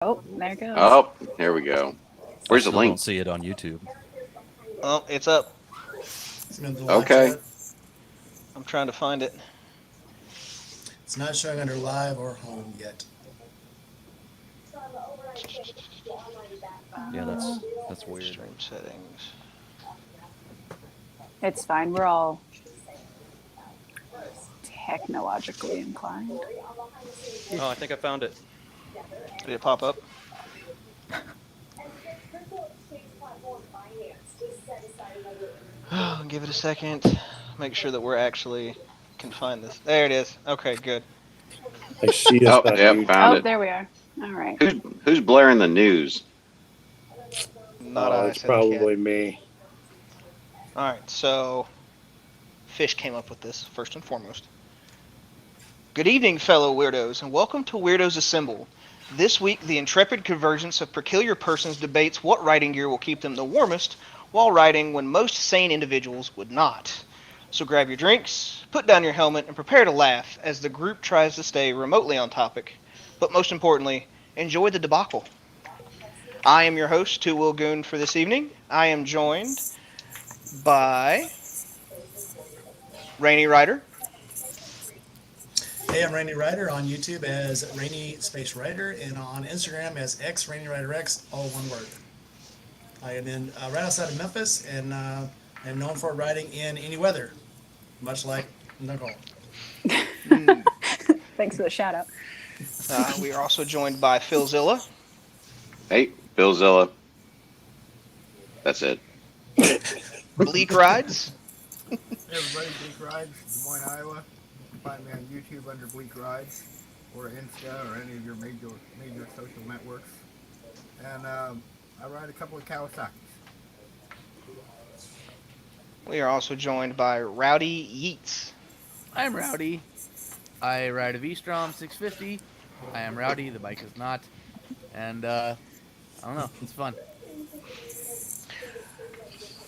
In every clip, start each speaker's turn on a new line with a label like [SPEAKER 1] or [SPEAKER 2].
[SPEAKER 1] Oh, there it goes.
[SPEAKER 2] Oh, here we go.
[SPEAKER 3] I
[SPEAKER 2] Where's the
[SPEAKER 3] still don't
[SPEAKER 2] link?
[SPEAKER 3] see it on YouTube.
[SPEAKER 4] Oh, it's up.
[SPEAKER 5] It's been the live
[SPEAKER 2] Okay.
[SPEAKER 5] chat.
[SPEAKER 4] I'm trying to find it.
[SPEAKER 5] It's not showing under live or home yet.
[SPEAKER 3] Yeah,
[SPEAKER 1] Uh,
[SPEAKER 3] that's weird.
[SPEAKER 4] Stream settings.
[SPEAKER 1] it's fine. We're all technologically inclined.
[SPEAKER 3] Oh, I think I found it.
[SPEAKER 4] Did it pop up? Give it a second. Make sure that we're actually can find this. There it is. Okay, good.
[SPEAKER 6] I see us
[SPEAKER 2] Oh,
[SPEAKER 6] on
[SPEAKER 2] yep,
[SPEAKER 6] YouTube.
[SPEAKER 2] found
[SPEAKER 1] Oh,
[SPEAKER 2] it.
[SPEAKER 1] there we are. All right.
[SPEAKER 2] Who's blaring the news?
[SPEAKER 4] Not
[SPEAKER 6] Oh,
[SPEAKER 4] I,
[SPEAKER 6] it's
[SPEAKER 4] said the cat.
[SPEAKER 6] probably me.
[SPEAKER 4] All right, so Fish came up with this first and foremost. Good evening, fellow weirdos, and welcome to Weirdos Assemble. This week, the intrepid convergence of peculiar persons debates what riding gear will keep them the warmest while riding when most sane individuals would not. So grab your drinks, put down your helmet, and prepare to laugh as the group tries to stay remotely on topic. But most importantly, enjoy the debacle. I am your host, Goon, for this evening. I am joined by Rainy Rider.
[SPEAKER 5] Hey, I'm Rainy Rider on YouTube as Rainy Space Rider and on Instagram as X Rainy Rider X, all one word. I am in right outside of Memphis and I'm known for riding in any weather, much like Nicole.
[SPEAKER 1] Thanks for the shout out.
[SPEAKER 4] We are also joined by Philzilla.
[SPEAKER 2] Hey, Billzilla. That's it.
[SPEAKER 4] Bleak Rides.
[SPEAKER 7] Hey everybody, Bleak Rides, Des Moines, Iowa. You can find me on YouTube under Bleak Rides, or Insta, or any of your major social networks. And I ride a couple of Kawasaki's.
[SPEAKER 4] We are also joined by Rowdy Yeats.
[SPEAKER 8] I'm Rowdy. I ride a V-Strom 650. I am Rowdy. The bike is not. And, I don't know. It's fun.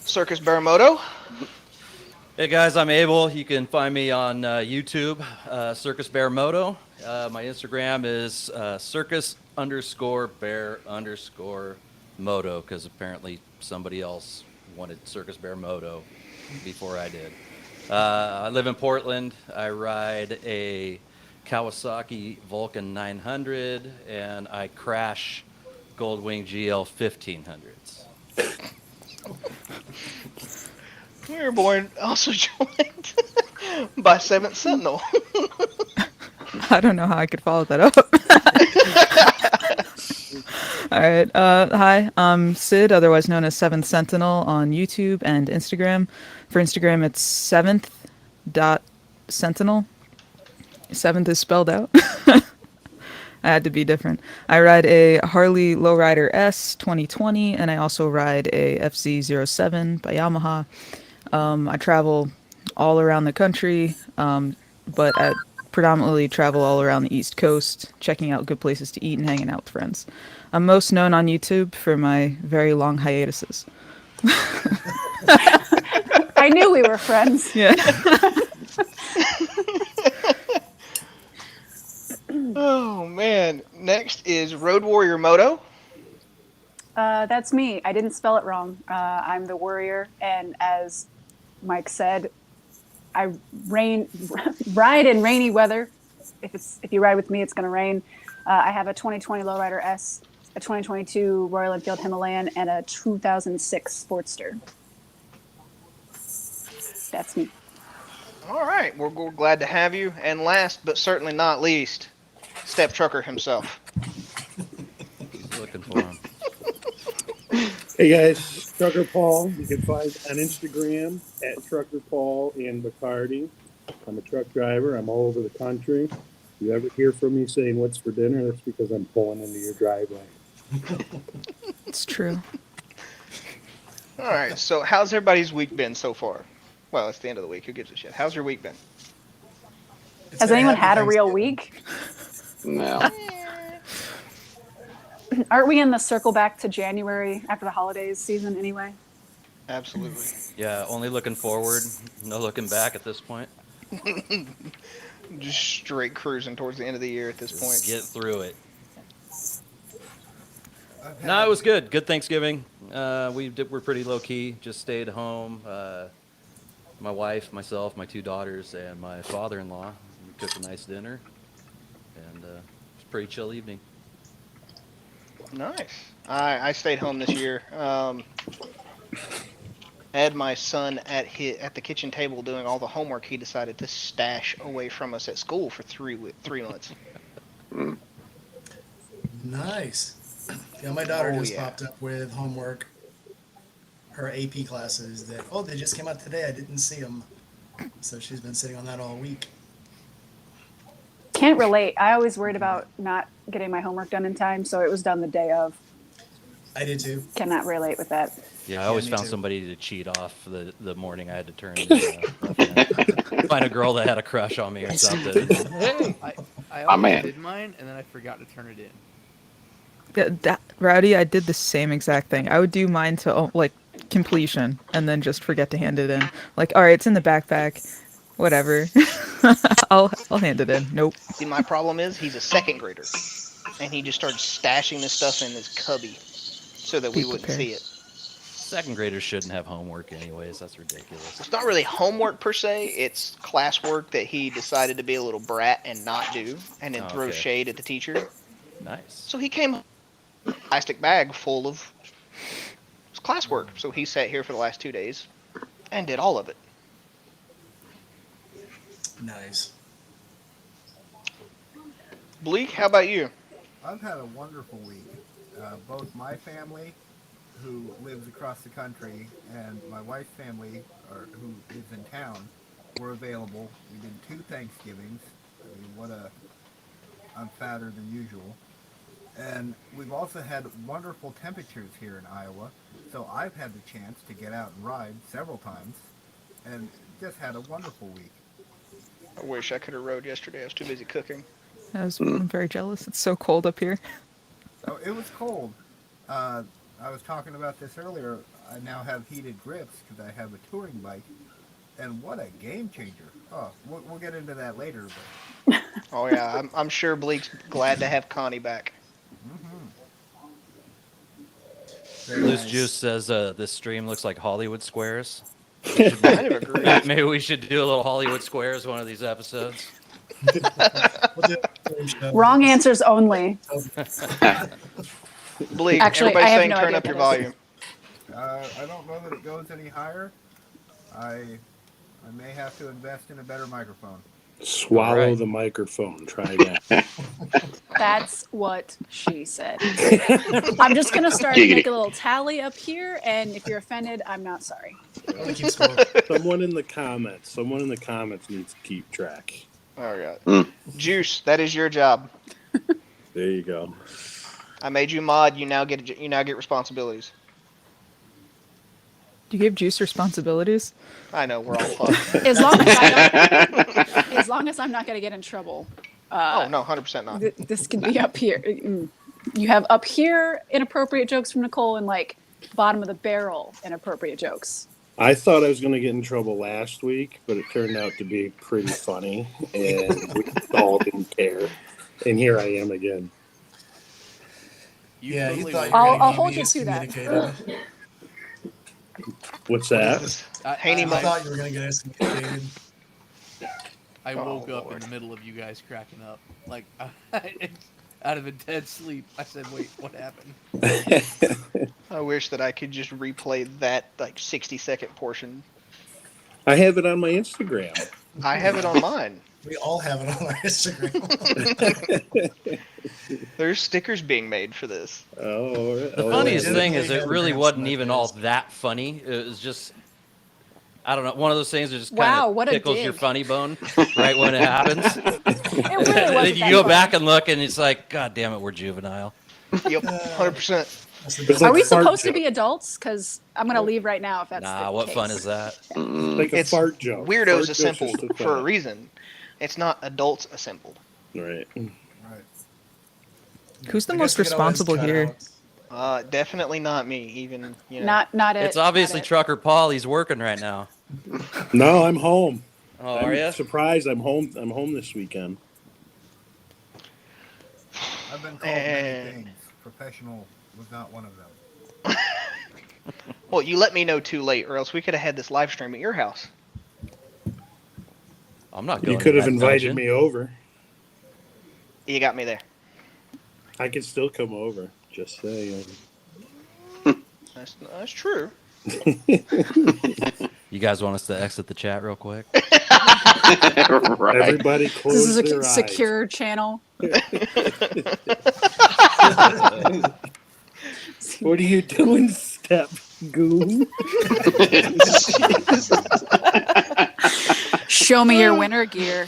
[SPEAKER 4] Circus Baramoto.
[SPEAKER 3] Hey guys, I'm Abel. You can find me on YouTube, Circus Bear Moto. My Instagram is circus_bear_moto because apparently somebody else wanted Circus Bear Moto before I did. I live in Portland. I ride a Kawasaki Vulcan 900 and I crash Goldwing GL 1500s.
[SPEAKER 4] We were born also joined by Seventh Sentinel.
[SPEAKER 9] I don't know how I could follow that up. All right. Hi, I'm Sid, otherwise known as Seventh Sentinel on YouTube and Instagram. For Instagram, it's seventh.sentinel. Seventh is spelled out. I had to be different. I ride a Harley Lowrider S 2020, and I also ride a FZ07 by Yamaha. I travel all around the country, but I predominantly travel all around the East Coast, checking out good places to eat and hanging out with friends. I'm most known on YouTube for my very long hiatuses.
[SPEAKER 1] I knew we were friends.
[SPEAKER 9] Yeah.
[SPEAKER 4] Oh man. Next is Road Warrior Moto.
[SPEAKER 1] That's me. I didn't spell it wrong. I'm the warrior, and as Mike said, I ride in rainy weather. If you ride with me, it's going to rain. I have a 2020 Lowrider S, a 2022 Royal Enfield Himalayan, and a 2006 Sportster. That's me.
[SPEAKER 4] All right, we're glad to have you. And last but certainly not least, Step Trucker himself.
[SPEAKER 3] He's looking for him.
[SPEAKER 6] Hey guys, Trucker Paul. You can find on Instagram at Trucker Paul in Bacardi. I'm a truck driver. I'm all over the country. If you ever hear from me saying what's for dinner, that's because I'm pulling into your driveway.
[SPEAKER 9] It's true.
[SPEAKER 4] All right, so how's everybody's week been so far? Well, it's the end of the week. Who gives a shit? How's your week been?
[SPEAKER 5] It's
[SPEAKER 1] Has
[SPEAKER 5] been
[SPEAKER 1] anyone
[SPEAKER 5] happy
[SPEAKER 1] had a real
[SPEAKER 5] Thanksgiving.
[SPEAKER 1] week?
[SPEAKER 2] No.
[SPEAKER 1] Aren't we in the circle back to January after the holidays season anyway?
[SPEAKER 4] Absolutely.
[SPEAKER 3] Yeah, only looking forward, no looking back at this point.
[SPEAKER 4] Just straight cruising towards the end of the year at this
[SPEAKER 3] Just
[SPEAKER 4] point.
[SPEAKER 3] get through it. No, it was good. Good Thanksgiving. We're pretty low key. Just stayed home. My wife, myself, my 2 daughters, and my father-in-law. We cooked a nice dinner, and it was a pretty chill evening.
[SPEAKER 4] Nice. I stayed home this year. Had my son at the kitchen table doing all the homework he decided to stash away from us at school for 3 months.
[SPEAKER 5] Nice. Yeah, my daughter
[SPEAKER 4] Oh,
[SPEAKER 5] just
[SPEAKER 4] yeah.
[SPEAKER 5] popped up with homework. Her AP classes that they just came out today. I didn't see them, so she's been sitting on that all week.
[SPEAKER 1] Can't relate. I always worried about not getting my homework done in time, so it was done the day of.
[SPEAKER 5] I did too.
[SPEAKER 1] Cannot relate with that.
[SPEAKER 3] Yeah, I always
[SPEAKER 5] me
[SPEAKER 3] found
[SPEAKER 5] too.
[SPEAKER 3] somebody to cheat off the morning I had to turn in. Find a girl that had a crush on me or something.
[SPEAKER 8] Hey, I
[SPEAKER 2] My
[SPEAKER 8] always
[SPEAKER 2] man.
[SPEAKER 8] did mine, and then I forgot to turn it in.
[SPEAKER 9] Yeah, Rowdy, I did the same exact thing. I would do mine to like completion and then just forget to hand it in. Like, all right, it's in the backpack. Whatever. I'll hand it in. Nope.
[SPEAKER 4] See, my problem is he's a second grader, and he just started stashing this stuff in his cubby so that we
[SPEAKER 9] Be
[SPEAKER 4] wouldn't
[SPEAKER 9] prepared.
[SPEAKER 4] see it.
[SPEAKER 3] Second graders shouldn't have homework anyways. That's ridiculous.
[SPEAKER 4] It's not really homework per se. It's classwork that he decided to be a little brat and not do, and then
[SPEAKER 3] Oh,
[SPEAKER 4] throw
[SPEAKER 3] okay.
[SPEAKER 4] shade at the teacher.
[SPEAKER 3] Nice.
[SPEAKER 4] So he came home with a plastic bag full of his classwork. So he sat here for the last 2 days and did all of it.
[SPEAKER 5] Nice.
[SPEAKER 4] Bleak, how about you?
[SPEAKER 7] I've had a wonderful week. Both my family, who lives across the country, and my wife's family, who lives in town, were available. We did 2 Thanksgivings. I mean, I'm fatter than usual. And we've also had wonderful temperatures here in Iowa, so I've had the chance to get out and ride several times, and just had a wonderful week.
[SPEAKER 4] I wish I could have rode yesterday. I was too busy cooking.
[SPEAKER 9] I'm very jealous. It's so cold up here.
[SPEAKER 7] Oh, it was cold. I was talking about this earlier. I now have heated grips because I have a touring bike, and what a game changer! Oh, we'll get into that later. But
[SPEAKER 4] Oh yeah, I'm sure Bleak's glad to have Connie back.
[SPEAKER 5] Very
[SPEAKER 3] Loose
[SPEAKER 5] nice.
[SPEAKER 3] Juice says this stream looks like Hollywood Squares.
[SPEAKER 4] Kind of agree.
[SPEAKER 3] Maybe we should do a little Hollywood Squares one of these episodes.
[SPEAKER 5] We'll do a show.
[SPEAKER 1] Wrong answers only.
[SPEAKER 4] Bleak,
[SPEAKER 1] Actually,
[SPEAKER 4] everybody's
[SPEAKER 1] I have
[SPEAKER 4] saying
[SPEAKER 1] no
[SPEAKER 4] turn
[SPEAKER 1] idea
[SPEAKER 4] up your
[SPEAKER 1] what that is.
[SPEAKER 4] volume.
[SPEAKER 7] I don't know that it goes any higher. I may have to invest in a better microphone.
[SPEAKER 6] Swallow
[SPEAKER 3] Alright.
[SPEAKER 6] the microphone. Try again.
[SPEAKER 1] That's what she said. I'm just going to start
[SPEAKER 2] Giggity.
[SPEAKER 1] make a little tally up here, and if you're offended, I'm not sorry.
[SPEAKER 5] I'm gonna keep score.
[SPEAKER 6] Someone in the comments needs to keep track.
[SPEAKER 4] All right.
[SPEAKER 2] Mm.
[SPEAKER 4] Juice, that is your job.
[SPEAKER 6] There you go.
[SPEAKER 4] I made you mod. You now get responsibilities.
[SPEAKER 9] You give Juice responsibilities?
[SPEAKER 4] I know we're all fucked.
[SPEAKER 1] As long as, I don't, as long as I'm not going to get in trouble.
[SPEAKER 4] Oh no, 100% not.
[SPEAKER 1] This can be up here. You have up here inappropriate jokes from Nicole and like bottom of the barrel inappropriate jokes.
[SPEAKER 6] I thought I was going to get in trouble last week, but it turned out to be pretty funny, and we all didn't care. And here I am again.
[SPEAKER 8] You
[SPEAKER 5] Yeah, you
[SPEAKER 8] totally
[SPEAKER 5] thought you
[SPEAKER 8] were.
[SPEAKER 5] were
[SPEAKER 1] I'll
[SPEAKER 5] gonna
[SPEAKER 1] hold
[SPEAKER 5] be
[SPEAKER 1] you to that.
[SPEAKER 5] excommunicated.
[SPEAKER 6] What's that?
[SPEAKER 4] Haney
[SPEAKER 5] I
[SPEAKER 4] Mike.
[SPEAKER 5] thought you were gonna get excommunicated.
[SPEAKER 8] I woke
[SPEAKER 4] Oh,
[SPEAKER 8] up in
[SPEAKER 4] Lord.
[SPEAKER 8] the middle of you guys cracking up, like out of a dead sleep. I said, "Wait, what happened?"
[SPEAKER 4] I wish that I could just replay that like 60-second portion.
[SPEAKER 6] I have it on my Instagram.
[SPEAKER 4] I have it on mine.
[SPEAKER 5] We all have it on our Instagram.
[SPEAKER 4] There's stickers being made for this.
[SPEAKER 6] The
[SPEAKER 3] The funniest
[SPEAKER 5] yeah.
[SPEAKER 3] thing is it really
[SPEAKER 5] Instagram
[SPEAKER 3] wasn't
[SPEAKER 5] like
[SPEAKER 3] even
[SPEAKER 5] this.
[SPEAKER 3] all that funny. It was just, I don't know, one of those things that just kind
[SPEAKER 1] Wow,
[SPEAKER 3] of
[SPEAKER 1] what a
[SPEAKER 3] tickles your
[SPEAKER 1] dig.
[SPEAKER 3] funny bone right when it happens.
[SPEAKER 1] It
[SPEAKER 3] And
[SPEAKER 1] really
[SPEAKER 3] then
[SPEAKER 1] wasn't
[SPEAKER 3] you
[SPEAKER 1] that
[SPEAKER 3] go
[SPEAKER 1] funny.
[SPEAKER 3] back and look, and it's like, God damn it, we're juvenile.
[SPEAKER 4] Yep, 100%.
[SPEAKER 5] That's the
[SPEAKER 6] It's
[SPEAKER 5] best
[SPEAKER 1] Are
[SPEAKER 6] like
[SPEAKER 1] we
[SPEAKER 6] a fart
[SPEAKER 1] supposed to
[SPEAKER 6] joke.
[SPEAKER 1] be adults? Because I'm going to leave right now if that's
[SPEAKER 3] Nah,
[SPEAKER 1] the
[SPEAKER 3] what
[SPEAKER 1] case.
[SPEAKER 3] fun is that?
[SPEAKER 2] Mm.
[SPEAKER 6] Like a
[SPEAKER 4] It's
[SPEAKER 6] fart joke.
[SPEAKER 4] Weirdos
[SPEAKER 6] Fart jokes are
[SPEAKER 4] Assembled
[SPEAKER 6] so
[SPEAKER 4] for a
[SPEAKER 6] funny.
[SPEAKER 4] reason. It's not adults assembled.
[SPEAKER 6] Right.
[SPEAKER 7] Right.
[SPEAKER 9] Who's the
[SPEAKER 5] I
[SPEAKER 9] most
[SPEAKER 5] guess we could always
[SPEAKER 9] responsible
[SPEAKER 5] cut
[SPEAKER 9] here?
[SPEAKER 5] out.
[SPEAKER 4] Definitely not me. Even
[SPEAKER 1] Not it.
[SPEAKER 3] It's obviously
[SPEAKER 1] not it.
[SPEAKER 3] Trucker Paul. He's working right now.
[SPEAKER 6] No, I'm home.
[SPEAKER 3] Oh,
[SPEAKER 6] I'm
[SPEAKER 3] are you?
[SPEAKER 6] surprised I'm home. I'm home this weekend.
[SPEAKER 7] I've been called many
[SPEAKER 4] And
[SPEAKER 7] things. professional was not one of them.
[SPEAKER 4] Well, you let me know too late, or else we could have had this live stream at your house.
[SPEAKER 3] I'm not going
[SPEAKER 6] You
[SPEAKER 3] to
[SPEAKER 6] could have
[SPEAKER 3] that
[SPEAKER 6] invited
[SPEAKER 3] dungeon.
[SPEAKER 6] me over.
[SPEAKER 4] You got me there.
[SPEAKER 6] I could still come over. Just saying.
[SPEAKER 4] That's true.
[SPEAKER 3] You guys want us to exit the chat real quick?
[SPEAKER 2] Right.
[SPEAKER 6] Everybody
[SPEAKER 1] This
[SPEAKER 6] close
[SPEAKER 1] is a
[SPEAKER 6] their eyes.
[SPEAKER 1] secure channel.
[SPEAKER 6] What are you doing, Step Goon?
[SPEAKER 1] Show me your winter gear.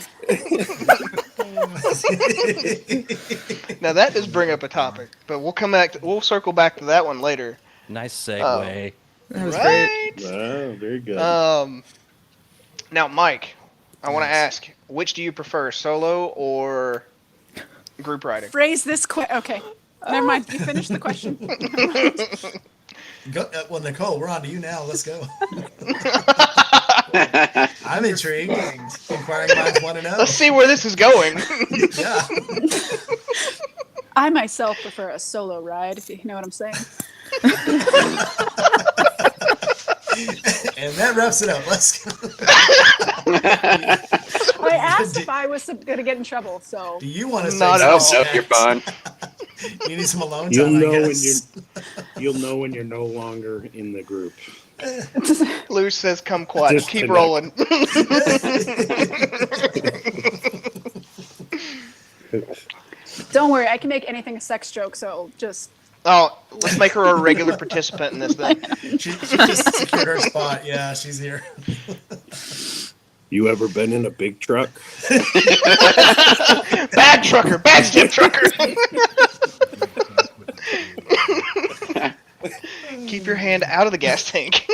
[SPEAKER 4] Now that does bring up a topic, but we'll circle back to that one later.
[SPEAKER 3] Nice segue.
[SPEAKER 9] That was great.
[SPEAKER 6] Wow, very good.
[SPEAKER 4] Now, Mike, I want to
[SPEAKER 5] Yes.
[SPEAKER 4] ask, which do you prefer, solo or group riding?
[SPEAKER 1] Phrase this quick. Okay. Never mind. You finished the question.
[SPEAKER 5] Well, Nicole, we're on to you now. Let's go. I'm intrigued. Inquiring minds want to know.
[SPEAKER 4] Let's see where this is going.
[SPEAKER 5] Yeah.
[SPEAKER 1] I myself prefer a solo ride, if you know what I'm saying.
[SPEAKER 5] And that wraps it up. Let's go.
[SPEAKER 1] I asked if I was going to get in trouble, so.
[SPEAKER 5] Do you want to say
[SPEAKER 4] Not at
[SPEAKER 2] No,
[SPEAKER 4] all.
[SPEAKER 2] no, you're fine.
[SPEAKER 5] You need some alone time,
[SPEAKER 6] You'll know
[SPEAKER 5] I
[SPEAKER 6] when
[SPEAKER 5] guess.
[SPEAKER 6] you'll know when you're no longer in the group.
[SPEAKER 4] Lou says, "Come quiet, keep
[SPEAKER 6] Disconnect.
[SPEAKER 4] rolling."
[SPEAKER 1] Don't worry, I can make anything a sex joke, so just.
[SPEAKER 4] Oh, let's make her a regular participant in this thing.
[SPEAKER 5] She just secured her spot. Yeah, she's here.
[SPEAKER 6] You ever been in a big truck?
[SPEAKER 4] Bad trucker, bad step trucker. Keep your hand out of the gas tank.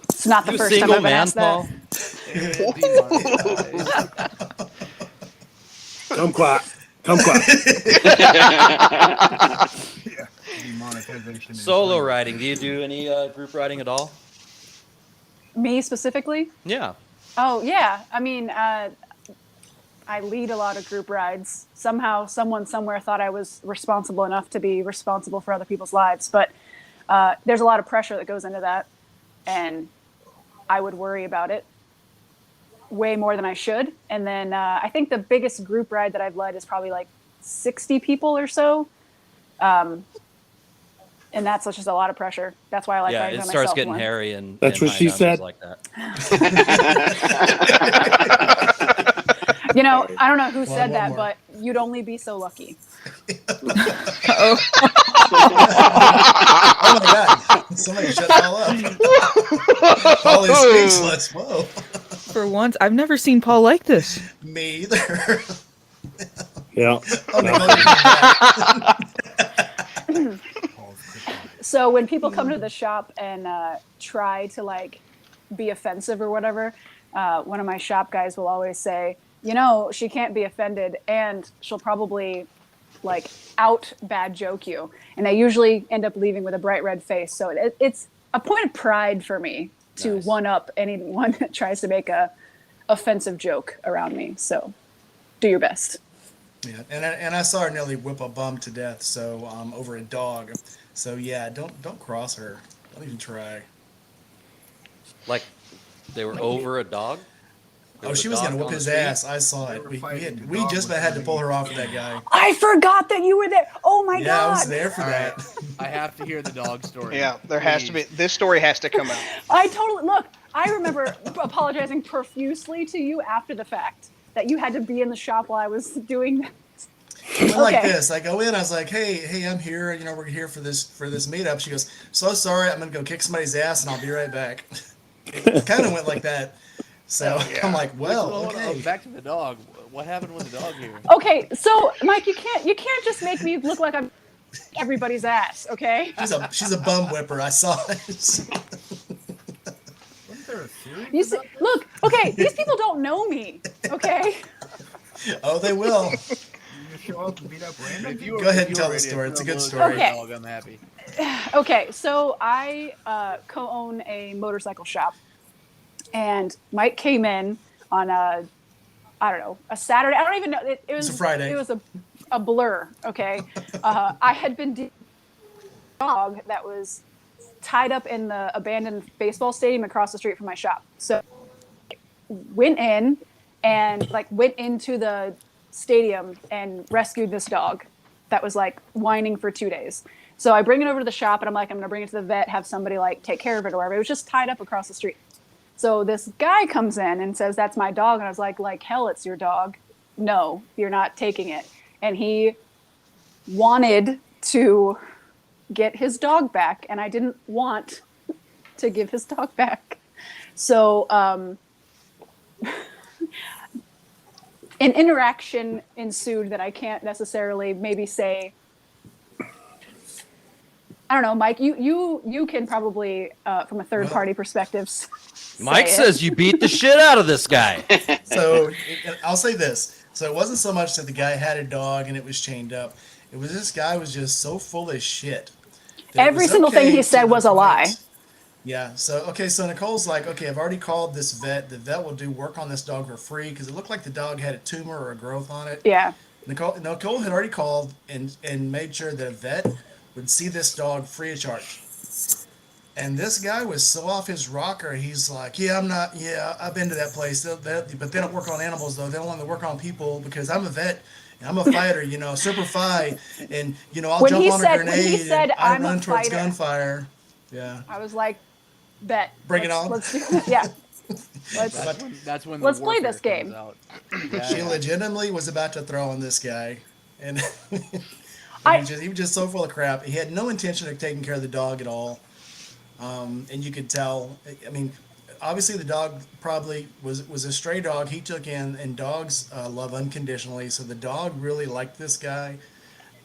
[SPEAKER 1] It's not the
[SPEAKER 3] You
[SPEAKER 1] first time
[SPEAKER 3] single
[SPEAKER 1] I've been
[SPEAKER 3] man,
[SPEAKER 1] asked
[SPEAKER 3] Paul?
[SPEAKER 1] that.
[SPEAKER 6] Come quiet. Come quiet.
[SPEAKER 7] Demonetization.
[SPEAKER 3] Solo riding. Do you do any group riding at all?
[SPEAKER 1] Me specifically?
[SPEAKER 3] Yeah.
[SPEAKER 1] Oh, yeah. I mean, I lead a lot of group rides. Somehow, someone somewhere thought I was responsible enough to be responsible for other people's lives. But there's a lot of pressure that goes into that. And I would worry about it way more than I should. And then I think the biggest group ride that I've led is probably like 60 people or so. And that's just a lot of pressure. That's why I like
[SPEAKER 3] Yeah,
[SPEAKER 1] riding
[SPEAKER 3] it
[SPEAKER 1] by
[SPEAKER 3] starts
[SPEAKER 1] myself
[SPEAKER 3] getting
[SPEAKER 1] more.
[SPEAKER 3] hairy and
[SPEAKER 6] That's
[SPEAKER 3] and
[SPEAKER 6] what she
[SPEAKER 3] high numbers
[SPEAKER 6] said.
[SPEAKER 3] like that.
[SPEAKER 1] You know,
[SPEAKER 6] Sorry.
[SPEAKER 1] I don't know who
[SPEAKER 5] One
[SPEAKER 1] said that,
[SPEAKER 5] more.
[SPEAKER 1] but you'd only be so lucky.
[SPEAKER 9] Oh,
[SPEAKER 5] Oh my God! Somebody shut Paul up. Paul is speechless. Whoa.
[SPEAKER 9] for once, I've never seen Paul like this.
[SPEAKER 5] Me either.
[SPEAKER 6] Yeah.
[SPEAKER 5] Oh, Nicole, you can
[SPEAKER 1] So when people come to the shop and try to like be offensive or whatever, one of my shop guys will always say, you know, she can't be offended and she'll probably like out bad joke you. And I usually end up leaving with a bright red face. So it's a point of pride for me to
[SPEAKER 3] Nice.
[SPEAKER 1] one up anyone that tries to make a offensive joke around me. So do your best.
[SPEAKER 5] Yeah, and I saw her nearly whip a bum to death. So over a dog. So yeah, don't cross her. Don't even try.
[SPEAKER 3] Like they were over a dog. There
[SPEAKER 5] Oh, she
[SPEAKER 3] a
[SPEAKER 5] was
[SPEAKER 3] dog
[SPEAKER 5] gonna whip
[SPEAKER 3] on the
[SPEAKER 5] his
[SPEAKER 3] street?
[SPEAKER 5] ass. I saw
[SPEAKER 7] They
[SPEAKER 5] it.
[SPEAKER 7] were
[SPEAKER 5] We
[SPEAKER 7] fighting. The
[SPEAKER 5] we
[SPEAKER 7] dog
[SPEAKER 5] just
[SPEAKER 7] was
[SPEAKER 5] had to
[SPEAKER 7] running
[SPEAKER 5] pull her off of
[SPEAKER 7] inside.
[SPEAKER 5] that guy.
[SPEAKER 1] I forgot that you were there. Oh my
[SPEAKER 5] Yeah,
[SPEAKER 1] God.
[SPEAKER 5] I was there for
[SPEAKER 8] All
[SPEAKER 5] that.
[SPEAKER 8] right, I have to hear the dog story.
[SPEAKER 4] Yeah, there has to be.
[SPEAKER 8] Please.
[SPEAKER 4] This story has to come out.
[SPEAKER 1] I totally look. I remember apologizing profusely to you after the fact that you had to be in the shop while I was doing that.
[SPEAKER 5] It went like
[SPEAKER 1] Okay.
[SPEAKER 5] this. I go in. I was like, hey, I'm here. You know, we're here for this meetup. She goes, so sorry. I'm gonna go kick somebody's ass, and I'll be right back. It kind of went like that. So I'm like, well,
[SPEAKER 8] Hold on,
[SPEAKER 5] okay.
[SPEAKER 8] back to the dog. What happened with the dog here?
[SPEAKER 1] Okay, so Mike, you can't just make me look like I'm everybody's ass. Okay.
[SPEAKER 5] She's a bum whipper. I saw it.
[SPEAKER 7] Wasn't there a series?
[SPEAKER 1] You see, look. Okay, these people don't know me. Okay.
[SPEAKER 5] Oh, they will.
[SPEAKER 7] You just show up and beat up random?
[SPEAKER 8] If you
[SPEAKER 5] Go ahead and
[SPEAKER 8] if you
[SPEAKER 5] tell
[SPEAKER 8] were
[SPEAKER 5] the
[SPEAKER 8] ready
[SPEAKER 5] story.
[SPEAKER 8] to
[SPEAKER 5] It's a
[SPEAKER 8] throw
[SPEAKER 5] good
[SPEAKER 8] blows
[SPEAKER 5] story.
[SPEAKER 8] at the
[SPEAKER 1] Okay.
[SPEAKER 8] Dog, I'm happy.
[SPEAKER 1] Okay, so I co-own a motorcycle shop, and Mike came in on a Saturday. I don't even know. It was
[SPEAKER 5] a Friday.
[SPEAKER 1] It was a a blur. Okay, I had been a dog that was tied up in the abandoned baseball stadium across the street from my shop. So went in and like went into the stadium and rescued this dog that was like whining for 2 days. So I bring it over to the shop and I'm like, I'm gonna bring it to the vet, have somebody like take care of it or whatever. It was just tied up across the street. So this guy comes in and says, "That's my dog." And I was like hell, it's your dog. No, you're not taking it. And he wanted to get his dog back, and I didn't want to give his dog back. So an interaction ensued that I can't necessarily maybe say. I don't know, Mike. You can probably from a third party perspective.
[SPEAKER 3] Mike says you beat the shit out of this guy.
[SPEAKER 5] So I'll say this. So it wasn't so much that the guy had a dog and it was chained up. It was this guy was just so full of shit.
[SPEAKER 1] Every single thing he said was a lie.
[SPEAKER 5] Yeah. So Nicole's like, okay, I've already called this vet. The vet will do work on this dog for free because it looked like the dog had a tumor or a growth on it.
[SPEAKER 1] Yeah.
[SPEAKER 5] Nicole had already called and made sure that a vet would see this dog free of charge. And this guy was so off his rocker. He's like, I've been to that place. But they don't work on animals, though. They don't want to work on people because I'm a vet. And I'm a fighter, Super Fi. And, I'll
[SPEAKER 1] when
[SPEAKER 5] jump on
[SPEAKER 1] said,
[SPEAKER 5] a grenade
[SPEAKER 1] when he said,
[SPEAKER 5] and I
[SPEAKER 1] I'm
[SPEAKER 5] run
[SPEAKER 1] a
[SPEAKER 5] towards
[SPEAKER 1] fighter,
[SPEAKER 5] gunfire. Yeah.
[SPEAKER 1] I was like, bet.
[SPEAKER 5] Bring it on.
[SPEAKER 1] Let's do it. Yeah.
[SPEAKER 8] That's when
[SPEAKER 1] let's play this game.
[SPEAKER 5] She legitimately was about to throw on this guy. And he was just so full of crap. He had no intention of taking care of the dog at all. And you could tell, I mean, obviously the dog probably was a stray dog he took in, and dogs love unconditionally. So the dog really liked this guy.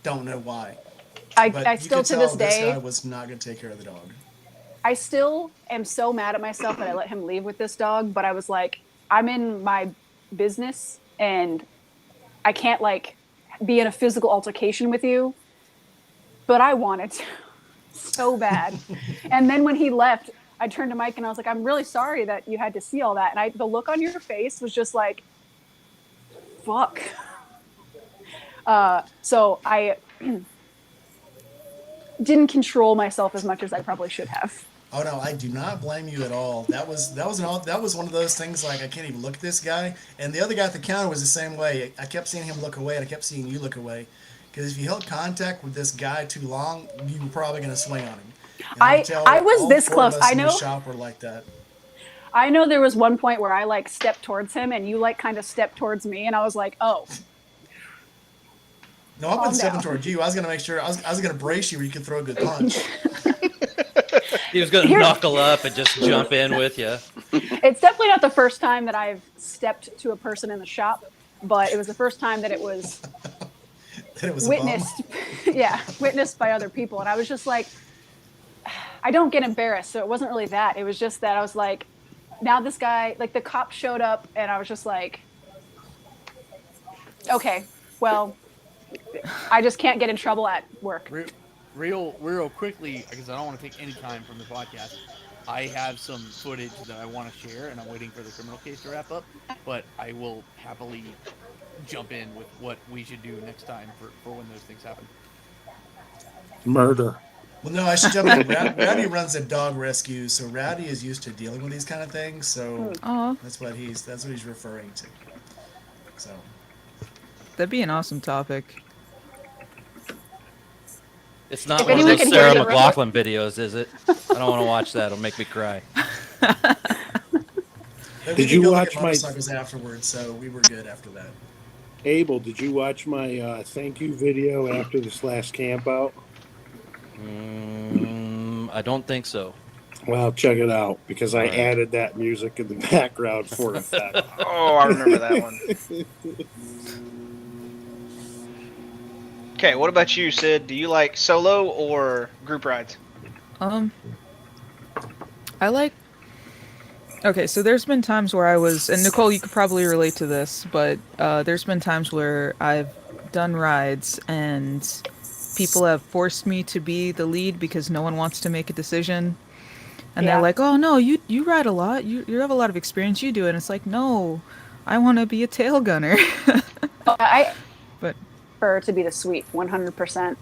[SPEAKER 5] Don't know why.
[SPEAKER 1] I still to this day,
[SPEAKER 5] this guy was not going to take care of the dog.
[SPEAKER 1] I still am so mad at myself that I let him leave with this dog. But I was like, I'm in my business and I can't like be in a physical altercation with you. But I wanted to so bad. And then when he left, I turned to Mike and I was like, I'm really sorry that you had to see all that. And the look on your face was just like, fuck. So I didn't control myself as much as I probably should have.
[SPEAKER 5] Oh no, I do not blame you at all. That was one of those things like I can't even look at this guy. And the other guy at the counter was the same way. I kept seeing him look away, and I kept seeing you look away. Because if you held contact with this guy too long, you were probably going to swing on him.
[SPEAKER 1] I was this close. I know.
[SPEAKER 5] The shop were like that.
[SPEAKER 1] I know there was one point where I like stepped towards him, and you like kind of stepped towards me, and I was like, oh.
[SPEAKER 5] No, I wasn't stepping towards you. I was going to make sure I was going to brace you where you could throw a good punch.
[SPEAKER 3] He was going to knuckle up and just jump in with you.
[SPEAKER 1] It's definitely not the first time that I've stepped to a person in the shop, but it was the first time that it was witnessed. Yeah, witnessed by other people. And I was just like, I don't get embarrassed. So it wasn't really that. It was just that I was like, now this guy, like the cop showed up and I was just like, okay, well, I just can't get in trouble at work.
[SPEAKER 8] Real quickly, because I don't want to take any time from the podcast. I have some footage that I want to share, and I'm waiting for the criminal case to wrap up. But I will happily jump in with what we should do next time for when those things happen.
[SPEAKER 6] Murder.
[SPEAKER 5] Well, no, I should jump in. Rowdy runs a dog rescue, so Rowdy is used to dealing with these kind of things. So that's what he's referring to. So
[SPEAKER 9] that'd be an awesome topic.
[SPEAKER 3] It's not one of those Sarah McLachlan videos, is it? I don't want to watch that. It'll make me cry.
[SPEAKER 6] Did you watch my
[SPEAKER 5] motorcycles afterwards? So we were good after that.
[SPEAKER 6] Abel, did you watch my thank you video after this last camp out?
[SPEAKER 3] I don't think so.
[SPEAKER 6] Well, check it out because I added that music in the background for effect.
[SPEAKER 4] Oh, I remember that one. Okay, what about you, Sid? Do you like solo or group rides?
[SPEAKER 9] I like. Okay, so there's been times where I was, and Nicole, you could probably relate to this, but there's been times where I've done rides and people have forced me to be the lead because no one wants to make a decision. And they're like, oh, no, you ride a lot. You have a lot of experience. You do it. And it's like, no, I want to be a tail gunner.
[SPEAKER 1] prefer to be the sweep 100%.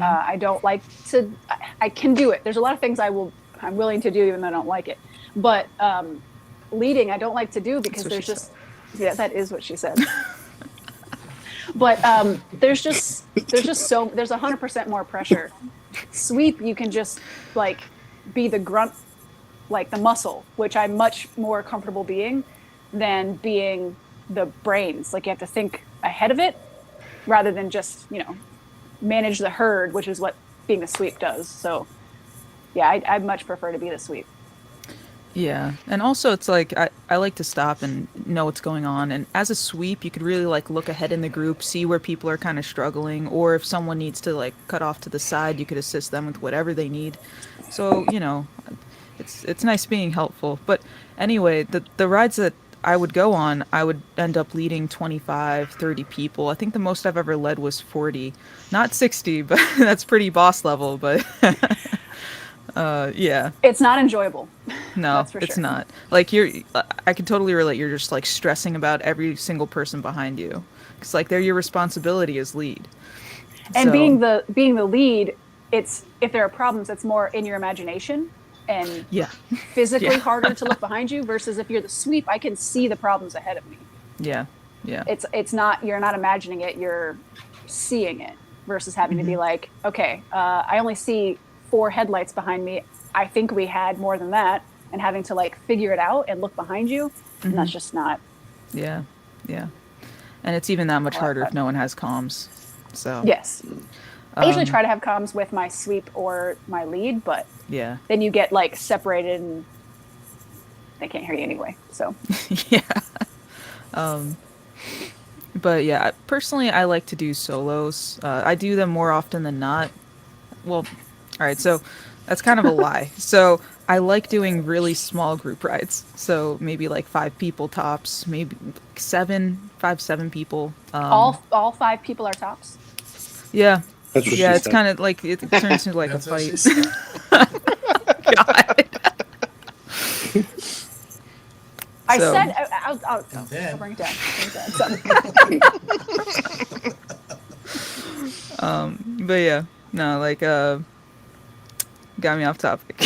[SPEAKER 1] I don't like to, I can do it. There's a lot of things I'm willing to do even though I don't like it. But leading, I don't like to do because there's just, yeah, that is what she said. But there's 100% more pressure. Sweep, you can just like be the grunt, like the muscle, which I'm much more comfortable being than being the brains. Like you have to think ahead of it rather than just, manage the herd, which is what being the sweep does. So yeah, I'd much prefer to be the sweep.
[SPEAKER 9] Yeah, and also it's like I like to stop and know what's going on. And as a sweep, you could really like look ahead in the group, see where people are kind of struggling, or if someone needs to like cut off to the side, you could assist them with whatever they need. So it's nice being helpful. But anyway, the rides that I would go on, I would end up leading 25, 30 people. I think the most I've ever led was 40, not 60, but that's pretty boss level. But yeah.
[SPEAKER 1] It's not enjoyable.
[SPEAKER 9] No,
[SPEAKER 1] That's for
[SPEAKER 9] it's
[SPEAKER 1] sure.
[SPEAKER 9] not. Like I can totally relate. You're just like stressing about every single person behind you. It's like they're your responsibility as lead.
[SPEAKER 1] And
[SPEAKER 9] So,
[SPEAKER 1] being the lead, it's if there are problems, it's more in your imagination and
[SPEAKER 9] yeah,
[SPEAKER 1] physically
[SPEAKER 9] Yeah.
[SPEAKER 1] harder to look behind you versus if you're the sweep, I can see the problems ahead of me.
[SPEAKER 9] yeah, yeah,
[SPEAKER 1] It's not, you're not imagining it, you're seeing it versus having to be like, okay, I only see 4 headlights behind me. I think we had more than that, and having to like figure it out and look behind you, and that's just not
[SPEAKER 9] yeah, yeah. And it's even that much
[SPEAKER 1] a lot of
[SPEAKER 9] harder if
[SPEAKER 1] fun.
[SPEAKER 9] no one has comms. So
[SPEAKER 1] Yes. I usually try to have comms with my sweep or my lead, but
[SPEAKER 9] yeah,
[SPEAKER 1] then you get like separated and they can't hear you anyway. So
[SPEAKER 9] yeah. But yeah, personally, I like to do solos. I do them more often than not. Well, all right, so that's kind of a lie. So I like doing really small group rides. So maybe like 5 people tops, maybe 7 people.
[SPEAKER 1] all 5 people are tops.
[SPEAKER 9] Yeah,
[SPEAKER 6] That's what
[SPEAKER 9] yeah,
[SPEAKER 6] she
[SPEAKER 9] it's
[SPEAKER 6] said.
[SPEAKER 9] kind of like it turns into like a
[SPEAKER 5] That's what she
[SPEAKER 9] fight.
[SPEAKER 5] said.
[SPEAKER 9] God.
[SPEAKER 1] I
[SPEAKER 9] So-
[SPEAKER 1] said I'll
[SPEAKER 5] And then-
[SPEAKER 1] bring it down. Bring it down.
[SPEAKER 9] But yeah, no, like got me off topic.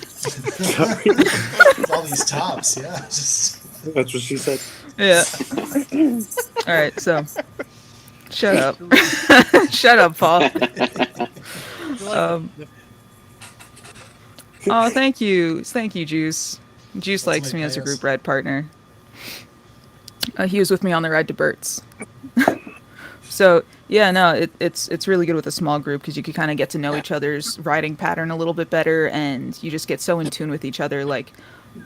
[SPEAKER 6] Sorry.
[SPEAKER 5] With all these tops, yeah. Just,
[SPEAKER 6] That's what she said.
[SPEAKER 9] Yeah. All right, so shut up. Shut up, Paul. Oh, thank you, Juice. Juice
[SPEAKER 5] That's
[SPEAKER 9] likes
[SPEAKER 5] my
[SPEAKER 9] me as a
[SPEAKER 5] pass.
[SPEAKER 9] group ride partner. He was with me on the ride to Burt's. So yeah, no, it's really good with a small group because you can kind of get to know each other's riding pattern a little bit better, and you just get so in tune with each other. Like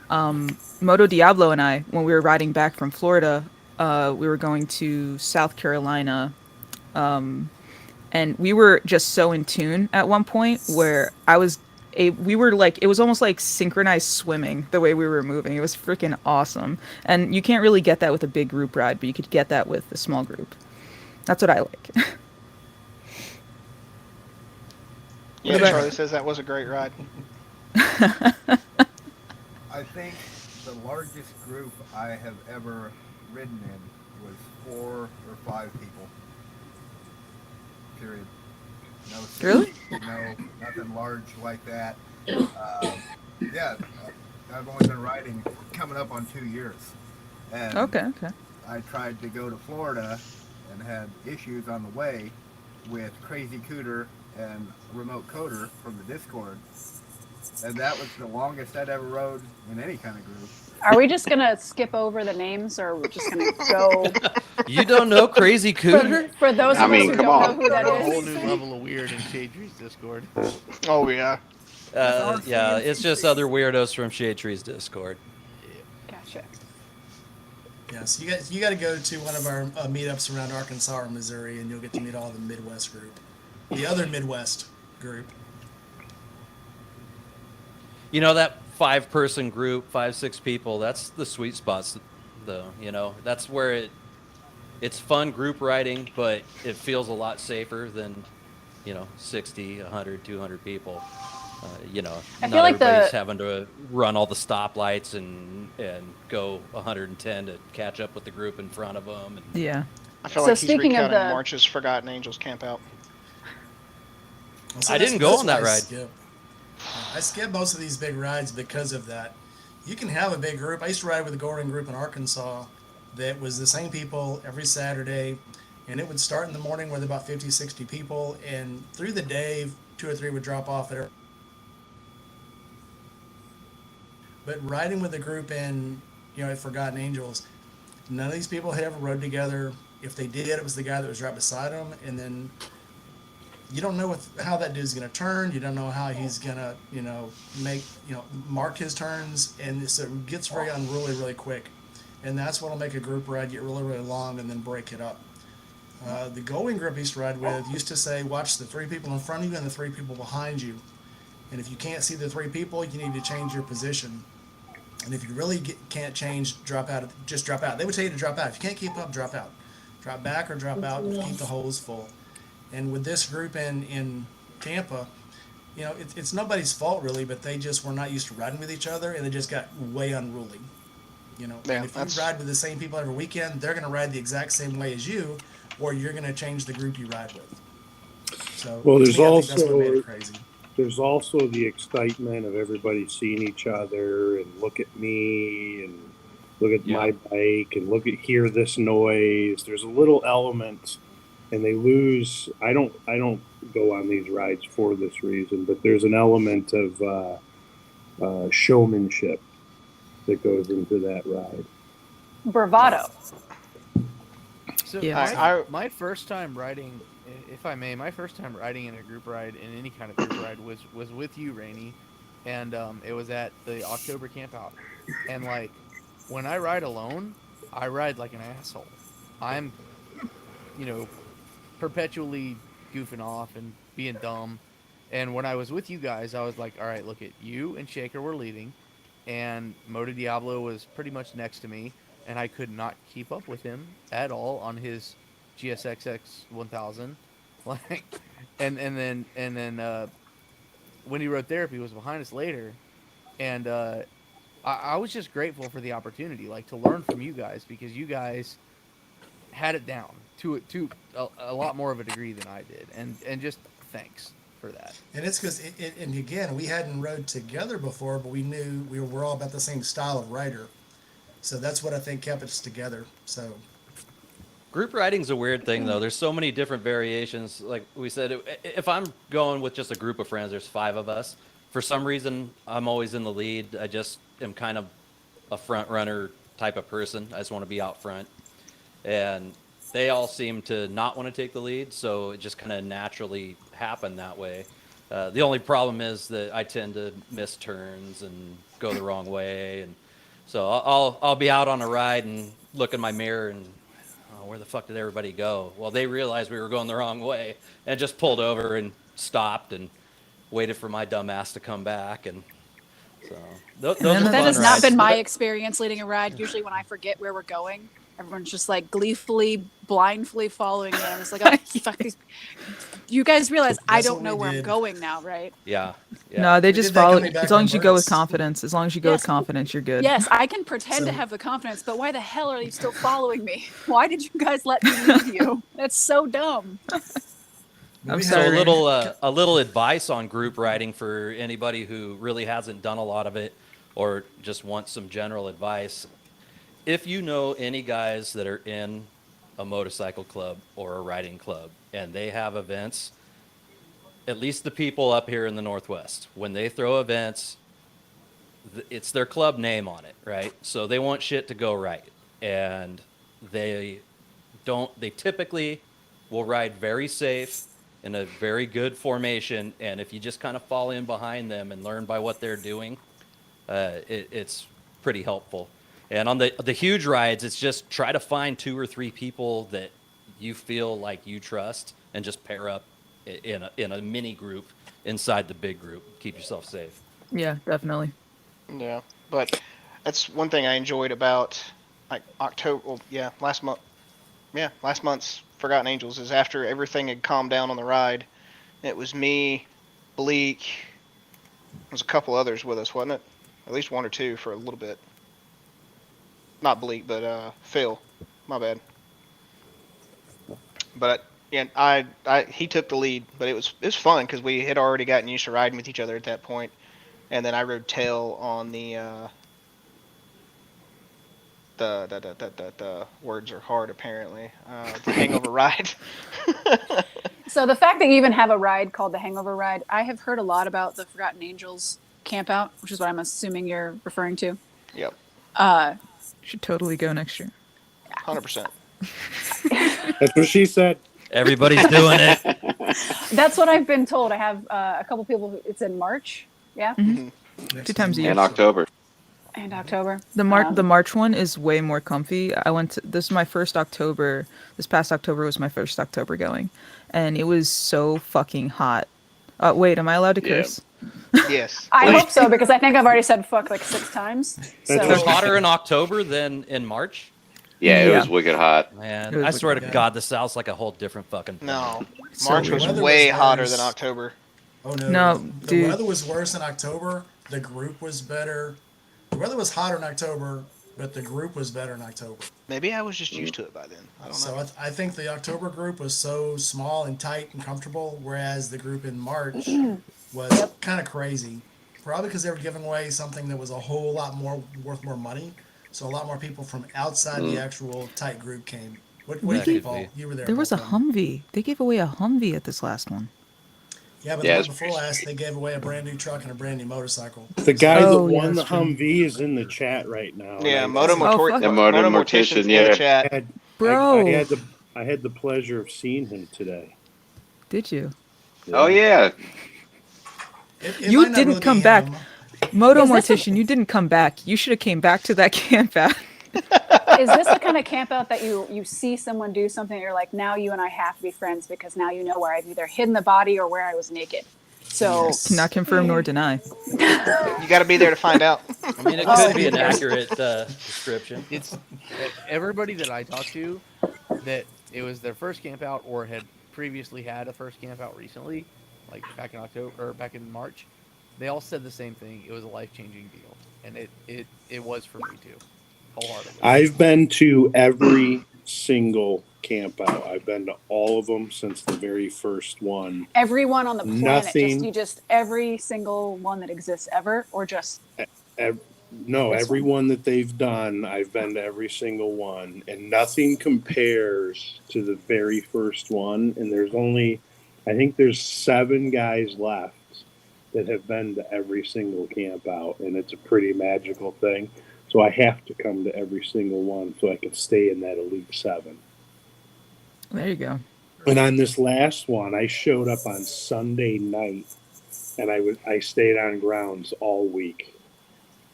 [SPEAKER 9] Moto Diablo and I, when we were riding back from Florida, we were going to South Carolina, and we were just so in tune at one point where we were like, it was almost like synchronized swimming the way we were moving. It was freaking awesome. And you can't really get that with a big group ride, but you could get that with a small group. That's what I like.
[SPEAKER 4] Yeah,
[SPEAKER 9] about-
[SPEAKER 4] Charlie says that was a great ride.
[SPEAKER 7] I think the largest group I have ever ridden in was 4 or 5 people. Period. No,
[SPEAKER 9] Really?
[SPEAKER 7] No, nothing large like that. Yeah, I've only been riding coming up on 2 years. And
[SPEAKER 9] Okay.
[SPEAKER 7] I tried to go to Florida and had issues on the way with Crazy Cooter and Remote Coder from the Discord. And that was the longest I'd ever rode in any kind of group.
[SPEAKER 1] Are we just gonna skip over the names, or we're just gonna go
[SPEAKER 3] You don't know Crazy Cooter?
[SPEAKER 1] for those of
[SPEAKER 2] I mean,
[SPEAKER 1] us who
[SPEAKER 2] come
[SPEAKER 1] don't
[SPEAKER 2] on.
[SPEAKER 1] know who that
[SPEAKER 8] A whole
[SPEAKER 1] is?
[SPEAKER 8] new level of weird in Shade Tree's Discord.
[SPEAKER 4] Oh yeah.
[SPEAKER 3] Yeah, it's just other weirdos from Shade Tree's Discord.
[SPEAKER 1] Gotcha.
[SPEAKER 5] yes, you got to go to one of our meetups around Arkansas or Missouri, and you'll get to meet all the Midwest group, the other Midwest group.
[SPEAKER 3] You know, that 5-person group, 5-6 people, that's the sweet spots, though. You know, that's where it's fun group riding, but it feels a lot safer than, 60, 100, 200 people.
[SPEAKER 1] I
[SPEAKER 3] not
[SPEAKER 1] feel like
[SPEAKER 3] everybody's having to run all the stoplights and go 110 to catch up with the group in front of them. And,
[SPEAKER 9] Yeah.
[SPEAKER 4] I feel
[SPEAKER 1] So
[SPEAKER 4] like he's
[SPEAKER 1] speaking of
[SPEAKER 4] recounting
[SPEAKER 1] the
[SPEAKER 4] March's Forgotten Angels camp out.
[SPEAKER 5] Well, so
[SPEAKER 3] I didn't go
[SPEAKER 5] that's
[SPEAKER 3] on
[SPEAKER 5] why
[SPEAKER 3] that
[SPEAKER 5] I
[SPEAKER 3] ride.
[SPEAKER 5] skip. I skip most of these big rides because of that. You can have a big group. I used to ride with a Goring group in Arkansas that was the same people every Saturday, and it would start in the morning with about 50, 60 people, and through the day, two or three would drop off at. But riding with a group in, at Forgotten Angels, none of these people had ever rode together. If they did, it was the guy that was right beside them, and then you don't know how that dude's going to turn. You don't know how he's going to, mark his turns, and so it gets very unruly really quick. And that's what'll make a group ride get really, really long and then break it up. The going group I used to ride with used to say, watch the three people in front of you and the three people behind you. And if you can't see the three people, you need to change your position. And if you really can't change, drop out. Just drop out. They would tell you to drop out. If you can't keep up, drop out. Drop back or drop out. Keep the holes full. And with this group in Tampa, it's nobody's fault really, but they just were not used to riding with each other, and they just got way unruly.
[SPEAKER 4] Yeah,
[SPEAKER 5] And if you ride with the same people every weekend, they're going to ride the exact same way as you, or you're going to change the group you ride with. So,
[SPEAKER 6] Well,
[SPEAKER 5] to
[SPEAKER 6] there's
[SPEAKER 5] me, I think that's what made
[SPEAKER 6] also
[SPEAKER 5] it crazy.
[SPEAKER 6] there's also the excitement of everybody seeing each other and look at me and look at my bike and hear this noise. There's a little element, and they lose. I don't go on these rides for this reason, but there's an element of showmanship that goes into that ride.
[SPEAKER 1] bravado.
[SPEAKER 8] So
[SPEAKER 9] Yeah.
[SPEAKER 8] my first time riding, if I may, my first time riding in a group ride, in any kind of group ride, was with you, Rainey, and it was at the October camp out. And like, when I ride alone, I ride like an asshole. I'm, you know, perpetually goofing off and being dumb. And when I was with you guys, I was like, all right, look at you and Shaker were leading, and Moto Diablo was pretty much next to me, and I could not keep up with him at all on his GSXX 1000. Like, and then when he wrote Therapy was behind us later, and I was just grateful for the opportunity, like to learn from you guys, because you guys had it down to a lot more of a degree than I did, and just thanks for that.
[SPEAKER 5] And it's because, and again, we hadn't rode together before, but we knew we were all about the same style of rider. So that's what I think kept us together. So
[SPEAKER 3] Group riding's a weird thing, though. There's so many different variations. Like we said, if I'm going with just a group of friends, there's 5 of us. For some reason, I'm always in the lead. I just am kind of a front runner type of person. I just want to be out front. And they all seem to not want to take the lead, so it just kind of naturally happened that way. The only problem is that I tend to miss turns and go the wrong way, and so I'll be out on a ride and look in my mirror and, oh, where the fuck did everybody go? Well, they realized we were going the wrong way and just pulled over and stopped and waited for my dumb ass to come back. And so those are
[SPEAKER 1] That
[SPEAKER 3] fun
[SPEAKER 1] has not
[SPEAKER 3] rides.
[SPEAKER 1] been my experience leading a ride. Usually when I forget where we're going, everyone's just like gleefully, blindly following me. I'm just like, oh, fuck these. You guys realize I
[SPEAKER 5] that's
[SPEAKER 1] don't
[SPEAKER 5] what
[SPEAKER 1] know
[SPEAKER 5] we
[SPEAKER 1] where I'm
[SPEAKER 5] did.
[SPEAKER 1] going now, right?
[SPEAKER 3] Yeah,
[SPEAKER 9] No, they
[SPEAKER 5] We
[SPEAKER 9] just
[SPEAKER 5] did that
[SPEAKER 9] follow.
[SPEAKER 5] coming back
[SPEAKER 9] As long
[SPEAKER 5] from
[SPEAKER 9] as you go with
[SPEAKER 5] Burt's.
[SPEAKER 9] confidence. As long as you go with
[SPEAKER 1] Yes.
[SPEAKER 9] confidence, you're good.
[SPEAKER 1] Yes, I can pretend to
[SPEAKER 5] So-
[SPEAKER 1] have the confidence, but why the hell are you still following me? Why did you guys let me leave you? That's so dumb.
[SPEAKER 9] I'm
[SPEAKER 5] We
[SPEAKER 3] So
[SPEAKER 9] sorry,
[SPEAKER 3] a
[SPEAKER 5] had-
[SPEAKER 9] Rainey.
[SPEAKER 3] little advice on group riding for anybody who really hasn't done a lot of it or just wants some general advice. If you know any guys that are in a motorcycle club or a riding club and they have events, at least the people up here in the Northwest, when they throw events, it's their club name on it, right? So they want shit to go right. And they they typically will ride very safe in a very good formation. And if you just kind of fall in behind them and learn by what they're doing, it's pretty helpful. And on the huge rides, it's just try to find 2 or 3 people that you feel like you trust and just pair up in a mini group inside the big group. Keep yourself safe.
[SPEAKER 9] Yeah, definitely.
[SPEAKER 4] Yeah, but that's one thing I enjoyed about like October. Well, yeah, last month. Yeah, last month's Forgotten Angels is after everything had calmed down on the ride. It was me, Bleak. There was a couple others with us, wasn't it? At least 1 or 2 for a little bit. Not Bleak, but Phil. My bad. But yeah, he took the lead, but it was fun because we had already gotten used to riding with each other at that point, and then I rode tail on the words are hard apparently. The hangover ride.
[SPEAKER 1] So the fact that you even have a ride called the Hangover Ride, I have heard a lot about the Forgotten Angels camp out, which is what I'm assuming you're referring to.
[SPEAKER 4] Yep,
[SPEAKER 9] Should totally go next year.
[SPEAKER 4] 100%.
[SPEAKER 6] That's what she said.
[SPEAKER 3] Everybody's doing it.
[SPEAKER 1] That's what I've been told. I have a couple people who, it's in March, yeah,
[SPEAKER 5] Next
[SPEAKER 9] 2 times a
[SPEAKER 5] time.
[SPEAKER 9] year.
[SPEAKER 2] In October.
[SPEAKER 1] and October.
[SPEAKER 9] The March one is way more comfy. I went to, this is my first October. This past October was my first October going, and it was so fucking hot. Wait, am I allowed to
[SPEAKER 2] Yeah.
[SPEAKER 9] curse?
[SPEAKER 4] Yes.
[SPEAKER 1] I hope so because I think I've already said fuck like 6 times. So
[SPEAKER 6] That's
[SPEAKER 3] It's hotter in October than in March.
[SPEAKER 2] Yeah, it
[SPEAKER 9] Yeah.
[SPEAKER 2] was wicked hot.
[SPEAKER 3] Man,
[SPEAKER 9] It was
[SPEAKER 3] I swear to
[SPEAKER 5] wicked.
[SPEAKER 3] God, the South's like a whole different fucking thing.
[SPEAKER 4] No,
[SPEAKER 9] So
[SPEAKER 4] March
[SPEAKER 9] weird.
[SPEAKER 4] was
[SPEAKER 5] Weather
[SPEAKER 4] way
[SPEAKER 5] was
[SPEAKER 4] hotter
[SPEAKER 5] worse.
[SPEAKER 4] than October.
[SPEAKER 5] Oh no,
[SPEAKER 9] No,
[SPEAKER 5] the
[SPEAKER 9] dude.
[SPEAKER 5] weather was worse in October. The group was better. The weather was hotter in October, but the group was better in October.
[SPEAKER 4] Maybe I was just used to it by then. I don't
[SPEAKER 5] So
[SPEAKER 4] know.
[SPEAKER 5] I think the October group was so small and tight and comfortable, whereas the group in March was kind of crazy. Probably because they were giving away something that was a whole lot more worth more money. So a lot more people from outside the actual tight group came. What do you
[SPEAKER 3] That
[SPEAKER 5] think,
[SPEAKER 3] could
[SPEAKER 5] Paul?
[SPEAKER 3] be.
[SPEAKER 5] You were there.
[SPEAKER 9] There was a
[SPEAKER 5] both of them.
[SPEAKER 9] Humvee. They gave away a Humvee at this last one.
[SPEAKER 5] Yeah, but
[SPEAKER 2] Yeah,
[SPEAKER 5] the one
[SPEAKER 2] it's
[SPEAKER 5] before last, they gave away a brand new truck and a brand new motorcycle.
[SPEAKER 6] The guy
[SPEAKER 9] Oh,
[SPEAKER 6] that
[SPEAKER 9] yeah,
[SPEAKER 6] won the
[SPEAKER 9] that's true.
[SPEAKER 6] Humvee is in the chat right now. and
[SPEAKER 4] Yeah,
[SPEAKER 6] I-
[SPEAKER 4] Moto
[SPEAKER 9] Oh,
[SPEAKER 4] Motor-
[SPEAKER 9] fuck.
[SPEAKER 2] The Moto
[SPEAKER 4] Moto
[SPEAKER 2] Mortician,
[SPEAKER 4] Mortician's in
[SPEAKER 2] yeah.
[SPEAKER 4] the chat.
[SPEAKER 6] had,
[SPEAKER 9] Bro.
[SPEAKER 6] I had the pleasure of seeing him today.
[SPEAKER 9] Did you?
[SPEAKER 2] Oh yeah,
[SPEAKER 5] It
[SPEAKER 9] You
[SPEAKER 5] might not
[SPEAKER 9] didn't
[SPEAKER 5] really be
[SPEAKER 9] come back.
[SPEAKER 5] him.
[SPEAKER 9] Moto
[SPEAKER 1] Is this
[SPEAKER 9] Mortician, you didn't come back. You should have came back to that camp out.
[SPEAKER 1] is this the kind of camp out that you see someone do something and you're like, now you and I have to be friends because now you know where I've either hidden the body or where I was naked. So
[SPEAKER 9] Cannot confirm nor deny.
[SPEAKER 4] You got to be there to find out.
[SPEAKER 3] I mean, it could be an accurate description.
[SPEAKER 8] It's everybody that I talked to that it was their first camp out or had previously had a first camp out recently, like back in October or back in March. They all said the same thing. It was a life-changing deal, and it was for me too, wholeheartedly.
[SPEAKER 6] I've been to every single camp out. I've been to all of them since the very first one.
[SPEAKER 1] everyone on the planet,
[SPEAKER 6] Nothing.
[SPEAKER 1] just every single one that exists ever, or just
[SPEAKER 6] No,
[SPEAKER 1] This
[SPEAKER 6] every one that they've done, I've been to every single one, and nothing compares to the very first one. And there's only, I think there's 7 guys left that have been to every single camp out, and it's a pretty magical thing. So I have to come to every single one so I can stay in that Elite 7.
[SPEAKER 9] There you go.
[SPEAKER 6] And on this last one, I showed up on Sunday night, and I stayed on grounds all week,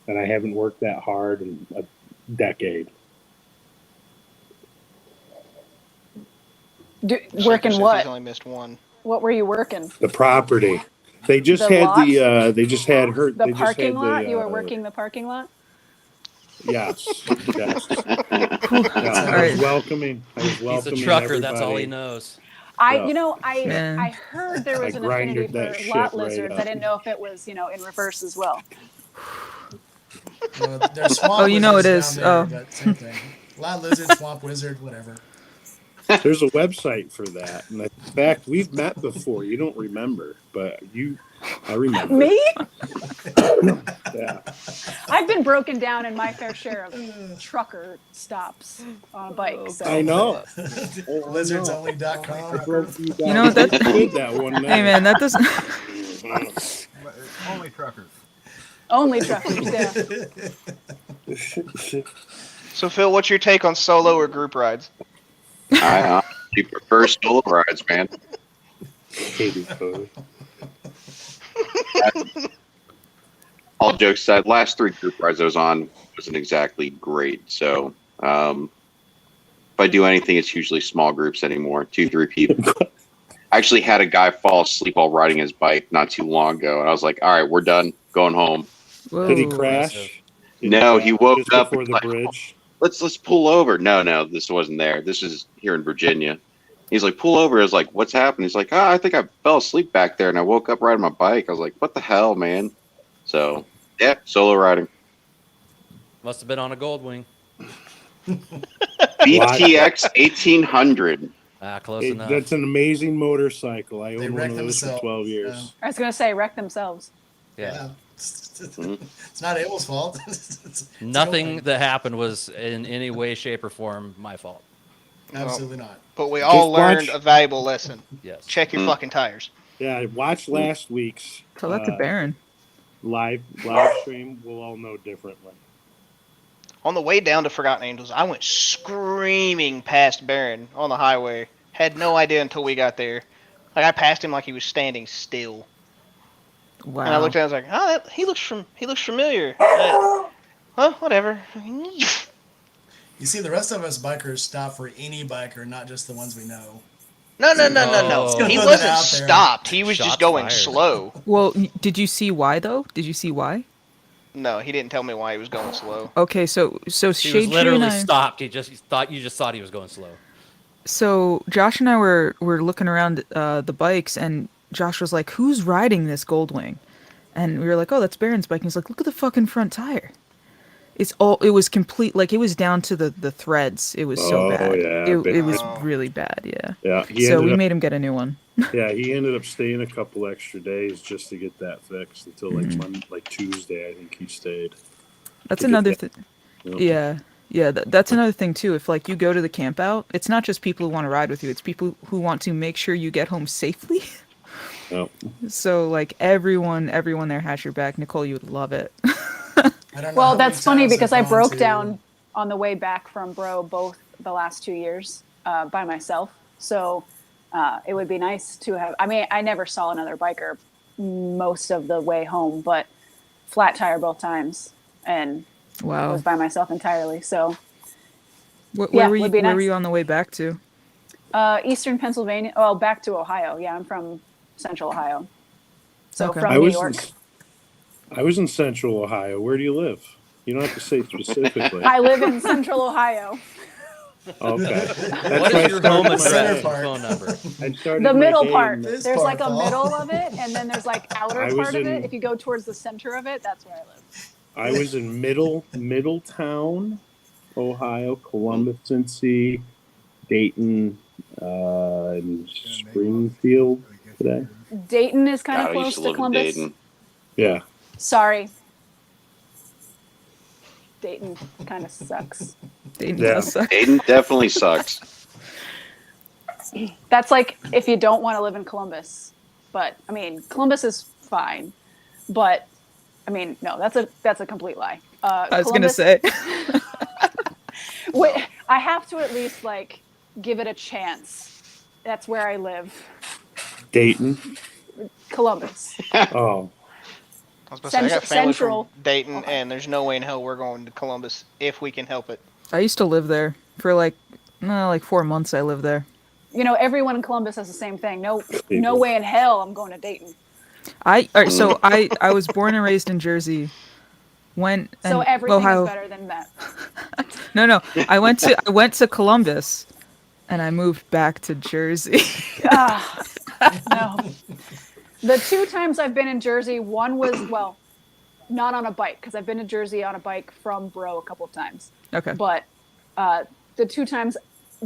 [SPEAKER 6] and I haven't worked that hard in a decade.
[SPEAKER 1] working
[SPEAKER 4] He's
[SPEAKER 1] what?
[SPEAKER 4] only missed one.
[SPEAKER 1] What were you working?
[SPEAKER 6] The property. They just
[SPEAKER 1] The
[SPEAKER 6] had
[SPEAKER 1] lot?
[SPEAKER 6] they just had her.
[SPEAKER 1] The
[SPEAKER 6] they just
[SPEAKER 1] parking
[SPEAKER 6] had
[SPEAKER 1] lot?
[SPEAKER 6] the,
[SPEAKER 1] You were working the parking lot?
[SPEAKER 6] Yes, yes.
[SPEAKER 9] All
[SPEAKER 6] I
[SPEAKER 9] right.
[SPEAKER 6] was welcoming. I was
[SPEAKER 3] He's a
[SPEAKER 6] welcoming
[SPEAKER 3] trucker. That's all
[SPEAKER 6] everybody.
[SPEAKER 3] he knows.
[SPEAKER 6] Yeah.
[SPEAKER 9] Man.
[SPEAKER 1] I heard there was
[SPEAKER 6] I
[SPEAKER 1] an affinity
[SPEAKER 6] grinded
[SPEAKER 1] for
[SPEAKER 6] that shit
[SPEAKER 1] lot
[SPEAKER 6] right
[SPEAKER 1] lizards.
[SPEAKER 6] up.
[SPEAKER 1] I didn't know if it was, in reverse as well.
[SPEAKER 5] There's swamp
[SPEAKER 9] Oh, you know it
[SPEAKER 5] wizards
[SPEAKER 9] is.
[SPEAKER 5] down there,
[SPEAKER 9] Oh.
[SPEAKER 5] but same thing. Lot lizard, swamp wizard, whatever.
[SPEAKER 6] There's a website for that, and in fact, we've met before. You don't remember, but I remember.
[SPEAKER 1] Me?
[SPEAKER 6] Yeah.
[SPEAKER 1] I've been broken down in my fair share of trucker stops on a bike. So
[SPEAKER 6] I know.
[SPEAKER 5] Lizardsonly.com.
[SPEAKER 6] I broke you down.
[SPEAKER 9] You know, that-
[SPEAKER 6] did that one night.
[SPEAKER 9] Hey man, that doesn't.
[SPEAKER 7] But it's only truckers.
[SPEAKER 1] only truckers. Yeah.
[SPEAKER 4] So Phil, what's your take on solo or group rides?
[SPEAKER 2] I prefer solo rides, man.
[SPEAKER 6] Katie Cody.
[SPEAKER 2] All jokes aside, last 3 group rides I was on wasn't exactly great. So if I do anything, it's usually small groups anymore, 2-3 people. I actually had a guy fall asleep while riding his bike not too long ago, and I was like, "All right, we're done, going home."
[SPEAKER 9] Whoa.
[SPEAKER 6] Did he crash?
[SPEAKER 2] No, he woke
[SPEAKER 6] just
[SPEAKER 2] up
[SPEAKER 6] before
[SPEAKER 2] and
[SPEAKER 6] the
[SPEAKER 2] like,
[SPEAKER 6] bridge.
[SPEAKER 2] Let's pull over. No, this wasn't there. This is here in Virginia. He's like, pull over. I was like, what's happened? He's like, I think I fell asleep back there and I woke up riding my bike. I was like, what the hell, man? So, yeah, solo riding.
[SPEAKER 3] Must have been on a gold wing.
[SPEAKER 2] BTX 1800.
[SPEAKER 3] Close enough.
[SPEAKER 6] That's an amazing motorcycle. I
[SPEAKER 5] They
[SPEAKER 6] owned
[SPEAKER 5] wreck
[SPEAKER 6] one of those for
[SPEAKER 5] themselves.
[SPEAKER 6] 12 years.
[SPEAKER 1] I was gonna say wreck themselves.
[SPEAKER 3] Yeah.
[SPEAKER 5] It's not Abel's fault. It's a
[SPEAKER 3] Nothing
[SPEAKER 5] Goldwing.
[SPEAKER 3] that happened was in any way, shape, or form my fault.
[SPEAKER 5] Absolutely not.
[SPEAKER 4] But we all learned
[SPEAKER 6] watch-
[SPEAKER 4] a valuable lesson.
[SPEAKER 3] Yes.
[SPEAKER 4] Check your fucking tires.
[SPEAKER 6] Yeah, watch last week's
[SPEAKER 9] Tell that to Baron.
[SPEAKER 6] live stream. We'll all know differently.
[SPEAKER 4] On the way down to Forgotten Angels, I went screaming past Baron on the highway. Had no idea until we got there. Like I passed him like he was standing still.
[SPEAKER 9] Wow.
[SPEAKER 4] And I looked at him, I was like, "Oh, he looks familiar." Huh? Whatever.
[SPEAKER 5] You see, the rest of us bikers stop for any biker, not just the ones we know.
[SPEAKER 4] No.
[SPEAKER 3] Oh.
[SPEAKER 4] He
[SPEAKER 5] Throw that
[SPEAKER 4] wasn't
[SPEAKER 5] out there.
[SPEAKER 4] stopped. He was
[SPEAKER 3] Shots
[SPEAKER 4] just going
[SPEAKER 3] fired.
[SPEAKER 4] slow.
[SPEAKER 9] Well, did you see why though? Did you see why?
[SPEAKER 4] No, he didn't tell me why he was going slow.
[SPEAKER 9] Okay, so
[SPEAKER 3] He
[SPEAKER 9] Shade
[SPEAKER 3] was
[SPEAKER 9] Tree and
[SPEAKER 3] literally
[SPEAKER 9] I.
[SPEAKER 3] stopped. You just thought he was going slow.
[SPEAKER 9] So Josh and I were looking around the bikes, and Josh was like, "Who's riding this Goldwing?" And we were like, "Oh, that's Baron's bike." And he's like, "Look at the fucking front tire. It was complete, like it was down to the threads. It was so bad.
[SPEAKER 6] Yeah,
[SPEAKER 9] It was
[SPEAKER 4] Oh.
[SPEAKER 9] really bad. Yeah.
[SPEAKER 6] Yeah,
[SPEAKER 9] So we made him get a new one.
[SPEAKER 6] he ended up staying a couple extra days just to get that fixed until like Tuesday. I think he stayed.
[SPEAKER 9] That's
[SPEAKER 6] to get
[SPEAKER 9] another
[SPEAKER 6] that-
[SPEAKER 9] thing.
[SPEAKER 6] Yep.
[SPEAKER 9] Yeah. That's another thing too. If like you go to the camp out, it's not just people who want to ride with you. It's people who want to make sure you get home safely.
[SPEAKER 6] Yep.
[SPEAKER 9] So like everyone there has your back. Nicole, you would love it.
[SPEAKER 5] I don't know
[SPEAKER 1] Well,
[SPEAKER 5] how many
[SPEAKER 1] that's funny
[SPEAKER 5] times
[SPEAKER 1] because
[SPEAKER 5] I've
[SPEAKER 1] I
[SPEAKER 5] gone
[SPEAKER 1] broke
[SPEAKER 5] to-
[SPEAKER 1] down on the way back from Bro both the last 2 years by myself. So it would be nice to have. I mean, I never saw another biker most of the way home, but flat tire both times and
[SPEAKER 9] Wow.
[SPEAKER 1] was by myself entirely. So
[SPEAKER 9] Where
[SPEAKER 1] Yeah,
[SPEAKER 9] were you?
[SPEAKER 1] would be
[SPEAKER 9] Where were
[SPEAKER 1] nice.
[SPEAKER 9] you on the way back to?
[SPEAKER 1] Eastern Pennsylvania. Oh, back to Ohio. Yeah, I'm from Central Ohio. So
[SPEAKER 9] Okay.
[SPEAKER 1] from
[SPEAKER 6] I
[SPEAKER 1] New
[SPEAKER 6] was
[SPEAKER 1] York.
[SPEAKER 6] I was in Central Ohio. Where do you live? You don't have to say specifically.
[SPEAKER 1] I live in Central Ohio.
[SPEAKER 6] Okay.
[SPEAKER 3] What
[SPEAKER 6] why I
[SPEAKER 3] is your
[SPEAKER 6] started
[SPEAKER 3] home
[SPEAKER 6] my
[SPEAKER 3] address
[SPEAKER 5] center
[SPEAKER 3] and
[SPEAKER 5] part.
[SPEAKER 3] phone number?
[SPEAKER 6] I started
[SPEAKER 1] The
[SPEAKER 6] my
[SPEAKER 1] middle
[SPEAKER 6] day
[SPEAKER 1] part.
[SPEAKER 6] in the-
[SPEAKER 5] This
[SPEAKER 1] There's
[SPEAKER 5] part,
[SPEAKER 1] like a
[SPEAKER 5] Paul.
[SPEAKER 1] middle of it, and then there's like outer
[SPEAKER 6] I was
[SPEAKER 1] part of
[SPEAKER 6] in-
[SPEAKER 1] it. If you go towards the center of it, that's where I live.
[SPEAKER 6] I was in Middletown, Ohio, Columbus, Cincy, Dayton, and Springfield today.
[SPEAKER 1] Dayton is kind
[SPEAKER 2] God,
[SPEAKER 1] of
[SPEAKER 2] I
[SPEAKER 1] close
[SPEAKER 2] used to
[SPEAKER 1] to
[SPEAKER 2] live in
[SPEAKER 1] Columbus.
[SPEAKER 2] Dayton.
[SPEAKER 6] Yeah.
[SPEAKER 1] Sorry. Dayton kind of sucks.
[SPEAKER 9] Dayton
[SPEAKER 6] Yeah.
[SPEAKER 9] does suck.
[SPEAKER 2] Dayton definitely sucks.
[SPEAKER 1] That's like if you don't want to live in Columbus. But I mean, Columbus is fine. But I mean, no, that's a complete lie.
[SPEAKER 9] I was
[SPEAKER 1] Columbus-
[SPEAKER 9] gonna say.
[SPEAKER 1] Wait, I have to at least like give it a chance. That's where I live.
[SPEAKER 6] Dayton.
[SPEAKER 1] Columbus.
[SPEAKER 6] Oh,
[SPEAKER 4] I was about to say, I got family
[SPEAKER 1] Central.
[SPEAKER 4] from Dayton,
[SPEAKER 1] Okay.
[SPEAKER 4] and there's no way in hell we're going to Columbus if we can help it.
[SPEAKER 9] I used to live there for like 4 months. I lived there.
[SPEAKER 1] You know, everyone in Columbus has the same thing. No
[SPEAKER 6] People.
[SPEAKER 1] way in hell I'm going to Dayton.
[SPEAKER 9] So I was born and raised in Jersey.
[SPEAKER 1] So everything
[SPEAKER 9] Ohio.
[SPEAKER 1] is better than that.
[SPEAKER 9] No. I went to Columbus, and I moved back to Jersey.
[SPEAKER 1] No. The 2 times I've been in Jersey, one was, well, not on a bike, because I've been to Jersey on a bike from Bro a couple of times.
[SPEAKER 9] Okay.
[SPEAKER 1] But the 2 times,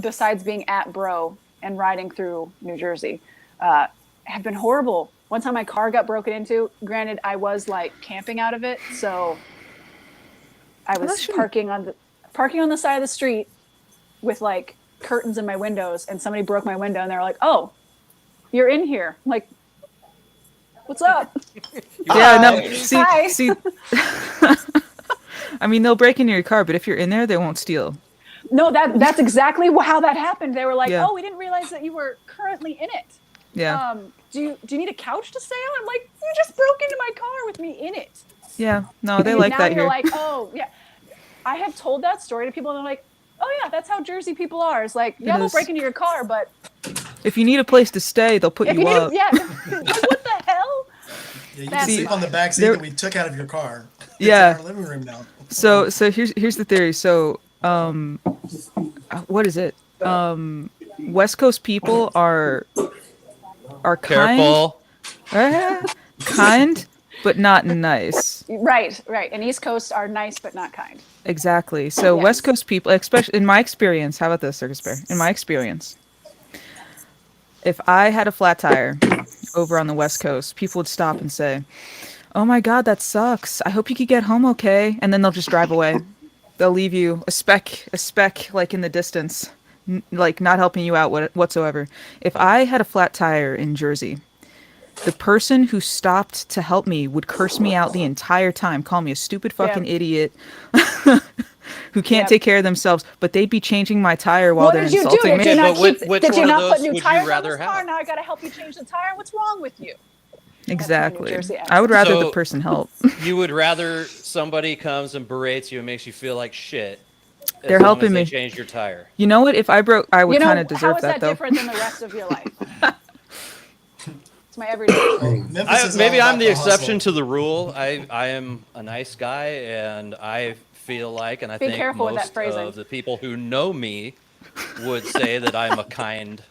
[SPEAKER 1] besides being at Bro and riding through New Jersey, have been horrible. One time my car got broken into. Granted, I was like camping out of it, so I
[SPEAKER 9] that
[SPEAKER 1] was
[SPEAKER 9] shouldn't-
[SPEAKER 1] parking on the side of the street with like curtains in my windows, and somebody broke my window, and they were like, "Oh, you're in here." I'm like, what's up?
[SPEAKER 9] Yeah, no.
[SPEAKER 1] Hi.
[SPEAKER 9] See. I mean, they'll break into your car, but if you're in there, they won't steal.
[SPEAKER 1] No, that's exactly how that happened. They were like,
[SPEAKER 9] Yeah.
[SPEAKER 1] "Oh, we didn't realize that you were currently in it.
[SPEAKER 9] Yeah.
[SPEAKER 1] Do you need a couch to stay on?" I'm like, "You just broke into my car with me in it."
[SPEAKER 9] Yeah. No, they
[SPEAKER 1] And
[SPEAKER 9] like
[SPEAKER 1] now
[SPEAKER 9] that
[SPEAKER 1] you're
[SPEAKER 9] here.
[SPEAKER 1] like, "Oh, yeah." I have told that story to people, and they're like, "Oh yeah, that's how Jersey people are." It's like, yeah,
[SPEAKER 9] It
[SPEAKER 1] they'll
[SPEAKER 9] is.
[SPEAKER 1] break into your car, but
[SPEAKER 9] If you need a place to stay, they'll put
[SPEAKER 1] if
[SPEAKER 9] you
[SPEAKER 1] you
[SPEAKER 9] up.
[SPEAKER 1] need, yeah, like, what the hell?
[SPEAKER 5] Yeah, you can
[SPEAKER 1] That's
[SPEAKER 5] sleep on the back seat
[SPEAKER 9] there-
[SPEAKER 5] that we took out of your car. It's
[SPEAKER 9] Yeah.
[SPEAKER 5] in our living room now.
[SPEAKER 9] So here's the theory. So what is it? West Coast people are kind,
[SPEAKER 3] Careful.
[SPEAKER 9] kind, but not nice.
[SPEAKER 1] Right. And East Coast are nice but not kind.
[SPEAKER 9] Exactly. So
[SPEAKER 1] Yes.
[SPEAKER 9] West Coast people, especially in my experience, how about this, Circus Bear? In my experience, If I had a flat tire over on the West Coast, people would stop and say, "Oh my God, that sucks. I hope you could get home okay." And then they'll just drive away. They'll leave you a speck like in the distance, like not helping you out whatsoever. If I had a flat tire in Jersey, the person who stopped to help me would curse me out the entire time, call me a stupid fucking idiot who can't take care of themselves, but they'd be changing my tire while
[SPEAKER 1] What
[SPEAKER 9] they're
[SPEAKER 1] did you do?
[SPEAKER 9] insulting
[SPEAKER 1] Did
[SPEAKER 9] me.
[SPEAKER 1] you not
[SPEAKER 3] but
[SPEAKER 1] keep?
[SPEAKER 3] which
[SPEAKER 1] Did you
[SPEAKER 3] one of
[SPEAKER 1] not put
[SPEAKER 3] those
[SPEAKER 1] new
[SPEAKER 3] would you
[SPEAKER 1] tires on
[SPEAKER 3] rather
[SPEAKER 1] this car?
[SPEAKER 3] have?
[SPEAKER 1] Now I gotta help you change the tire. What's wrong with you?
[SPEAKER 9] Exactly.
[SPEAKER 1] Jersey
[SPEAKER 9] I would rather
[SPEAKER 3] So-
[SPEAKER 9] the person help.
[SPEAKER 3] You would rather somebody comes and berates you and makes you feel like shit.
[SPEAKER 9] They're
[SPEAKER 3] as long
[SPEAKER 9] helping
[SPEAKER 3] as they
[SPEAKER 9] me.
[SPEAKER 3] change your tire.
[SPEAKER 9] You know what? If I broke, I would
[SPEAKER 1] You know,
[SPEAKER 9] kind of
[SPEAKER 1] how
[SPEAKER 9] deserve
[SPEAKER 1] is
[SPEAKER 9] that
[SPEAKER 1] that
[SPEAKER 9] though.
[SPEAKER 1] different than the rest of your life? It's my everyday.
[SPEAKER 5] Memphis is
[SPEAKER 3] Maybe
[SPEAKER 5] all
[SPEAKER 3] I'm
[SPEAKER 5] about
[SPEAKER 3] the exception
[SPEAKER 5] hustle.
[SPEAKER 3] to the rule. I am a nice guy, and I feel like, and I
[SPEAKER 1] Be
[SPEAKER 3] think
[SPEAKER 1] careful with that
[SPEAKER 3] most
[SPEAKER 1] phrasing.
[SPEAKER 3] of the people who know me would say that I'm a kind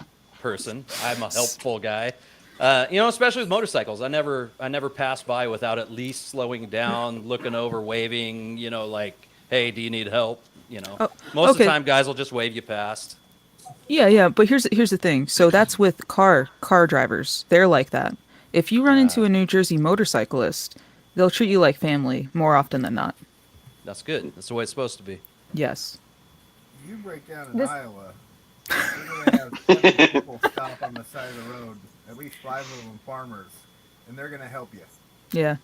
[SPEAKER 3] person. I'm a helpful guy. Especially with motorcycles. I never pass by without at least slowing down, looking over, waving. Like, hey, do you need help?
[SPEAKER 9] Oh,
[SPEAKER 3] Most of the
[SPEAKER 9] okay.
[SPEAKER 3] time, guys will just wave you past.
[SPEAKER 9] Yeah. But here's the thing. So that's with car drivers. They're like that. If you run into a New Jersey motorcyclist, they'll treat you like family more often than not.
[SPEAKER 3] That's good. That's the way it's supposed to be.
[SPEAKER 9] Yes.
[SPEAKER 7] You break down in
[SPEAKER 1] This-
[SPEAKER 7] Iowa, you're going to have 7 people stop on the side of the road, at least 5 of them farmers, and they're going to help you.
[SPEAKER 9] Yeah.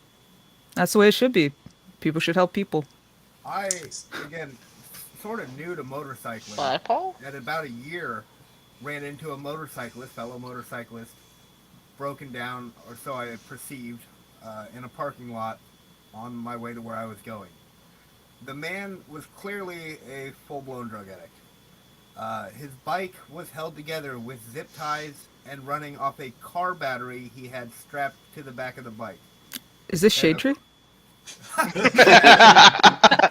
[SPEAKER 9] That's the way it should be. People should help people.
[SPEAKER 7] I, again, sort of new to motorcycling.
[SPEAKER 4] Bye, Paul.
[SPEAKER 7] At about a year, ran into a fellow motorcyclist, broken down, or so I perceived, in a parking lot on my way to where I was going. The man was clearly a full-blown drug addict. His bike was held together with zip ties and running off a car battery he had strapped to the back of the bike.
[SPEAKER 9] Is this Shade Tree?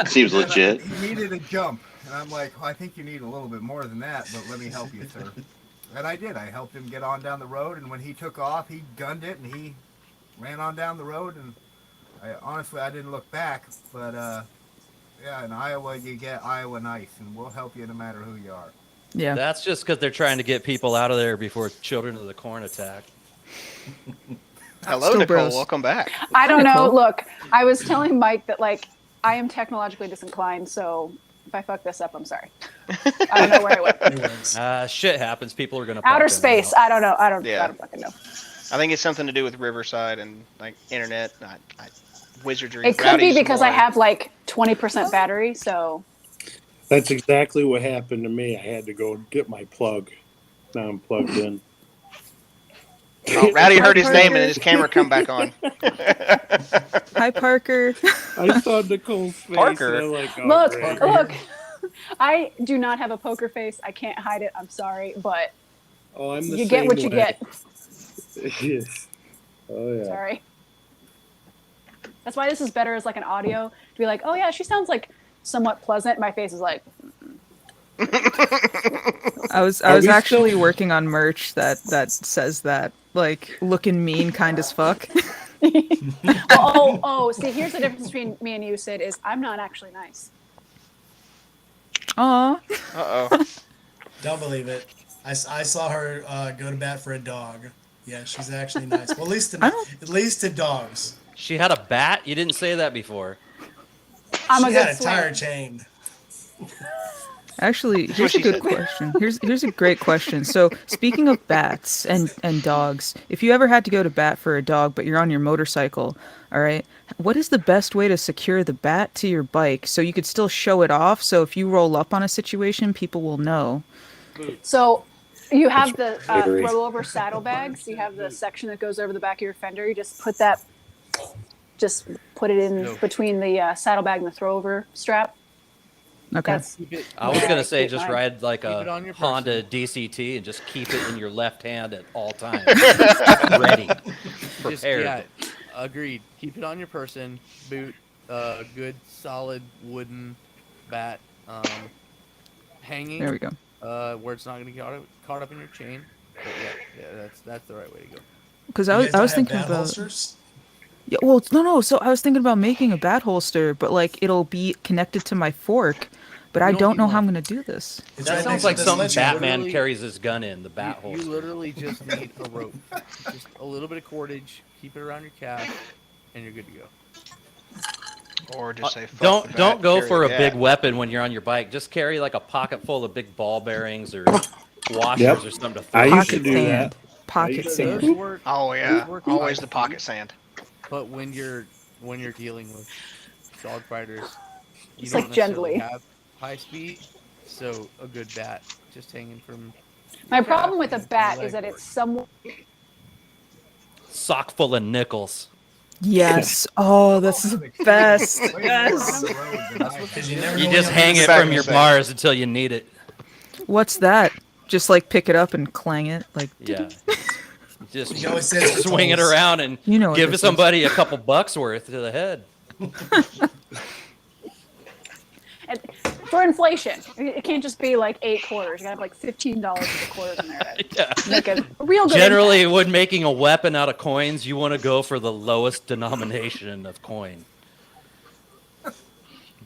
[SPEAKER 2] Seems legit.
[SPEAKER 7] He needed a jump, and I'm like, I think you need a little bit more than that, but let me help you, sir. And I did. I helped him get on down the road, and when he took off, he gunned it, and he ran on down the road, and honestly, I didn't look back, but in Iowa, you get Iowa nice, and we'll help you no matter who you are.
[SPEAKER 9] Yeah.
[SPEAKER 3] That's just because they're trying to get people out of there before Children of the Corn attack.
[SPEAKER 4] Hello,
[SPEAKER 9] Still
[SPEAKER 4] Nicole.
[SPEAKER 9] bros.
[SPEAKER 4] Welcome back.
[SPEAKER 1] I don't know.
[SPEAKER 9] Nicole?
[SPEAKER 1] Look, I was telling Mike that I am technologically disinclined, so if I fuck this up, I'm sorry. I don't know where I went.
[SPEAKER 5] Anyways.
[SPEAKER 3] Shit happens. People are gonna
[SPEAKER 1] Outer
[SPEAKER 3] pop in and
[SPEAKER 1] space.
[SPEAKER 3] out.
[SPEAKER 1] I don't know. I don't
[SPEAKER 4] Yeah.
[SPEAKER 1] fucking know.
[SPEAKER 4] I think it's something to do with Riverside and like internet, wizardry.
[SPEAKER 1] It could be
[SPEAKER 4] Rowdy's
[SPEAKER 1] because I
[SPEAKER 4] more-
[SPEAKER 1] have 20% battery, so
[SPEAKER 6] That's exactly what happened to me. I had to go get my plug. Now I'm plugged in.
[SPEAKER 4] Oh, Rowdy heard his name and his camera come back on.
[SPEAKER 9] Hi, Parker.
[SPEAKER 6] I saw Nicole's face.
[SPEAKER 4] Parker.
[SPEAKER 6] And I'm like, oh,
[SPEAKER 1] look,
[SPEAKER 6] great.
[SPEAKER 1] look. I do not have a poker face. I can't hide it. I'm sorry, but
[SPEAKER 6] Oh, I'm the
[SPEAKER 1] you get
[SPEAKER 6] same
[SPEAKER 1] what you
[SPEAKER 6] way.
[SPEAKER 1] get.
[SPEAKER 6] Yes. Oh yeah.
[SPEAKER 1] Sorry. That's why this is better as an audio to be like, oh yeah, she sounds somewhat pleasant. My face is like,
[SPEAKER 9] I was
[SPEAKER 6] Are we
[SPEAKER 9] actually
[SPEAKER 6] still-
[SPEAKER 9] working on merch that says that, like, looking mean kind as fuck.
[SPEAKER 1] oh. See, here's the difference between me and you, Sid. Is I'm not actually nice.
[SPEAKER 9] Aw.
[SPEAKER 4] Uh-oh.
[SPEAKER 5] Don't believe it. I saw her go to bat for a dog. Yeah, she's actually nice. Well, at least to dogs.
[SPEAKER 3] She had a bat. You didn't say that before.
[SPEAKER 1] I'm
[SPEAKER 5] she
[SPEAKER 1] a good
[SPEAKER 5] had a tire
[SPEAKER 1] swing.
[SPEAKER 5] chain.
[SPEAKER 9] Actually,
[SPEAKER 4] what
[SPEAKER 9] here's a
[SPEAKER 4] she
[SPEAKER 9] good
[SPEAKER 4] said.
[SPEAKER 9] question. Here's a great question. So, speaking of bats and dogs, if you ever had to go to bat for a dog, but you're on your motorcycle, all right, what is the best way to secure the bat to your bike so you could still show it off? So if you roll up on a situation, people will know.
[SPEAKER 1] So you have the
[SPEAKER 6] Battery.
[SPEAKER 1] throw over saddlebags. You have the section that goes over the back of your fender. You just put it in
[SPEAKER 8] No.
[SPEAKER 1] between the saddlebag and the throw over strap.
[SPEAKER 9] Okay.
[SPEAKER 1] That's
[SPEAKER 8] Keep it,
[SPEAKER 3] I was
[SPEAKER 1] Yeah,
[SPEAKER 3] gonna say
[SPEAKER 1] keep
[SPEAKER 3] just
[SPEAKER 1] mine.
[SPEAKER 3] ride like
[SPEAKER 8] Keep it on
[SPEAKER 3] a
[SPEAKER 8] your
[SPEAKER 3] Honda
[SPEAKER 8] person.
[SPEAKER 3] DCT and just keep it in your left hand at all times, ready,
[SPEAKER 8] just,
[SPEAKER 3] prepared.
[SPEAKER 8] yeah, agreed. Keep it on your person. Boot, good solid wooden bat, hanging.
[SPEAKER 9] There we go.
[SPEAKER 8] Where it's not gonna get caught up in your chain. But yeah, that's the right way to go.
[SPEAKER 9] Because
[SPEAKER 5] You
[SPEAKER 9] I
[SPEAKER 5] guys
[SPEAKER 9] was
[SPEAKER 5] don't have
[SPEAKER 9] thinking
[SPEAKER 5] bat
[SPEAKER 9] about.
[SPEAKER 5] holsters?
[SPEAKER 9] Yeah, well, no. So I was thinking about making a bat holster, but it'll be connected to my fork, but
[SPEAKER 8] You
[SPEAKER 9] I
[SPEAKER 8] don't
[SPEAKER 9] don't
[SPEAKER 8] need
[SPEAKER 9] know how I'm
[SPEAKER 8] one.
[SPEAKER 9] gonna do this.
[SPEAKER 5] It's
[SPEAKER 3] That
[SPEAKER 5] right
[SPEAKER 3] sounds
[SPEAKER 5] next
[SPEAKER 3] like
[SPEAKER 5] to the
[SPEAKER 3] something
[SPEAKER 5] sledgehammer.
[SPEAKER 3] Batman
[SPEAKER 8] Literally-
[SPEAKER 3] carries his gun in, the bat
[SPEAKER 8] You
[SPEAKER 3] holster.
[SPEAKER 8] literally just need a rope. Just a little bit of cordage, keep it around your calf, and you're good to go.
[SPEAKER 4] Or just say fuck the
[SPEAKER 3] Don't
[SPEAKER 4] bat,
[SPEAKER 3] don't go
[SPEAKER 4] carry
[SPEAKER 3] for a
[SPEAKER 4] the
[SPEAKER 3] big
[SPEAKER 4] cat.
[SPEAKER 3] weapon when you're on your bike. Just carry like a pocket full of big ball bearings or washers
[SPEAKER 6] Yep.
[SPEAKER 3] or something to throw
[SPEAKER 6] I
[SPEAKER 3] at
[SPEAKER 6] used to
[SPEAKER 9] Pocket
[SPEAKER 3] people.
[SPEAKER 6] do
[SPEAKER 9] sand.
[SPEAKER 6] that.
[SPEAKER 9] Pocket
[SPEAKER 6] Those
[SPEAKER 8] Those
[SPEAKER 9] sand.
[SPEAKER 8] work.
[SPEAKER 4] Oh
[SPEAKER 8] those
[SPEAKER 4] yeah,
[SPEAKER 8] work
[SPEAKER 4] always
[SPEAKER 8] high
[SPEAKER 4] the pocket
[SPEAKER 8] speed,
[SPEAKER 4] sand.
[SPEAKER 8] But when you're dealing with dog fighters, you
[SPEAKER 1] Just
[SPEAKER 8] don't
[SPEAKER 1] like
[SPEAKER 8] necessarily
[SPEAKER 1] gently.
[SPEAKER 8] have high speed. So a good bat just hanging from
[SPEAKER 1] My
[SPEAKER 8] your
[SPEAKER 1] problem
[SPEAKER 8] calf
[SPEAKER 1] with a
[SPEAKER 8] and
[SPEAKER 1] bat
[SPEAKER 8] your
[SPEAKER 1] is
[SPEAKER 8] leg
[SPEAKER 1] that
[SPEAKER 8] works.
[SPEAKER 1] it's somewhat.
[SPEAKER 3] Sock full of nickels.
[SPEAKER 9] Yes. Oh, that's the best.
[SPEAKER 7] Way more
[SPEAKER 9] Yes.
[SPEAKER 7] on the road than I
[SPEAKER 5] Because you
[SPEAKER 7] have.
[SPEAKER 5] never
[SPEAKER 3] You
[SPEAKER 5] know
[SPEAKER 3] just
[SPEAKER 5] when you'll
[SPEAKER 3] hang
[SPEAKER 5] need
[SPEAKER 3] it
[SPEAKER 5] to
[SPEAKER 3] from
[SPEAKER 4] back
[SPEAKER 3] your
[SPEAKER 4] in a
[SPEAKER 3] bars until you need it.
[SPEAKER 9] What's that? Just like pick it up and clang it, like
[SPEAKER 3] Yeah. Just
[SPEAKER 5] You can always say it's for
[SPEAKER 3] swing it
[SPEAKER 5] tolls.
[SPEAKER 3] around and
[SPEAKER 9] You know what
[SPEAKER 3] give
[SPEAKER 9] this
[SPEAKER 3] somebody a couple bucks worth to the head.
[SPEAKER 1] And for inflation, it can't just be like 8 quarters. You gotta have like $15 worth of quarters in there to
[SPEAKER 3] Yeah.
[SPEAKER 1] make a real good
[SPEAKER 3] Generally,
[SPEAKER 1] impact.
[SPEAKER 3] when making a weapon out of coins, you want to go for the lowest denomination of coin.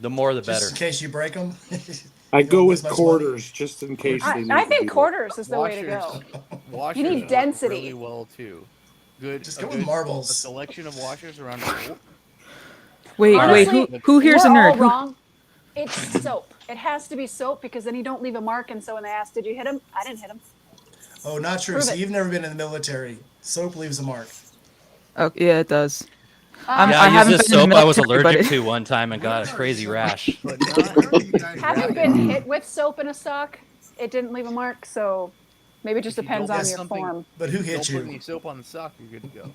[SPEAKER 3] The more, the
[SPEAKER 5] Just
[SPEAKER 3] better.
[SPEAKER 5] in case you break them.
[SPEAKER 6] I go with
[SPEAKER 5] As much
[SPEAKER 6] quarters just in case they
[SPEAKER 1] I
[SPEAKER 6] need to
[SPEAKER 1] think
[SPEAKER 6] be
[SPEAKER 1] quarters is the way to
[SPEAKER 8] Washers,
[SPEAKER 1] go.
[SPEAKER 8] washers
[SPEAKER 1] You need
[SPEAKER 8] work
[SPEAKER 1] density.
[SPEAKER 8] really well too. Good.
[SPEAKER 5] Just
[SPEAKER 8] a
[SPEAKER 5] go with
[SPEAKER 8] good-
[SPEAKER 5] marbles.
[SPEAKER 8] A selection of washers around a bolt.
[SPEAKER 9] Wait,
[SPEAKER 1] Honestly,
[SPEAKER 9] who here's a
[SPEAKER 1] we're
[SPEAKER 9] nerd?
[SPEAKER 1] all wrong. It's soap. It has to be soap because then you don't leave a mark. And so when they ask, "Did you hit him?" I didn't hit him.
[SPEAKER 5] Oh, not true.
[SPEAKER 1] Prove
[SPEAKER 5] So
[SPEAKER 1] it.
[SPEAKER 5] you've never been in the military. Soap leaves a mark.
[SPEAKER 9] Oh, yeah, it does.
[SPEAKER 3] Yeah,
[SPEAKER 9] I
[SPEAKER 3] I
[SPEAKER 9] haven't
[SPEAKER 3] used this
[SPEAKER 9] been in the
[SPEAKER 3] soap I was
[SPEAKER 9] military, but
[SPEAKER 3] allergic
[SPEAKER 9] it-
[SPEAKER 3] to one time and got a crazy rash.
[SPEAKER 8] But
[SPEAKER 7] Where
[SPEAKER 8] not,
[SPEAKER 7] are you guys
[SPEAKER 1] Have you
[SPEAKER 7] at?
[SPEAKER 1] been hit with soap in a sock? It didn't leave a mark, so maybe it just
[SPEAKER 8] If you
[SPEAKER 1] depends
[SPEAKER 8] don't
[SPEAKER 1] on
[SPEAKER 8] get
[SPEAKER 1] your
[SPEAKER 8] something-
[SPEAKER 1] form.
[SPEAKER 5] But who
[SPEAKER 8] don't
[SPEAKER 5] hit
[SPEAKER 8] put
[SPEAKER 5] you?
[SPEAKER 8] any soap on the sock. You're good to go.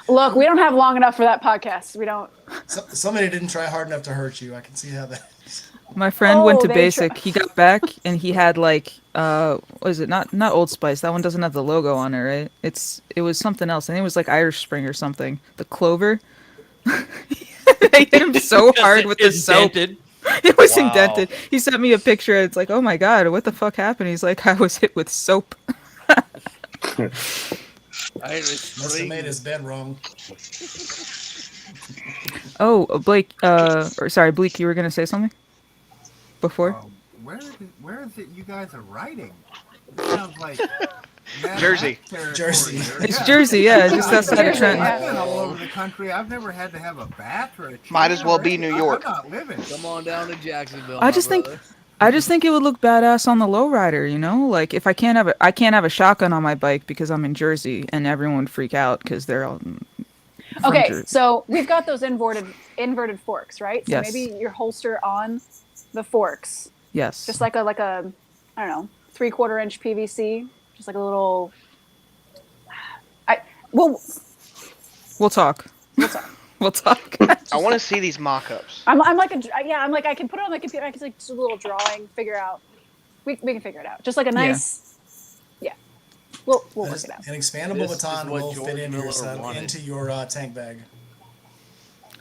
[SPEAKER 1] Look, we don't have long enough for that podcast. We don't.
[SPEAKER 5] Somebody didn't try hard enough to hurt you. I can see how that is.
[SPEAKER 9] My friend went
[SPEAKER 1] Oh,
[SPEAKER 9] to
[SPEAKER 1] they
[SPEAKER 9] basic.
[SPEAKER 1] try-
[SPEAKER 9] He got back and he had like what is it? Not Old Spice. That one doesn't have the logo on it, right? It was something else. I think it was like Irish Spring or something. The Clover. They hit him so hard with the soap.
[SPEAKER 3] Indented.
[SPEAKER 9] It was
[SPEAKER 3] Wow.
[SPEAKER 9] indented. He sent me a picture. It's like, oh my god, what the fuck happened? He's like, I was hit with soap.
[SPEAKER 8] Irish
[SPEAKER 5] Must have
[SPEAKER 8] Spring.
[SPEAKER 5] made his bed wrong.
[SPEAKER 9] Oh, Blake. Or sorry, Bleak. You were gonna say something before.
[SPEAKER 7] Where is it you guys are riding? It sounds like Mad
[SPEAKER 4] Jersey.
[SPEAKER 7] Max territory
[SPEAKER 5] Jersey.
[SPEAKER 7] there.
[SPEAKER 9] It's
[SPEAKER 7] Yeah.
[SPEAKER 9] Jersey, yeah, just outside of
[SPEAKER 1] Jersey,
[SPEAKER 9] Trenton.
[SPEAKER 1] yeah.
[SPEAKER 7] I've been all over the country. I've never had to have a bath or a chair
[SPEAKER 4] Might as well
[SPEAKER 7] or
[SPEAKER 4] be
[SPEAKER 7] anything.
[SPEAKER 4] New York.
[SPEAKER 7] I'm not living.
[SPEAKER 8] Come on down to Jacksonville.
[SPEAKER 9] I
[SPEAKER 8] my
[SPEAKER 9] just think
[SPEAKER 8] brother.
[SPEAKER 9] I just think it would look badass on the lowrider, you know? Like if I can't have a shotgun on my bike because I'm in Jersey and everyone would freak out because they're all from
[SPEAKER 1] Okay,
[SPEAKER 9] Jersey.
[SPEAKER 1] so we've got those inverted forks, right? So
[SPEAKER 9] Yes.
[SPEAKER 1] maybe your holster on the forks,
[SPEAKER 9] Yes.
[SPEAKER 1] just like a I don't know, 3/4 inch PVC, just like a little. Well,
[SPEAKER 9] We'll talk.
[SPEAKER 1] we'll talk.
[SPEAKER 9] We'll talk.
[SPEAKER 4] I want to see these mock-ups.
[SPEAKER 1] I'm like I'm like I can put it on the computer. I can like just a little drawing, figure out. We can figure it out. Just like a nice. Yeah. We'll work it out.
[SPEAKER 5] An expandable
[SPEAKER 8] This is
[SPEAKER 5] baton
[SPEAKER 8] what
[SPEAKER 5] will
[SPEAKER 8] George
[SPEAKER 5] fit into your,
[SPEAKER 8] Miller wanted.
[SPEAKER 5] into your tank bag.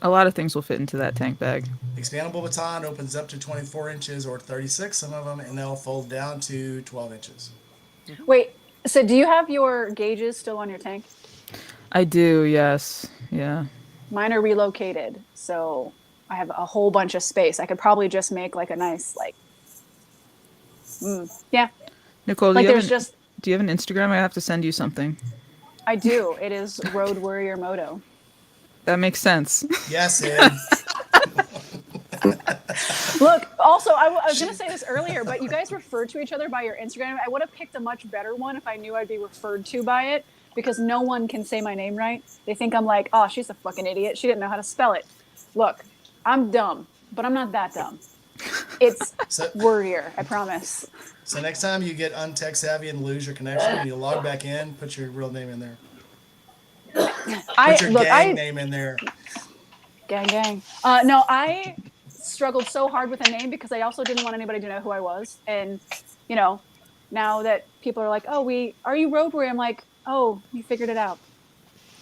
[SPEAKER 9] A lot of things will fit into that tank bag.
[SPEAKER 5] Expandable baton opens up to 24 inches or 36, some of them, and they'll fold down to 12 inches.
[SPEAKER 1] Wait. So do you have your gauges still on your tank?
[SPEAKER 9] I do, yes. Yeah.
[SPEAKER 1] Mine are relocated, so I have a whole bunch of space. I could probably just make like a nice yeah.
[SPEAKER 9] Nicole,
[SPEAKER 1] Like there's just
[SPEAKER 9] do you have an Instagram? I have to send you something.
[SPEAKER 1] I do. It is Road Warrior Moto.
[SPEAKER 9] That makes sense.
[SPEAKER 5] Yes, Ed.
[SPEAKER 1] Look, also, I was going to say this earlier, but you guys refer to each other by your Instagram. I would have picked a much better one if I knew I'd be referred to by it, because no one can say my name right. They think I'm like, oh, she's a fucking idiot. She didn't know how to spell it. Look, I'm dumb, but I'm not that dumb. It's
[SPEAKER 5] So-
[SPEAKER 1] Warrior, I promise.
[SPEAKER 5] So next time you get untech savvy and lose your connection, and you log back in, put your real name in there. Put your gang name in there.
[SPEAKER 1] Gang. No, I struggled so hard with a name because I also didn't want anybody to know who I was. And, you know, now that people are like, oh, are you Road Warrior? I'm like, oh, you figured it out.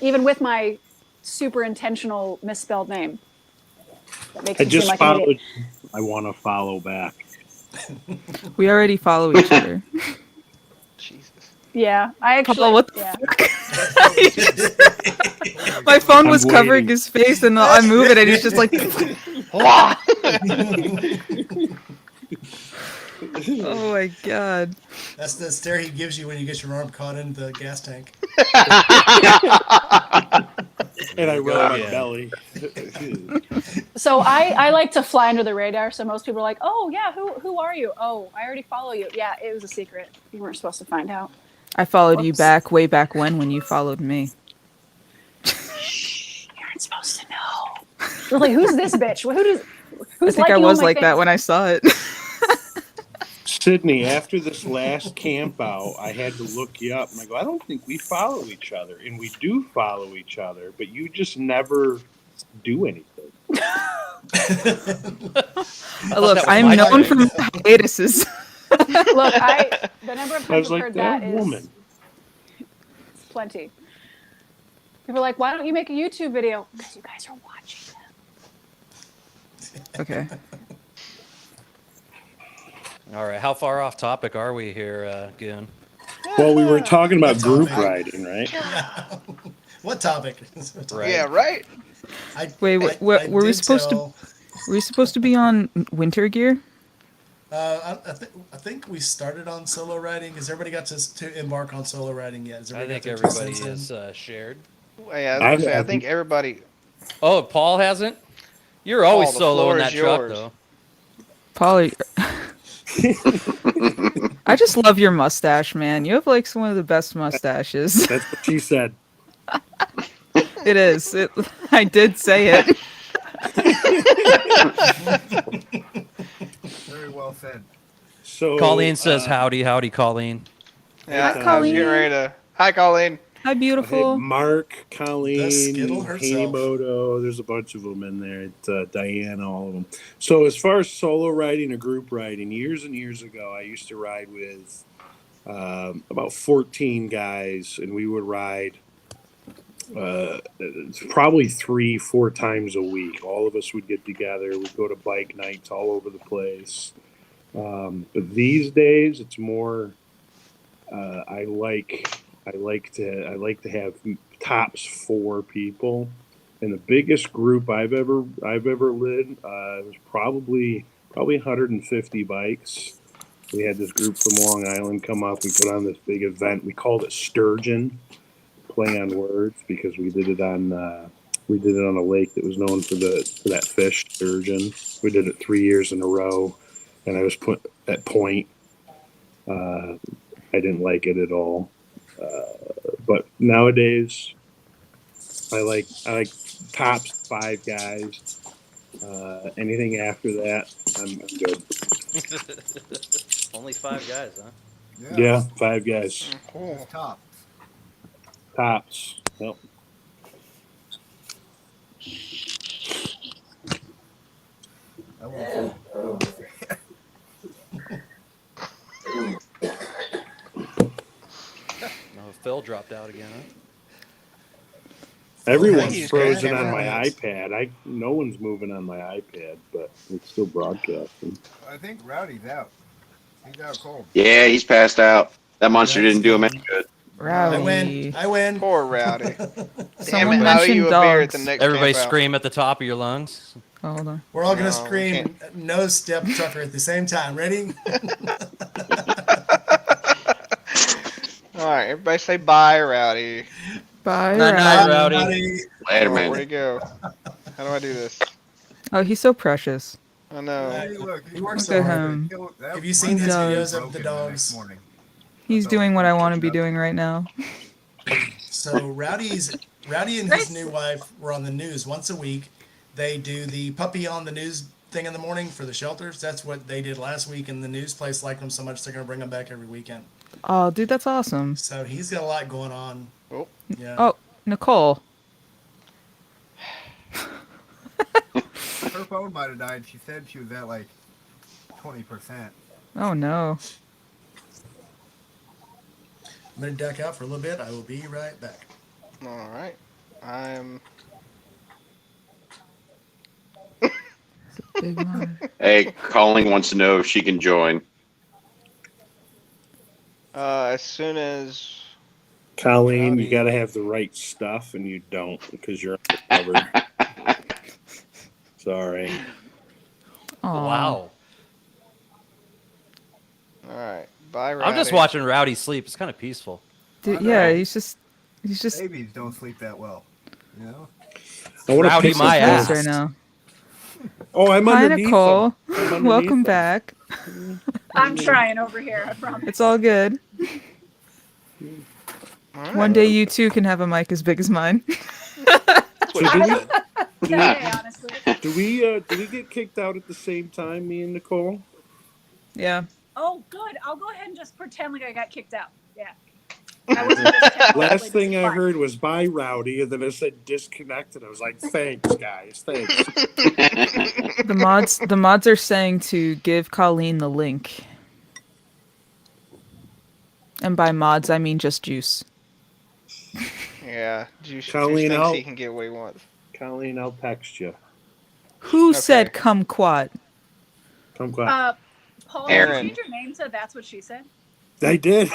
[SPEAKER 1] Even with my super intentional misspelled name. That makes
[SPEAKER 6] I
[SPEAKER 1] me seem
[SPEAKER 6] just
[SPEAKER 1] like an idiot.
[SPEAKER 6] followed. I want to follow back.
[SPEAKER 9] We already follow each other.
[SPEAKER 4] Jesus.
[SPEAKER 1] Yeah, I actually.
[SPEAKER 9] Papa, what the
[SPEAKER 1] yeah.
[SPEAKER 9] My phone was
[SPEAKER 6] I'm
[SPEAKER 9] covering
[SPEAKER 6] waiting.
[SPEAKER 9] his face and I move it and he's just like Oh my god.
[SPEAKER 5] That's the stare he gives you when you get your arm caught in the gas tank.
[SPEAKER 6] And I
[SPEAKER 3] Go
[SPEAKER 6] rub my
[SPEAKER 3] again.
[SPEAKER 6] belly.
[SPEAKER 1] So I like to fly under the radar. So most people are like, "Oh yeah, who are you? Oh, I already follow you." Yeah, it was a secret. You weren't supposed to find out.
[SPEAKER 9] I followed you
[SPEAKER 1] Whoops.
[SPEAKER 9] back way back when you followed me.
[SPEAKER 1] You aren't supposed to know. You're like, who's this bitch?
[SPEAKER 9] I
[SPEAKER 1] Who's
[SPEAKER 9] think I
[SPEAKER 1] liking all
[SPEAKER 9] was
[SPEAKER 1] my
[SPEAKER 9] like that
[SPEAKER 1] things?
[SPEAKER 9] when I saw it.
[SPEAKER 6] Sydney, after this last camp out, I had to look you up. And I go, I don't think we follow each other. And we do follow each other, but you just never do anything.
[SPEAKER 9] Look,
[SPEAKER 3] that was
[SPEAKER 9] I'm
[SPEAKER 3] my
[SPEAKER 9] known
[SPEAKER 3] thing.
[SPEAKER 9] for hiatuses.
[SPEAKER 1] Look, the number of
[SPEAKER 6] I
[SPEAKER 1] times
[SPEAKER 6] was
[SPEAKER 1] I've
[SPEAKER 6] like,
[SPEAKER 1] heard
[SPEAKER 6] that
[SPEAKER 1] that
[SPEAKER 6] woman.
[SPEAKER 1] is plenty. People are like, "Why don't you make a YouTube video?" Because you guys are watching them.
[SPEAKER 9] Okay.
[SPEAKER 3] All right, how far off topic are we here, Goon?
[SPEAKER 6] Well, we were talking about
[SPEAKER 5] That's
[SPEAKER 6] group
[SPEAKER 5] all right.
[SPEAKER 6] riding, right?
[SPEAKER 5] Yeah. What topic?
[SPEAKER 3] Right.
[SPEAKER 4] Yeah, right.
[SPEAKER 9] Wait, were we supposed to? Were we supposed to be on winter gear?
[SPEAKER 5] I think we started on solo riding. Has everybody got to embark on solo riding yet? Has
[SPEAKER 3] I think
[SPEAKER 5] got their 2
[SPEAKER 3] everybody
[SPEAKER 5] cents in?
[SPEAKER 3] is shared.
[SPEAKER 4] Yeah, I was gonna say, I
[SPEAKER 6] haven't.
[SPEAKER 4] think everybody.
[SPEAKER 3] Oh, Paul hasn't? You're always
[SPEAKER 4] Paul, the
[SPEAKER 3] solo
[SPEAKER 4] floor
[SPEAKER 3] in
[SPEAKER 4] is
[SPEAKER 3] that truck,
[SPEAKER 4] yours.
[SPEAKER 3] though.
[SPEAKER 9] Paul, I just love your mustache, man. You have like one of the best mustaches.
[SPEAKER 6] That's what she said.
[SPEAKER 9] It is. I did say it.
[SPEAKER 7] Very well said.
[SPEAKER 6] So
[SPEAKER 3] Colleen says, howdy, Colleen.
[SPEAKER 4] Yeah,
[SPEAKER 9] Hi,
[SPEAKER 4] I was getting
[SPEAKER 9] Colleen.
[SPEAKER 4] ready to. Hi, Colleen.
[SPEAKER 9] Hi,
[SPEAKER 6] Hey,
[SPEAKER 9] beautiful.
[SPEAKER 6] Mark, Colleen,
[SPEAKER 5] Skittle herself.
[SPEAKER 6] Haneymoto, there's a bunch of them in there. It's, Diana, all of them. So as far as solo riding or group riding, years and years ago, I used to ride with about 14 guys, and we would ride probably 3-4 times a week. All of us would get together. We'd go to bike nights all over the place. But these days, it's more. I like to have tops 4 people, and the biggest group I've ever led was probably 150 bikes. We had this group from Long Island come up. We put on this big event. We called it Sturgeon, play on words, because we did it on a lake that was known for that fish, sturgeon. We did it 3 years in a row, and I was put at point. I didn't like it at all. But nowadays, I like tops 5 guys. Anything after that, I'm good.
[SPEAKER 3] Only 5 guys, huh?
[SPEAKER 6] Yeah, 5 guys.
[SPEAKER 7] It's top.
[SPEAKER 6] Tops. Yep.
[SPEAKER 7] I won't say.
[SPEAKER 3] No, Phil dropped out again, huh?
[SPEAKER 6] Everyone's
[SPEAKER 4] He's
[SPEAKER 6] frozen
[SPEAKER 4] got
[SPEAKER 6] on my
[SPEAKER 5] cameras.
[SPEAKER 6] iPad. No one's moving on my iPad, but it's still broadcasting.
[SPEAKER 7] I think Rowdy's out. He's out cold.
[SPEAKER 2] Yeah, he's passed out. That monster
[SPEAKER 5] Yeah, he's
[SPEAKER 2] didn't do him any
[SPEAKER 5] gone.
[SPEAKER 2] good.
[SPEAKER 9] Rowdy.
[SPEAKER 5] I win.
[SPEAKER 4] Poor Rowdy. Damn
[SPEAKER 9] Someone
[SPEAKER 4] it, I'll owe
[SPEAKER 9] mentioned
[SPEAKER 4] you a beer at the
[SPEAKER 9] dogs.
[SPEAKER 4] next
[SPEAKER 3] Everybody
[SPEAKER 4] camp out.
[SPEAKER 3] scream at the top of your lungs.
[SPEAKER 9] Oh, hold on.
[SPEAKER 5] We're all gonna
[SPEAKER 4] No,
[SPEAKER 5] scream "No Step Trucker" at the same time. Ready?
[SPEAKER 4] All right, everybody say bye, Rowdy.
[SPEAKER 9] Bye,
[SPEAKER 3] Night, night,
[SPEAKER 9] Rowdy.
[SPEAKER 3] Rowdy.
[SPEAKER 2] Later,
[SPEAKER 4] Oh,
[SPEAKER 2] man.
[SPEAKER 4] where'd he go? How do I do this?
[SPEAKER 9] Oh, he's so precious.
[SPEAKER 4] I know.
[SPEAKER 7] Hey, look,
[SPEAKER 5] He works
[SPEAKER 9] Look
[SPEAKER 5] so
[SPEAKER 9] at
[SPEAKER 5] hard.
[SPEAKER 9] him.
[SPEAKER 5] Have you seen
[SPEAKER 7] my
[SPEAKER 5] his
[SPEAKER 7] dad
[SPEAKER 9] videos
[SPEAKER 7] was
[SPEAKER 5] of the
[SPEAKER 7] broken
[SPEAKER 5] dogs?
[SPEAKER 7] next morning.
[SPEAKER 9] He's
[SPEAKER 7] So,
[SPEAKER 9] doing what I want to
[SPEAKER 7] catching
[SPEAKER 9] be
[SPEAKER 7] up.
[SPEAKER 9] doing right now.
[SPEAKER 5] So Rowdy and his new wife were on the news once a week. They do the puppy on the news thing in the morning for the shelters. That's what they did last week, and the news place liked them so much they're gonna bring them back every weekend.
[SPEAKER 9] Oh, dude, that's awesome.
[SPEAKER 5] So he's got a lot going on.
[SPEAKER 4] Oh.
[SPEAKER 5] Yeah.
[SPEAKER 9] Oh, Nicole.
[SPEAKER 7] Her phone might have died. She said she was at like 20%.
[SPEAKER 9] Oh no.
[SPEAKER 5] I'm gonna duck out for a little bit. I will be right back.
[SPEAKER 4] All right. I'm.
[SPEAKER 9] Big one.
[SPEAKER 2] Hey, Colleen wants to know if she can join.
[SPEAKER 4] As soon as.
[SPEAKER 6] Colleen, you
[SPEAKER 4] Rowdy.
[SPEAKER 6] got to have the right stuff, and you don't because you're undercover. Sorry.
[SPEAKER 9] Aw.
[SPEAKER 3] Wow.
[SPEAKER 4] Bye, Rowdy.
[SPEAKER 3] I'm just watching Rowdy sleep. It's kind of peaceful.
[SPEAKER 9] Dude,
[SPEAKER 7] I
[SPEAKER 9] yeah,
[SPEAKER 7] know.
[SPEAKER 9] he's just
[SPEAKER 7] Babies don't sleep that well. You know?
[SPEAKER 6] I want to
[SPEAKER 3] Rowdy
[SPEAKER 6] pick some
[SPEAKER 3] my
[SPEAKER 9] close
[SPEAKER 3] ass.
[SPEAKER 9] right now.
[SPEAKER 6] Oh, I'm
[SPEAKER 9] Hi,
[SPEAKER 6] underneath
[SPEAKER 9] Nicole.
[SPEAKER 6] them. I'm underneath
[SPEAKER 9] Welcome
[SPEAKER 6] them.
[SPEAKER 9] back.
[SPEAKER 1] I'm trying over here. I promise.
[SPEAKER 9] It's all good.
[SPEAKER 4] All right.
[SPEAKER 9] One day you too can have a mic as big as mine.
[SPEAKER 4] That's what
[SPEAKER 6] So
[SPEAKER 4] you
[SPEAKER 6] do
[SPEAKER 4] said.
[SPEAKER 6] we,
[SPEAKER 1] That day, honestly.
[SPEAKER 6] do we get kicked out at the same time, me and Nicole?
[SPEAKER 9] Yeah.
[SPEAKER 1] Oh, good. I'll go ahead and just pretend like I got kicked out. Yeah. I wasn't just technologically
[SPEAKER 6] Last thing I
[SPEAKER 1] fine.
[SPEAKER 6] heard was bye, Rowdy, and then I said disconnected. I was like, thanks, guys, thanks.
[SPEAKER 9] The mods are saying to give Colleen the link. And by mods I mean just Juice.
[SPEAKER 4] Yeah, Juice
[SPEAKER 6] Colleen,
[SPEAKER 4] thinks
[SPEAKER 6] I'll-
[SPEAKER 4] he can get away once.
[SPEAKER 6] Colleen, I'll text you.
[SPEAKER 9] Who
[SPEAKER 4] Okay.
[SPEAKER 9] said kumquat?
[SPEAKER 6] Come quiet.
[SPEAKER 1] Paul,
[SPEAKER 4] Aaron.
[SPEAKER 1] did you change your name to That's What She Said?
[SPEAKER 6] I did.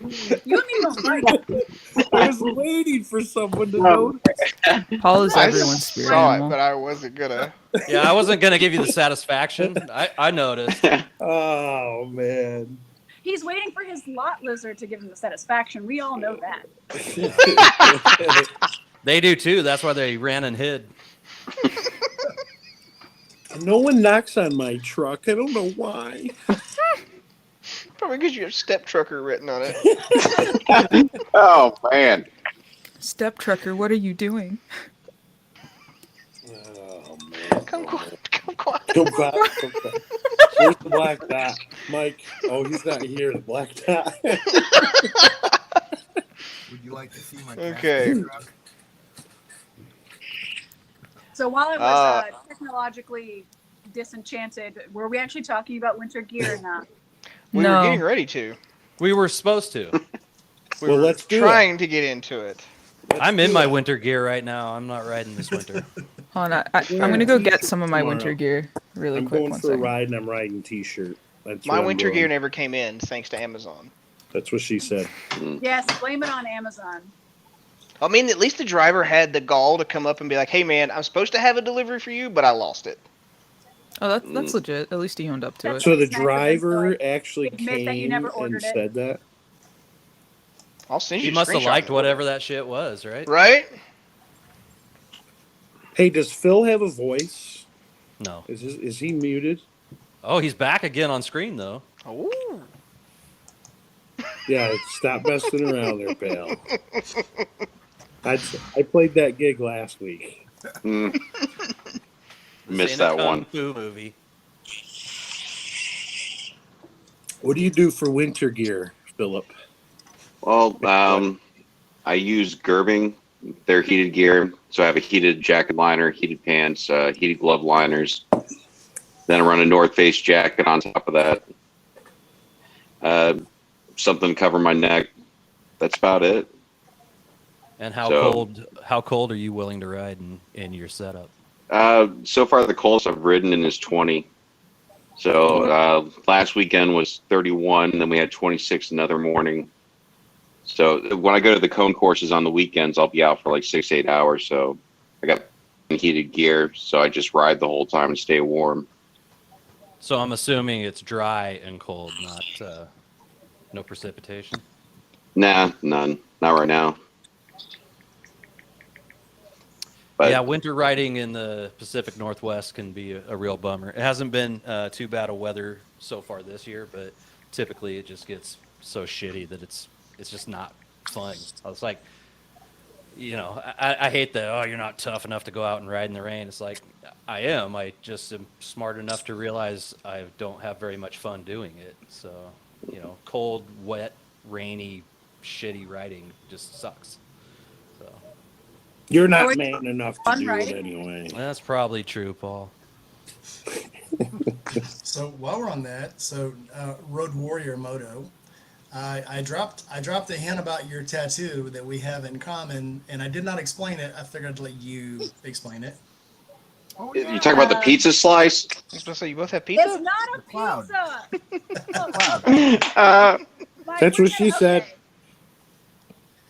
[SPEAKER 1] You don't even right.
[SPEAKER 6] I was waiting for someone to know.
[SPEAKER 9] Paul is
[SPEAKER 4] I
[SPEAKER 9] everyone's spirit
[SPEAKER 4] saw
[SPEAKER 9] animal.
[SPEAKER 4] it, but I wasn't gonna.
[SPEAKER 3] Yeah, I wasn't gonna give you the satisfaction. I noticed.
[SPEAKER 6] Oh man.
[SPEAKER 1] He's waiting for his lot lizard to give him the satisfaction. We all know that.
[SPEAKER 3] They do too. That's why they ran and hid.
[SPEAKER 6] No one knocks on my truck. I don't know why.
[SPEAKER 4] Probably because you have step trucker written on it.
[SPEAKER 2] Oh man.
[SPEAKER 9] Step trucker, what are you doing?
[SPEAKER 6] Oh man.
[SPEAKER 4] Come quiet. Come quiet.
[SPEAKER 6] Go back. Go back. Where's the black dot? Mike. Oh, he's not here. The black dot.
[SPEAKER 7] Would you like to see my
[SPEAKER 4] Okay.
[SPEAKER 7] truck?
[SPEAKER 1] So while I was technologically disenchanted, were we actually talking about winter gear or not?
[SPEAKER 4] We
[SPEAKER 9] No.
[SPEAKER 4] were getting ready to.
[SPEAKER 3] We were supposed to.
[SPEAKER 4] We
[SPEAKER 6] Well,
[SPEAKER 4] were
[SPEAKER 6] let's do it.
[SPEAKER 4] trying to get into it.
[SPEAKER 3] I'm in my winter gear right now. I'm not riding this winter.
[SPEAKER 9] Hold on, I'm gonna go get some of my winter gear really
[SPEAKER 6] I'm
[SPEAKER 9] quick.
[SPEAKER 6] going
[SPEAKER 9] One
[SPEAKER 6] for a
[SPEAKER 9] second.
[SPEAKER 6] ride and I'm riding t-shirt. That's
[SPEAKER 4] My
[SPEAKER 6] what I'm
[SPEAKER 4] winter
[SPEAKER 6] doing.
[SPEAKER 4] gear never came in thanks to Amazon.
[SPEAKER 6] That's what she said.
[SPEAKER 1] Yes, blame it on Amazon.
[SPEAKER 4] I mean, at least the driver had the gall to come up and be like, "Hey, man, I'm supposed to have a delivery for you, but I lost it."
[SPEAKER 9] Oh, that's legit. At least he owned up to it.
[SPEAKER 6] So the
[SPEAKER 1] It's nice of them to,
[SPEAKER 6] driver
[SPEAKER 1] like,
[SPEAKER 6] actually
[SPEAKER 1] admit that you
[SPEAKER 6] came
[SPEAKER 1] never
[SPEAKER 6] and
[SPEAKER 1] ordered it.
[SPEAKER 6] said that.
[SPEAKER 4] I'll send you.
[SPEAKER 3] He
[SPEAKER 4] a
[SPEAKER 3] must have
[SPEAKER 4] screenshot
[SPEAKER 3] liked
[SPEAKER 4] of it.
[SPEAKER 3] whatever that shit was, right?
[SPEAKER 4] Right?
[SPEAKER 6] Hey, does Phil have a voice?
[SPEAKER 3] No.
[SPEAKER 6] Is he muted?
[SPEAKER 3] Oh, he's back again on screen though.
[SPEAKER 4] Ooh.
[SPEAKER 6] Yeah, stop messing around there, pal. I played that gig last week.
[SPEAKER 2] Mm.
[SPEAKER 3] This
[SPEAKER 2] Missed
[SPEAKER 3] ain't a
[SPEAKER 2] that
[SPEAKER 3] kung
[SPEAKER 2] one.
[SPEAKER 3] fu movie.
[SPEAKER 6] What do you do for winter gear, Philip?
[SPEAKER 2] Well, I use Gerbing, their heated gear. So I have a heated jacket liner, heated pants, heated glove liners. Then I run a North Face jacket on top of that. Something to cover my neck. That's about it.
[SPEAKER 3] And how
[SPEAKER 2] So-
[SPEAKER 3] cold are you willing to ride in your setup?
[SPEAKER 2] So far, the coldest I've ridden in is 20. So last weekend was 31, and then we had 26 another morning. So when I go to the cone courses on the weekends, I'll be out for like 6 to 8 hours. So I got heated gear, so I just ride the whole time and stay warm.
[SPEAKER 3] So I'm assuming it's dry and cold, not no precipitation.
[SPEAKER 2] Nah, none. Not right now. But
[SPEAKER 3] Yeah, winter riding in the Pacific Northwest can be a real bummer. It hasn't been too bad of weather so far this year, but typically it just gets so shitty that it's just not fun. It's like, you know, I hate that. Oh, you're not tough enough to go out and ride in the rain. It's like I am. I just am smart enough to realize I don't have very much fun doing it. So, you know, cold, wet, rainy, shitty riding just sucks. So
[SPEAKER 6] You're
[SPEAKER 1] Or
[SPEAKER 6] not
[SPEAKER 1] it's
[SPEAKER 6] man enough to
[SPEAKER 1] fun
[SPEAKER 6] do
[SPEAKER 1] riding.
[SPEAKER 6] it anyway.
[SPEAKER 3] that's probably true, Paul.
[SPEAKER 5] So while we're on that, Road Warrior Moto, I dropped a hint about your tattoo that we have in common, and I did not explain it. I figured I'd let you explain it.
[SPEAKER 7] Oh,
[SPEAKER 2] you talking about the pizza slice?
[SPEAKER 4] I was gonna say you both have pizza.
[SPEAKER 1] It's not a
[SPEAKER 7] Cloud.
[SPEAKER 1] pizza. Look,
[SPEAKER 7] Cloud.
[SPEAKER 1] okay. Mike,
[SPEAKER 6] That's
[SPEAKER 1] we're
[SPEAKER 6] what she
[SPEAKER 1] gonna-
[SPEAKER 6] said.
[SPEAKER 1] okay.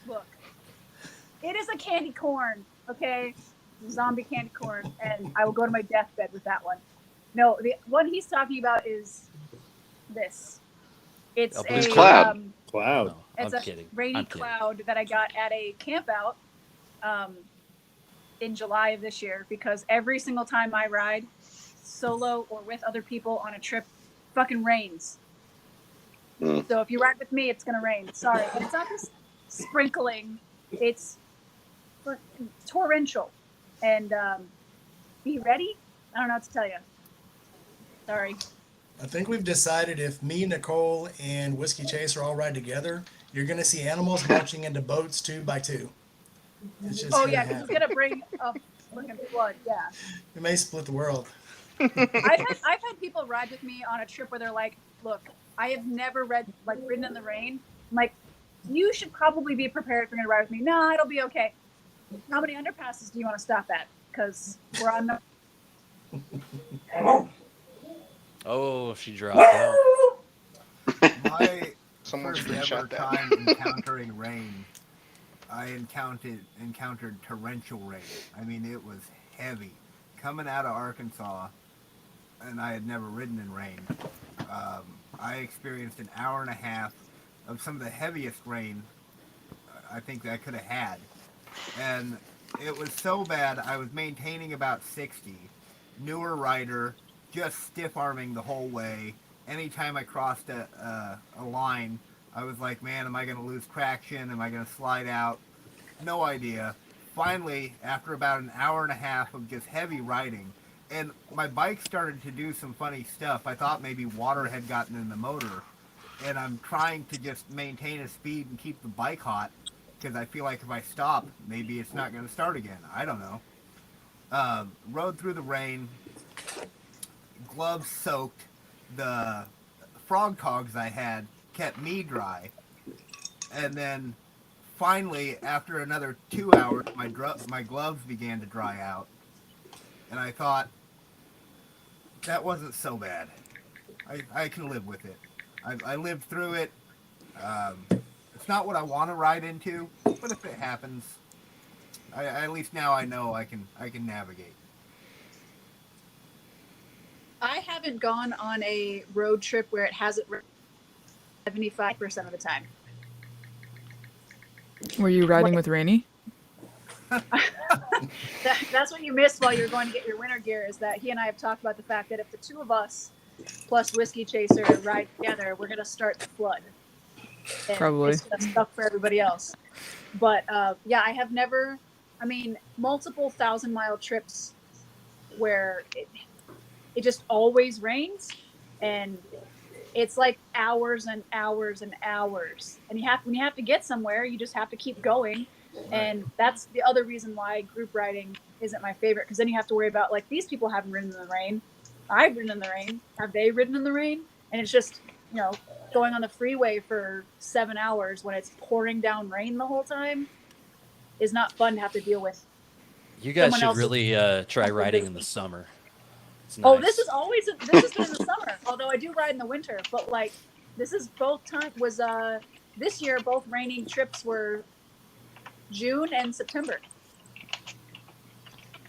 [SPEAKER 1] Look, it is a candy corn, okay? Zombie candy corn, and I will go to my deathbed with that one. No, the one he's talking about is this. It's
[SPEAKER 3] A blue
[SPEAKER 1] a
[SPEAKER 2] cloud.
[SPEAKER 6] Cloud.
[SPEAKER 3] No,
[SPEAKER 1] it's
[SPEAKER 3] I'm
[SPEAKER 1] a
[SPEAKER 3] kidding.
[SPEAKER 1] rainy
[SPEAKER 3] I'm kidding.
[SPEAKER 1] cloud that I got at a camp out in July of this year because every single time I ride solo or with other people on a trip, fucking rains.
[SPEAKER 2] Mm.
[SPEAKER 1] So if you ride with me, it's gonna rain. Sorry, and it's not just sprinkling; it's torrential. And be ready. I don't know what to tell you. Sorry.
[SPEAKER 5] I think we've decided if me, Nicole, and Whiskey Chaser all ride together, you're going to see animals marching into boats 2 by 2. It's just
[SPEAKER 1] Oh
[SPEAKER 5] going to
[SPEAKER 1] yeah, because it's
[SPEAKER 5] happen.
[SPEAKER 1] gonna bring a fucking flood. Yeah.
[SPEAKER 5] It may split the world.
[SPEAKER 1] I've had people ride with me on a trip where they're like, "Look, I have never ridden in the rain." I'm like, "You should probably be prepared if you're gonna ride with me." No, it'll be okay. How many underpasses do you want to stop at? Because we're on the.
[SPEAKER 3] Oh, she dropped out.
[SPEAKER 7] My
[SPEAKER 4] Someone
[SPEAKER 7] first ever
[SPEAKER 4] screenshot that.
[SPEAKER 7] time encountering rain, I encountered torrential rain. I mean, it was heavy. Coming out of Arkansas, and I had never ridden in rain. I experienced an hour and a half of some of the heaviest rain I think that I could have had. And it was so bad, I was maintaining about 60. Newer rider, just stiff arming the whole way. Anytime I crossed a line, I was like, man, am I going to lose traction? Am I going to slide out? No idea. Finally, after about an hour and a half of just heavy riding, and my bike started to do some funny stuff. I thought maybe water had gotten in the motor, and I'm trying to just maintain a speed and keep the bike hot because I feel like if I stop, maybe it's not going to start again. I don't know. Rode through the rain, gloves soaked, the frog togs I had kept me dry, and then finally, after another 2 hours, my gloves began to dry out, and I thought, that wasn't so bad. I can live with it. I lived through it. It's not what I want to ride into, but if it happens, at least now I know I can navigate.
[SPEAKER 1] I haven't gone on a road trip where it hasn't 75% of the time.
[SPEAKER 9] Were you riding with Rainey?
[SPEAKER 1] That's what you missed while you were going to get your winter gear. Is that he and I have talked about the fact that if the two of us plus Whiskey Chaser ride together, we're gonna start the flood. And
[SPEAKER 9] Probably.
[SPEAKER 1] it's gonna suck for everybody else. But yeah, I have never. I mean, multiple 1,000-mile trips where it just always rains, and it's like hours and hours and hours. And when you have to get somewhere, you just have to keep going. And that's the other reason why group riding isn't my favorite, because then you have to worry about, like, these people haven't ridden in the rain. I've ridden in the rain. Have they ridden in the rain? And it's just, going on the freeway for 7 hours when it's pouring down rain the whole time is not fun to have to deal with.
[SPEAKER 3] You guys
[SPEAKER 1] Someone
[SPEAKER 3] should
[SPEAKER 1] else's-
[SPEAKER 3] really try riding in the summer. It's
[SPEAKER 1] Oh,
[SPEAKER 3] nice.
[SPEAKER 1] this has been in the summer. Although I do ride in the winter, but like this is this year both raining trips were June and September.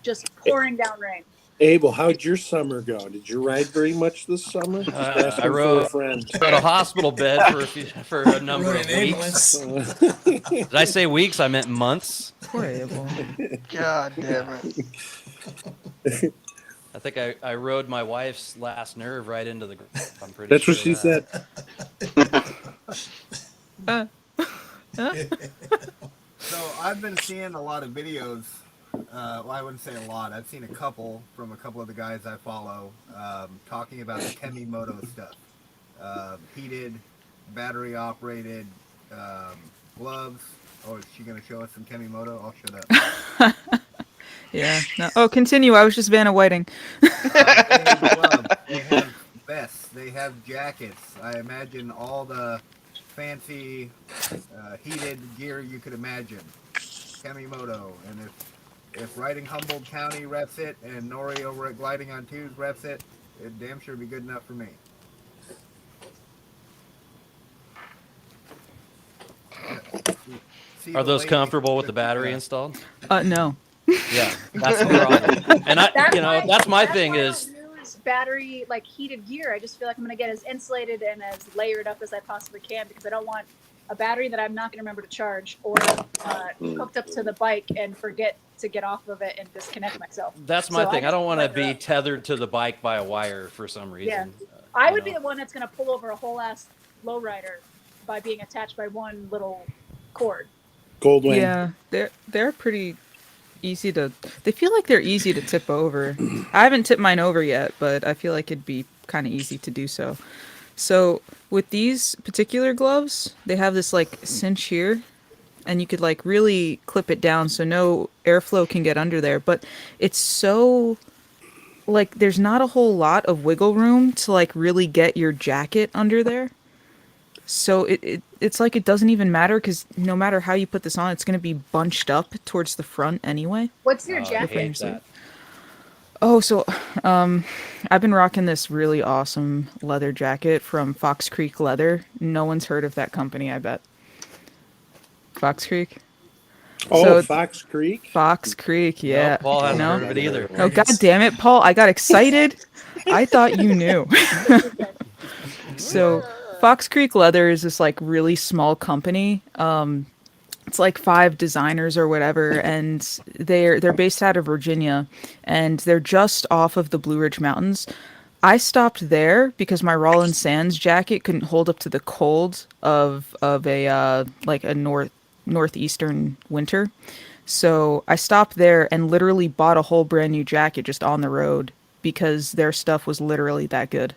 [SPEAKER 1] Just pouring down rain.
[SPEAKER 6] Abel, how'd your summer go? Did you ride very much this summer? Just asking
[SPEAKER 3] I rode
[SPEAKER 6] for a friend.
[SPEAKER 3] on a hospital bed for a number
[SPEAKER 5] Rode
[SPEAKER 3] of
[SPEAKER 5] an
[SPEAKER 3] weeks.
[SPEAKER 5] ambulance.
[SPEAKER 3] Did I say weeks? I meant months.
[SPEAKER 9] Poor Abel.
[SPEAKER 4] God damn it.
[SPEAKER 3] I think I rode my wife's last nerve right into the ground. I'm pretty
[SPEAKER 6] That's
[SPEAKER 3] sure
[SPEAKER 6] what she
[SPEAKER 3] that.
[SPEAKER 6] said.
[SPEAKER 7] So I've been seeing a lot of videos. Well, I wouldn't say a lot. I've seen a couple from a couple of the guys I follow talking about the Kemimoto stuff. Heated, battery operated gloves. Oh, is she going to show us some Kemimoto? I'll shut up.
[SPEAKER 9] Yeah. No. Oh, continue. I was just Vanna Whiting.
[SPEAKER 7] They have gloves. They have vests. They have jackets. I imagine all the fancy heated gear you could imagine. Kemimoto. And if Riding Humboldt County reps it and Nori over at Gliding on Twos reps it, it'd damn sure be good enough for me. See
[SPEAKER 3] Are
[SPEAKER 7] the
[SPEAKER 3] those
[SPEAKER 7] lady
[SPEAKER 3] comfortable with the
[SPEAKER 7] with
[SPEAKER 3] battery installed?
[SPEAKER 9] No.
[SPEAKER 3] Yeah, that's the problem. And that's my thing
[SPEAKER 1] why I
[SPEAKER 3] is
[SPEAKER 1] don't use battery like heated gear. I just feel like I'm going to get as insulated and as layered up as I possibly can because I don't want a battery that I'm not going to remember to charge or hooked up to the bike and forget to get off of it and disconnect myself.
[SPEAKER 3] That's my
[SPEAKER 1] So
[SPEAKER 3] thing. I don't want to
[SPEAKER 1] just
[SPEAKER 3] be tethered to the bike by a wire for some reason.
[SPEAKER 1] I would be the one that's going to pull over a whole ass lowrider by being attached by one little cord.
[SPEAKER 6] Goldwing.
[SPEAKER 9] Yeah, they're pretty easy to. They feel like they're easy to tip over. I haven't tipped mine over yet, but I feel like it'd be kind of easy to do so. So with these particular gloves, they have this like cinch here, and you could like really clip it down so no airflow can get under there. But it's so like there's not a whole lot of wiggle room to like really get your jacket under there. So it's like it doesn't even matter because no matter how you put this on, it's going to be bunched up towards the front anyway.
[SPEAKER 1] What's your
[SPEAKER 3] I
[SPEAKER 1] jacket?
[SPEAKER 3] hate that.
[SPEAKER 9] Oh, so I've been rocking this really awesome leather jacket from Fox Creek Leather. No one's heard of that company, I bet. Fox Creek?
[SPEAKER 6] Oh,
[SPEAKER 9] So-
[SPEAKER 6] Fox Creek.
[SPEAKER 9] Fox Creek, yeah.
[SPEAKER 3] No, Paul hasn't
[SPEAKER 9] No?
[SPEAKER 3] heard of it either.
[SPEAKER 9] Oh, god damn it, Paul. I got excited. I thought you knew. So, Fox Creek Leather is this like really small company. It's like 5 designers or whatever, and they're based out of Virginia, and they're just off of the Blue Ridge Mountains. I stopped there because my Rollin Sands jacket couldn't hold up to the cold of a like a northeastern winter. So I stopped there and literally bought a whole brand new jacket just on the road because their stuff was literally that good.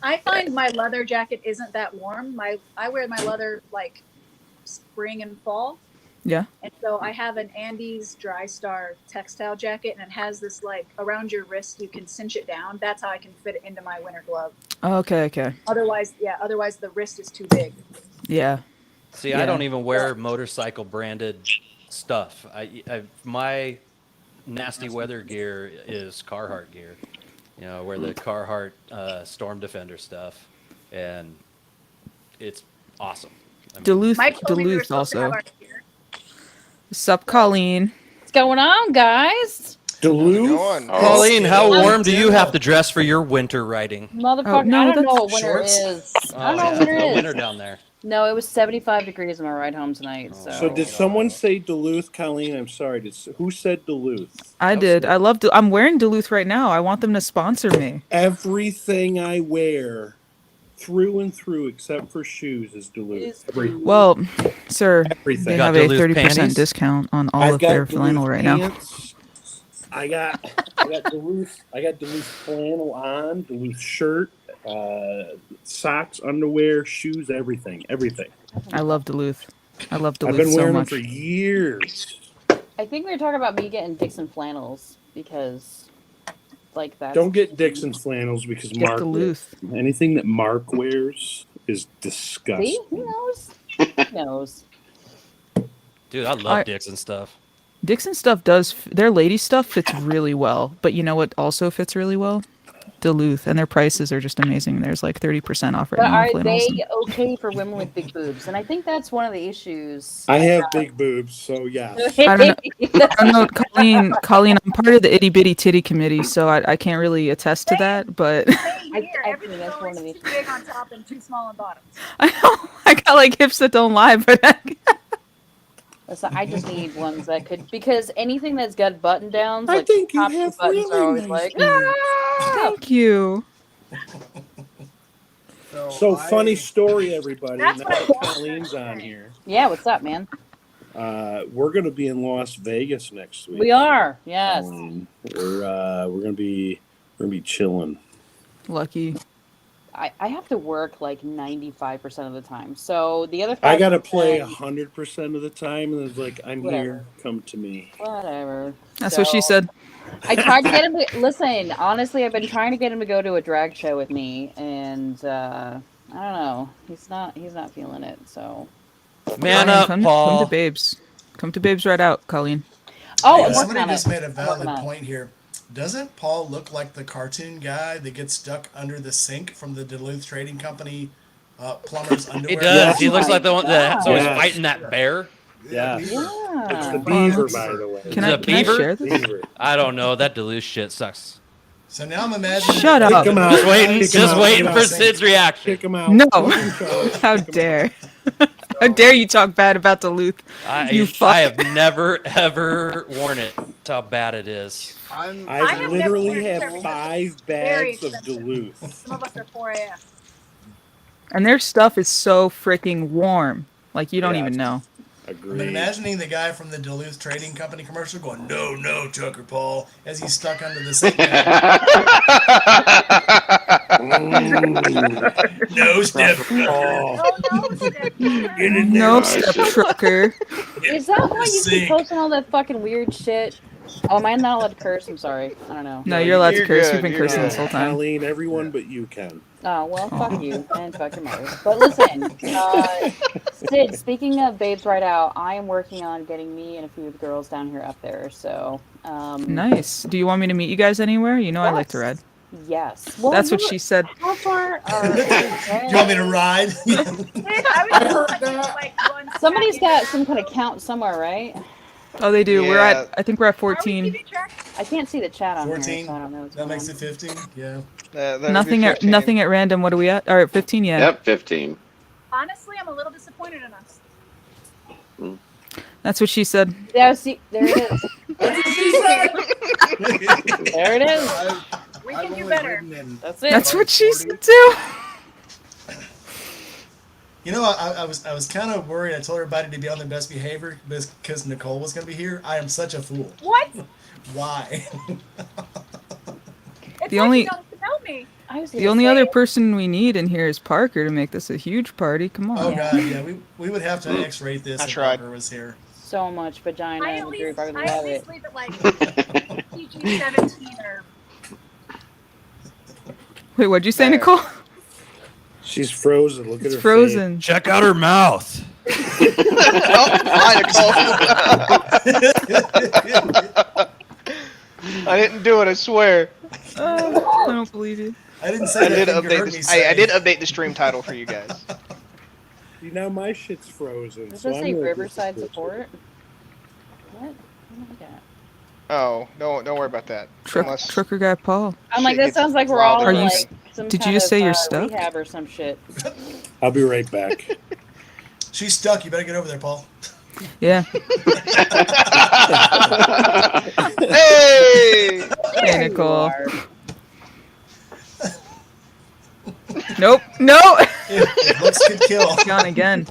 [SPEAKER 1] I find my leather jacket isn't that warm. I wear my leather like spring and fall.
[SPEAKER 9] Yeah.
[SPEAKER 1] And so I have an Andes Dry Star textile jacket, and it has this like around your wrist. You can cinch it down. That's how I can fit it into my winter glove.
[SPEAKER 9] Okay.
[SPEAKER 1] Otherwise the wrist is too big.
[SPEAKER 9] Yeah.
[SPEAKER 3] See,
[SPEAKER 9] Yeah.
[SPEAKER 3] I don't even wear motorcycle branded stuff. My nasty weather gear is Carhartt gear. You know, wear the Carhartt Storm Defender stuff, and it's awesome. I mean,
[SPEAKER 9] Duluth
[SPEAKER 1] Mike told me we were
[SPEAKER 9] Duluth
[SPEAKER 1] supposed to have
[SPEAKER 9] also.
[SPEAKER 1] our gear.
[SPEAKER 9] Sup, Colleen?
[SPEAKER 10] What's going on, guys?
[SPEAKER 6] Duluth.
[SPEAKER 4] Going.
[SPEAKER 3] Pauline, how
[SPEAKER 5] Oh,
[SPEAKER 3] warm do you
[SPEAKER 5] yeah.
[SPEAKER 3] have to dress for your winter riding?
[SPEAKER 10] Motherfucker,
[SPEAKER 9] Oh, no,
[SPEAKER 10] I don't know
[SPEAKER 9] that's
[SPEAKER 10] what winter
[SPEAKER 5] shorts.
[SPEAKER 10] is.
[SPEAKER 3] Oh,
[SPEAKER 10] I don't know
[SPEAKER 3] yeah,
[SPEAKER 10] what winter
[SPEAKER 3] no
[SPEAKER 10] is.
[SPEAKER 3] winter down there.
[SPEAKER 10] No, it was 75 degrees on my ride home tonight. So,
[SPEAKER 6] So did someone say Duluth, Colleen? I'm sorry. Who said Duluth?
[SPEAKER 9] I did. I love. I'm wearing Duluth right now. I want them to sponsor me.
[SPEAKER 6] Everything I wear, through and through, except for shoes, is Duluth. Everything.
[SPEAKER 9] Well, sir,
[SPEAKER 6] Everything.
[SPEAKER 9] they
[SPEAKER 3] got
[SPEAKER 9] have a
[SPEAKER 3] Duluth
[SPEAKER 9] 30%
[SPEAKER 3] panties?
[SPEAKER 9] discount on all
[SPEAKER 6] I've
[SPEAKER 9] of
[SPEAKER 6] got
[SPEAKER 9] their
[SPEAKER 6] Duluth
[SPEAKER 9] flannel right now.
[SPEAKER 6] pants. I got Duluth. I got Duluth flannel on, Duluth shirt, socks, underwear, shoes, everything.
[SPEAKER 9] I love Duluth. I love
[SPEAKER 6] I've
[SPEAKER 9] Duluth
[SPEAKER 6] been
[SPEAKER 9] so
[SPEAKER 6] wearing
[SPEAKER 9] much.
[SPEAKER 6] them for years.
[SPEAKER 10] I think we were talking about me getting Dixon flannels because, like, that's.
[SPEAKER 6] Don't get Dixon flannels because
[SPEAKER 9] Get
[SPEAKER 6] Mark
[SPEAKER 9] Duluth.
[SPEAKER 6] wears. Anything that Mark wears is disgusting.
[SPEAKER 10] See? Who knows? Who knows?
[SPEAKER 3] Dude, I love
[SPEAKER 9] I-
[SPEAKER 3] Dixon stuff.
[SPEAKER 9] Dixon stuff their lady stuff fits really well, but you know what also fits really well? Duluth, and their prices are just amazing. There's like 30% off right
[SPEAKER 10] But
[SPEAKER 9] now. on
[SPEAKER 10] are
[SPEAKER 9] flannels.
[SPEAKER 10] they okay for women with big boobs? And I think that's one of the issues.
[SPEAKER 6] I have big boobs, so yes.
[SPEAKER 9] I don't know, Colleen, I'm part of the itty bitty titty committee, so I can't really attest to that, but
[SPEAKER 1] Same here.
[SPEAKER 10] I
[SPEAKER 1] Everything's
[SPEAKER 10] think that's one
[SPEAKER 1] always
[SPEAKER 10] of the-
[SPEAKER 1] too big on top and too small on bottom.
[SPEAKER 9] I know I got like hips that don't lie, but
[SPEAKER 10] So I just need ones that could, because anything that's got button downs,
[SPEAKER 6] I
[SPEAKER 10] like
[SPEAKER 6] think you
[SPEAKER 10] top two
[SPEAKER 6] have
[SPEAKER 10] buttons are
[SPEAKER 6] really
[SPEAKER 10] always
[SPEAKER 6] nice
[SPEAKER 10] like,
[SPEAKER 6] boobs.
[SPEAKER 9] thank you.
[SPEAKER 6] So funny story, everybody.
[SPEAKER 1] That's
[SPEAKER 6] Now
[SPEAKER 1] what I
[SPEAKER 6] that
[SPEAKER 1] want.
[SPEAKER 6] Colleen's on here.
[SPEAKER 10] yeah, what's up, man?
[SPEAKER 6] We're going to be in Las Vegas next week.
[SPEAKER 10] We are, yes.
[SPEAKER 6] We're going to be chilling.
[SPEAKER 9] Lucky.
[SPEAKER 10] I have to work like 95% of the time. So the other
[SPEAKER 6] I got to
[SPEAKER 10] 5%,
[SPEAKER 6] play 100% of the time, and it's like, I'm
[SPEAKER 10] Whatever.
[SPEAKER 6] here. Come to me.
[SPEAKER 10] whatever.
[SPEAKER 9] That's what she said.
[SPEAKER 10] I tried to get him to listen. Honestly, I've been trying to get him to go to a drag show with me, and I don't know. He's not feeling it. So.
[SPEAKER 3] Man
[SPEAKER 9] Colleen,
[SPEAKER 3] up,
[SPEAKER 9] come
[SPEAKER 3] Paul.
[SPEAKER 9] to Babes. Come to Babes right out, Colleen.
[SPEAKER 10] Oh,
[SPEAKER 5] Yeah,
[SPEAKER 10] I'm working
[SPEAKER 5] somebody
[SPEAKER 10] on
[SPEAKER 5] just
[SPEAKER 10] it.
[SPEAKER 5] made a
[SPEAKER 10] I'm
[SPEAKER 5] valid
[SPEAKER 10] working on it.
[SPEAKER 5] point here. Doesn't Paul look like the cartoon guy that gets stuck under the sink from the Duluth Trading Company plumber's underwear?
[SPEAKER 3] He does. He
[SPEAKER 10] Oh
[SPEAKER 3] looks
[SPEAKER 10] my
[SPEAKER 3] like the one that's always
[SPEAKER 6] God.
[SPEAKER 3] fighting that bear.
[SPEAKER 6] Yeah. It's
[SPEAKER 10] Yeah.
[SPEAKER 6] the beaver, by the way.
[SPEAKER 9] Can
[SPEAKER 3] Is
[SPEAKER 9] I
[SPEAKER 3] it a beaver?
[SPEAKER 9] share this?
[SPEAKER 6] Beaver.
[SPEAKER 3] I don't know. That Duluth shit sucks.
[SPEAKER 5] So now I'm imagining.
[SPEAKER 9] Shut up.
[SPEAKER 6] Kick him out.
[SPEAKER 3] Just waiting,
[SPEAKER 6] Kick him
[SPEAKER 3] just
[SPEAKER 6] out.
[SPEAKER 3] waiting
[SPEAKER 6] Kick
[SPEAKER 3] for
[SPEAKER 6] him out.
[SPEAKER 3] Sid's reaction.
[SPEAKER 6] Kick him out.
[SPEAKER 9] No.
[SPEAKER 6] Put him in charge.
[SPEAKER 9] How
[SPEAKER 6] Kick him out.
[SPEAKER 9] dare. How dare you talk bad about Duluth? You fuck.
[SPEAKER 3] I have never ever worn it. That's how bad it is.
[SPEAKER 6] I
[SPEAKER 1] have
[SPEAKER 6] literally
[SPEAKER 1] never
[SPEAKER 6] have
[SPEAKER 1] worn it.
[SPEAKER 6] 5
[SPEAKER 1] Very
[SPEAKER 6] bags of
[SPEAKER 1] expensive.
[SPEAKER 6] Duluth.
[SPEAKER 1] Some of us are 4AF.
[SPEAKER 9] And their stuff is so freaking warm. Like, you don't
[SPEAKER 6] Yes.
[SPEAKER 9] even know.
[SPEAKER 5] I'm
[SPEAKER 6] Agreed.
[SPEAKER 5] imagining the guy from the Duluth Trading Company commercial going, "No, Tucker Paul," as he's stuck under the sink bag. No step.
[SPEAKER 6] Oh,
[SPEAKER 1] Step.
[SPEAKER 6] get in there.
[SPEAKER 9] No
[SPEAKER 2] Oh,
[SPEAKER 9] step
[SPEAKER 2] shit.
[SPEAKER 9] trucker.
[SPEAKER 10] Is that why you keep
[SPEAKER 5] Sink.
[SPEAKER 10] posting all that fucking weird shit? Oh, am I not allowed to curse? I'm sorry. I don't know.
[SPEAKER 9] No, you're allowed to
[SPEAKER 4] You're
[SPEAKER 9] curse.
[SPEAKER 4] good,
[SPEAKER 9] You've been
[SPEAKER 4] you're
[SPEAKER 9] cursing
[SPEAKER 4] good.
[SPEAKER 9] this whole time.
[SPEAKER 6] Colleen, everyone but you can.
[SPEAKER 10] Oh, well, fuck you and fuck your mother. But listen, Sid, speaking of Babes Right Out, I am working on getting me and a few of the girls down here up there. So,
[SPEAKER 9] Nice. Do you want me to meet you guys anywhere? You know I like to ride.
[SPEAKER 10] yes. Well,
[SPEAKER 9] That's what she said.
[SPEAKER 10] How far are
[SPEAKER 5] Do you want me to ride?
[SPEAKER 10] Somebody's got some kind of count somewhere, right?
[SPEAKER 9] Oh, they do. We're
[SPEAKER 4] Yeah.
[SPEAKER 9] I think we're at 14.
[SPEAKER 10] I can't see the chat on
[SPEAKER 5] 14.
[SPEAKER 10] here, so I don't know what's
[SPEAKER 5] That
[SPEAKER 10] going
[SPEAKER 5] makes
[SPEAKER 10] on.
[SPEAKER 5] it 15. Yeah.
[SPEAKER 4] That would be
[SPEAKER 9] Nothing at
[SPEAKER 4] 15.
[SPEAKER 9] nothing at random. What are we at? All right, 15. Yeah.
[SPEAKER 2] Yep, 15.
[SPEAKER 1] Honestly, I'm a little disappointed in us.
[SPEAKER 9] That's what she said.
[SPEAKER 10] Yeah, see, there it is. There it is.
[SPEAKER 1] We
[SPEAKER 7] I've
[SPEAKER 1] can do
[SPEAKER 7] only
[SPEAKER 1] better.
[SPEAKER 7] ridden in
[SPEAKER 10] That's it.
[SPEAKER 9] That's what she said too.
[SPEAKER 5] You know, I was kind of worried. I told everybody to be on their best behavior because Nicole was going to be here. I am such a fool.
[SPEAKER 1] What?
[SPEAKER 5] Why?
[SPEAKER 1] It's
[SPEAKER 9] The
[SPEAKER 1] like
[SPEAKER 9] only-
[SPEAKER 1] you don't know me.
[SPEAKER 10] I was
[SPEAKER 9] The
[SPEAKER 10] gonna
[SPEAKER 9] only
[SPEAKER 10] say,
[SPEAKER 9] other person we need in here is Parker to make this a huge party. Come on.
[SPEAKER 5] Oh God, yeah. We would have to X-rate this
[SPEAKER 4] I
[SPEAKER 5] if
[SPEAKER 4] tried.
[SPEAKER 5] Parker was here.
[SPEAKER 10] so much vagina
[SPEAKER 1] I
[SPEAKER 10] in
[SPEAKER 1] at
[SPEAKER 10] the
[SPEAKER 1] least,
[SPEAKER 10] group. I would
[SPEAKER 1] I at
[SPEAKER 10] love
[SPEAKER 1] least
[SPEAKER 10] it.
[SPEAKER 1] leave it like PG-17 or
[SPEAKER 9] Wait, what'd you say,
[SPEAKER 4] There.
[SPEAKER 9] Nicole?
[SPEAKER 6] She's frozen. Look at
[SPEAKER 9] It's
[SPEAKER 6] her
[SPEAKER 9] frozen.
[SPEAKER 3] Check out her mouth.
[SPEAKER 4] Hi, Nicole. I didn't do it. I swear.
[SPEAKER 9] I don't believe you.
[SPEAKER 5] I didn't say
[SPEAKER 4] I
[SPEAKER 5] that
[SPEAKER 4] did
[SPEAKER 5] thing you heard
[SPEAKER 4] update
[SPEAKER 5] me
[SPEAKER 4] this.
[SPEAKER 5] say.
[SPEAKER 4] I did update the stream title for you guys.
[SPEAKER 6] face. See, now my shit's frozen.
[SPEAKER 10] Does
[SPEAKER 6] so
[SPEAKER 10] it
[SPEAKER 6] I'm
[SPEAKER 10] say
[SPEAKER 6] gonna
[SPEAKER 10] Riverside
[SPEAKER 6] switch it.
[SPEAKER 10] support? What? What am I looking at?
[SPEAKER 4] Oh, don't worry about that. Unless
[SPEAKER 9] Trucker guy Paul.
[SPEAKER 10] I'm like,
[SPEAKER 4] shit
[SPEAKER 10] that
[SPEAKER 4] gets
[SPEAKER 10] sounds like we're
[SPEAKER 4] wild
[SPEAKER 10] all
[SPEAKER 4] and
[SPEAKER 10] in
[SPEAKER 9] Are you
[SPEAKER 10] like
[SPEAKER 9] s-
[SPEAKER 10] some
[SPEAKER 9] did you
[SPEAKER 10] kind
[SPEAKER 9] just
[SPEAKER 10] of,
[SPEAKER 9] say you're stuck?
[SPEAKER 10] rehab or some shit.
[SPEAKER 6] I'll be right back.
[SPEAKER 5] She's stuck. You better get over there, Paul.
[SPEAKER 9] Yeah.
[SPEAKER 4] Hey!
[SPEAKER 9] Hey,
[SPEAKER 10] There you
[SPEAKER 9] Nicole.
[SPEAKER 10] are.
[SPEAKER 9] Nope. No.
[SPEAKER 5] If looks could kill.
[SPEAKER 9] Gone again.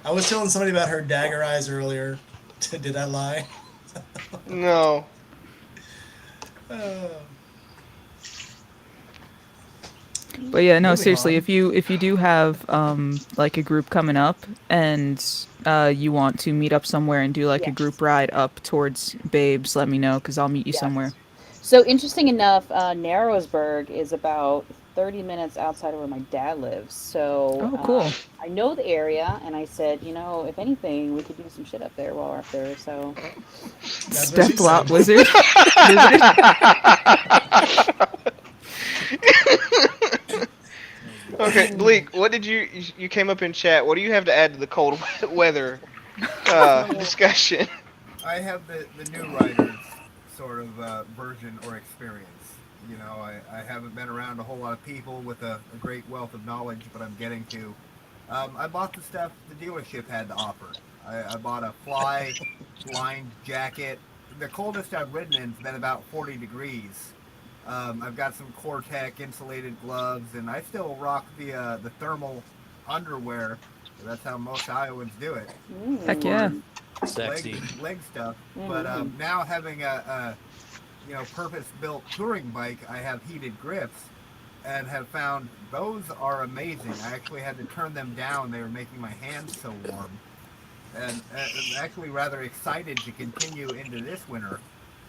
[SPEAKER 5] I was telling somebody about her dagger eyes earlier. Did I lie?
[SPEAKER 4] No.
[SPEAKER 9] But yeah, no,
[SPEAKER 5] Moving
[SPEAKER 9] seriously,
[SPEAKER 5] on.
[SPEAKER 9] if you do have like a group coming up and you want to meet up somewhere and do like a
[SPEAKER 10] Yes.
[SPEAKER 9] group ride up towards Babes, let me know because I'll meet you
[SPEAKER 10] Yes.
[SPEAKER 9] somewhere.
[SPEAKER 10] So interesting enough, Narrowsburg is about 30 minutes outside of where my dad lives. So
[SPEAKER 9] Oh, cool.
[SPEAKER 10] I know the area, and I said, you know, if anything, we could do some shit up there while we're up there. So
[SPEAKER 5] That's what she
[SPEAKER 9] Step out,
[SPEAKER 5] said.
[SPEAKER 9] wizard.
[SPEAKER 4] Okay, Bleak. What did you came up in chat? What do you have to add to the cold weather discussion?
[SPEAKER 7] I have the new writers sort of version or experience. You know, I haven't been around a whole lot of people with a great wealth of knowledge, but I'm getting to. I bought the stuff the dealership had to offer. I bought a fly lined jacket. The coldest I've ridden in has been about 40 degrees. I've got some Core-Tech insulated gloves, and I still rock the thermal underwear. That's how most Iowans do it.
[SPEAKER 9] Heck yeah.
[SPEAKER 3] Sexy.
[SPEAKER 7] Leg stuff. But now having a purpose-built touring bike, I have heated grips, and have found those are amazing. I actually had to turn them down; they were making my hands so warm. And I'm actually rather excited to continue into this winter,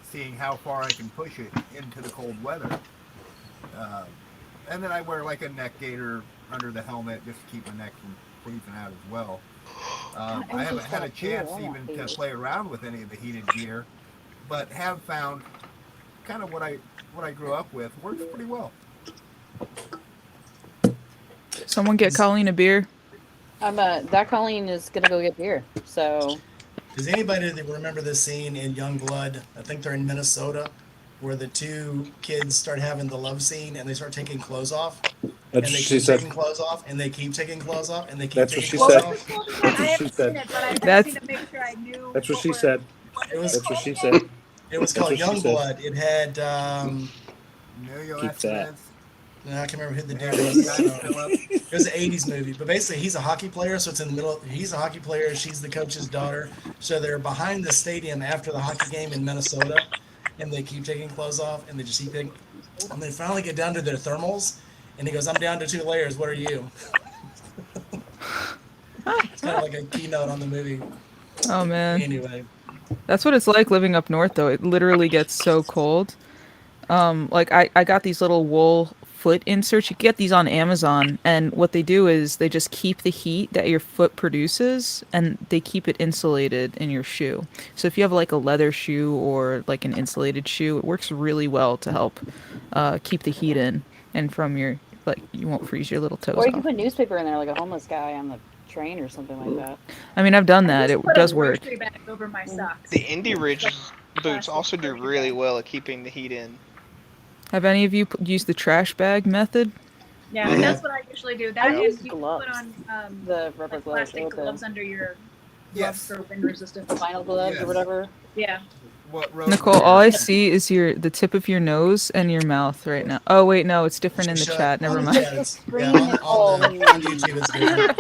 [SPEAKER 7] seeing how far I can push it into the cold weather. And then I wear like a neck gaiter under the helmet just to keep my neck from freezing out as well. I haven't had a chance even to play around with any of the heated gear, but have found kind of what I grew up with works pretty well.
[SPEAKER 9] Someone get Colleen a beer.
[SPEAKER 10] that Colleen is gonna go get beer. So
[SPEAKER 5] Does anybody that remember this scene in Young Blood? I think they're in Minnesota, where the two kids start having the love scene and they start taking clothes off.
[SPEAKER 6] That's
[SPEAKER 5] And they
[SPEAKER 6] what she
[SPEAKER 5] keep
[SPEAKER 6] said.
[SPEAKER 5] taking clothes off, and they keep taking clothes off, and they keep
[SPEAKER 6] That's what
[SPEAKER 5] taking
[SPEAKER 6] she
[SPEAKER 5] clothes
[SPEAKER 6] said.
[SPEAKER 5] off.
[SPEAKER 1] What was it
[SPEAKER 6] That's
[SPEAKER 1] called again? I
[SPEAKER 6] what she
[SPEAKER 1] haven't
[SPEAKER 6] said.
[SPEAKER 1] seen it, but I just
[SPEAKER 9] That's-
[SPEAKER 1] need to make sure I knew.
[SPEAKER 6] That's what she said.
[SPEAKER 5] It was
[SPEAKER 6] That's what she
[SPEAKER 5] called-
[SPEAKER 6] said.
[SPEAKER 5] It was
[SPEAKER 6] That's
[SPEAKER 5] called
[SPEAKER 6] what she said.
[SPEAKER 5] Youngblood. It had
[SPEAKER 7] Emilio
[SPEAKER 6] Keep that.
[SPEAKER 7] Estevez.
[SPEAKER 5] no, I can't remember who the
[SPEAKER 7] Yeah,
[SPEAKER 5] dude
[SPEAKER 7] Guy
[SPEAKER 5] was.
[SPEAKER 7] Phillips.
[SPEAKER 5] It was an '80s movie, but basically he's a hockey player, so it's in the middle. He's a hockey player. She's the coach's daughter. So they're behind the stadium after the hockey game in Minnesota, and they keep taking clothes off, and they just keep taking. And they finally get down to their thermals, and he goes, "I'm down to 2 layers. What are you?" It's kind of like a keynote on the movie.
[SPEAKER 9] Oh man,
[SPEAKER 5] Anyway,
[SPEAKER 9] that's what it's like living up north, though. It literally gets so cold. Like I got these little wool foot inserts. You get these on Amazon, and what they do is they just keep the heat that your foot produces, and they keep it insulated in your shoe. So if you have like a leather shoe or like an insulated shoe, it works really well to help keep the heat in, and from your like you won't freeze your little toes
[SPEAKER 10] Or you can
[SPEAKER 9] off.
[SPEAKER 10] put newspaper in there, like a homeless guy on the train or something like that.
[SPEAKER 9] I mean, I've done that.
[SPEAKER 1] I
[SPEAKER 9] It
[SPEAKER 1] just put
[SPEAKER 9] does
[SPEAKER 1] a
[SPEAKER 9] work.
[SPEAKER 1] grocery bag over my socks.
[SPEAKER 4] The Indy Ridge boots also do really well at keeping the heat in.
[SPEAKER 9] Have any of you used the trash bag method?
[SPEAKER 1] Yeah,
[SPEAKER 5] Yeah.
[SPEAKER 1] that's what I usually do. That
[SPEAKER 10] I
[SPEAKER 1] and
[SPEAKER 10] use
[SPEAKER 1] you can
[SPEAKER 10] gloves.
[SPEAKER 1] put on
[SPEAKER 10] The rubber
[SPEAKER 1] like
[SPEAKER 10] gloves,
[SPEAKER 1] plastic
[SPEAKER 10] or the
[SPEAKER 1] gloves under your
[SPEAKER 7] Yes.
[SPEAKER 1] gloves for wind resistant.
[SPEAKER 10] vinyl gloves
[SPEAKER 7] Yes.
[SPEAKER 10] or whatever.
[SPEAKER 1] Yeah.
[SPEAKER 7] What Rose
[SPEAKER 9] Nicole,
[SPEAKER 7] was
[SPEAKER 9] all I
[SPEAKER 7] saying.
[SPEAKER 9] see is the tip of your nose and your mouth right now. Oh wait, no, it's different in the
[SPEAKER 5] Shut
[SPEAKER 9] chat.
[SPEAKER 5] on
[SPEAKER 9] Never
[SPEAKER 5] the
[SPEAKER 9] mind.
[SPEAKER 5] chat, it's-
[SPEAKER 10] Screen
[SPEAKER 5] on YouTube it's different.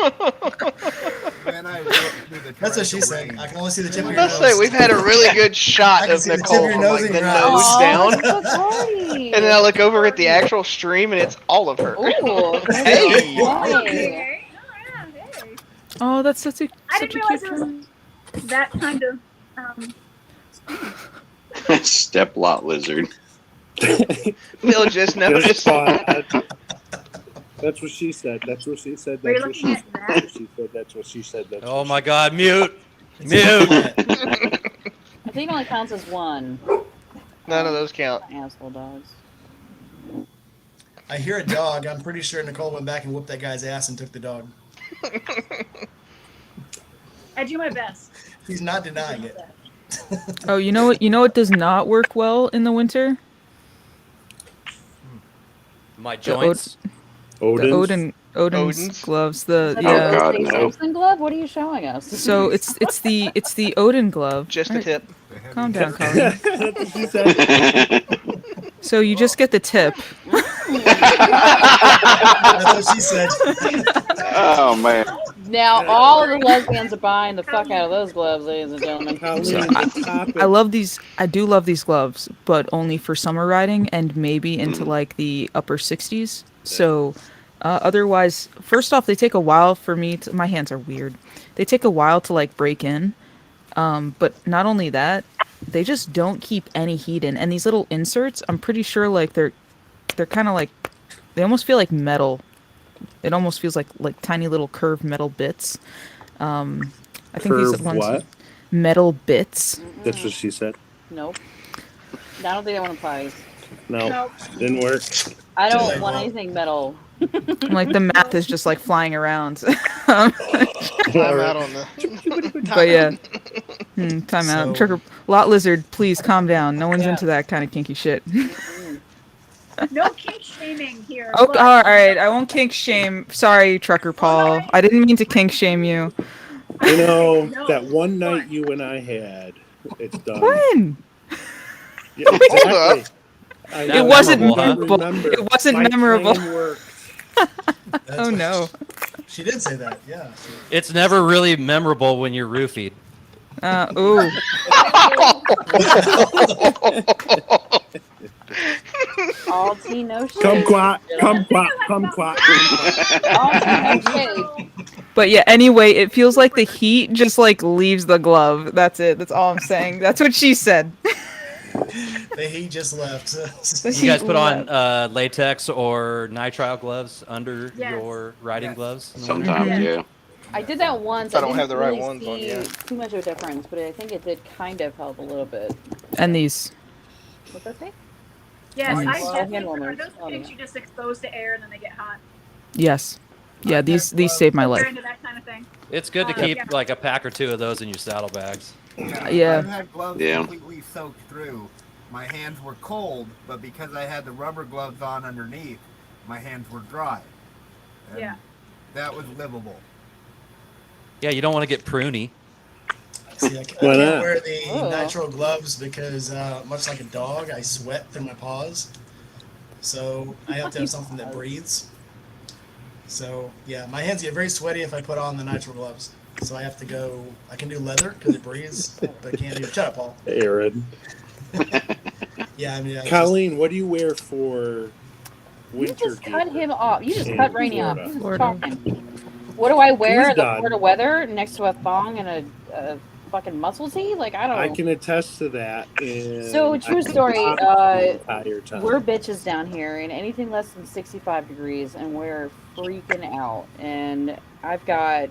[SPEAKER 7] When I wrote through the
[SPEAKER 5] That's what she
[SPEAKER 7] torrential
[SPEAKER 5] said.
[SPEAKER 7] rain.
[SPEAKER 5] I can only see the tip of
[SPEAKER 4] I
[SPEAKER 5] your
[SPEAKER 4] must
[SPEAKER 5] nose.
[SPEAKER 4] say, we've had a really good shot
[SPEAKER 5] I can
[SPEAKER 4] of
[SPEAKER 5] see the tip of
[SPEAKER 4] Nicole
[SPEAKER 5] your
[SPEAKER 4] from
[SPEAKER 5] nose
[SPEAKER 4] like
[SPEAKER 5] and
[SPEAKER 4] the
[SPEAKER 5] your
[SPEAKER 4] nose
[SPEAKER 5] eyes.
[SPEAKER 4] down,
[SPEAKER 10] Oh, it's so pretty.
[SPEAKER 4] and then I look over at the actual stream, and it's all of her.
[SPEAKER 10] Ooh,
[SPEAKER 4] Hey!
[SPEAKER 1] Oh,
[SPEAKER 10] hey.
[SPEAKER 1] okay. Oh, yeah, hey.
[SPEAKER 9] Oh, that's such a
[SPEAKER 1] I
[SPEAKER 9] such
[SPEAKER 1] didn't
[SPEAKER 9] a
[SPEAKER 1] realize
[SPEAKER 9] cute
[SPEAKER 1] it was
[SPEAKER 9] drawing.
[SPEAKER 1] that kind of.
[SPEAKER 2] Step lot lizard.
[SPEAKER 4] They'll just notice.
[SPEAKER 6] Just thought. That's what she said. That's what she said.
[SPEAKER 1] Were you
[SPEAKER 6] That's what
[SPEAKER 1] looking
[SPEAKER 6] she
[SPEAKER 1] at
[SPEAKER 6] said.
[SPEAKER 1] that?
[SPEAKER 6] That's what she said. That's what she said. That's
[SPEAKER 3] Oh
[SPEAKER 6] what
[SPEAKER 3] my
[SPEAKER 6] she
[SPEAKER 3] God, mute,
[SPEAKER 5] It's
[SPEAKER 3] mute.
[SPEAKER 10] I think it only counts as one.
[SPEAKER 4] None of those count.
[SPEAKER 10] Asshole dogs.
[SPEAKER 5] I hear a dog. I'm pretty sure Nicole went back and whooped that guy's ass and took the dog.
[SPEAKER 1] I do my best.
[SPEAKER 5] He's not denying it.
[SPEAKER 9] Oh, you know what? You know what does not work well in the winter?
[SPEAKER 3] My
[SPEAKER 9] The
[SPEAKER 3] joints.
[SPEAKER 9] The
[SPEAKER 6] Odin's.
[SPEAKER 9] Odin's
[SPEAKER 4] Odin's?
[SPEAKER 9] gloves. The
[SPEAKER 10] Is that
[SPEAKER 9] yeah.
[SPEAKER 10] the
[SPEAKER 2] God,
[SPEAKER 10] Stay
[SPEAKER 2] no.
[SPEAKER 10] Simpson glove? What are you showing us?
[SPEAKER 9] So it's the Odin glove.
[SPEAKER 4] Just the
[SPEAKER 9] Right,
[SPEAKER 4] tip.
[SPEAKER 7] The heavy
[SPEAKER 9] Calm down,
[SPEAKER 7] hitter.
[SPEAKER 9] Colleen.
[SPEAKER 6] That's what she said.
[SPEAKER 9] So you just get the tip.
[SPEAKER 5] That's what she said.
[SPEAKER 2] Oh man.
[SPEAKER 10] Now all of the lesbians are buying the fuck out of those gloves, ladies and gentlemen.
[SPEAKER 6] Colleen,
[SPEAKER 9] So
[SPEAKER 6] the topic.
[SPEAKER 9] I love these. I do love these gloves, but only for summer riding and maybe into like the upper 60s. So otherwise, first off, they take a while for me to. My hands are weird. They take a while to like break in. But not only that, they just don't keep any heat in. And these little inserts, I'm pretty sure like they're kind of like they almost feel like metal. It almost feels like tiny little curved metal bits. I think these
[SPEAKER 6] Curved
[SPEAKER 9] ones
[SPEAKER 6] what?
[SPEAKER 9] metal bits.
[SPEAKER 6] That's what she said.
[SPEAKER 10] Nope. I don't think that one applies.
[SPEAKER 6] No,
[SPEAKER 1] Nope.
[SPEAKER 6] didn't work.
[SPEAKER 10] I don't
[SPEAKER 5] Like
[SPEAKER 10] want
[SPEAKER 5] what?
[SPEAKER 10] anything metal.
[SPEAKER 9] Like the math is just like flying around.
[SPEAKER 4] I'm out on the.
[SPEAKER 9] But yeah, time out.
[SPEAKER 5] So-
[SPEAKER 9] Trucker Lot Lizard, please calm down. No one's
[SPEAKER 10] Yeah.
[SPEAKER 9] into that kind of kinky shit.
[SPEAKER 1] No kink shaming here.
[SPEAKER 9] Oh,
[SPEAKER 1] but-
[SPEAKER 9] all right. I won't kink shame. Sorry, Trucker Paul. I didn't mean to kink shame you.
[SPEAKER 6] You know,
[SPEAKER 1] No,
[SPEAKER 6] that one night
[SPEAKER 1] fun.
[SPEAKER 6] you and I had, it's done.
[SPEAKER 9] When?
[SPEAKER 6] Yeah, exactly. I
[SPEAKER 3] That
[SPEAKER 6] know.
[SPEAKER 9] wasn't
[SPEAKER 6] I
[SPEAKER 9] memorable.
[SPEAKER 6] remember.
[SPEAKER 9] It wasn't
[SPEAKER 6] My
[SPEAKER 9] memorable.
[SPEAKER 6] plan worked.
[SPEAKER 5] That's
[SPEAKER 9] Oh
[SPEAKER 5] what
[SPEAKER 9] no.
[SPEAKER 5] She did say that. Yeah.
[SPEAKER 3] It's never really memorable when you're roofied.
[SPEAKER 9] Ooh.
[SPEAKER 10] All tea, no shade.
[SPEAKER 6] Come quack, come quack, come quack.
[SPEAKER 10] All tea, no shade.
[SPEAKER 9] But yeah, anyway, it feels like the heat just like leaves the glove. That's it. That's all I'm saying. That's what she said.
[SPEAKER 5] He just left.
[SPEAKER 9] The
[SPEAKER 3] You guys
[SPEAKER 9] heat
[SPEAKER 3] put on
[SPEAKER 9] left.
[SPEAKER 3] latex or nitrile gloves under
[SPEAKER 1] Yes.
[SPEAKER 3] your riding
[SPEAKER 7] Yes.
[SPEAKER 3] gloves?
[SPEAKER 2] Sometimes,
[SPEAKER 1] Mhm.
[SPEAKER 2] yeah.
[SPEAKER 10] I did that once.
[SPEAKER 4] I don't
[SPEAKER 10] didn't
[SPEAKER 4] have the right
[SPEAKER 10] really
[SPEAKER 4] ones on
[SPEAKER 10] see
[SPEAKER 4] yet.
[SPEAKER 10] too much of a difference, but I think it did kind of help a little bit.
[SPEAKER 9] And these.
[SPEAKER 10] What's that say?
[SPEAKER 1] Yes,
[SPEAKER 10] Nice.
[SPEAKER 1] I
[SPEAKER 10] Well,
[SPEAKER 1] definitely.
[SPEAKER 10] hand
[SPEAKER 1] Are
[SPEAKER 10] warmers.
[SPEAKER 1] those
[SPEAKER 10] Oh,
[SPEAKER 1] kinks
[SPEAKER 10] yeah.
[SPEAKER 1] you just expose to air and then they get hot?
[SPEAKER 9] Yes. Yeah, these saved my
[SPEAKER 1] You're
[SPEAKER 9] life.
[SPEAKER 1] into that kind of thing.
[SPEAKER 3] It's good to
[SPEAKER 1] Yep.
[SPEAKER 3] keep
[SPEAKER 1] Yeah.
[SPEAKER 3] like a pack or two of those in your saddlebags.
[SPEAKER 9] Yeah.
[SPEAKER 7] I've had gloves
[SPEAKER 2] Yeah.
[SPEAKER 7] completely soaked through my hands were cold, but because I had the rubber gloves on underneath, my hands were dry. And
[SPEAKER 1] Yeah.
[SPEAKER 7] that was livable.
[SPEAKER 3] Yeah, you don't want to get pruny.
[SPEAKER 5] See, I
[SPEAKER 6] Why
[SPEAKER 5] can't
[SPEAKER 6] not?
[SPEAKER 5] wear the
[SPEAKER 10] Oh.
[SPEAKER 5] nitrile gloves because, much like a dog, I sweat through my paws. So I have to have something that breathes. So yeah, my hands get very sweaty if I put on the nitrile gloves. So I have to go. I can do leather because it breathes, but I can't do. Shut up, Paul.
[SPEAKER 6] Aaron.
[SPEAKER 5] Yeah, I mean,
[SPEAKER 6] Colleen, what do you wear for
[SPEAKER 10] You
[SPEAKER 6] winter
[SPEAKER 10] just cut
[SPEAKER 6] gear
[SPEAKER 10] him off. You just
[SPEAKER 6] in
[SPEAKER 10] cut Rainy off.
[SPEAKER 6] Florida?
[SPEAKER 10] You just
[SPEAKER 9] Florida.
[SPEAKER 10] talking. What do I wear
[SPEAKER 6] Who's
[SPEAKER 10] in the
[SPEAKER 6] done?
[SPEAKER 10] Florida weather next to a thong and a fucking muscle tee? Like, I don't
[SPEAKER 6] I
[SPEAKER 10] know.
[SPEAKER 6] can attest to that. And
[SPEAKER 10] So, true story,
[SPEAKER 6] the entire time.
[SPEAKER 10] We're bitches down here, and anything less than 65 degrees, and we're freaking out. And I've got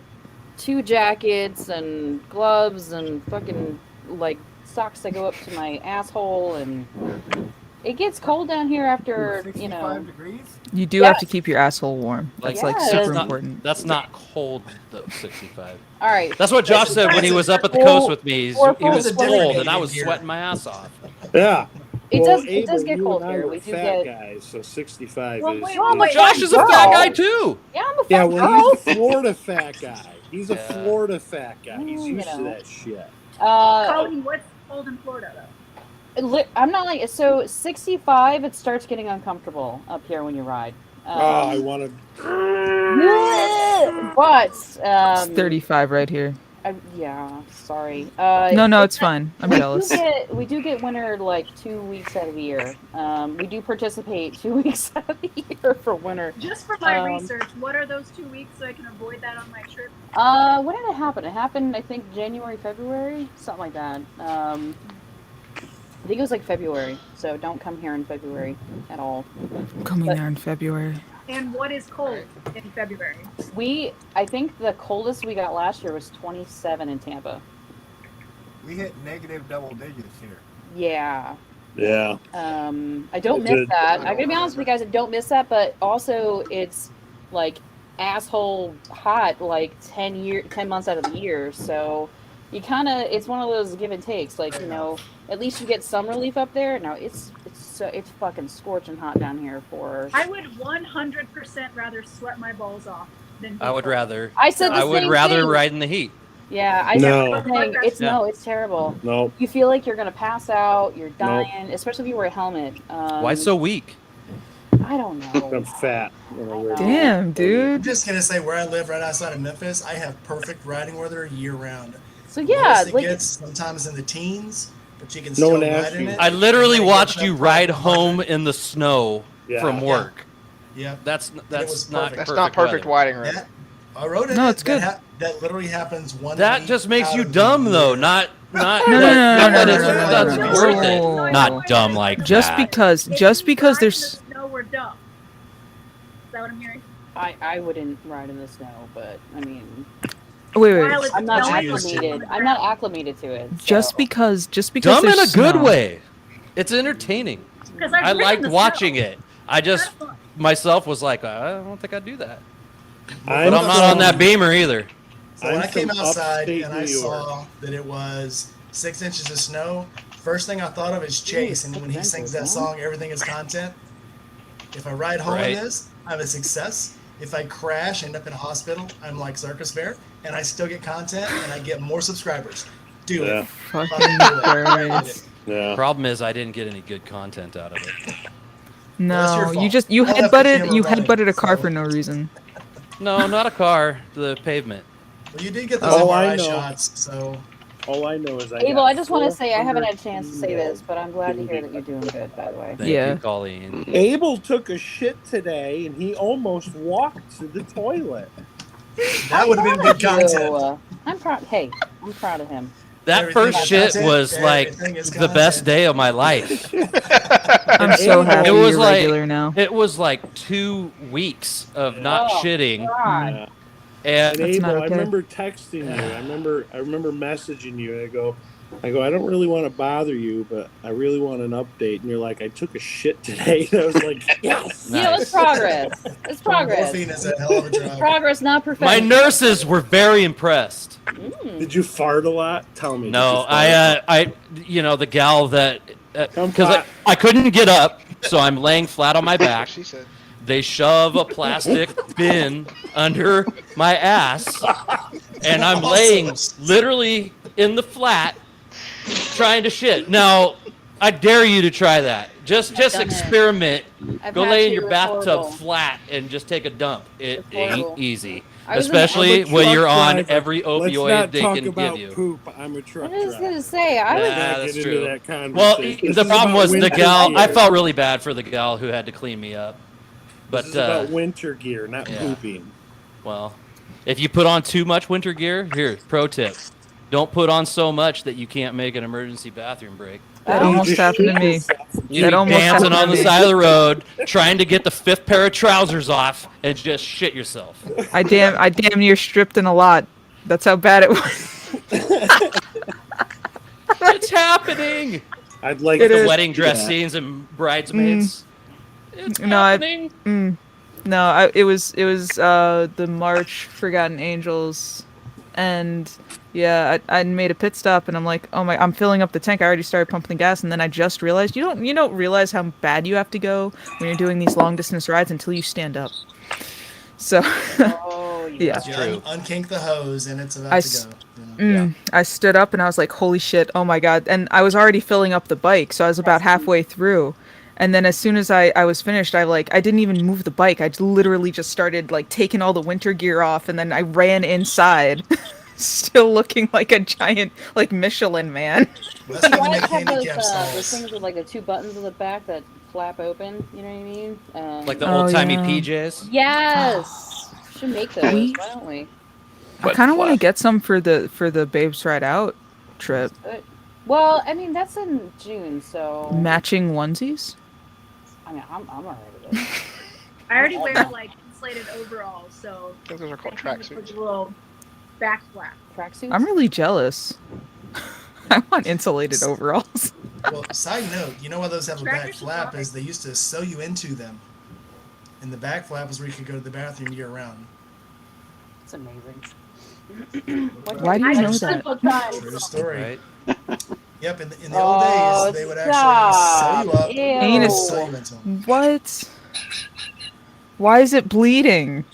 [SPEAKER 10] 2 jackets and gloves and fucking, like, socks that go up to my asshole, and it gets cold down here after,
[SPEAKER 7] 65 degrees?
[SPEAKER 9] You do
[SPEAKER 10] Yes.
[SPEAKER 9] have to keep your asshole warm.
[SPEAKER 3] Like,
[SPEAKER 9] That's like
[SPEAKER 10] Yes.
[SPEAKER 9] super
[SPEAKER 3] That's not,
[SPEAKER 9] important.
[SPEAKER 3] that's not cold though. 65.
[SPEAKER 10] All right.
[SPEAKER 3] That's what Josh said when he was up at the coast with me. He was
[SPEAKER 5] It's a different
[SPEAKER 3] cold, and I
[SPEAKER 5] game
[SPEAKER 3] was
[SPEAKER 5] here.
[SPEAKER 3] sweating my ass off.
[SPEAKER 6] Yeah.
[SPEAKER 10] It
[SPEAKER 6] Well,
[SPEAKER 10] does
[SPEAKER 6] Abel,
[SPEAKER 10] get
[SPEAKER 6] you
[SPEAKER 10] cold
[SPEAKER 6] and I
[SPEAKER 10] here.
[SPEAKER 6] were
[SPEAKER 10] We do
[SPEAKER 6] fat
[SPEAKER 10] get.
[SPEAKER 6] guys, so 65
[SPEAKER 1] Well,
[SPEAKER 6] is.
[SPEAKER 1] wait,
[SPEAKER 10] Oh my
[SPEAKER 6] is-
[SPEAKER 10] God,
[SPEAKER 3] Josh is a fat guy too.
[SPEAKER 10] Yeah, I'm a fat
[SPEAKER 6] Yeah,
[SPEAKER 10] girl.
[SPEAKER 6] well, he's a Florida fat guy. He's a
[SPEAKER 3] Yeah.
[SPEAKER 6] Florida fat guy. He's
[SPEAKER 10] Mm, you
[SPEAKER 6] used to
[SPEAKER 10] know.
[SPEAKER 6] that shit.
[SPEAKER 1] Colleen, what's cold in Florida though?
[SPEAKER 10] I'm not like so 65. It starts getting uncomfortable up here when you ride.
[SPEAKER 6] I want to.
[SPEAKER 10] But
[SPEAKER 9] It's 35 right here.
[SPEAKER 10] yeah, sorry.
[SPEAKER 9] No, it's fine. I'm
[SPEAKER 10] we
[SPEAKER 9] jealous.
[SPEAKER 10] we do get winter like 2 weeks out of the year. We do participate 2 weeks out of the year for winter.
[SPEAKER 1] Just for my
[SPEAKER 10] Um,
[SPEAKER 1] research, what are those 2 weeks so I can avoid that on my trip?
[SPEAKER 10] When did it happen? It happened, I think, January, February, something like that. I think it was like February. So don't come here in February at all.
[SPEAKER 9] I'm coming
[SPEAKER 10] But-
[SPEAKER 9] there in February.
[SPEAKER 1] And what is cold in February?
[SPEAKER 10] I think the coldest we got last year was 27 in Tampa.
[SPEAKER 7] We hit negative double digits here.
[SPEAKER 10] Yeah.
[SPEAKER 6] Yeah.
[SPEAKER 10] I don't
[SPEAKER 6] I
[SPEAKER 10] miss
[SPEAKER 6] did.
[SPEAKER 10] that. I'm gonna be honest with you guys, I don't miss that, but also it's like asshole hot like 10 months out of the year. So you kinda it's one of those give and takes. Like, at least you get some relief up there. No, it's fucking scorching hot down here for
[SPEAKER 1] I would 100% rather sweat my balls off than.
[SPEAKER 3] I would rather.
[SPEAKER 10] I said the
[SPEAKER 3] I would
[SPEAKER 10] same
[SPEAKER 3] rather
[SPEAKER 10] thing.
[SPEAKER 3] ride in the heat.
[SPEAKER 10] Yeah, I
[SPEAKER 6] No.
[SPEAKER 10] said the same thing. It's
[SPEAKER 3] Yeah.
[SPEAKER 10] no, it's terrible.
[SPEAKER 6] No.
[SPEAKER 10] You feel like you're gonna pass out, you're dying, especially if you wear a helmet.
[SPEAKER 3] Why so weak?
[SPEAKER 10] I don't know.
[SPEAKER 6] I'm fat. When I wear
[SPEAKER 9] Damn,
[SPEAKER 5] I'm
[SPEAKER 9] dude.
[SPEAKER 5] just gonna say where I live, right outside of Memphis, I have perfect riding weather year round.
[SPEAKER 10] So yeah,
[SPEAKER 5] Lowest it
[SPEAKER 10] like
[SPEAKER 5] gets sometimes in the teens, but you can
[SPEAKER 6] No
[SPEAKER 5] still
[SPEAKER 6] one
[SPEAKER 5] ride
[SPEAKER 6] asked
[SPEAKER 5] in
[SPEAKER 6] you.
[SPEAKER 5] it.
[SPEAKER 3] I literally
[SPEAKER 5] And
[SPEAKER 3] watched
[SPEAKER 5] then
[SPEAKER 3] you
[SPEAKER 5] get
[SPEAKER 3] ride
[SPEAKER 5] up to
[SPEAKER 3] home
[SPEAKER 5] 100.
[SPEAKER 3] in the snow
[SPEAKER 6] Yeah.
[SPEAKER 3] from work.
[SPEAKER 5] Yeah.
[SPEAKER 3] That's
[SPEAKER 5] was
[SPEAKER 3] not
[SPEAKER 5] perfect.
[SPEAKER 4] That's not perfect
[SPEAKER 3] weather.
[SPEAKER 4] riding road.
[SPEAKER 5] That, I rode it.
[SPEAKER 9] No, it's good.
[SPEAKER 5] That literally happens one.
[SPEAKER 3] That
[SPEAKER 5] week
[SPEAKER 3] just makes
[SPEAKER 5] out
[SPEAKER 3] you
[SPEAKER 5] of the
[SPEAKER 3] dumb though,
[SPEAKER 5] year.
[SPEAKER 3] not
[SPEAKER 9] No,
[SPEAKER 3] that
[SPEAKER 9] no,
[SPEAKER 3] it's-
[SPEAKER 9] no,
[SPEAKER 3] that's
[SPEAKER 9] no,
[SPEAKER 3] worth
[SPEAKER 9] no.
[SPEAKER 3] it. Not dumb like
[SPEAKER 9] Just
[SPEAKER 3] that.
[SPEAKER 9] because
[SPEAKER 1] If
[SPEAKER 9] just
[SPEAKER 1] you
[SPEAKER 9] because
[SPEAKER 1] ride
[SPEAKER 9] there's
[SPEAKER 1] in the snow, we're dumb. Is that what I'm hearing?
[SPEAKER 10] I wouldn't ride in the snow, but I mean,
[SPEAKER 9] wait.
[SPEAKER 1] While it's
[SPEAKER 10] I'm not
[SPEAKER 1] snowing,
[SPEAKER 10] acclimated. I'm not acclimated to it.
[SPEAKER 9] Just
[SPEAKER 10] so.
[SPEAKER 9] because
[SPEAKER 3] Dumb in a
[SPEAKER 9] there's
[SPEAKER 3] good
[SPEAKER 9] snow.
[SPEAKER 3] way. It's entertaining.
[SPEAKER 1] 'Cause I've
[SPEAKER 3] I
[SPEAKER 1] ridden
[SPEAKER 3] liked
[SPEAKER 1] the
[SPEAKER 3] watching
[SPEAKER 1] snow.
[SPEAKER 3] it. I just
[SPEAKER 1] That's fun.
[SPEAKER 3] myself was like, I don't think I'd do that.
[SPEAKER 6] I'm
[SPEAKER 3] But I'm not on that
[SPEAKER 6] from-
[SPEAKER 3] Beamer either.
[SPEAKER 5] So when
[SPEAKER 6] I'm
[SPEAKER 5] I came
[SPEAKER 6] from
[SPEAKER 5] outside
[SPEAKER 6] upstate
[SPEAKER 5] and I
[SPEAKER 6] New York.
[SPEAKER 5] saw that it was 6 inches of snow, first thing I thought of is Chase. And when he sings that song, "Everything is Content." If I ride home
[SPEAKER 3] Right.
[SPEAKER 5] in this, I'm a success. If I crash, end up in a hospital, I'm like Circus Bear, and I still get content and I get more subscribers. Do
[SPEAKER 6] Yeah.
[SPEAKER 5] it.
[SPEAKER 9] Fucking
[SPEAKER 5] Fucking do it.
[SPEAKER 9] birds.
[SPEAKER 6] Yeah.
[SPEAKER 3] Problem is, I didn't get any good content out of it.
[SPEAKER 5] That's
[SPEAKER 9] No,
[SPEAKER 5] your fault.
[SPEAKER 9] you
[SPEAKER 5] All that camera
[SPEAKER 9] headbutted
[SPEAKER 5] running,
[SPEAKER 9] a car
[SPEAKER 5] so-
[SPEAKER 9] for no reason.
[SPEAKER 3] No, not a car. The pavement.
[SPEAKER 5] Well, you did get those
[SPEAKER 6] Oh, I
[SPEAKER 5] MRI
[SPEAKER 6] know.
[SPEAKER 5] shots, so
[SPEAKER 6] All I know is I.
[SPEAKER 10] Abel,
[SPEAKER 6] got
[SPEAKER 10] I just want to say I haven't
[SPEAKER 6] 400
[SPEAKER 10] had a chance to say this, but I'm glad to hear that you're doing good. By the way.
[SPEAKER 3] Thank
[SPEAKER 9] Yeah.
[SPEAKER 3] you, Colleen.
[SPEAKER 6] Abel took a shit today, and he almost walked to the toilet.
[SPEAKER 5] that would have been good content.
[SPEAKER 10] So, I'm proud. Hey, I'm proud of him.
[SPEAKER 3] That
[SPEAKER 5] Everything
[SPEAKER 3] first
[SPEAKER 5] is
[SPEAKER 3] shit
[SPEAKER 5] content.
[SPEAKER 3] was like
[SPEAKER 5] Everything is
[SPEAKER 3] the best
[SPEAKER 5] content.
[SPEAKER 3] day of my life.
[SPEAKER 9] I'm so happy
[SPEAKER 3] It was
[SPEAKER 9] you're
[SPEAKER 3] like-
[SPEAKER 9] regular now.
[SPEAKER 3] It was like 2 weeks of not
[SPEAKER 10] Oh,
[SPEAKER 3] shitting,
[SPEAKER 10] God.
[SPEAKER 6] Yeah.
[SPEAKER 3] and
[SPEAKER 6] And
[SPEAKER 9] That's not
[SPEAKER 6] Abel, I
[SPEAKER 9] okay.
[SPEAKER 6] remember texting you. I remember messaging you. And I go, I don't really want to bother you, but I really want an update. And you're like, I took a shit today. And I was like, yes.
[SPEAKER 10] You know, it's progress. It's progress.
[SPEAKER 5] Morphine is a hell of a drug.
[SPEAKER 10] Progress, not
[SPEAKER 3] my
[SPEAKER 10] perfection.
[SPEAKER 3] nurses were very impressed.
[SPEAKER 10] Mm.
[SPEAKER 6] Did you fart a lot? Tell me.
[SPEAKER 3] No,
[SPEAKER 6] did you fart?
[SPEAKER 3] I the gal that because I couldn't get up, so I'm laying flat on my back.
[SPEAKER 4] She said.
[SPEAKER 3] They shove a plastic bin under my ass, and I'm laying literally in the flat trying to shit. Now, I dare you to try that. Just experiment. Go lay in your bathtub flat and just take a dump. It ain't easy. Especially when you're on every opioid they can give you.
[SPEAKER 6] Poop. I'm a truck
[SPEAKER 10] I was
[SPEAKER 6] driver.
[SPEAKER 10] gonna say, I was.
[SPEAKER 3] That's
[SPEAKER 6] Get
[SPEAKER 3] true.
[SPEAKER 6] into that
[SPEAKER 3] Well,
[SPEAKER 6] conversation.
[SPEAKER 3] the problem was the
[SPEAKER 6] winter
[SPEAKER 3] gal.
[SPEAKER 6] gear.
[SPEAKER 3] I felt really bad for the gal who had to clean me up. But
[SPEAKER 6] This is about winter gear, not
[SPEAKER 3] yeah.
[SPEAKER 6] pooping.
[SPEAKER 3] Well, if you put on too much winter gear, here, pro tip. Don't put on so much that you can't make an emergency bathroom break.
[SPEAKER 9] That almost happened to me.
[SPEAKER 3] You be dancing on the side of the road, trying to get the 5th pair of trousers off, and just shit yourself.
[SPEAKER 9] I damn near stripped in a lot. That's how bad it was.
[SPEAKER 3] It's happening.
[SPEAKER 6] I'd like
[SPEAKER 3] the wedding dress scenes and bridesmaids. It's happening.
[SPEAKER 9] It was the March Forgotten Angels, and yeah, I made a pit stop, and I'm like, oh my, I'm filling up the tank. I already started pumping gas, and then I just realized you don't realize how bad you have to go when you're doing these long distance rides until you stand up. So, yeah,
[SPEAKER 3] that's true.
[SPEAKER 5] Unkink the hose, and it's about to go.
[SPEAKER 9] I stood up and I was like, holy shit, oh my god. And I was already filling up the bike, so I was about halfway through. And then as soon as I was finished, I didn't even move the bike. I literally just started like taking all the winter gear off, and then I ran inside, still looking like a giant like Michelin man.
[SPEAKER 5] Well, that's why
[SPEAKER 10] You
[SPEAKER 5] they
[SPEAKER 10] guys
[SPEAKER 5] make
[SPEAKER 10] have those,
[SPEAKER 5] handicap
[SPEAKER 10] those
[SPEAKER 5] stalls.
[SPEAKER 10] things with like the 2 buttons on the back that flap open. You know what I mean?
[SPEAKER 3] Like the old-timey
[SPEAKER 9] yeah.
[SPEAKER 3] PJs?
[SPEAKER 10] Yes. Should make those. Why don't we?
[SPEAKER 9] I kind of want to get some for the Babes Ride Out trip.
[SPEAKER 10] Well, I mean that's in June, so
[SPEAKER 9] Matching onesies?
[SPEAKER 10] I mean I'm alright with it.
[SPEAKER 11] I already wear like insulated overalls, so
[SPEAKER 4] I think those are called
[SPEAKER 11] I can just put
[SPEAKER 4] tracksuits.
[SPEAKER 11] a little back flap.
[SPEAKER 10] Tracksuits.
[SPEAKER 9] I'm really jealous. I want insulated overalls.
[SPEAKER 5] Well, side note, you know why those have a back
[SPEAKER 11] Trackers are
[SPEAKER 5] flap?
[SPEAKER 11] fine.
[SPEAKER 5] Is they used to sew you into them. And the back flap is where you could go to the bathroom year round.
[SPEAKER 10] It's amazing.
[SPEAKER 9] Why do you
[SPEAKER 11] I
[SPEAKER 9] know
[SPEAKER 11] just
[SPEAKER 9] that?
[SPEAKER 11] simple time.
[SPEAKER 5] True story.
[SPEAKER 3] Right?
[SPEAKER 5] Yep, in the old days, they would actually sew you up and
[SPEAKER 9] Anus.
[SPEAKER 5] sew you into them.
[SPEAKER 9] What? Why is it bleeding?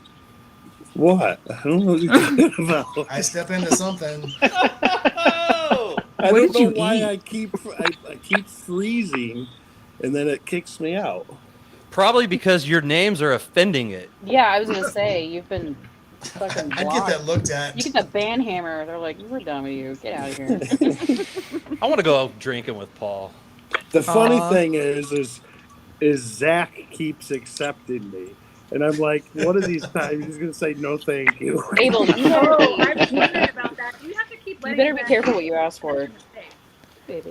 [SPEAKER 6] What? I don't know what you're talking about.
[SPEAKER 5] I step into something.
[SPEAKER 6] I
[SPEAKER 9] What
[SPEAKER 6] don't
[SPEAKER 9] did you
[SPEAKER 6] know why
[SPEAKER 9] eat?
[SPEAKER 6] I keep freezing, and then it kicks me out.
[SPEAKER 3] Probably because your names are offending it.
[SPEAKER 10] Yeah, I was gonna say you've been fucking
[SPEAKER 5] I'd get
[SPEAKER 10] blocked.
[SPEAKER 5] that looked at.
[SPEAKER 10] You get the band hammer. They're like, we're done with you. Get out of here.
[SPEAKER 3] I want to go drinking with Paul.
[SPEAKER 6] The funny
[SPEAKER 9] Aw.
[SPEAKER 6] thing is Zach keeps accepting me, and I'm like, one of these times he's gonna say no, thank you.
[SPEAKER 10] Abel, you
[SPEAKER 11] Oh, I
[SPEAKER 10] better,
[SPEAKER 11] was wondering about that. You have to keep letting
[SPEAKER 10] be
[SPEAKER 11] them
[SPEAKER 10] careful what you ask for.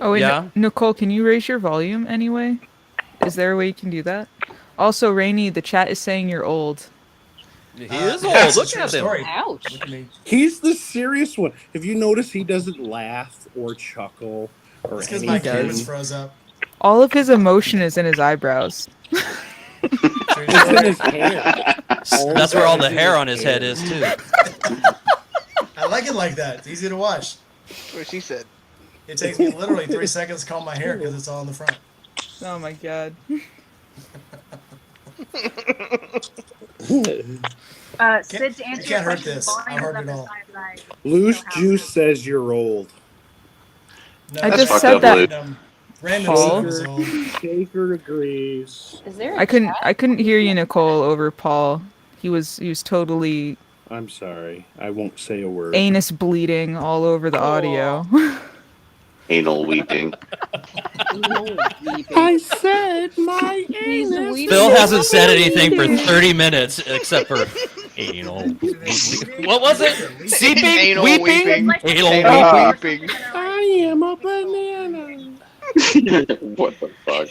[SPEAKER 9] Oh, wait,
[SPEAKER 3] Yeah?
[SPEAKER 9] Nicole, can you raise your volume anyway? Is there a way you can do that? Also, Rainey, the chat is saying you're old.
[SPEAKER 3] He is old.
[SPEAKER 5] That's a
[SPEAKER 3] Look
[SPEAKER 5] true
[SPEAKER 3] at him.
[SPEAKER 5] story.
[SPEAKER 10] Ouch.
[SPEAKER 5] Look at me.
[SPEAKER 6] He's the serious one. If you notice, he doesn't laugh or chuckle or
[SPEAKER 5] It's because my
[SPEAKER 6] anything.
[SPEAKER 5] cameras froze up.
[SPEAKER 9] All of his emotion is in his eyebrows.
[SPEAKER 5] True
[SPEAKER 6] It's in
[SPEAKER 5] story.
[SPEAKER 6] his hair.
[SPEAKER 3] That's where all the hair on his head is, too.
[SPEAKER 5] I like it like that. It's easy to wash.
[SPEAKER 4] That's what she said.
[SPEAKER 5] It takes me literally 3 seconds to comb my hair because it's all in the front.
[SPEAKER 9] Oh my god.
[SPEAKER 11] Sid, to answer
[SPEAKER 5] you
[SPEAKER 11] your
[SPEAKER 5] can't hurt
[SPEAKER 11] question,
[SPEAKER 5] this.
[SPEAKER 11] volume
[SPEAKER 5] I've heard
[SPEAKER 11] is
[SPEAKER 5] it all.
[SPEAKER 11] emphasized by,
[SPEAKER 6] Loose
[SPEAKER 11] how
[SPEAKER 6] Juice
[SPEAKER 11] to-
[SPEAKER 6] says you're old.
[SPEAKER 5] No,
[SPEAKER 9] I
[SPEAKER 2] That's
[SPEAKER 9] just
[SPEAKER 2] fucked
[SPEAKER 9] said
[SPEAKER 2] up,
[SPEAKER 9] that.
[SPEAKER 2] Luke.
[SPEAKER 5] Random
[SPEAKER 9] Paul?
[SPEAKER 5] is old.
[SPEAKER 6] Shaker agrees.
[SPEAKER 10] Is there?
[SPEAKER 9] I couldn't hear you, Nicole, over Paul. He was totally
[SPEAKER 6] I'm sorry. I won't say a word.
[SPEAKER 9] anus bleeding all over the audio.
[SPEAKER 2] Anal weeping.
[SPEAKER 6] I said my
[SPEAKER 10] He's
[SPEAKER 6] anus.
[SPEAKER 10] weeping.
[SPEAKER 3] Phil hasn't said anything for 30 minutes except for anal. What was it? Seeping?
[SPEAKER 4] Anal
[SPEAKER 3] Weeping?
[SPEAKER 4] weeping.
[SPEAKER 3] Anal
[SPEAKER 4] Anal
[SPEAKER 3] weeping.
[SPEAKER 4] weeping.
[SPEAKER 6] I am a banana.
[SPEAKER 2] What the fuck?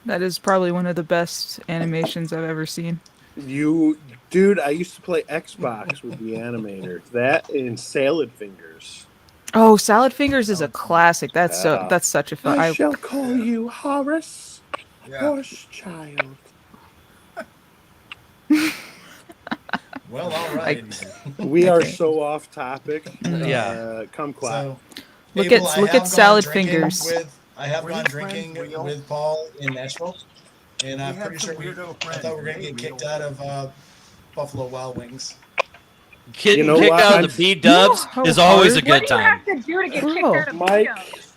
[SPEAKER 9] That is probably one of the best animations I've ever seen.
[SPEAKER 6] Dude, I used to play Xbox with the animator. That and Salad Fingers.
[SPEAKER 9] Oh, Salad Fingers is a classic. That's such a fun.
[SPEAKER 6] I shall call you Horace,
[SPEAKER 7] Yeah.
[SPEAKER 6] Horse Child.
[SPEAKER 5] Well, all right.
[SPEAKER 6] We are so off topic.
[SPEAKER 3] Yeah.
[SPEAKER 6] Come quiet.
[SPEAKER 5] So,
[SPEAKER 9] Look
[SPEAKER 5] Abel,
[SPEAKER 9] at-
[SPEAKER 5] I
[SPEAKER 9] look
[SPEAKER 5] have
[SPEAKER 9] at Salad
[SPEAKER 5] gone drinking
[SPEAKER 9] Fingers.
[SPEAKER 5] with I have
[SPEAKER 7] Were
[SPEAKER 5] gone
[SPEAKER 7] these friends
[SPEAKER 5] drinking
[SPEAKER 7] real?
[SPEAKER 5] with Paul in Nashville, and
[SPEAKER 7] We
[SPEAKER 5] I'm
[SPEAKER 7] had
[SPEAKER 5] pretty
[SPEAKER 7] some
[SPEAKER 5] sure
[SPEAKER 7] weirdo
[SPEAKER 5] I
[SPEAKER 7] friends.
[SPEAKER 5] thought we were
[SPEAKER 7] Were
[SPEAKER 5] gonna
[SPEAKER 7] they
[SPEAKER 5] get kicked
[SPEAKER 7] real?
[SPEAKER 5] out of Buffalo Wild Wings.
[SPEAKER 3] Getting
[SPEAKER 6] You know
[SPEAKER 3] kicked
[SPEAKER 6] what?
[SPEAKER 3] out
[SPEAKER 6] I'm-
[SPEAKER 3] of the B Dubs
[SPEAKER 9] how
[SPEAKER 3] is always a
[SPEAKER 9] hard-
[SPEAKER 11] What
[SPEAKER 3] good
[SPEAKER 11] do you
[SPEAKER 3] time.
[SPEAKER 11] have to do to get
[SPEAKER 9] Bro.
[SPEAKER 11] kicked out of
[SPEAKER 6] Mike,
[SPEAKER 11] Weirdos?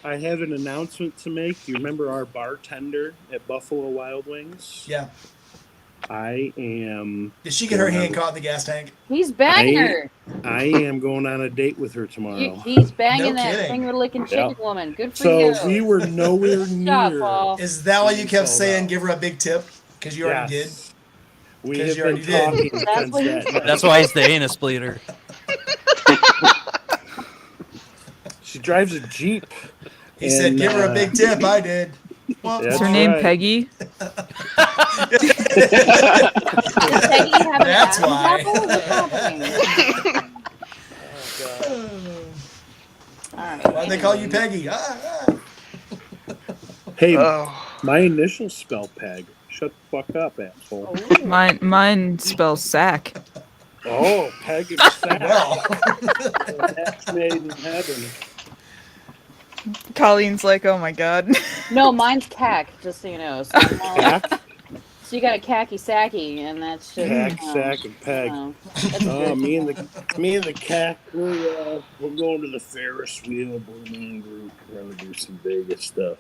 [SPEAKER 6] I have an announcement to make. Do you remember our bartender at Buffalo Wild Wings?
[SPEAKER 5] Yeah.
[SPEAKER 6] I am.
[SPEAKER 5] Did she get her
[SPEAKER 6] going
[SPEAKER 5] hand
[SPEAKER 6] on-
[SPEAKER 5] caught in the gas tank?
[SPEAKER 10] He's banging
[SPEAKER 6] I-
[SPEAKER 10] her.
[SPEAKER 6] I am going on a date with her tomorrow.
[SPEAKER 10] He's banging
[SPEAKER 5] No
[SPEAKER 10] that
[SPEAKER 5] kidding.
[SPEAKER 10] finger licking chicken woman. Good for
[SPEAKER 6] So
[SPEAKER 10] you.
[SPEAKER 6] we were nowhere
[SPEAKER 10] Good job,
[SPEAKER 6] near.
[SPEAKER 10] Paul.
[SPEAKER 5] Is that why you
[SPEAKER 6] being
[SPEAKER 5] kept
[SPEAKER 6] sold
[SPEAKER 5] saying
[SPEAKER 6] out.
[SPEAKER 5] give her a big tip? Because you already did.
[SPEAKER 6] Yes. We
[SPEAKER 5] 'Cause
[SPEAKER 6] have
[SPEAKER 5] you
[SPEAKER 6] been
[SPEAKER 5] already did.
[SPEAKER 6] talking
[SPEAKER 10] That's
[SPEAKER 6] since
[SPEAKER 10] what he
[SPEAKER 6] that
[SPEAKER 10] said.
[SPEAKER 6] night.
[SPEAKER 3] That's why he's the anus bleeder.
[SPEAKER 6] She drives a Jeep.
[SPEAKER 5] He said
[SPEAKER 6] And,
[SPEAKER 5] give her a big tip. I did. Well,
[SPEAKER 6] That's
[SPEAKER 9] Is her name
[SPEAKER 6] right.
[SPEAKER 9] Peggy?
[SPEAKER 10] Does Peggy have an
[SPEAKER 5] That's
[SPEAKER 10] Adam's
[SPEAKER 5] why.
[SPEAKER 10] apple? What's happening? All right.
[SPEAKER 5] Why'd they call you Peggy?
[SPEAKER 6] Hey,
[SPEAKER 4] Oh.
[SPEAKER 6] my initials spell Peg. Shut the fuck up, asshole.
[SPEAKER 9] Mine spells sack.
[SPEAKER 6] Oh, Peg and Sack.
[SPEAKER 5] Well,
[SPEAKER 6] Match made in heaven.
[SPEAKER 9] Colleen's like, oh my god.
[SPEAKER 10] No, mine's cack, just so you know. So,
[SPEAKER 6] Cack,
[SPEAKER 10] so you got a khaki sacky, and that's just
[SPEAKER 6] Cack, Sack, and Peg.
[SPEAKER 10] That's
[SPEAKER 6] Oh,
[SPEAKER 10] good.
[SPEAKER 6] me and the Cack, we're going to the Ferris wheel Blue Man Group. We're gonna do some Vegas stuff.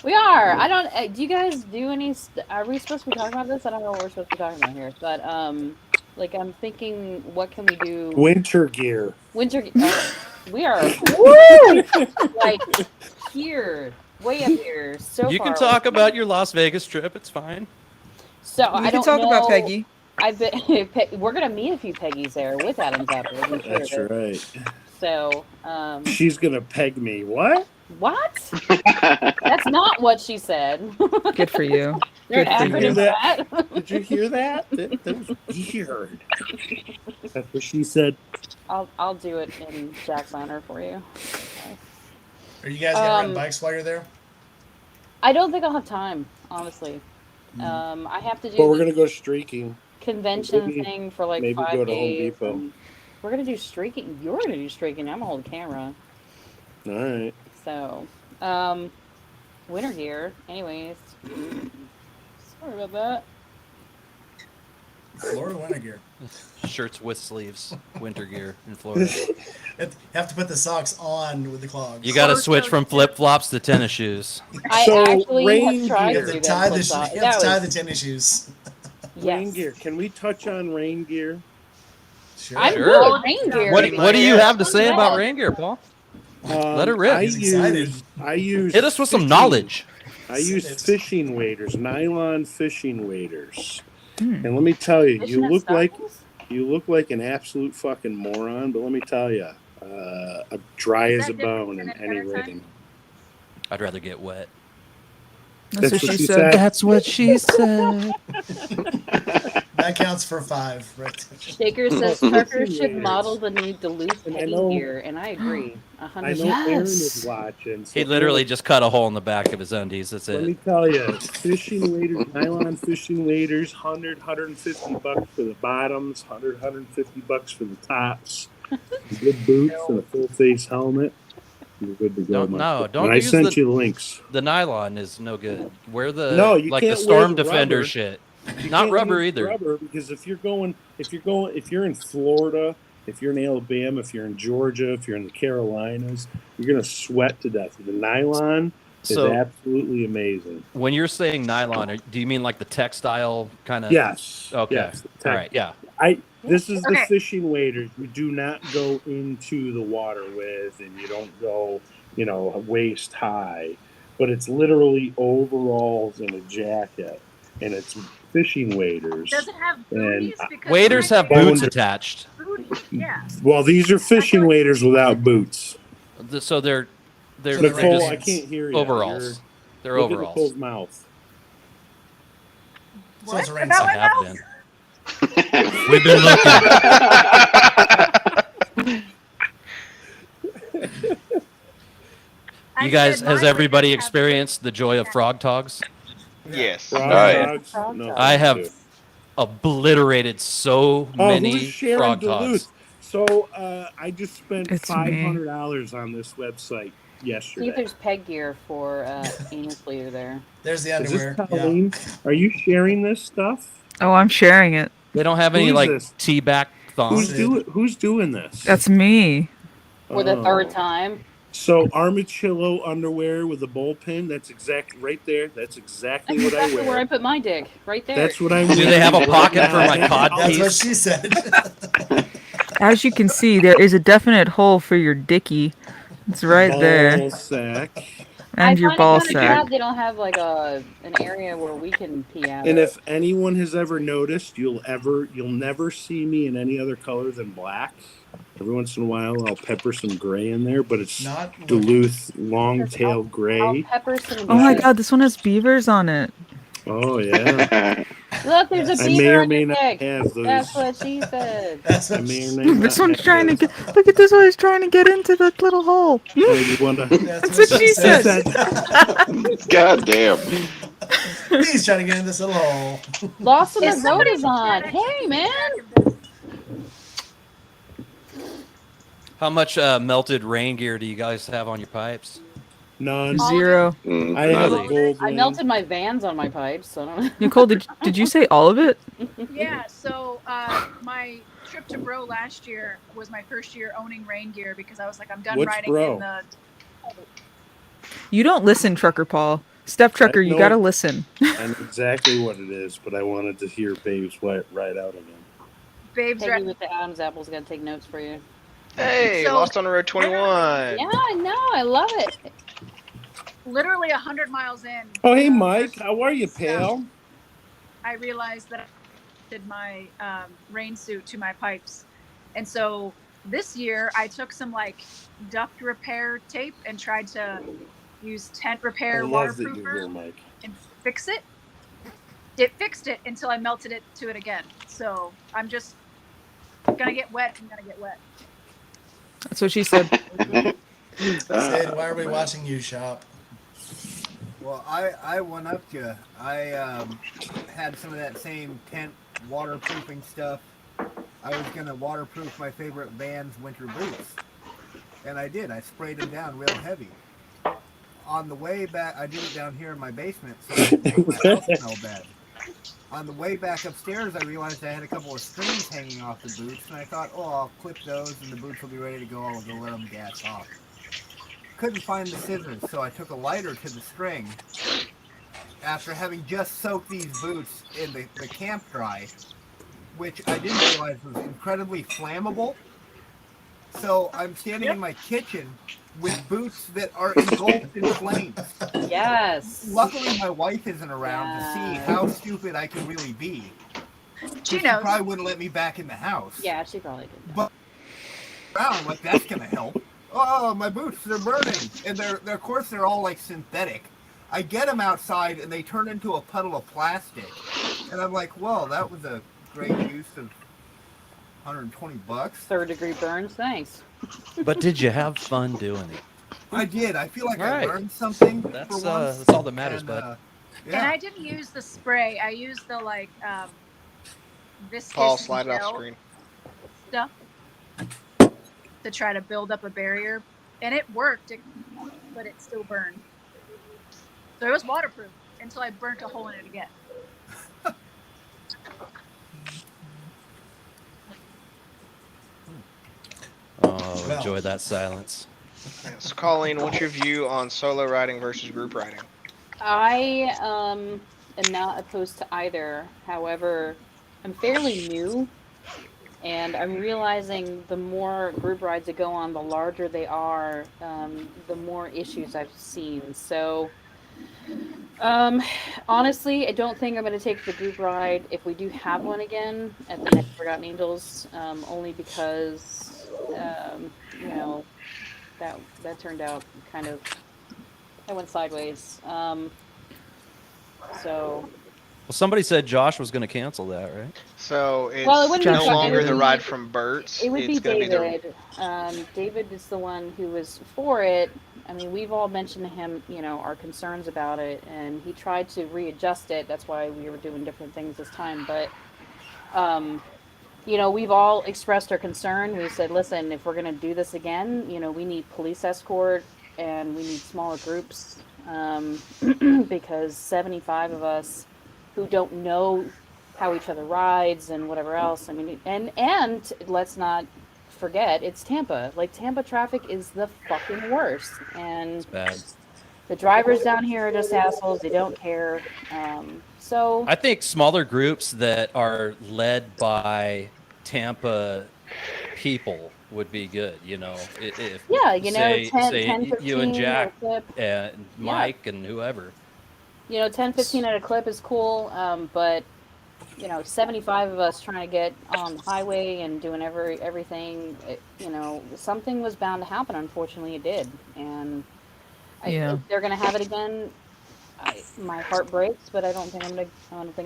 [SPEAKER 10] We are. I don't. Do you guys do any? Are we supposed to be talking about this? I don't know what we're supposed to be talking about here. But like I'm thinking, what can we do?
[SPEAKER 6] Winter gear.
[SPEAKER 10] Winter. We are. Woo! Like here, way up here. So
[SPEAKER 3] You
[SPEAKER 10] far
[SPEAKER 3] can
[SPEAKER 10] away.
[SPEAKER 3] talk about your Las Vegas trip. It's fine.
[SPEAKER 10] So
[SPEAKER 9] We
[SPEAKER 10] I
[SPEAKER 9] can
[SPEAKER 10] don't
[SPEAKER 9] talk
[SPEAKER 10] know.
[SPEAKER 9] about Peggy.
[SPEAKER 10] I've been. We're gonna meet a few Peggies there with Adam's apple. I'm sure
[SPEAKER 6] That's
[SPEAKER 10] of it.
[SPEAKER 6] right.
[SPEAKER 10] So
[SPEAKER 6] She's gonna peg me. What?
[SPEAKER 10] what? That's not what she said.
[SPEAKER 9] Good for you.
[SPEAKER 10] There an
[SPEAKER 6] Did you hear
[SPEAKER 10] acronym for that?
[SPEAKER 6] Did you hear that? That was weird. That's what she said.
[SPEAKER 10] I'll do it in Jack's honor for you.
[SPEAKER 5] are you guys gonna ride bikes while you're there?
[SPEAKER 10] I don't think I'll have time, honestly. I have to do
[SPEAKER 6] But we're
[SPEAKER 10] the
[SPEAKER 6] gonna go streaking.
[SPEAKER 10] convention
[SPEAKER 6] maybe-
[SPEAKER 10] thing for like
[SPEAKER 6] maybe
[SPEAKER 10] 5
[SPEAKER 6] go to Home
[SPEAKER 10] days.
[SPEAKER 6] Depot.
[SPEAKER 10] And we're gonna do streaking. You're gonna do streaking. I'm gonna hold the camera.
[SPEAKER 6] All right.
[SPEAKER 10] So, winter gear. Anyways, sorry about that.
[SPEAKER 5] Florida winter gear.
[SPEAKER 3] Shirts with sleeves, winter gear in Florida.
[SPEAKER 5] Have to put the socks on with the clogs.
[SPEAKER 3] You got to switch from flip flops to tennis shoes.
[SPEAKER 10] I
[SPEAKER 6] So,
[SPEAKER 10] actually
[SPEAKER 6] rain
[SPEAKER 10] have tried
[SPEAKER 5] You
[SPEAKER 10] to
[SPEAKER 5] have
[SPEAKER 10] do
[SPEAKER 5] to
[SPEAKER 10] that.
[SPEAKER 5] tie
[SPEAKER 10] flip
[SPEAKER 5] the
[SPEAKER 10] flop.
[SPEAKER 5] you
[SPEAKER 10] That
[SPEAKER 5] have to tie
[SPEAKER 10] was-
[SPEAKER 5] the tennis shoes.
[SPEAKER 6] Rain
[SPEAKER 10] yes.
[SPEAKER 6] gear. Can we touch on rain gear?
[SPEAKER 5] Sure.
[SPEAKER 10] I'm
[SPEAKER 3] Sure.
[SPEAKER 10] good with rain gear.
[SPEAKER 3] What do you have to say about rain gear, Paul? Let it rip.
[SPEAKER 6] I
[SPEAKER 5] He's excited.
[SPEAKER 6] use
[SPEAKER 3] Hit us with some
[SPEAKER 6] fishing-
[SPEAKER 3] knowledge.
[SPEAKER 6] I use
[SPEAKER 5] It's-
[SPEAKER 6] fishing waders, nylon fishing waders. And let me tell you,
[SPEAKER 10] Fishing
[SPEAKER 6] you
[SPEAKER 10] at
[SPEAKER 6] look like an absolute fucking moron. But let me tell you, dry
[SPEAKER 11] Is
[SPEAKER 6] as a
[SPEAKER 11] that different
[SPEAKER 6] bone
[SPEAKER 11] than
[SPEAKER 6] in
[SPEAKER 11] at
[SPEAKER 6] any
[SPEAKER 11] dinner time?
[SPEAKER 6] rating.
[SPEAKER 3] I'd rather get wet.
[SPEAKER 9] That's what she said.
[SPEAKER 3] That's what she said.
[SPEAKER 5] That counts for 5, right?
[SPEAKER 10] Shaker says Tucker should
[SPEAKER 6] Waders.
[SPEAKER 10] model the new Duluth
[SPEAKER 6] And I
[SPEAKER 10] Peggy
[SPEAKER 6] know-
[SPEAKER 10] gear, and I agree.
[SPEAKER 6] I
[SPEAKER 10] 100%.
[SPEAKER 6] know Aaron
[SPEAKER 9] Yes.
[SPEAKER 6] is watching. So
[SPEAKER 3] He literally just cut a hole in the back of his undies. That's
[SPEAKER 6] Let me
[SPEAKER 3] it.
[SPEAKER 6] tell you, fishing waders, nylon fishing waders, $150 for the bottoms, $150 for the tops. Good boots and a full face helmet. You're good to go.
[SPEAKER 3] Don't
[SPEAKER 6] And I
[SPEAKER 3] use
[SPEAKER 6] sent
[SPEAKER 3] the-
[SPEAKER 6] you links.
[SPEAKER 3] The nylon is no good. Wear the
[SPEAKER 6] No, you
[SPEAKER 3] like the
[SPEAKER 6] can't
[SPEAKER 3] storm
[SPEAKER 6] wear the
[SPEAKER 3] defender
[SPEAKER 6] rubber.
[SPEAKER 3] shit.
[SPEAKER 6] You
[SPEAKER 3] Not
[SPEAKER 6] can't
[SPEAKER 3] rubber
[SPEAKER 6] use
[SPEAKER 3] either.
[SPEAKER 6] Rubber because if you're in Florida, if you're in Alabama, if you're in Georgia, if you're in the Carolinas, you're gonna sweat to death. The nylon is
[SPEAKER 3] So
[SPEAKER 6] absolutely amazing.
[SPEAKER 3] when you're saying nylon, do you mean like the textile kind of?
[SPEAKER 6] Yes.
[SPEAKER 3] Okay.
[SPEAKER 6] Yes.
[SPEAKER 3] All right. Yeah.
[SPEAKER 6] This is the
[SPEAKER 11] Okay.
[SPEAKER 6] fishing waders you do not go into the water with, and you don't go, waist high. But it's literally overalls and a jacket, and it's fishing waders.
[SPEAKER 11] Does it have
[SPEAKER 6] And,
[SPEAKER 11] booties? Because
[SPEAKER 3] Waders
[SPEAKER 11] when I
[SPEAKER 3] have
[SPEAKER 11] say
[SPEAKER 3] boots
[SPEAKER 6] Bones-
[SPEAKER 3] attached.
[SPEAKER 11] booties, yeah.
[SPEAKER 6] Well, these are fishing waders without boots.
[SPEAKER 3] So they're
[SPEAKER 5] So
[SPEAKER 3] they're
[SPEAKER 6] Nicole,
[SPEAKER 3] just
[SPEAKER 6] I can't hear you.
[SPEAKER 3] overalls. They're
[SPEAKER 6] Look at
[SPEAKER 3] overalls.
[SPEAKER 6] Nicole's mouth.
[SPEAKER 5] So it's a
[SPEAKER 11] What?
[SPEAKER 5] rain
[SPEAKER 11] About
[SPEAKER 5] suit.
[SPEAKER 11] my
[SPEAKER 3] I have
[SPEAKER 11] mouth?
[SPEAKER 3] been. We've been looking.
[SPEAKER 11] I
[SPEAKER 3] You guys,
[SPEAKER 11] said
[SPEAKER 3] has
[SPEAKER 11] my
[SPEAKER 3] everybody
[SPEAKER 11] waders have
[SPEAKER 3] experienced the joy of frog togs?
[SPEAKER 4] Yes.
[SPEAKER 6] Frog
[SPEAKER 2] yeah.
[SPEAKER 6] dogs?
[SPEAKER 10] Frog
[SPEAKER 6] No,
[SPEAKER 10] dogs.
[SPEAKER 3] I have
[SPEAKER 6] thank you.
[SPEAKER 3] obliterated so
[SPEAKER 6] Oh,
[SPEAKER 3] many
[SPEAKER 6] who's sharing
[SPEAKER 3] frog
[SPEAKER 6] Duluth?
[SPEAKER 3] togs.
[SPEAKER 6] So I just spent
[SPEAKER 9] It's me.
[SPEAKER 6] $500 on this website.
[SPEAKER 10] See
[SPEAKER 6] yesterday.
[SPEAKER 10] if there's peg gear for anus bleeder there.
[SPEAKER 5] There's the
[SPEAKER 6] Is this
[SPEAKER 5] underwear.
[SPEAKER 6] Colleen? Are you sharing this stuff?
[SPEAKER 9] Oh, I'm sharing it.
[SPEAKER 3] They don't have
[SPEAKER 6] Who
[SPEAKER 3] any
[SPEAKER 6] is
[SPEAKER 3] like
[SPEAKER 6] this?
[SPEAKER 3] T-back thongs.
[SPEAKER 6] Who's doing this?
[SPEAKER 9] That's me.
[SPEAKER 10] For the third
[SPEAKER 6] Oh.
[SPEAKER 10] time.
[SPEAKER 6] So armachillo underwear with a bullpen. That's exact right there. That's exactly
[SPEAKER 10] That's
[SPEAKER 6] what I
[SPEAKER 10] exactly
[SPEAKER 6] wear.
[SPEAKER 10] where I put my dick. Right there.
[SPEAKER 6] That's what I'm
[SPEAKER 3] Do
[SPEAKER 6] wearing.
[SPEAKER 3] they have a
[SPEAKER 6] right
[SPEAKER 3] pocket for
[SPEAKER 6] now.
[SPEAKER 3] my cod
[SPEAKER 5] That's what
[SPEAKER 3] piece?
[SPEAKER 5] she said.
[SPEAKER 9] As you can see, there is a definite hole for your dicky. It's right there.
[SPEAKER 6] Ball sack.
[SPEAKER 9] And
[SPEAKER 10] I
[SPEAKER 9] your
[SPEAKER 10] find
[SPEAKER 9] ball
[SPEAKER 10] it kind of
[SPEAKER 9] sack.
[SPEAKER 10] sad they don't have like an area where we can pee out.
[SPEAKER 6] And if anyone has ever noticed, you'll never see me in any other color than black. Every once in a while, I'll pepper some gray in there, but it's
[SPEAKER 5] Not
[SPEAKER 6] Duluth long-tailed
[SPEAKER 10] I'll
[SPEAKER 6] gray.
[SPEAKER 10] pepper some.
[SPEAKER 9] Oh my god, this one has beavers on it.
[SPEAKER 6] Oh yeah.
[SPEAKER 10] Look, there's a
[SPEAKER 6] I may
[SPEAKER 10] beaver
[SPEAKER 6] or
[SPEAKER 10] on
[SPEAKER 6] may
[SPEAKER 10] your
[SPEAKER 6] not
[SPEAKER 10] dick.
[SPEAKER 6] have those.
[SPEAKER 10] That's what she said.
[SPEAKER 5] That's
[SPEAKER 6] I
[SPEAKER 5] what
[SPEAKER 6] may or
[SPEAKER 5] she,
[SPEAKER 6] may not
[SPEAKER 9] This one's
[SPEAKER 6] have
[SPEAKER 9] trying to
[SPEAKER 6] those.
[SPEAKER 9] get. Look at this one. He's trying to get into the little hole.
[SPEAKER 6] Oh, you wanna?
[SPEAKER 5] that's
[SPEAKER 9] what she said.
[SPEAKER 2] God damn.
[SPEAKER 5] He's trying to get in this little hole.
[SPEAKER 10] Lost in
[SPEAKER 11] Is
[SPEAKER 10] the
[SPEAKER 11] somebody
[SPEAKER 10] road is on.
[SPEAKER 11] that
[SPEAKER 10] Hey,
[SPEAKER 11] actually
[SPEAKER 10] man.
[SPEAKER 11] feedback in this?
[SPEAKER 3] How much melted rain gear do you guys have on your pipes?
[SPEAKER 6] None.
[SPEAKER 11] All of
[SPEAKER 9] Zero.
[SPEAKER 6] I have a
[SPEAKER 3] Really?
[SPEAKER 6] gold
[SPEAKER 10] I
[SPEAKER 6] one.
[SPEAKER 10] melted my Vans on my pipes. So I don't know.
[SPEAKER 9] Nicole, did you say all of it?
[SPEAKER 11] Yeah, so my trip to Bro last year was my first year owning rain gear because I was like, I'm done
[SPEAKER 6] What's
[SPEAKER 11] riding
[SPEAKER 6] Bro?
[SPEAKER 11] in the.
[SPEAKER 9] You don't listen, Trucker Paul. Step Trucker, you
[SPEAKER 6] know
[SPEAKER 9] gotta
[SPEAKER 6] it.
[SPEAKER 9] listen.
[SPEAKER 6] I know exactly what it is, but I wanted to hear Babe's right out again.
[SPEAKER 11] Babes
[SPEAKER 10] Peggy
[SPEAKER 11] right.
[SPEAKER 10] with the Adam's apple's gonna take notes for you.
[SPEAKER 4] Hey,
[SPEAKER 11] So-
[SPEAKER 4] Lost on the Road 21.
[SPEAKER 10] Yeah, I know. I love it.
[SPEAKER 11] Literally 100 miles in.
[SPEAKER 6] Oh hey
[SPEAKER 11] uh,
[SPEAKER 6] Mike,
[SPEAKER 11] versus
[SPEAKER 6] how are you,
[SPEAKER 11] stuff,
[SPEAKER 6] pal?
[SPEAKER 11] I realized that I did my rain suit to my pipes, and so this year I took some like duct repair tape and tried to use tent
[SPEAKER 6] I
[SPEAKER 11] repair
[SPEAKER 6] love that you're
[SPEAKER 11] waterproofer
[SPEAKER 6] here, Mike.
[SPEAKER 11] and fix it. It fixed it until I melted it to it again. So I'm just gonna get wet. I'm gonna get wet.
[SPEAKER 9] That's what she said.
[SPEAKER 5] Sid, why are we watching you shop?
[SPEAKER 7] Well, I one upped you. I had some of that same tent waterproofing stuff. I was gonna waterproof my favorite Vans winter boots, and I did. I sprayed them down real heavy. On the way back, I did it down here in my basement, so it didn't make my house smell bad. On the way back upstairs, I realized I had a couple of strings hanging off the boots, and I thought, oh, I'll clip those, and the boots will be ready to go. I'll go let them gas off. Couldn't find the scissors, so I took a lighter to the string. After having just soaked these boots in the camp dry, which I didn't realize was incredibly flammable. So I'm standing in my kitchen with boots that are engulfed in flames.
[SPEAKER 10] Yes.
[SPEAKER 7] Luckily, my wife isn't around to see
[SPEAKER 10] Yeah.
[SPEAKER 7] how stupid I can really be.
[SPEAKER 11] She
[SPEAKER 7] She
[SPEAKER 11] knows.
[SPEAKER 7] probably wouldn't let me back in the house.
[SPEAKER 10] Yeah, she probably did.
[SPEAKER 7] But I'm like, that's gonna help. Oh, my boots, they're burning. And they're of course they're all like synthetic. I get them outside and they turn into a puddle of plastic. And I'm like, well, that was a great use of $120.
[SPEAKER 10] Third degree burns. Thanks.
[SPEAKER 3] But did you have fun doing it?
[SPEAKER 7] I did. I feel like
[SPEAKER 3] All
[SPEAKER 7] I
[SPEAKER 3] right.
[SPEAKER 7] learned something
[SPEAKER 3] That's
[SPEAKER 7] for once.
[SPEAKER 3] that's all that matters,
[SPEAKER 7] And,
[SPEAKER 3] bud.
[SPEAKER 7] yeah.
[SPEAKER 11] And I didn't use the spray. I used the like viscous
[SPEAKER 4] Paul, slide it off
[SPEAKER 11] gel
[SPEAKER 4] screen.
[SPEAKER 11] stuff to try to build up a barrier, and it worked, but it still burned. So it was waterproof until I burnt a hole in it again.
[SPEAKER 3] Oh,
[SPEAKER 5] Well.
[SPEAKER 3] enjoy that silence.
[SPEAKER 4] So, Colleen, what's your view on solo riding versus group riding?
[SPEAKER 10] I am not opposed to either. However, I'm fairly new, and I'm realizing the more group rides that go on, the larger they are, the more issues I've seen. So, honestly, I don't think I'm going to take the group ride if we do have one again at the next Forgotten Angels, only because, you know, that turned out kind of, that went sideways. So,
[SPEAKER 3] Well, somebody said Josh was going to cancel that, right?
[SPEAKER 4] So it's
[SPEAKER 10] Well, it wouldn't
[SPEAKER 9] be
[SPEAKER 4] no
[SPEAKER 9] Josh, it
[SPEAKER 4] longer
[SPEAKER 9] would
[SPEAKER 4] the
[SPEAKER 10] be-
[SPEAKER 4] ride from Burt's.
[SPEAKER 10] it would
[SPEAKER 4] it's
[SPEAKER 10] be
[SPEAKER 4] gonna
[SPEAKER 10] David. David is the one who was for it. I mean, we've all mentioned to him, you know, our concerns about it, and he tried to readjust it. That's why we were doing different things this time. But, you know, we've all expressed our concern. We said, listen, if we're going to do this again, you know, we need police escort. and we need smaller groups because 75 of us who don't know how each other rides and whatever else. I mean, and let's not forget it's Tampa. Like Tampa traffic is the fucking worst, and
[SPEAKER 3] Bad.
[SPEAKER 10] the drivers down here are just assholes. They don't care. So
[SPEAKER 3] I think smaller groups that are led by Tampa people would be good. You know, if
[SPEAKER 10] yeah, you know,
[SPEAKER 3] say
[SPEAKER 10] 10,
[SPEAKER 3] say
[SPEAKER 10] 10,
[SPEAKER 3] you and
[SPEAKER 10] 15 at a
[SPEAKER 3] Jack
[SPEAKER 10] clip.
[SPEAKER 3] and
[SPEAKER 10] Yeah,
[SPEAKER 3] Mike and whoever.
[SPEAKER 10] you know, 10, 15 at a clip is cool. But you know, 75 of us trying to get on the highway and doing everything, you know, something was bound to happen. Unfortunately, it did. And
[SPEAKER 9] Yeah.
[SPEAKER 10] if they're going to have it again, my heart breaks, but I don't think I'm going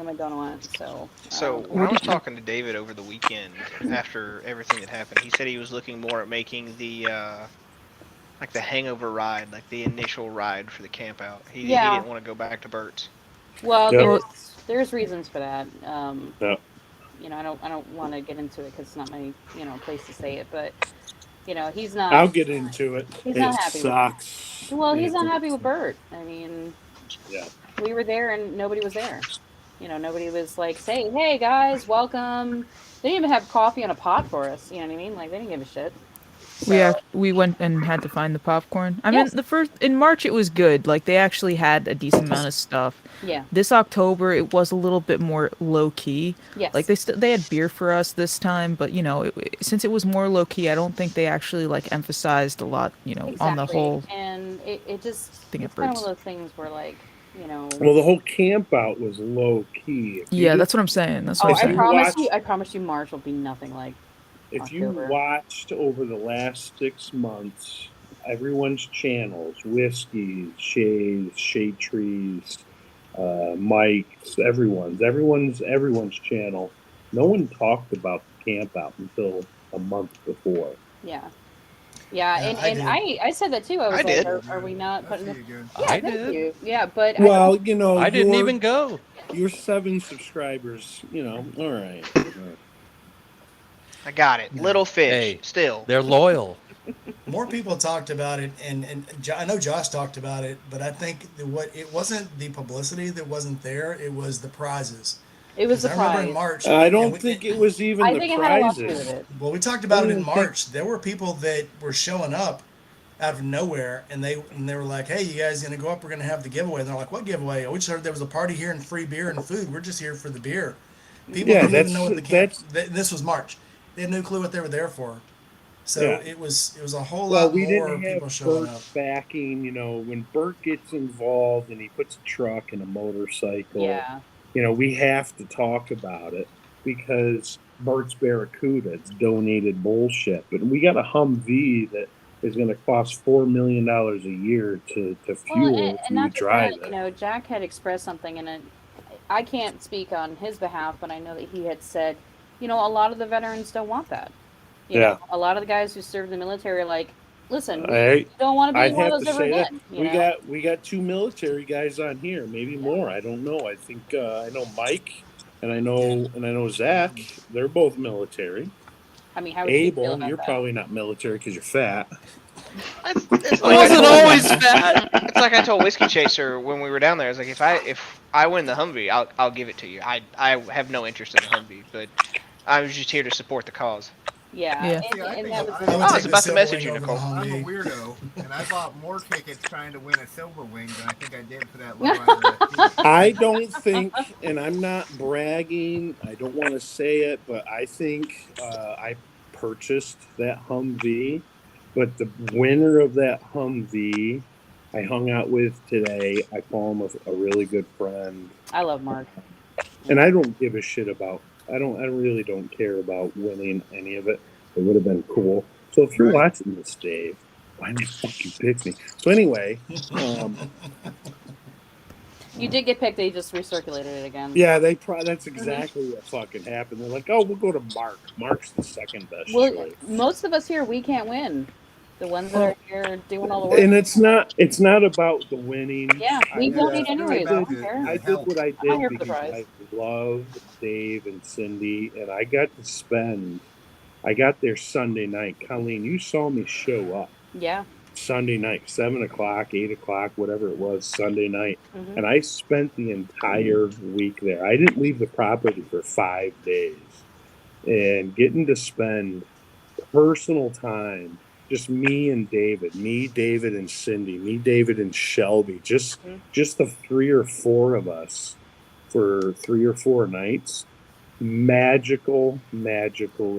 [SPEAKER 10] to go on it. So,
[SPEAKER 4] So when I was talking to David over the weekend after everything that happened, he said he was looking more at making the like the hangover ride, like the initial ride for the camp out. He
[SPEAKER 10] yeah,
[SPEAKER 4] didn't want to go back to Burt's.
[SPEAKER 10] well,
[SPEAKER 6] Yep.
[SPEAKER 9] Well,
[SPEAKER 10] there's reasons for that.
[SPEAKER 6] Yeah.
[SPEAKER 10] You know, I don't want to get into it because it's not my, you know, place to say it, but you know, he's not
[SPEAKER 6] I'll get into it.
[SPEAKER 10] he's
[SPEAKER 6] It
[SPEAKER 10] not happy with.
[SPEAKER 6] sucks.
[SPEAKER 10] Well, he's not happy with
[SPEAKER 6] It's-
[SPEAKER 10] Bert. I mean,
[SPEAKER 6] yeah.
[SPEAKER 10] we were there and nobody was there. You know, nobody was like saying, "Hey guys, welcome." They didn't even have coffee on a pot for us. You know what I mean? Like they didn't give a shit. So
[SPEAKER 9] we went and had to find the popcorn. I mean,
[SPEAKER 10] yes,
[SPEAKER 9] the first in March it was good. Like they actually had a decent amount of stuff.
[SPEAKER 10] yeah,
[SPEAKER 9] This October it was a little bit more low key. Like
[SPEAKER 10] yes,
[SPEAKER 9] they had beer for us this time, but you know, since it was more low key, I don't think they actually like emphasized a lot, you know, on the
[SPEAKER 10] exactly.
[SPEAKER 9] whole
[SPEAKER 10] And it just
[SPEAKER 9] thing
[SPEAKER 10] it's
[SPEAKER 9] at
[SPEAKER 10] kind of one
[SPEAKER 9] Birds.
[SPEAKER 10] of those things where like you know.
[SPEAKER 6] Well, the whole camp out was low key. If you
[SPEAKER 9] Yeah,
[SPEAKER 6] just
[SPEAKER 9] that's what I'm saying. That's what
[SPEAKER 10] Oh,
[SPEAKER 9] I'm
[SPEAKER 6] if
[SPEAKER 9] saying.
[SPEAKER 6] you watch
[SPEAKER 10] I promise you, March will be nothing like
[SPEAKER 6] if you
[SPEAKER 10] October.
[SPEAKER 6] watched over the last 6 months, everyone's channels, Whiskey's, Shay's, Shade Trees, Mike's, everyone's channel. No one talked about the camp out until a month before.
[SPEAKER 10] Yeah. Yeah,
[SPEAKER 5] Yeah,
[SPEAKER 10] and
[SPEAKER 5] I did.
[SPEAKER 10] I said that too. I was
[SPEAKER 4] I
[SPEAKER 10] like,
[SPEAKER 4] did.
[SPEAKER 10] are we not
[SPEAKER 7] I
[SPEAKER 10] putting
[SPEAKER 7] see
[SPEAKER 10] the?
[SPEAKER 7] you again.
[SPEAKER 10] Yeah,
[SPEAKER 3] I
[SPEAKER 10] thank
[SPEAKER 3] did.
[SPEAKER 10] you. Yeah, but I
[SPEAKER 6] Well,
[SPEAKER 10] don't.
[SPEAKER 6] you know,
[SPEAKER 3] I didn't even go.
[SPEAKER 6] your 7 subscribers, you know, all right.
[SPEAKER 4] I got it. Little fish.
[SPEAKER 3] Hey,
[SPEAKER 4] Still.
[SPEAKER 3] they're loyal.
[SPEAKER 5] More people talked about it, and I know Josh talked about it, but I think what it wasn't the publicity that wasn't there; it was the prizes.
[SPEAKER 10] It was
[SPEAKER 5] Because
[SPEAKER 10] the
[SPEAKER 5] I remember in
[SPEAKER 10] prize.
[SPEAKER 5] March,
[SPEAKER 6] I
[SPEAKER 5] and
[SPEAKER 6] don't think it was even
[SPEAKER 10] I
[SPEAKER 6] the
[SPEAKER 10] think it had a lot to do with
[SPEAKER 6] prizes.
[SPEAKER 10] it.
[SPEAKER 5] well, we talked
[SPEAKER 6] I
[SPEAKER 5] about
[SPEAKER 6] don't
[SPEAKER 5] it in
[SPEAKER 6] even think
[SPEAKER 5] March. There were people that were showing up out of nowhere, and they were like, "Hey, you guys gonna go up? We're gonna have the giveaway." And they're like, "What giveaway? Oh, we just heard there was a party here and free beer and food. We're just here for the beer." People
[SPEAKER 6] yeah,
[SPEAKER 5] didn't even know
[SPEAKER 6] that's
[SPEAKER 5] what the camp.
[SPEAKER 6] that's
[SPEAKER 5] This was March. They had no clue what they were there for. So
[SPEAKER 6] yeah.
[SPEAKER 5] it was a whole
[SPEAKER 6] Well,
[SPEAKER 5] lot
[SPEAKER 6] we
[SPEAKER 5] more
[SPEAKER 6] didn't have
[SPEAKER 5] people showing up.
[SPEAKER 6] Bert's backing. You know, when Bert gets involved and he puts a truck and a motorcycle,
[SPEAKER 10] Yeah.
[SPEAKER 6] you know, we have to talk about it because Bert's Barracuda, it's donated bullshit. But we got a Humvee that is going to cost $4 million a year to
[SPEAKER 10] Well,
[SPEAKER 6] fuel if
[SPEAKER 10] and
[SPEAKER 6] we
[SPEAKER 10] not just that,
[SPEAKER 6] drive
[SPEAKER 10] you
[SPEAKER 6] it.
[SPEAKER 10] know, Jack had expressed something, and I can't speak on his behalf, but I know that he had said, you know, a lot of the veterans don't want that. You know,
[SPEAKER 6] Yeah,
[SPEAKER 10] a lot of the guys who served in the military are like, listen, we
[SPEAKER 6] I
[SPEAKER 10] don't want to be
[SPEAKER 6] I'd
[SPEAKER 10] one of
[SPEAKER 6] have
[SPEAKER 10] those
[SPEAKER 6] to
[SPEAKER 10] ever
[SPEAKER 6] say that
[SPEAKER 10] again. You
[SPEAKER 6] we
[SPEAKER 10] know.
[SPEAKER 6] got 2 military guys on here, maybe
[SPEAKER 10] Yeah.
[SPEAKER 6] more. I don't know. I think I know Mike and I know Zach. They're both military.
[SPEAKER 10] I mean, how would you feel
[SPEAKER 6] Abel,
[SPEAKER 10] about
[SPEAKER 6] you're
[SPEAKER 10] that?
[SPEAKER 6] probably not military because you're fat.
[SPEAKER 4] It's
[SPEAKER 3] I
[SPEAKER 4] like I
[SPEAKER 3] wasn't
[SPEAKER 4] told
[SPEAKER 3] always fat.
[SPEAKER 4] it's like I told Whiskey Chaser when we were down there. I was like, if I win the Humvee, I'll give it to you. I have no interest in the Humvee, but I was just here to support the cause.
[SPEAKER 10] Yeah,
[SPEAKER 9] Yeah.
[SPEAKER 7] See, I
[SPEAKER 10] and
[SPEAKER 7] think
[SPEAKER 10] that was
[SPEAKER 5] I would
[SPEAKER 4] Oh, I
[SPEAKER 10] the
[SPEAKER 4] was
[SPEAKER 5] take the
[SPEAKER 4] about to
[SPEAKER 5] silver
[SPEAKER 4] message
[SPEAKER 5] wing
[SPEAKER 4] you,
[SPEAKER 5] over the
[SPEAKER 4] Nicole.
[SPEAKER 7] I'm a
[SPEAKER 5] Humvee.
[SPEAKER 7] weirdo, and I bought more tickets trying to win a silver wing than I think I did for that lowrider.
[SPEAKER 6] I don't think, and I'm not bragging. I don't want to say it, but I think I purchased that Humvee. But the winner of that Humvee, I hung out with today. I call him a really good friend.
[SPEAKER 10] I love Mark.
[SPEAKER 6] And I don't give a shit about. I really don't care about winning any of it. It would have been cool. So if you're
[SPEAKER 7] Right.
[SPEAKER 6] watching this, Dave, why not fucking pick me? So anyway,
[SPEAKER 10] You did get picked. They just recirculated it again.
[SPEAKER 6] yeah, that's exactly what fucking happened. They're like, oh, we'll go to Mark. Mark's the second best
[SPEAKER 10] Well,
[SPEAKER 6] choice.
[SPEAKER 10] most of us here, we can't win. The ones that
[SPEAKER 6] Oh,
[SPEAKER 10] are here doing all the work.
[SPEAKER 6] and it's not about the winning.
[SPEAKER 10] Yeah, we
[SPEAKER 7] Yeah,
[SPEAKER 10] donate
[SPEAKER 7] it's really
[SPEAKER 10] anyways. I
[SPEAKER 6] did
[SPEAKER 7] about
[SPEAKER 10] don't care.
[SPEAKER 6] I
[SPEAKER 7] the
[SPEAKER 6] did
[SPEAKER 7] help.
[SPEAKER 6] what I
[SPEAKER 10] I'm not
[SPEAKER 6] did
[SPEAKER 10] here for the
[SPEAKER 6] because
[SPEAKER 10] prize.
[SPEAKER 6] I love Dave and Cindy, and I got to spend. I got there Sunday night. Colleen, you saw me show up.
[SPEAKER 10] Yeah.
[SPEAKER 6] Sunday night, 7 o'clock, 8 o'clock, whatever it was, Sunday night.
[SPEAKER 10] Mhm.
[SPEAKER 6] And I spent the entire week there. I didn't leave the property for 5 days. And getting to spend personal time, just me and David, and Cindy, me, David, and Shelby, just the 3 or 4 of us for 3 or 4 nights. Magical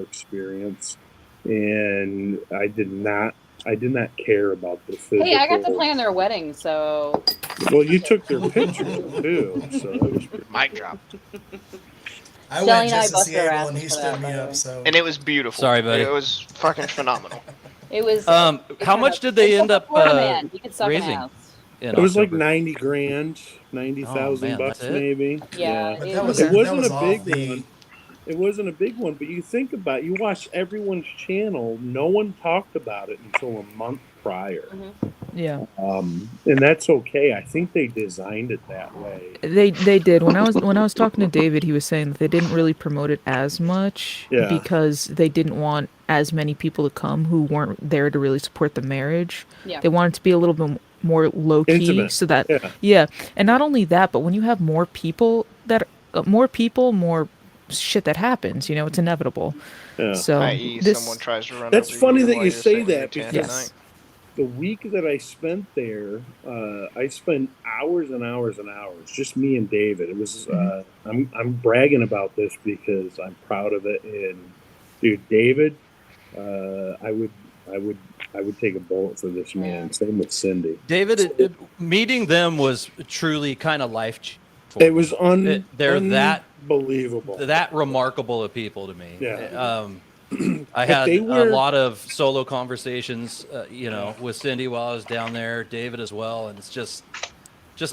[SPEAKER 6] experience. And I did not care about the physical.
[SPEAKER 10] Hey, I got to plan their wedding, so.
[SPEAKER 6] Well, you took their pictures too, so that was pretty
[SPEAKER 4] Mic drop.
[SPEAKER 5] I
[SPEAKER 10] Shelly
[SPEAKER 5] went
[SPEAKER 10] and I
[SPEAKER 5] just to
[SPEAKER 10] bust
[SPEAKER 5] see
[SPEAKER 10] their
[SPEAKER 5] Abel, and he
[SPEAKER 10] asses for
[SPEAKER 5] stood
[SPEAKER 10] that,
[SPEAKER 5] me
[SPEAKER 10] by the
[SPEAKER 5] up.
[SPEAKER 10] way.
[SPEAKER 5] So
[SPEAKER 4] And it was beautiful.
[SPEAKER 3] Sorry, buddy.
[SPEAKER 4] It was fucking phenomenal.
[SPEAKER 10] It was.
[SPEAKER 3] How much did they end up
[SPEAKER 10] man. You could suck
[SPEAKER 3] raising?
[SPEAKER 10] an ass.
[SPEAKER 3] In
[SPEAKER 6] It was like
[SPEAKER 3] October?
[SPEAKER 6] 90 grand, 90,000
[SPEAKER 3] man,
[SPEAKER 6] bucks
[SPEAKER 3] that's it?
[SPEAKER 6] maybe.
[SPEAKER 10] Yeah,
[SPEAKER 5] but
[SPEAKER 10] it
[SPEAKER 5] that was
[SPEAKER 6] It wasn't
[SPEAKER 5] that was
[SPEAKER 6] a
[SPEAKER 5] off
[SPEAKER 6] big
[SPEAKER 5] the.
[SPEAKER 6] one. It wasn't a big one, but you think about it, you watch everyone's channel, no one talked about it until a month prior.
[SPEAKER 9] Yeah,
[SPEAKER 6] And that's okay. I think they designed it that way.
[SPEAKER 9] they did. When I was talking to David, he was saying that they didn't really promote it as much
[SPEAKER 6] Yeah.
[SPEAKER 9] because they didn't want as many people to come who weren't there to really support the marriage.
[SPEAKER 10] Yeah.
[SPEAKER 9] They wanted to be a little bit more low key,
[SPEAKER 6] Intimate.
[SPEAKER 9] so that
[SPEAKER 6] Yeah.
[SPEAKER 9] and not only that, but when you have more people, more shit that happens. You know, it's inevitable.
[SPEAKER 6] Yeah.
[SPEAKER 9] So
[SPEAKER 4] I.e.,
[SPEAKER 9] this,
[SPEAKER 4] someone tries to run.
[SPEAKER 6] That's
[SPEAKER 4] over
[SPEAKER 6] funny that
[SPEAKER 4] while
[SPEAKER 6] you
[SPEAKER 4] you're
[SPEAKER 6] say
[SPEAKER 4] sitting
[SPEAKER 6] that
[SPEAKER 4] at 10 at
[SPEAKER 6] because
[SPEAKER 9] yes,
[SPEAKER 6] the week that I spent there, I spent hours and hours and hours, just me and David. It was I'm bragging about this because I'm proud of it. And dude, David, I would take a bullet for this man. Same with Cindy.
[SPEAKER 3] David, meeting them was truly kind of life.
[SPEAKER 6] It was
[SPEAKER 3] They're
[SPEAKER 6] unbelievable.
[SPEAKER 3] that remarkable of people to me.
[SPEAKER 6] Yeah.
[SPEAKER 3] I
[SPEAKER 6] But
[SPEAKER 3] had
[SPEAKER 6] they
[SPEAKER 3] a
[SPEAKER 6] were-
[SPEAKER 3] lot of solo conversations, with Cindy while I was down there, David as well, and it's just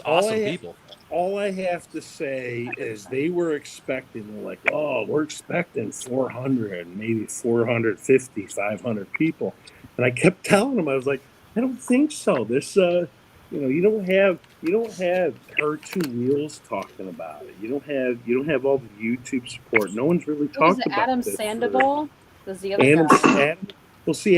[SPEAKER 3] awesome people.
[SPEAKER 6] All I have to say is they were expecting, they're like, oh, we're expecting 400, maybe 450, 500 people. And I kept telling them, I was like, I don't think so. This, you don't have Cartoon Wheels talking about it. You don't have all the YouTube support. No one's really
[SPEAKER 10] Who was
[SPEAKER 6] talked
[SPEAKER 10] it?
[SPEAKER 6] about
[SPEAKER 10] Adam
[SPEAKER 6] this.
[SPEAKER 10] Sandoval was the other guy.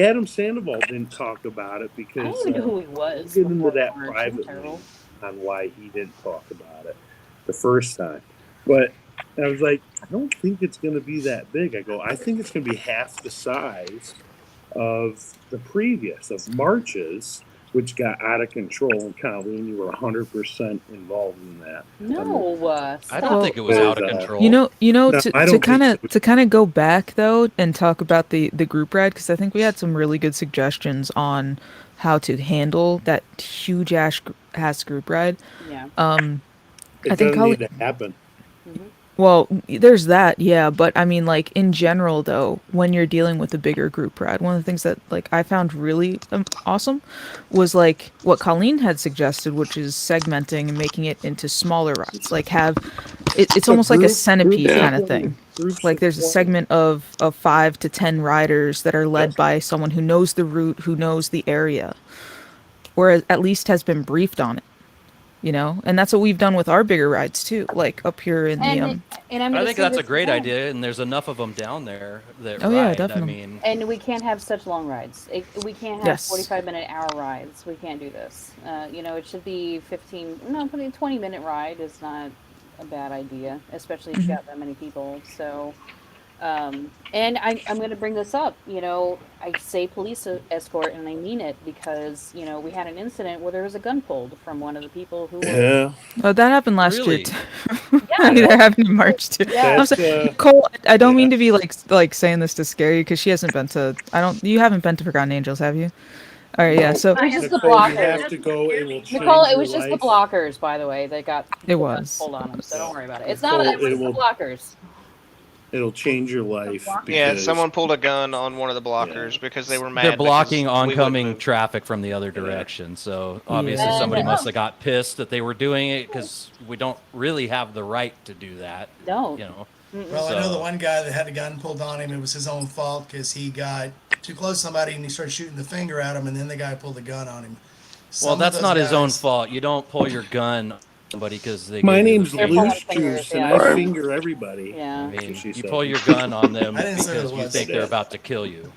[SPEAKER 6] Adam Sandoval didn't talk about it
[SPEAKER 10] I
[SPEAKER 6] because
[SPEAKER 10] don't even know who he was.
[SPEAKER 6] we'll get into
[SPEAKER 10] before
[SPEAKER 6] that
[SPEAKER 10] March.
[SPEAKER 6] privately
[SPEAKER 10] Terrible.
[SPEAKER 6] on why he didn't talk about it the first time. But I was like, I don't think it's going to be that big. I go, I think it's going to be half the size of the previous, of March's, which got out of control. And Colleen, you were 100% involved in that.
[SPEAKER 10] No,
[SPEAKER 3] I don't think it was out of control.
[SPEAKER 9] You know,
[SPEAKER 6] No,
[SPEAKER 9] to
[SPEAKER 6] I don't
[SPEAKER 9] kind
[SPEAKER 6] think
[SPEAKER 9] of to kind of go back though and talk about the group ride, because I think we had some really good suggestions on how to handle that huge ass group ride.
[SPEAKER 10] Yeah.
[SPEAKER 6] It
[SPEAKER 9] I think
[SPEAKER 6] doesn't need to happen.
[SPEAKER 9] Well, there's that, yeah, but I mean, like, in general, though, when you're dealing with a bigger group ride, one of the things that, like, I found really awesome was, like, what Colleen had suggested, which is segmenting and making it into smaller rides. Like, it's almost like a centipede kind of thing. Like, there's a segment of 5 to 10 riders that are led by someone who knows the route, who knows the area, or at least has been briefed on it. You know, and that's what we've done with our bigger rides too, like up here in the.
[SPEAKER 10] And I'm
[SPEAKER 3] I
[SPEAKER 10] gonna
[SPEAKER 3] think
[SPEAKER 10] say
[SPEAKER 3] that's a
[SPEAKER 10] this
[SPEAKER 3] great
[SPEAKER 10] again.
[SPEAKER 3] idea, and there's enough of them down there that
[SPEAKER 9] Oh,
[SPEAKER 3] ride.
[SPEAKER 9] yeah, definitely.
[SPEAKER 3] I mean,
[SPEAKER 10] And we can't have such long rides. We can't have
[SPEAKER 9] Yes.
[SPEAKER 10] 45-minute hour rides. We can't do this. It should be 20-minute ride is not a bad idea, especially if you got that many people. So, and I'm going to bring this up. I say police escort, and I mean it because, we had an incident where there was a gun pulled from one of the people who were.
[SPEAKER 6] Yeah.
[SPEAKER 9] Oh, that happened last year
[SPEAKER 3] Really?
[SPEAKER 9] too.
[SPEAKER 10] Yeah.
[SPEAKER 9] That happened in March too.
[SPEAKER 10] Yeah.
[SPEAKER 9] I'm
[SPEAKER 6] That's,
[SPEAKER 9] sorry, Cole. I don't mean to be like saying this to scare you because she hasn't been to. You haven't been to Forgotten Angels, have you? All right, yeah. So
[SPEAKER 10] It was just the
[SPEAKER 6] Nicole, you
[SPEAKER 10] blockers.
[SPEAKER 6] have to go. It will change
[SPEAKER 10] Nicole, it
[SPEAKER 6] your
[SPEAKER 10] was just the
[SPEAKER 6] life.
[SPEAKER 10] blockers, by the way. They got
[SPEAKER 9] It was.
[SPEAKER 10] pulled on them, so don't worry about it. It's
[SPEAKER 6] Nicole,
[SPEAKER 10] not. It was
[SPEAKER 6] it
[SPEAKER 10] the
[SPEAKER 6] will-
[SPEAKER 10] blockers.
[SPEAKER 6] It'll change your life.
[SPEAKER 4] Yeah,
[SPEAKER 6] because-
[SPEAKER 4] someone pulled a gun on one of the blockers because they were mad.
[SPEAKER 3] they're blocking
[SPEAKER 4] because we wouldn't
[SPEAKER 3] oncoming
[SPEAKER 4] move.
[SPEAKER 3] traffic from the other direction. So obviously
[SPEAKER 9] Yeah.
[SPEAKER 3] somebody
[SPEAKER 10] And,
[SPEAKER 3] must have got pissed that they were doing it because we don't really have the right to do that.
[SPEAKER 10] No.
[SPEAKER 5] Well, I know
[SPEAKER 3] So-
[SPEAKER 5] the one guy that had a gun pulled on him. It was his own fault because he got too close to somebody and he started shooting the finger at him, and then the guy pulled the gun on him.
[SPEAKER 3] Well,
[SPEAKER 5] Some
[SPEAKER 3] that's
[SPEAKER 5] of
[SPEAKER 3] not
[SPEAKER 5] those
[SPEAKER 3] his own
[SPEAKER 5] guys-
[SPEAKER 3] fault. You don't pull your gun on somebody because they.
[SPEAKER 6] My
[SPEAKER 3] gave you the
[SPEAKER 6] name's
[SPEAKER 10] They're
[SPEAKER 3] finger.
[SPEAKER 10] pulling
[SPEAKER 6] Loose
[SPEAKER 10] fingers,
[SPEAKER 6] Juice, and
[SPEAKER 10] yeah.
[SPEAKER 6] I finger everybody.
[SPEAKER 10] Yeah.
[SPEAKER 3] I mean,
[SPEAKER 6] She
[SPEAKER 3] you
[SPEAKER 6] said.
[SPEAKER 3] pull your gun on them
[SPEAKER 5] I didn't say
[SPEAKER 3] because
[SPEAKER 5] it
[SPEAKER 3] you
[SPEAKER 5] was.
[SPEAKER 3] think they're about to kill you.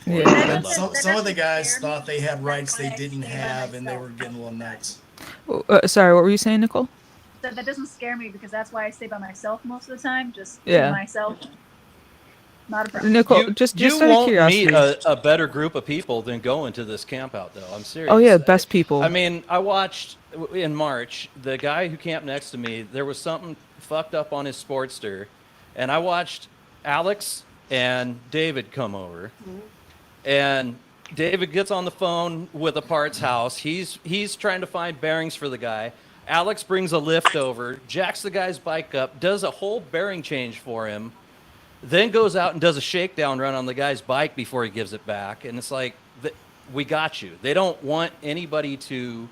[SPEAKER 9] Yeah.
[SPEAKER 11] That
[SPEAKER 5] And
[SPEAKER 11] doesn't- that
[SPEAKER 5] some of the
[SPEAKER 11] doesn't
[SPEAKER 5] guys
[SPEAKER 11] scare me.
[SPEAKER 5] thought they had rights
[SPEAKER 11] That's why
[SPEAKER 5] they
[SPEAKER 11] I
[SPEAKER 5] didn't
[SPEAKER 11] stay by
[SPEAKER 5] have, and they
[SPEAKER 11] myself
[SPEAKER 5] were getting a little
[SPEAKER 11] most of the time.
[SPEAKER 5] nuts.
[SPEAKER 9] Sorry, what were you saying, Nicole?
[SPEAKER 11] That doesn't scare me because that's why I stay by myself most of the time, just to
[SPEAKER 9] Yeah.
[SPEAKER 11] myself. Not a problem.
[SPEAKER 9] Nicole,
[SPEAKER 3] You
[SPEAKER 9] just out of
[SPEAKER 3] won't
[SPEAKER 9] curiosity.
[SPEAKER 3] meet a better group of people than going to this camp out, though. I'm serious.
[SPEAKER 9] Oh yeah, best people.
[SPEAKER 3] I mean, I watched in March the guy who camped next to me. There was something fucked up on his Sportster, and I watched Alex and David come over, and David gets on the phone with a parts house. He's trying to find bearings for the guy. Alex brings a lift over, jacks the guy's bike up, does a whole bearing change for him, then goes out and does a shakedown run on the guy's bike before he gives it back. And it's like, we got you. They don't want anybody to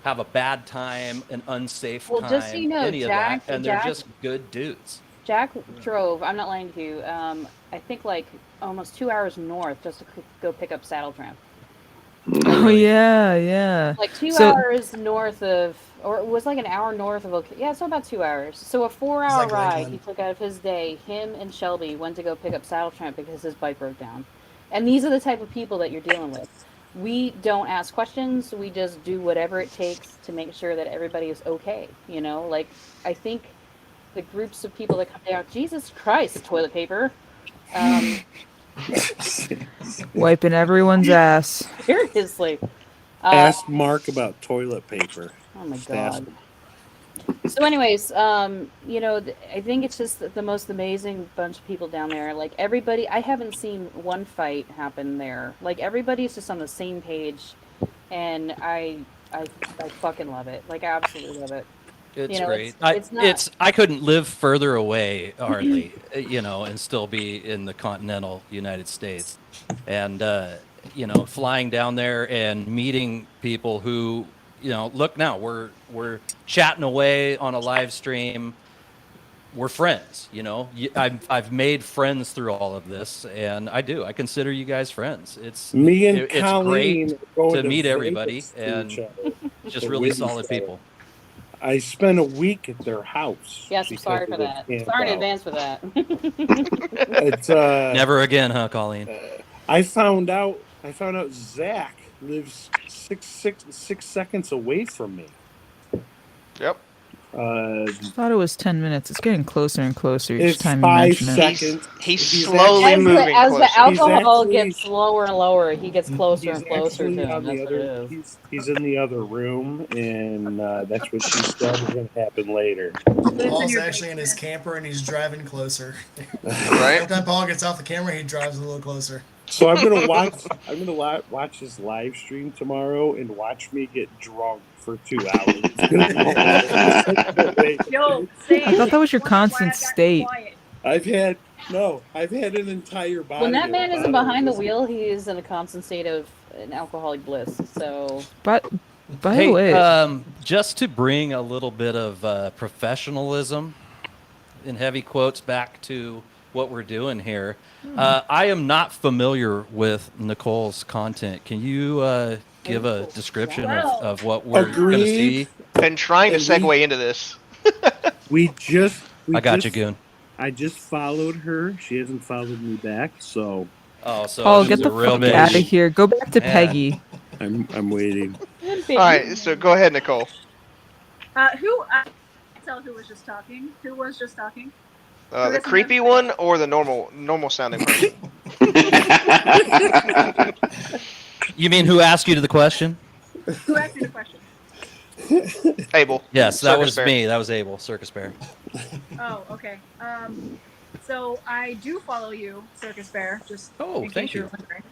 [SPEAKER 3] have a bad time, an unsafe
[SPEAKER 10] Well,
[SPEAKER 3] time,
[SPEAKER 10] just so you know,
[SPEAKER 3] any
[SPEAKER 10] Jack-
[SPEAKER 3] of that. And they're
[SPEAKER 10] Jack-
[SPEAKER 3] just good dudes.
[SPEAKER 10] Jack drove, I'm not lying to you, I think like almost 2 hours north just to go pick up Saddle Tramp.
[SPEAKER 9] Oh yeah, yeah.
[SPEAKER 10] Like 2
[SPEAKER 9] So-
[SPEAKER 10] hours north of, or it was like an hour north of, yeah, so about 2 hours. So a 4-hour
[SPEAKER 5] like
[SPEAKER 10] ride
[SPEAKER 5] Lakeland.
[SPEAKER 10] he took out of his day. Him and Shelby went to go pick up Saddle Tramp because his bike broke down. And these are the type of people that you're dealing with. We don't ask questions. We just do whatever it takes to make sure that everybody is okay. You know, like I think the groups of people that come down, Jesus Christ, toilet paper.
[SPEAKER 9] Wiping everyone's ass.
[SPEAKER 10] Seriously.
[SPEAKER 6] Ask Mark about toilet paper.
[SPEAKER 10] Oh my
[SPEAKER 6] Just ask
[SPEAKER 10] God.
[SPEAKER 6] him.
[SPEAKER 10] So, anyways, you know, I think it's just the most amazing bunch of people down there. Like everybody, I haven't seen one fight happen there. Like everybody's just on the same page, and I fucking love it. Like I absolutely love it.
[SPEAKER 3] It's
[SPEAKER 10] You know,
[SPEAKER 3] great.
[SPEAKER 10] it's not.
[SPEAKER 3] I couldn't live further away, hardly, you know, and still be in the continental United States. And, you know, flying down there and meeting people who, you know, look now, we're chatting away on a live stream. We're friends, you know. I've made friends through all of this, and I consider you guys friends. It's
[SPEAKER 6] Me and
[SPEAKER 3] it's
[SPEAKER 6] Colleen
[SPEAKER 3] great
[SPEAKER 6] are going
[SPEAKER 3] to meet
[SPEAKER 6] Vegas
[SPEAKER 3] everybody
[SPEAKER 6] to
[SPEAKER 3] and
[SPEAKER 6] each other,
[SPEAKER 3] just
[SPEAKER 6] to
[SPEAKER 3] really
[SPEAKER 6] witness
[SPEAKER 3] solid
[SPEAKER 6] each other.
[SPEAKER 3] people.
[SPEAKER 6] I spent a week at their house.
[SPEAKER 10] Yes, I'm
[SPEAKER 6] because
[SPEAKER 10] sorry
[SPEAKER 6] of
[SPEAKER 10] for
[SPEAKER 6] the
[SPEAKER 10] that.
[SPEAKER 6] camp
[SPEAKER 10] Sorry in
[SPEAKER 6] out.
[SPEAKER 10] advance for that.
[SPEAKER 6] It's
[SPEAKER 3] Never again, huh, Colleen?
[SPEAKER 6] I found out Zach lives six seconds away from me.
[SPEAKER 4] Yep.
[SPEAKER 9] I thought it was 10 minutes. It's getting closer and closer each
[SPEAKER 6] It's
[SPEAKER 9] time you
[SPEAKER 6] 5
[SPEAKER 9] mention it.
[SPEAKER 6] seconds.
[SPEAKER 4] He's
[SPEAKER 6] He's
[SPEAKER 4] slowly
[SPEAKER 6] actually-
[SPEAKER 4] moving
[SPEAKER 10] as
[SPEAKER 4] closer.
[SPEAKER 10] the alcohol
[SPEAKER 6] actually-
[SPEAKER 10] gets lower and lower, he gets closer
[SPEAKER 6] He's
[SPEAKER 10] and closer
[SPEAKER 6] actually
[SPEAKER 10] to him.
[SPEAKER 6] on the
[SPEAKER 10] That's what it
[SPEAKER 6] other.
[SPEAKER 10] is.
[SPEAKER 6] He's in the other room, and that's what she said is going to happen later.
[SPEAKER 5] Paul's actually in his camper and he's driving closer.
[SPEAKER 4] Right?
[SPEAKER 5] Every time Paul gets off the camera, he drives a little closer.
[SPEAKER 6] So I'm gonna watch his live stream tomorrow and watch me get drunk for 2 hours.
[SPEAKER 11] Yo, same.
[SPEAKER 9] I thought that was your
[SPEAKER 11] Wonder why
[SPEAKER 9] constant
[SPEAKER 11] I got
[SPEAKER 9] state.
[SPEAKER 11] quiet.
[SPEAKER 6] I've had an entire bottle.
[SPEAKER 10] When that man isn't
[SPEAKER 6] bottle
[SPEAKER 10] behind the
[SPEAKER 6] of whiskey.
[SPEAKER 10] wheel, he is in a constant state of an alcoholic bliss. So,
[SPEAKER 9] But by
[SPEAKER 3] Hey,
[SPEAKER 9] the way,
[SPEAKER 3] just to bring a little bit of professionalism, in heavy quotes, back to what we're doing here, I am not familiar with Nicole's content. Can you give a description of what we're going to see?
[SPEAKER 4] Been trying to
[SPEAKER 6] And
[SPEAKER 4] segue into this.
[SPEAKER 6] We just.
[SPEAKER 3] I got you, Goon.
[SPEAKER 6] I just followed her. She hasn't followed me back, so
[SPEAKER 3] Oh, so
[SPEAKER 9] Paul,
[SPEAKER 3] it
[SPEAKER 9] get
[SPEAKER 3] was
[SPEAKER 9] the
[SPEAKER 3] a real
[SPEAKER 9] fuck
[SPEAKER 3] big-
[SPEAKER 9] out of here. Go back to
[SPEAKER 3] Yeah.
[SPEAKER 9] Peggy.
[SPEAKER 6] I'm waiting.
[SPEAKER 4] All right, so go ahead, Nicole.
[SPEAKER 11] Who? I can't tell who was just talking. Who was just talking?
[SPEAKER 4] The creepy one or the normal sounding person?
[SPEAKER 3] You mean who asked you the question?
[SPEAKER 11] Who asked me the question?
[SPEAKER 4] Abel.
[SPEAKER 3] Yes, that
[SPEAKER 4] Circus
[SPEAKER 3] was
[SPEAKER 4] Bear.
[SPEAKER 3] me. That was Abel, Circus Bear.
[SPEAKER 11] Oh, okay. So I do follow you, Circus Bear. Just
[SPEAKER 3] Oh,
[SPEAKER 11] in case
[SPEAKER 3] thank
[SPEAKER 11] you're
[SPEAKER 3] you.
[SPEAKER 11] wondering.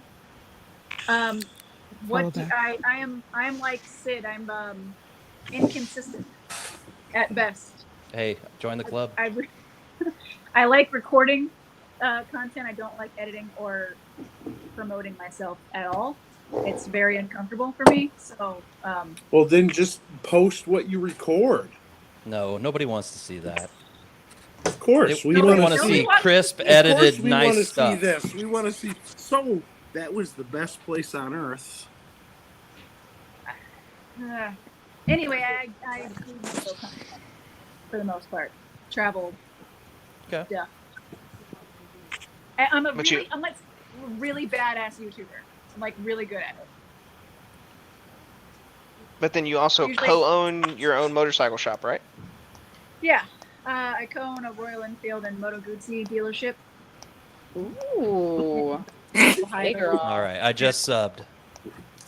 [SPEAKER 9] Follow
[SPEAKER 11] What do,
[SPEAKER 9] back.
[SPEAKER 11] I am like Sid. I'm inconsistent at best.
[SPEAKER 3] Hey, join the club.
[SPEAKER 11] I like recording content. I don't like editing or promoting myself at all. It's very uncomfortable for me. So
[SPEAKER 6] Well, then just post what you record.
[SPEAKER 3] No, nobody wants to see that.
[SPEAKER 6] Of course,
[SPEAKER 3] We want to see crisp, edited,
[SPEAKER 6] we want to
[SPEAKER 3] nice stuff.
[SPEAKER 6] see this. We want to see. So that was the best place on earth.
[SPEAKER 11] anyway, I do video content for the most part. Travel.
[SPEAKER 3] Okay.
[SPEAKER 11] Yeah. really badass YouTuber. I'm like really good at it.
[SPEAKER 4] But then you also
[SPEAKER 11] Usually-
[SPEAKER 4] co-own your own motorcycle shop, right?
[SPEAKER 11] Yeah. I co-own a Royal Enfield and Moto Guzzi dealership.
[SPEAKER 10] Ooh. Hey, girl.
[SPEAKER 3] All right, I just subbed.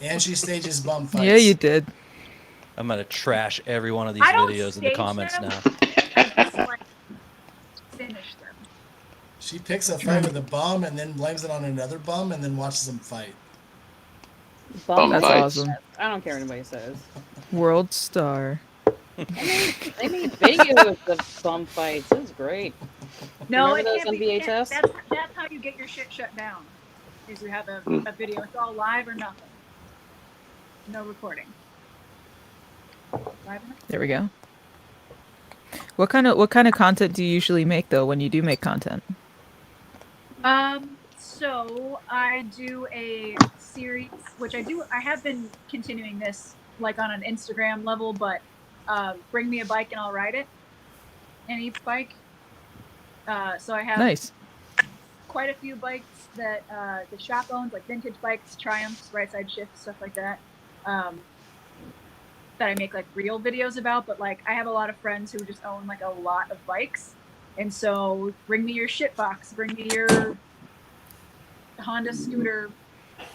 [SPEAKER 5] And she stages bum fights.
[SPEAKER 9] Yeah, you did.
[SPEAKER 3] I'm gonna trash every one of these
[SPEAKER 11] I don't
[SPEAKER 3] videos in the
[SPEAKER 11] stage
[SPEAKER 3] comments
[SPEAKER 11] them.
[SPEAKER 3] now.
[SPEAKER 11] I just like finish them.
[SPEAKER 5] She picks a fight with a bum and then blames it on another bum and then watches them fight.
[SPEAKER 4] Oh,
[SPEAKER 10] Bum
[SPEAKER 9] That's
[SPEAKER 2] fights.
[SPEAKER 9] awesome.
[SPEAKER 10] I don't care what anybody says.
[SPEAKER 9] World star.
[SPEAKER 10] They made videos of bum fights. It was great.
[SPEAKER 11] No,
[SPEAKER 10] Remember
[SPEAKER 11] it
[SPEAKER 10] those
[SPEAKER 11] can't
[SPEAKER 10] on
[SPEAKER 11] be.
[SPEAKER 10] VHS?
[SPEAKER 11] That's how you get your shit shut down. Is you have a video. It's all live or nothing. No recording. Live or nothing.
[SPEAKER 9] There we go. What kind of content do you usually make though when you do make content?
[SPEAKER 11] So I do a series, which I have been continuing this like on an Instagram level, but bring me a bike and I'll ride it. Any bike. So I have
[SPEAKER 9] Nice.
[SPEAKER 11] quite a few bikes that the shop owns, like vintage bikes, Triumphs, right side shifts, stuff like that. That I make like real videos about, but like I have a lot of friends who just own like a lot of bikes, and so bring me your shit box, bring me your Honda scooter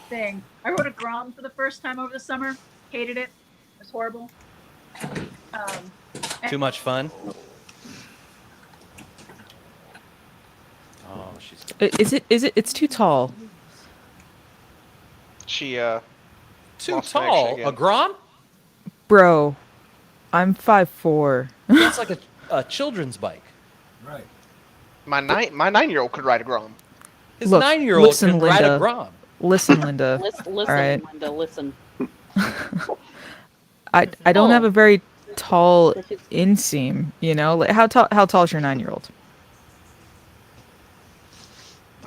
[SPEAKER 11] thing. I rode a Grom for the first time over the summer. Hated it. It was horrible.
[SPEAKER 3] Too much fun. Oh, she's.
[SPEAKER 9] It's too tall.
[SPEAKER 4] She
[SPEAKER 3] Too
[SPEAKER 4] lost
[SPEAKER 3] tall.
[SPEAKER 4] connection
[SPEAKER 3] A
[SPEAKER 4] again.
[SPEAKER 3] Grom?
[SPEAKER 9] Bro, I'm 5'4".
[SPEAKER 3] That's like a children's bike.
[SPEAKER 7] Right.
[SPEAKER 4] my 9-year-old could ride a Grom.
[SPEAKER 3] His
[SPEAKER 9] Look,
[SPEAKER 3] 9-year-old
[SPEAKER 9] listen,
[SPEAKER 3] can ride a
[SPEAKER 9] Linda.
[SPEAKER 3] Grom.
[SPEAKER 9] Listen, Linda.
[SPEAKER 10] Listen,
[SPEAKER 9] All right.
[SPEAKER 10] Linda, listen.
[SPEAKER 9] I don't
[SPEAKER 10] Oh.
[SPEAKER 9] have a very tall inseam, you know? Like how tall is your 9-year-old?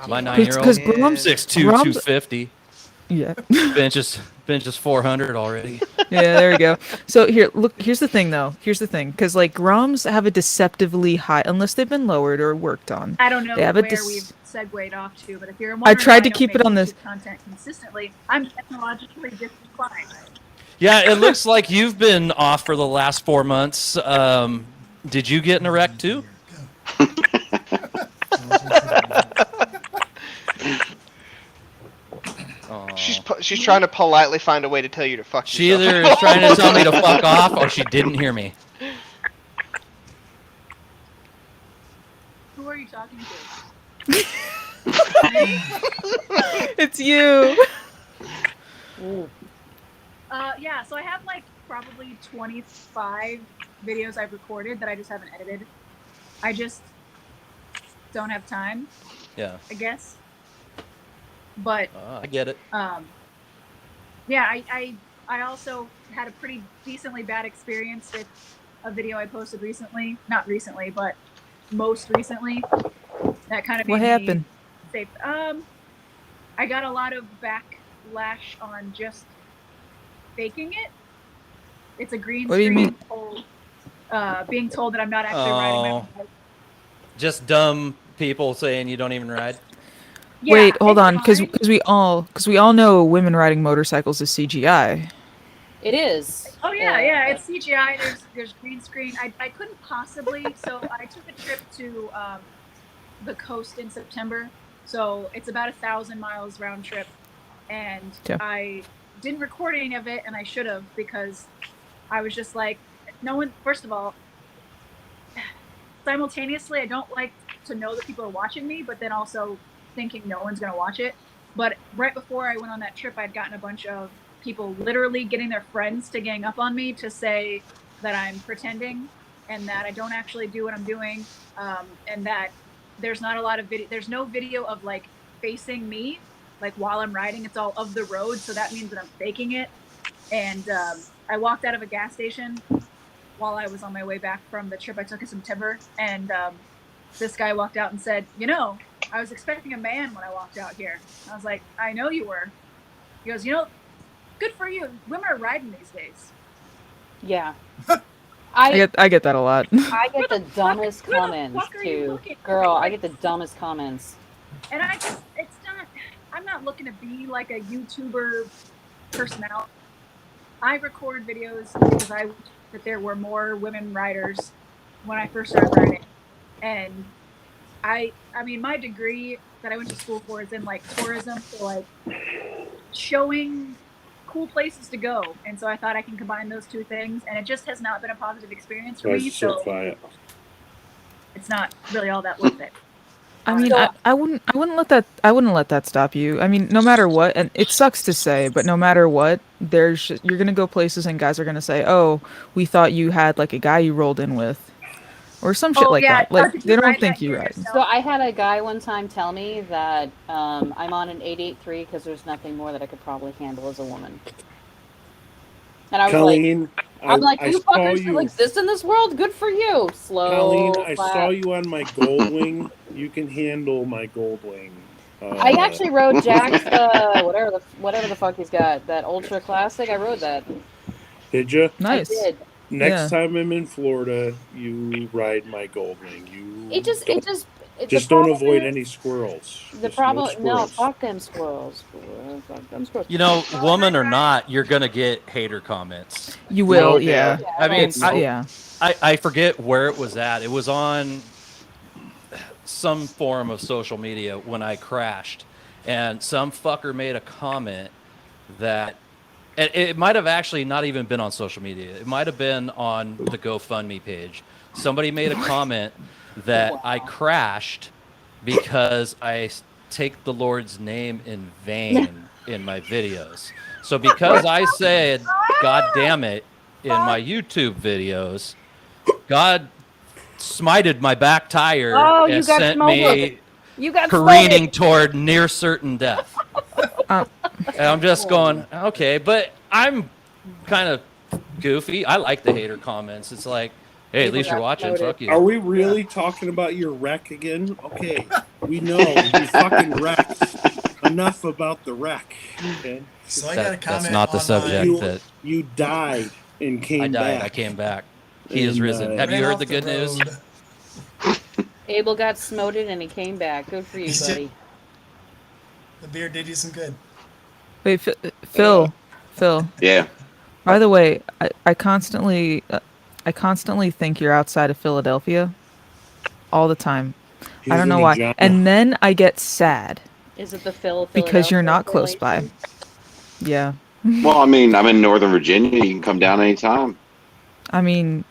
[SPEAKER 3] My
[SPEAKER 4] I'm
[SPEAKER 3] 9-year-old.
[SPEAKER 9] 'Cause Grom's-
[SPEAKER 3] 6'2",
[SPEAKER 9] Grom's-
[SPEAKER 3] 250.
[SPEAKER 9] Yeah.
[SPEAKER 3] benches 400 already.
[SPEAKER 9] Yeah, there we go. So here's the thing though. Here's the thing, because like Groms have a deceptively high, unless they've been lowered or worked on.
[SPEAKER 11] I don't know
[SPEAKER 9] They have a
[SPEAKER 11] where
[SPEAKER 9] dis-
[SPEAKER 11] we've segued off to, but if you're
[SPEAKER 9] I
[SPEAKER 11] wondering
[SPEAKER 9] tried
[SPEAKER 11] why
[SPEAKER 9] to
[SPEAKER 11] don't
[SPEAKER 9] keep it
[SPEAKER 11] make
[SPEAKER 9] on this-
[SPEAKER 11] YouTube content consistently, I'm technologically disinclined.
[SPEAKER 3] Yeah, it looks like you've been off for the last 4 months. Did you get in a wreck too? Aw.
[SPEAKER 4] She's trying to politely find a way to tell you to fuck
[SPEAKER 3] She
[SPEAKER 4] yourself.
[SPEAKER 3] either is trying to tell me to fuck off or she didn't hear me.
[SPEAKER 11] Who are you talking to?
[SPEAKER 9] It's you.
[SPEAKER 11] Yeah, so I have like probably 25 videos I've recorded that I just haven't edited. I just don't have time,
[SPEAKER 3] Yeah,
[SPEAKER 11] I guess. But
[SPEAKER 3] I get it.
[SPEAKER 11] yeah, I also had a pretty decently bad experience with a video I posted recently. Not recently, but most recently. That kind of
[SPEAKER 9] What
[SPEAKER 11] made me
[SPEAKER 9] happened?
[SPEAKER 11] say, I got a lot of backlash on just faking it. It's a green
[SPEAKER 9] What do you
[SPEAKER 11] screen
[SPEAKER 9] mean?
[SPEAKER 11] told, being told that I'm not actually riding my
[SPEAKER 3] Oh.
[SPEAKER 11] own bike.
[SPEAKER 3] Just dumb people saying you don't even ride.
[SPEAKER 11] Yeah,
[SPEAKER 9] Wait, hold
[SPEAKER 11] it's
[SPEAKER 9] on, because
[SPEAKER 11] fine.
[SPEAKER 9] we all know women riding motorcycles is CGI.
[SPEAKER 10] It is.
[SPEAKER 11] Oh yeah, it's CGI. There's green screen. I couldn't possibly. So I took a trip to the coast in September. So it's about 1,000 miles round trip, and
[SPEAKER 9] Yeah.
[SPEAKER 11] I didn't record any of it, and I should have, because I was just like, no one. First of all, simultaneously, I don't like to know that people are watching me, but then also thinking no one's gonna watch it. But right before I went on that trip, I'd gotten a bunch of people literally getting their friends to gang up on me to say that I'm pretending and that I don't actually do what I'm doing, and that there's not a lot of video. There's no video of like facing me, like while I'm riding. It's all of the road, so that means that I'm faking it. And I walked out of a gas station while I was on my way back from the trip I took in September, and this guy walked out and said, "You know, I was expecting a man when I walked out here." I was like, "I know you were." He goes, "You know, good for you. Women are riding these days."
[SPEAKER 10] Yeah.
[SPEAKER 9] I get that a lot.
[SPEAKER 10] I get the dumbest
[SPEAKER 11] where the
[SPEAKER 10] comments
[SPEAKER 11] fuck are you
[SPEAKER 10] too.
[SPEAKER 11] looking?
[SPEAKER 10] Girl, I
[SPEAKER 11] Like-
[SPEAKER 10] get the dumbest comments.
[SPEAKER 11] And I just, it's not, I'm not looking to be like a YouTuber personality. I record videos because I wish that there were more women writers when I first started writing. And I mean, my degree that I went to school for is in like tourism, so like showing cool places to go. And so I thought I can combine those two things, and it just has not been a positive experience for
[SPEAKER 6] Why
[SPEAKER 11] me.
[SPEAKER 6] is it so
[SPEAKER 11] So
[SPEAKER 6] quiet?
[SPEAKER 11] it's not really all that worth it.
[SPEAKER 9] I mean,
[SPEAKER 10] So-
[SPEAKER 9] I wouldn't let that stop you. I mean, no matter what, and it sucks to say, but no matter what, you're gonna go places and guys are gonna say, "Oh, we thought you had like a guy you rolled in with," or some shit
[SPEAKER 11] Oh
[SPEAKER 9] like
[SPEAKER 11] yeah,
[SPEAKER 9] that. Like
[SPEAKER 11] did
[SPEAKER 9] they
[SPEAKER 11] you
[SPEAKER 9] don't
[SPEAKER 11] write
[SPEAKER 9] think
[SPEAKER 11] that
[SPEAKER 9] you
[SPEAKER 11] here
[SPEAKER 9] right.
[SPEAKER 11] yourself?
[SPEAKER 10] So I had a guy one time tell me that I'm on an 883 because there's nothing more that I could probably handle as a woman. And I was
[SPEAKER 6] Colleen,
[SPEAKER 10] I'm like,
[SPEAKER 6] I
[SPEAKER 10] you
[SPEAKER 6] saw
[SPEAKER 10] fuckers still
[SPEAKER 6] you.
[SPEAKER 10] exist in this world? Good for you. Slow
[SPEAKER 6] Colleen, I
[SPEAKER 10] clap.
[SPEAKER 6] saw you on my Goldwing. You can handle my Goldwing.
[SPEAKER 10] I actually rode Jack's whatever the fuck he's got, that ultra classic. I rode that.
[SPEAKER 6] Did you?
[SPEAKER 9] Nice.
[SPEAKER 10] I did.
[SPEAKER 6] Next
[SPEAKER 9] Yeah.
[SPEAKER 6] time I'm in Florida, you ride my Goldwing. You
[SPEAKER 10] It just the
[SPEAKER 6] just don't
[SPEAKER 10] problem
[SPEAKER 6] avoid
[SPEAKER 10] is-
[SPEAKER 6] any squirrels.
[SPEAKER 10] The
[SPEAKER 6] Just
[SPEAKER 10] problem, no,
[SPEAKER 6] squirrels.
[SPEAKER 10] fuck them squirrels. Fuck them squirrels.
[SPEAKER 3] You know, woman or not, you're gonna get hater comments.
[SPEAKER 9] You will,
[SPEAKER 6] Nope.
[SPEAKER 9] yeah.
[SPEAKER 3] I mean,
[SPEAKER 9] Yeah.
[SPEAKER 3] I forget where it was at. It was on some form of social media when I crashed, and some fucker made a comment that and it might have actually not even been on social media. It might have been on the GoFundMe page. Somebody made a comment that I crashed because I take the Lord's name in vain in my videos. So because I said "God damn it" in my YouTube videos, God smited my back tire
[SPEAKER 10] Oh, you
[SPEAKER 3] and
[SPEAKER 10] got
[SPEAKER 3] sent
[SPEAKER 10] smoted.
[SPEAKER 3] me
[SPEAKER 10] You got
[SPEAKER 3] careening toward near certain death.
[SPEAKER 9] Um,
[SPEAKER 3] And I'm just going, okay, but I'm kind of goofy. I like the hater comments. It's like, hey, at
[SPEAKER 10] People
[SPEAKER 3] least you're
[SPEAKER 10] got
[SPEAKER 3] watching.
[SPEAKER 10] promoted.
[SPEAKER 3] Fuck you.
[SPEAKER 6] Are we really talking about your wreck again? Okay, we know you fucking wrecked. Enough about the wreck. Okay,
[SPEAKER 5] So I got a
[SPEAKER 3] That's
[SPEAKER 5] comment
[SPEAKER 3] not the
[SPEAKER 5] on
[SPEAKER 3] subject.
[SPEAKER 6] you
[SPEAKER 3] That
[SPEAKER 6] you died and came
[SPEAKER 3] I died.
[SPEAKER 6] back.
[SPEAKER 3] I came back. He is
[SPEAKER 6] And,
[SPEAKER 3] risen. Have
[SPEAKER 5] ran
[SPEAKER 3] you heard
[SPEAKER 5] off
[SPEAKER 3] the good news?
[SPEAKER 5] road.
[SPEAKER 10] Abel got smoted and he came back. Good for you,
[SPEAKER 5] He's
[SPEAKER 10] buddy.
[SPEAKER 5] The beer did you some good.
[SPEAKER 9] Wait, Phil.
[SPEAKER 2] Yeah.
[SPEAKER 9] By the way, I constantly think you're outside of Philadelphia all the time.
[SPEAKER 6] He's
[SPEAKER 9] I don't
[SPEAKER 6] in
[SPEAKER 9] know why.
[SPEAKER 6] Regina.
[SPEAKER 9] And then I get sad
[SPEAKER 10] Is it the Phil
[SPEAKER 9] because you're
[SPEAKER 10] Philadelphia
[SPEAKER 9] not close by.
[SPEAKER 10] relation?
[SPEAKER 9] Yeah.
[SPEAKER 2] Well, I mean, I'm in Northern Virginia. You can come down anytime.
[SPEAKER 9] I mean,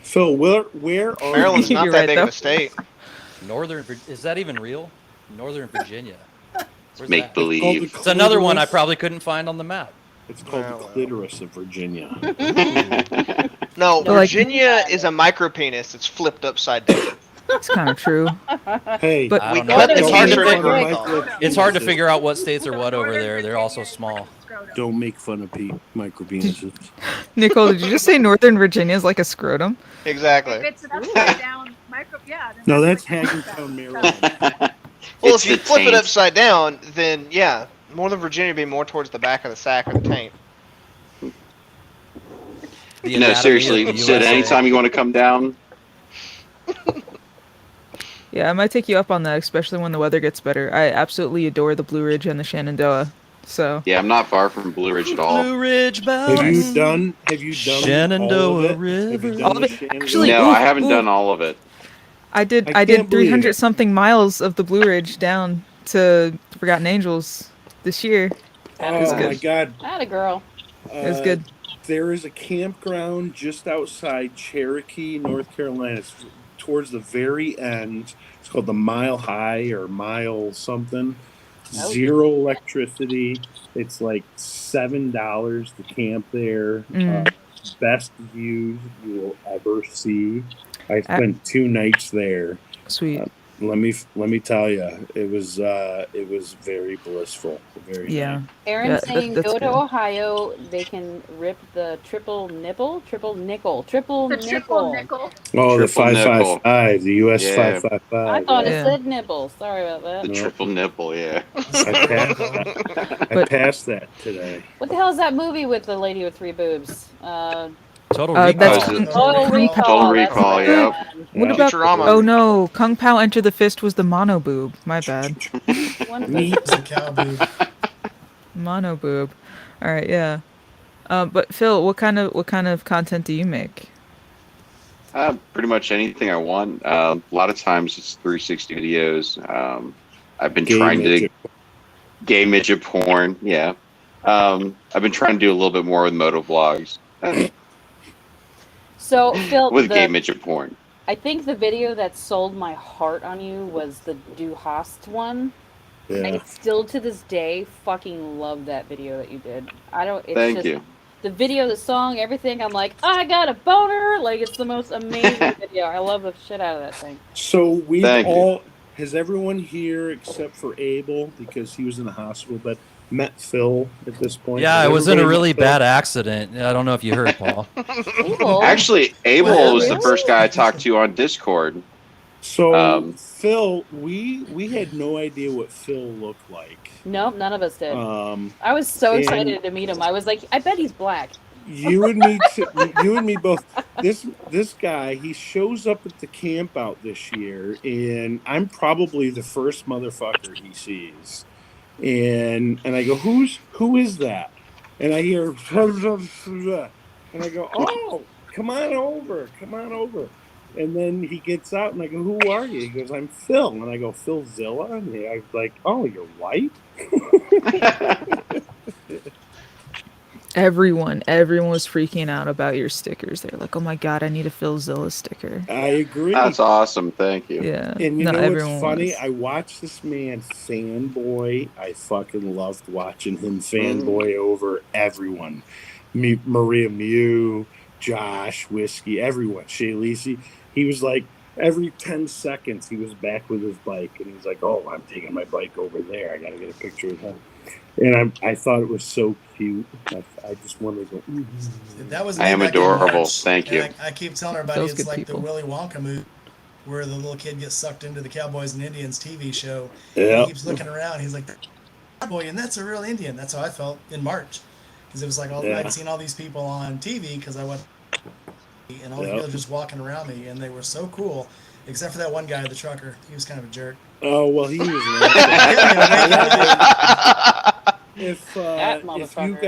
[SPEAKER 6] Phil, where are
[SPEAKER 4] Maryland's
[SPEAKER 6] you?
[SPEAKER 4] not
[SPEAKER 9] You're
[SPEAKER 4] that
[SPEAKER 9] right,
[SPEAKER 4] big of
[SPEAKER 9] though.
[SPEAKER 4] a state.
[SPEAKER 3] Is that even real? Northern Virginia. Where's
[SPEAKER 2] Make
[SPEAKER 3] that?
[SPEAKER 2] believe.
[SPEAKER 3] It's another one I
[SPEAKER 6] clitoris.
[SPEAKER 3] probably couldn't find on the map.
[SPEAKER 6] It's called the
[SPEAKER 4] Oh, well.
[SPEAKER 6] clitoris of Virginia.
[SPEAKER 4] No,
[SPEAKER 9] But, like-
[SPEAKER 4] Virginia is a micropenis. It's flipped upside down.
[SPEAKER 9] it's kind of true.
[SPEAKER 6] Hey,
[SPEAKER 9] But-
[SPEAKER 3] I
[SPEAKER 4] We
[SPEAKER 3] don't know.
[SPEAKER 4] cut the
[SPEAKER 3] It's
[SPEAKER 6] don't
[SPEAKER 3] hard
[SPEAKER 6] make
[SPEAKER 3] to
[SPEAKER 4] t-shirt
[SPEAKER 6] fun
[SPEAKER 3] figure.
[SPEAKER 6] of
[SPEAKER 4] Earth off.
[SPEAKER 3] It's hard to
[SPEAKER 6] micropenises.
[SPEAKER 3] figure out what states are what over
[SPEAKER 11] Northern
[SPEAKER 3] there. They're all so
[SPEAKER 11] Virginia
[SPEAKER 3] small.
[SPEAKER 11] is scrotum.
[SPEAKER 6] Don't make fun of micropenises.
[SPEAKER 9] Nicole, did you just say Northern Virginia is like a scrotum?
[SPEAKER 11] If
[SPEAKER 4] Exactly.
[SPEAKER 11] it's an upside down micro, yeah. Then
[SPEAKER 6] No, that's
[SPEAKER 11] like-
[SPEAKER 6] Hagerstown, Maryland.
[SPEAKER 4] Well,
[SPEAKER 2] It's
[SPEAKER 4] if you
[SPEAKER 2] the
[SPEAKER 4] flip it
[SPEAKER 2] taint.
[SPEAKER 4] upside down, then yeah, Northern Virginia would be more towards the back of the sack or the taint.
[SPEAKER 3] The
[SPEAKER 2] No,
[SPEAKER 3] anatomy
[SPEAKER 2] seriously,
[SPEAKER 3] of the
[SPEAKER 2] Sid,
[SPEAKER 3] USA.
[SPEAKER 2] anytime you want to come down,
[SPEAKER 9] Yeah, I might take you up on that, especially when the weather gets better. I absolutely adore the Blue Ridge and the Shenandoah. So,
[SPEAKER 2] yeah, I'm not far from Blue Ridge at all.
[SPEAKER 3] Blue Ridge
[SPEAKER 6] Have
[SPEAKER 3] Mountain.
[SPEAKER 6] you done all
[SPEAKER 3] Shenandoah
[SPEAKER 6] of it? Have you
[SPEAKER 3] River.
[SPEAKER 6] done
[SPEAKER 9] All
[SPEAKER 6] the
[SPEAKER 9] of it?
[SPEAKER 6] Shenandoah?
[SPEAKER 9] Actually,
[SPEAKER 2] No,
[SPEAKER 9] ooh,
[SPEAKER 2] I haven't
[SPEAKER 9] ooh.
[SPEAKER 2] done all of it.
[SPEAKER 9] I did
[SPEAKER 6] I can't believe
[SPEAKER 9] 300
[SPEAKER 6] it.
[SPEAKER 9] something miles of the Blue Ridge down to Forgotten Angels this year.
[SPEAKER 6] Oh
[SPEAKER 9] good.
[SPEAKER 6] my God!
[SPEAKER 10] Atta girl.
[SPEAKER 9] It was good.
[SPEAKER 6] There is a campground just outside Cherokee, North Carolina. It's towards the very end. It's called the Mile High or Mile something. Zero electricity. It's like $7 to camp there. Best views you will ever see. I spent 2 nights there.
[SPEAKER 9] Sweet.
[SPEAKER 6] Let me tell you, it was very blissful. Very
[SPEAKER 9] Yeah.
[SPEAKER 6] nice.
[SPEAKER 10] Aaron's
[SPEAKER 9] Yeah,
[SPEAKER 10] saying
[SPEAKER 9] that's
[SPEAKER 10] go to
[SPEAKER 9] good.
[SPEAKER 10] Ohio. They can rip the triple nickel.
[SPEAKER 11] The triple nickel.
[SPEAKER 6] Oh, the
[SPEAKER 2] Triple
[SPEAKER 6] 555, the US
[SPEAKER 2] Yeah.
[SPEAKER 6] 555.
[SPEAKER 10] I thought
[SPEAKER 9] Yeah.
[SPEAKER 10] it said nipple. Sorry about that.
[SPEAKER 2] The
[SPEAKER 6] No.
[SPEAKER 2] triple nipple, yeah.
[SPEAKER 6] I
[SPEAKER 9] But-
[SPEAKER 6] passed that today.
[SPEAKER 10] What the hell is that movie with the lady with 3 boobs?
[SPEAKER 3] Total
[SPEAKER 9] That's
[SPEAKER 3] Recall.
[SPEAKER 10] Total Recall.
[SPEAKER 2] Total
[SPEAKER 10] that's
[SPEAKER 2] Recall,
[SPEAKER 10] right.
[SPEAKER 2] yep.
[SPEAKER 9] What
[SPEAKER 6] Yeah.
[SPEAKER 9] about?
[SPEAKER 4] Futurama.
[SPEAKER 9] Oh no, Kung Pao Enter the Fist was the mono boob. My bad.
[SPEAKER 10] One
[SPEAKER 6] Neat.
[SPEAKER 5] It's a cow boob.
[SPEAKER 9] Mono boob. All right, yeah. But Phil, what kind of content do you make?
[SPEAKER 2] Pretty much anything I want. A lot of times it's 360 videos. I've been
[SPEAKER 6] Gay
[SPEAKER 2] trying to
[SPEAKER 6] midget.
[SPEAKER 2] gay midget porn. Yeah. I've been trying to do a little bit more with moto vlogs
[SPEAKER 10] So Phil,
[SPEAKER 2] with gay midget porn.
[SPEAKER 10] I think the video that sold my heart on you was the Du Hast one.
[SPEAKER 6] Yeah.
[SPEAKER 10] I still to this day fucking love that video that you did. I don't. It's
[SPEAKER 2] Thank
[SPEAKER 10] just
[SPEAKER 2] you.
[SPEAKER 10] the video, the song, everything. I'm like, I got a boner. Like it's the most amazing video. I love the shit out of that thing.
[SPEAKER 6] So we've
[SPEAKER 2] Thank you.
[SPEAKER 6] all, has everyone here except for Abel, because he was in the hospital, but met Phil at this point?
[SPEAKER 3] Yeah,
[SPEAKER 6] Has
[SPEAKER 3] it was in a
[SPEAKER 6] everybody
[SPEAKER 3] really
[SPEAKER 6] met Phil?
[SPEAKER 3] bad accident. I don't know if you heard, Paul.
[SPEAKER 10] Abel.
[SPEAKER 2] Actually, Abel
[SPEAKER 6] Well,
[SPEAKER 2] was the
[SPEAKER 10] really?
[SPEAKER 2] first guy I talked to on Discord.
[SPEAKER 6] So Phil, we had no idea what Phil looked like.
[SPEAKER 10] Nope, none of us did.
[SPEAKER 6] Um,
[SPEAKER 10] I was so
[SPEAKER 6] and-
[SPEAKER 10] excited to meet him. I was like, I bet he's black.
[SPEAKER 6] You and me, you and me both. This guy, he shows up at the camp out this year, and I'm probably the first motherfucker he sees. And I go, who is that? And I hear, and I go, oh, come on over. And then he gets out, and I go, who are you? He goes, I'm Phil. And I go, Phil Zilla? And I was like, oh, you're white?
[SPEAKER 9] Everyone was freaking out about your stickers. They're like, "Oh my god, I need a Phil Zilla sticker."
[SPEAKER 6] I agree.
[SPEAKER 2] That's awesome. Thank you.
[SPEAKER 9] Yeah.
[SPEAKER 6] And you
[SPEAKER 9] no,
[SPEAKER 6] know
[SPEAKER 9] everyone
[SPEAKER 6] what's funny?
[SPEAKER 9] was.
[SPEAKER 6] I watched this man fanboy. I fucking loved watching him fanboy over everyone. Maria Mew, Josh, Whiskey, everyone. Shay Lisi. He was like, every 10 seconds, he was back with his bike. And he's like, oh, I'm taking my bike over there. I got to get a picture of him. And I thought it was so cute. I just wanted to go,
[SPEAKER 5] That was
[SPEAKER 2] I
[SPEAKER 5] me
[SPEAKER 2] am
[SPEAKER 5] back in
[SPEAKER 2] adorable.
[SPEAKER 5] March,
[SPEAKER 2] Thank you.
[SPEAKER 5] and I keep telling everybody
[SPEAKER 9] Those
[SPEAKER 5] it's
[SPEAKER 9] good
[SPEAKER 5] like
[SPEAKER 9] people.
[SPEAKER 5] the Willy Wonka movie where the little kid gets sucked into the Cowboys and Indians TV show.
[SPEAKER 6] Yeah.
[SPEAKER 5] He keeps looking around. He's like, cowboy, and that's a real Indian. That's how I felt in March. Because it was like
[SPEAKER 6] Yeah.
[SPEAKER 5] I'd seen all these people on TV because I went, and all the people just walking around me, and they were so cool. Except for that one guy, the trucker. He was kind of a jerk.
[SPEAKER 6] oh, well, he was if
[SPEAKER 10] That
[SPEAKER 6] you
[SPEAKER 10] motherfucker.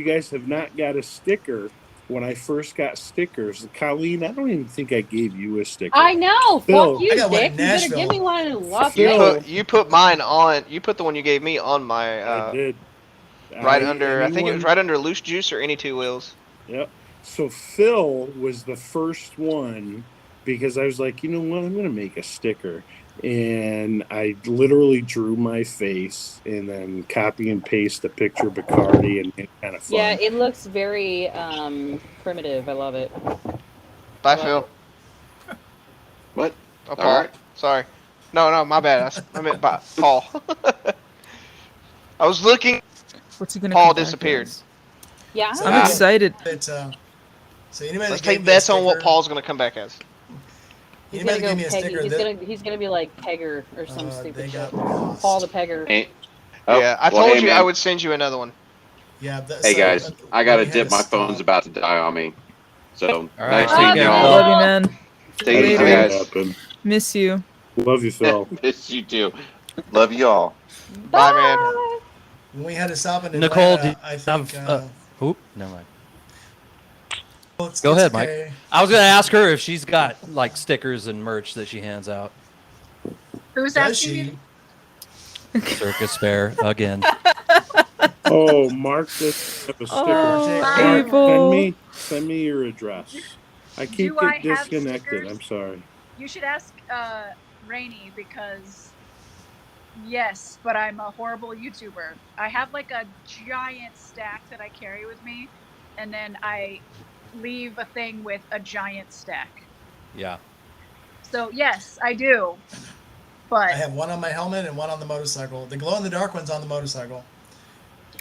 [SPEAKER 6] guys have not got a sticker, when I first got stickers, Colleen, I don't even think I gave you a sticker.
[SPEAKER 10] I know.
[SPEAKER 6] Phil.
[SPEAKER 10] Fuck you,
[SPEAKER 5] I got one
[SPEAKER 10] Dick.
[SPEAKER 5] in
[SPEAKER 10] You better
[SPEAKER 5] Nashville.
[SPEAKER 10] give me one in Las
[SPEAKER 6] Phil.
[SPEAKER 10] Vegas.
[SPEAKER 4] You put mine on. You put the one you gave me on my
[SPEAKER 6] I did.
[SPEAKER 4] right under. I think it was
[SPEAKER 6] anyone-
[SPEAKER 4] right under loose juice or any two wheels.
[SPEAKER 6] Yep. So Phil was the first one because I was like, you know what, I'm gonna make a sticker. And I literally drew my face and then copy and paste a picture of Bacardi and it's kind of fun.
[SPEAKER 10] Yeah, it looks very primitive. I love it.
[SPEAKER 4] Bye,
[SPEAKER 10] Well,
[SPEAKER 4] Phil.
[SPEAKER 2] What?
[SPEAKER 4] Oh, Paul.
[SPEAKER 2] All right.
[SPEAKER 4] Sorry. No, my bad. I meant by Paul. I was looking.
[SPEAKER 9] What's he gonna?
[SPEAKER 4] Paul
[SPEAKER 9] come back
[SPEAKER 4] disappeared.
[SPEAKER 9] as?
[SPEAKER 10] Yeah.
[SPEAKER 5] So-
[SPEAKER 9] I'm excited.
[SPEAKER 5] But, so anybody
[SPEAKER 4] Let's
[SPEAKER 5] that gave
[SPEAKER 4] take
[SPEAKER 5] me a
[SPEAKER 4] bets on what
[SPEAKER 5] sticker-
[SPEAKER 4] Paul's gonna come back as.
[SPEAKER 10] He's
[SPEAKER 5] anybody
[SPEAKER 10] gonna
[SPEAKER 5] that
[SPEAKER 10] go
[SPEAKER 5] gave me a
[SPEAKER 10] Peggy.
[SPEAKER 5] sticker
[SPEAKER 10] He's gonna be like Pegger or some
[SPEAKER 5] they
[SPEAKER 10] stupid
[SPEAKER 5] got
[SPEAKER 10] shit.
[SPEAKER 5] lost.
[SPEAKER 10] Paul the Pegger.
[SPEAKER 2] Hey, oh,
[SPEAKER 4] Yeah, I
[SPEAKER 2] well,
[SPEAKER 4] told
[SPEAKER 2] hey,
[SPEAKER 4] you
[SPEAKER 2] man.
[SPEAKER 4] I would send you another one.
[SPEAKER 5] Yeah.
[SPEAKER 2] Hey guys, I gotta
[SPEAKER 5] we had
[SPEAKER 2] dip.
[SPEAKER 5] to
[SPEAKER 2] My
[SPEAKER 5] stop.
[SPEAKER 2] phone's about to die on me. So
[SPEAKER 3] All right,
[SPEAKER 2] nice
[SPEAKER 3] take
[SPEAKER 2] seeing
[SPEAKER 3] care,
[SPEAKER 2] y'all.
[SPEAKER 3] Phil.
[SPEAKER 9] Love you, man.
[SPEAKER 2] Take it easy,
[SPEAKER 9] Later.
[SPEAKER 2] guys.
[SPEAKER 9] Miss you.
[SPEAKER 6] Love you, Phil.
[SPEAKER 2] Yes, you do. Love y'all.
[SPEAKER 4] Bye, man.
[SPEAKER 5] When we had to stop in
[SPEAKER 3] Nicole,
[SPEAKER 5] Atlanta,
[SPEAKER 3] do you
[SPEAKER 5] I think.
[SPEAKER 3] have, Oop, never mind.
[SPEAKER 5] It's-
[SPEAKER 3] Go
[SPEAKER 5] it's
[SPEAKER 3] ahead, Mike.
[SPEAKER 5] okay.
[SPEAKER 3] I was gonna ask her if she's got like stickers and merch that she hands out.
[SPEAKER 11] Who's
[SPEAKER 5] Does
[SPEAKER 11] asking
[SPEAKER 5] she?
[SPEAKER 11] you?
[SPEAKER 3] Circus Fair again.
[SPEAKER 6] Oh, Mark, let's have a sticker.
[SPEAKER 9] Oh,
[SPEAKER 6] Mark,
[SPEAKER 9] Abel.
[SPEAKER 6] send me your address. I keep
[SPEAKER 11] Do I
[SPEAKER 6] getting
[SPEAKER 11] have
[SPEAKER 6] disconnected.
[SPEAKER 11] stickers?
[SPEAKER 6] I'm sorry.
[SPEAKER 11] You should ask Rainy because yes, but I'm a horrible YouTuber. I have like a giant stack that I carry with me, and then I leave a thing with a giant stack.
[SPEAKER 3] Yeah.
[SPEAKER 11] So yes, I do. But
[SPEAKER 5] I have one on my helmet and one on the motorcycle. The glow in the dark one's on the motorcycle.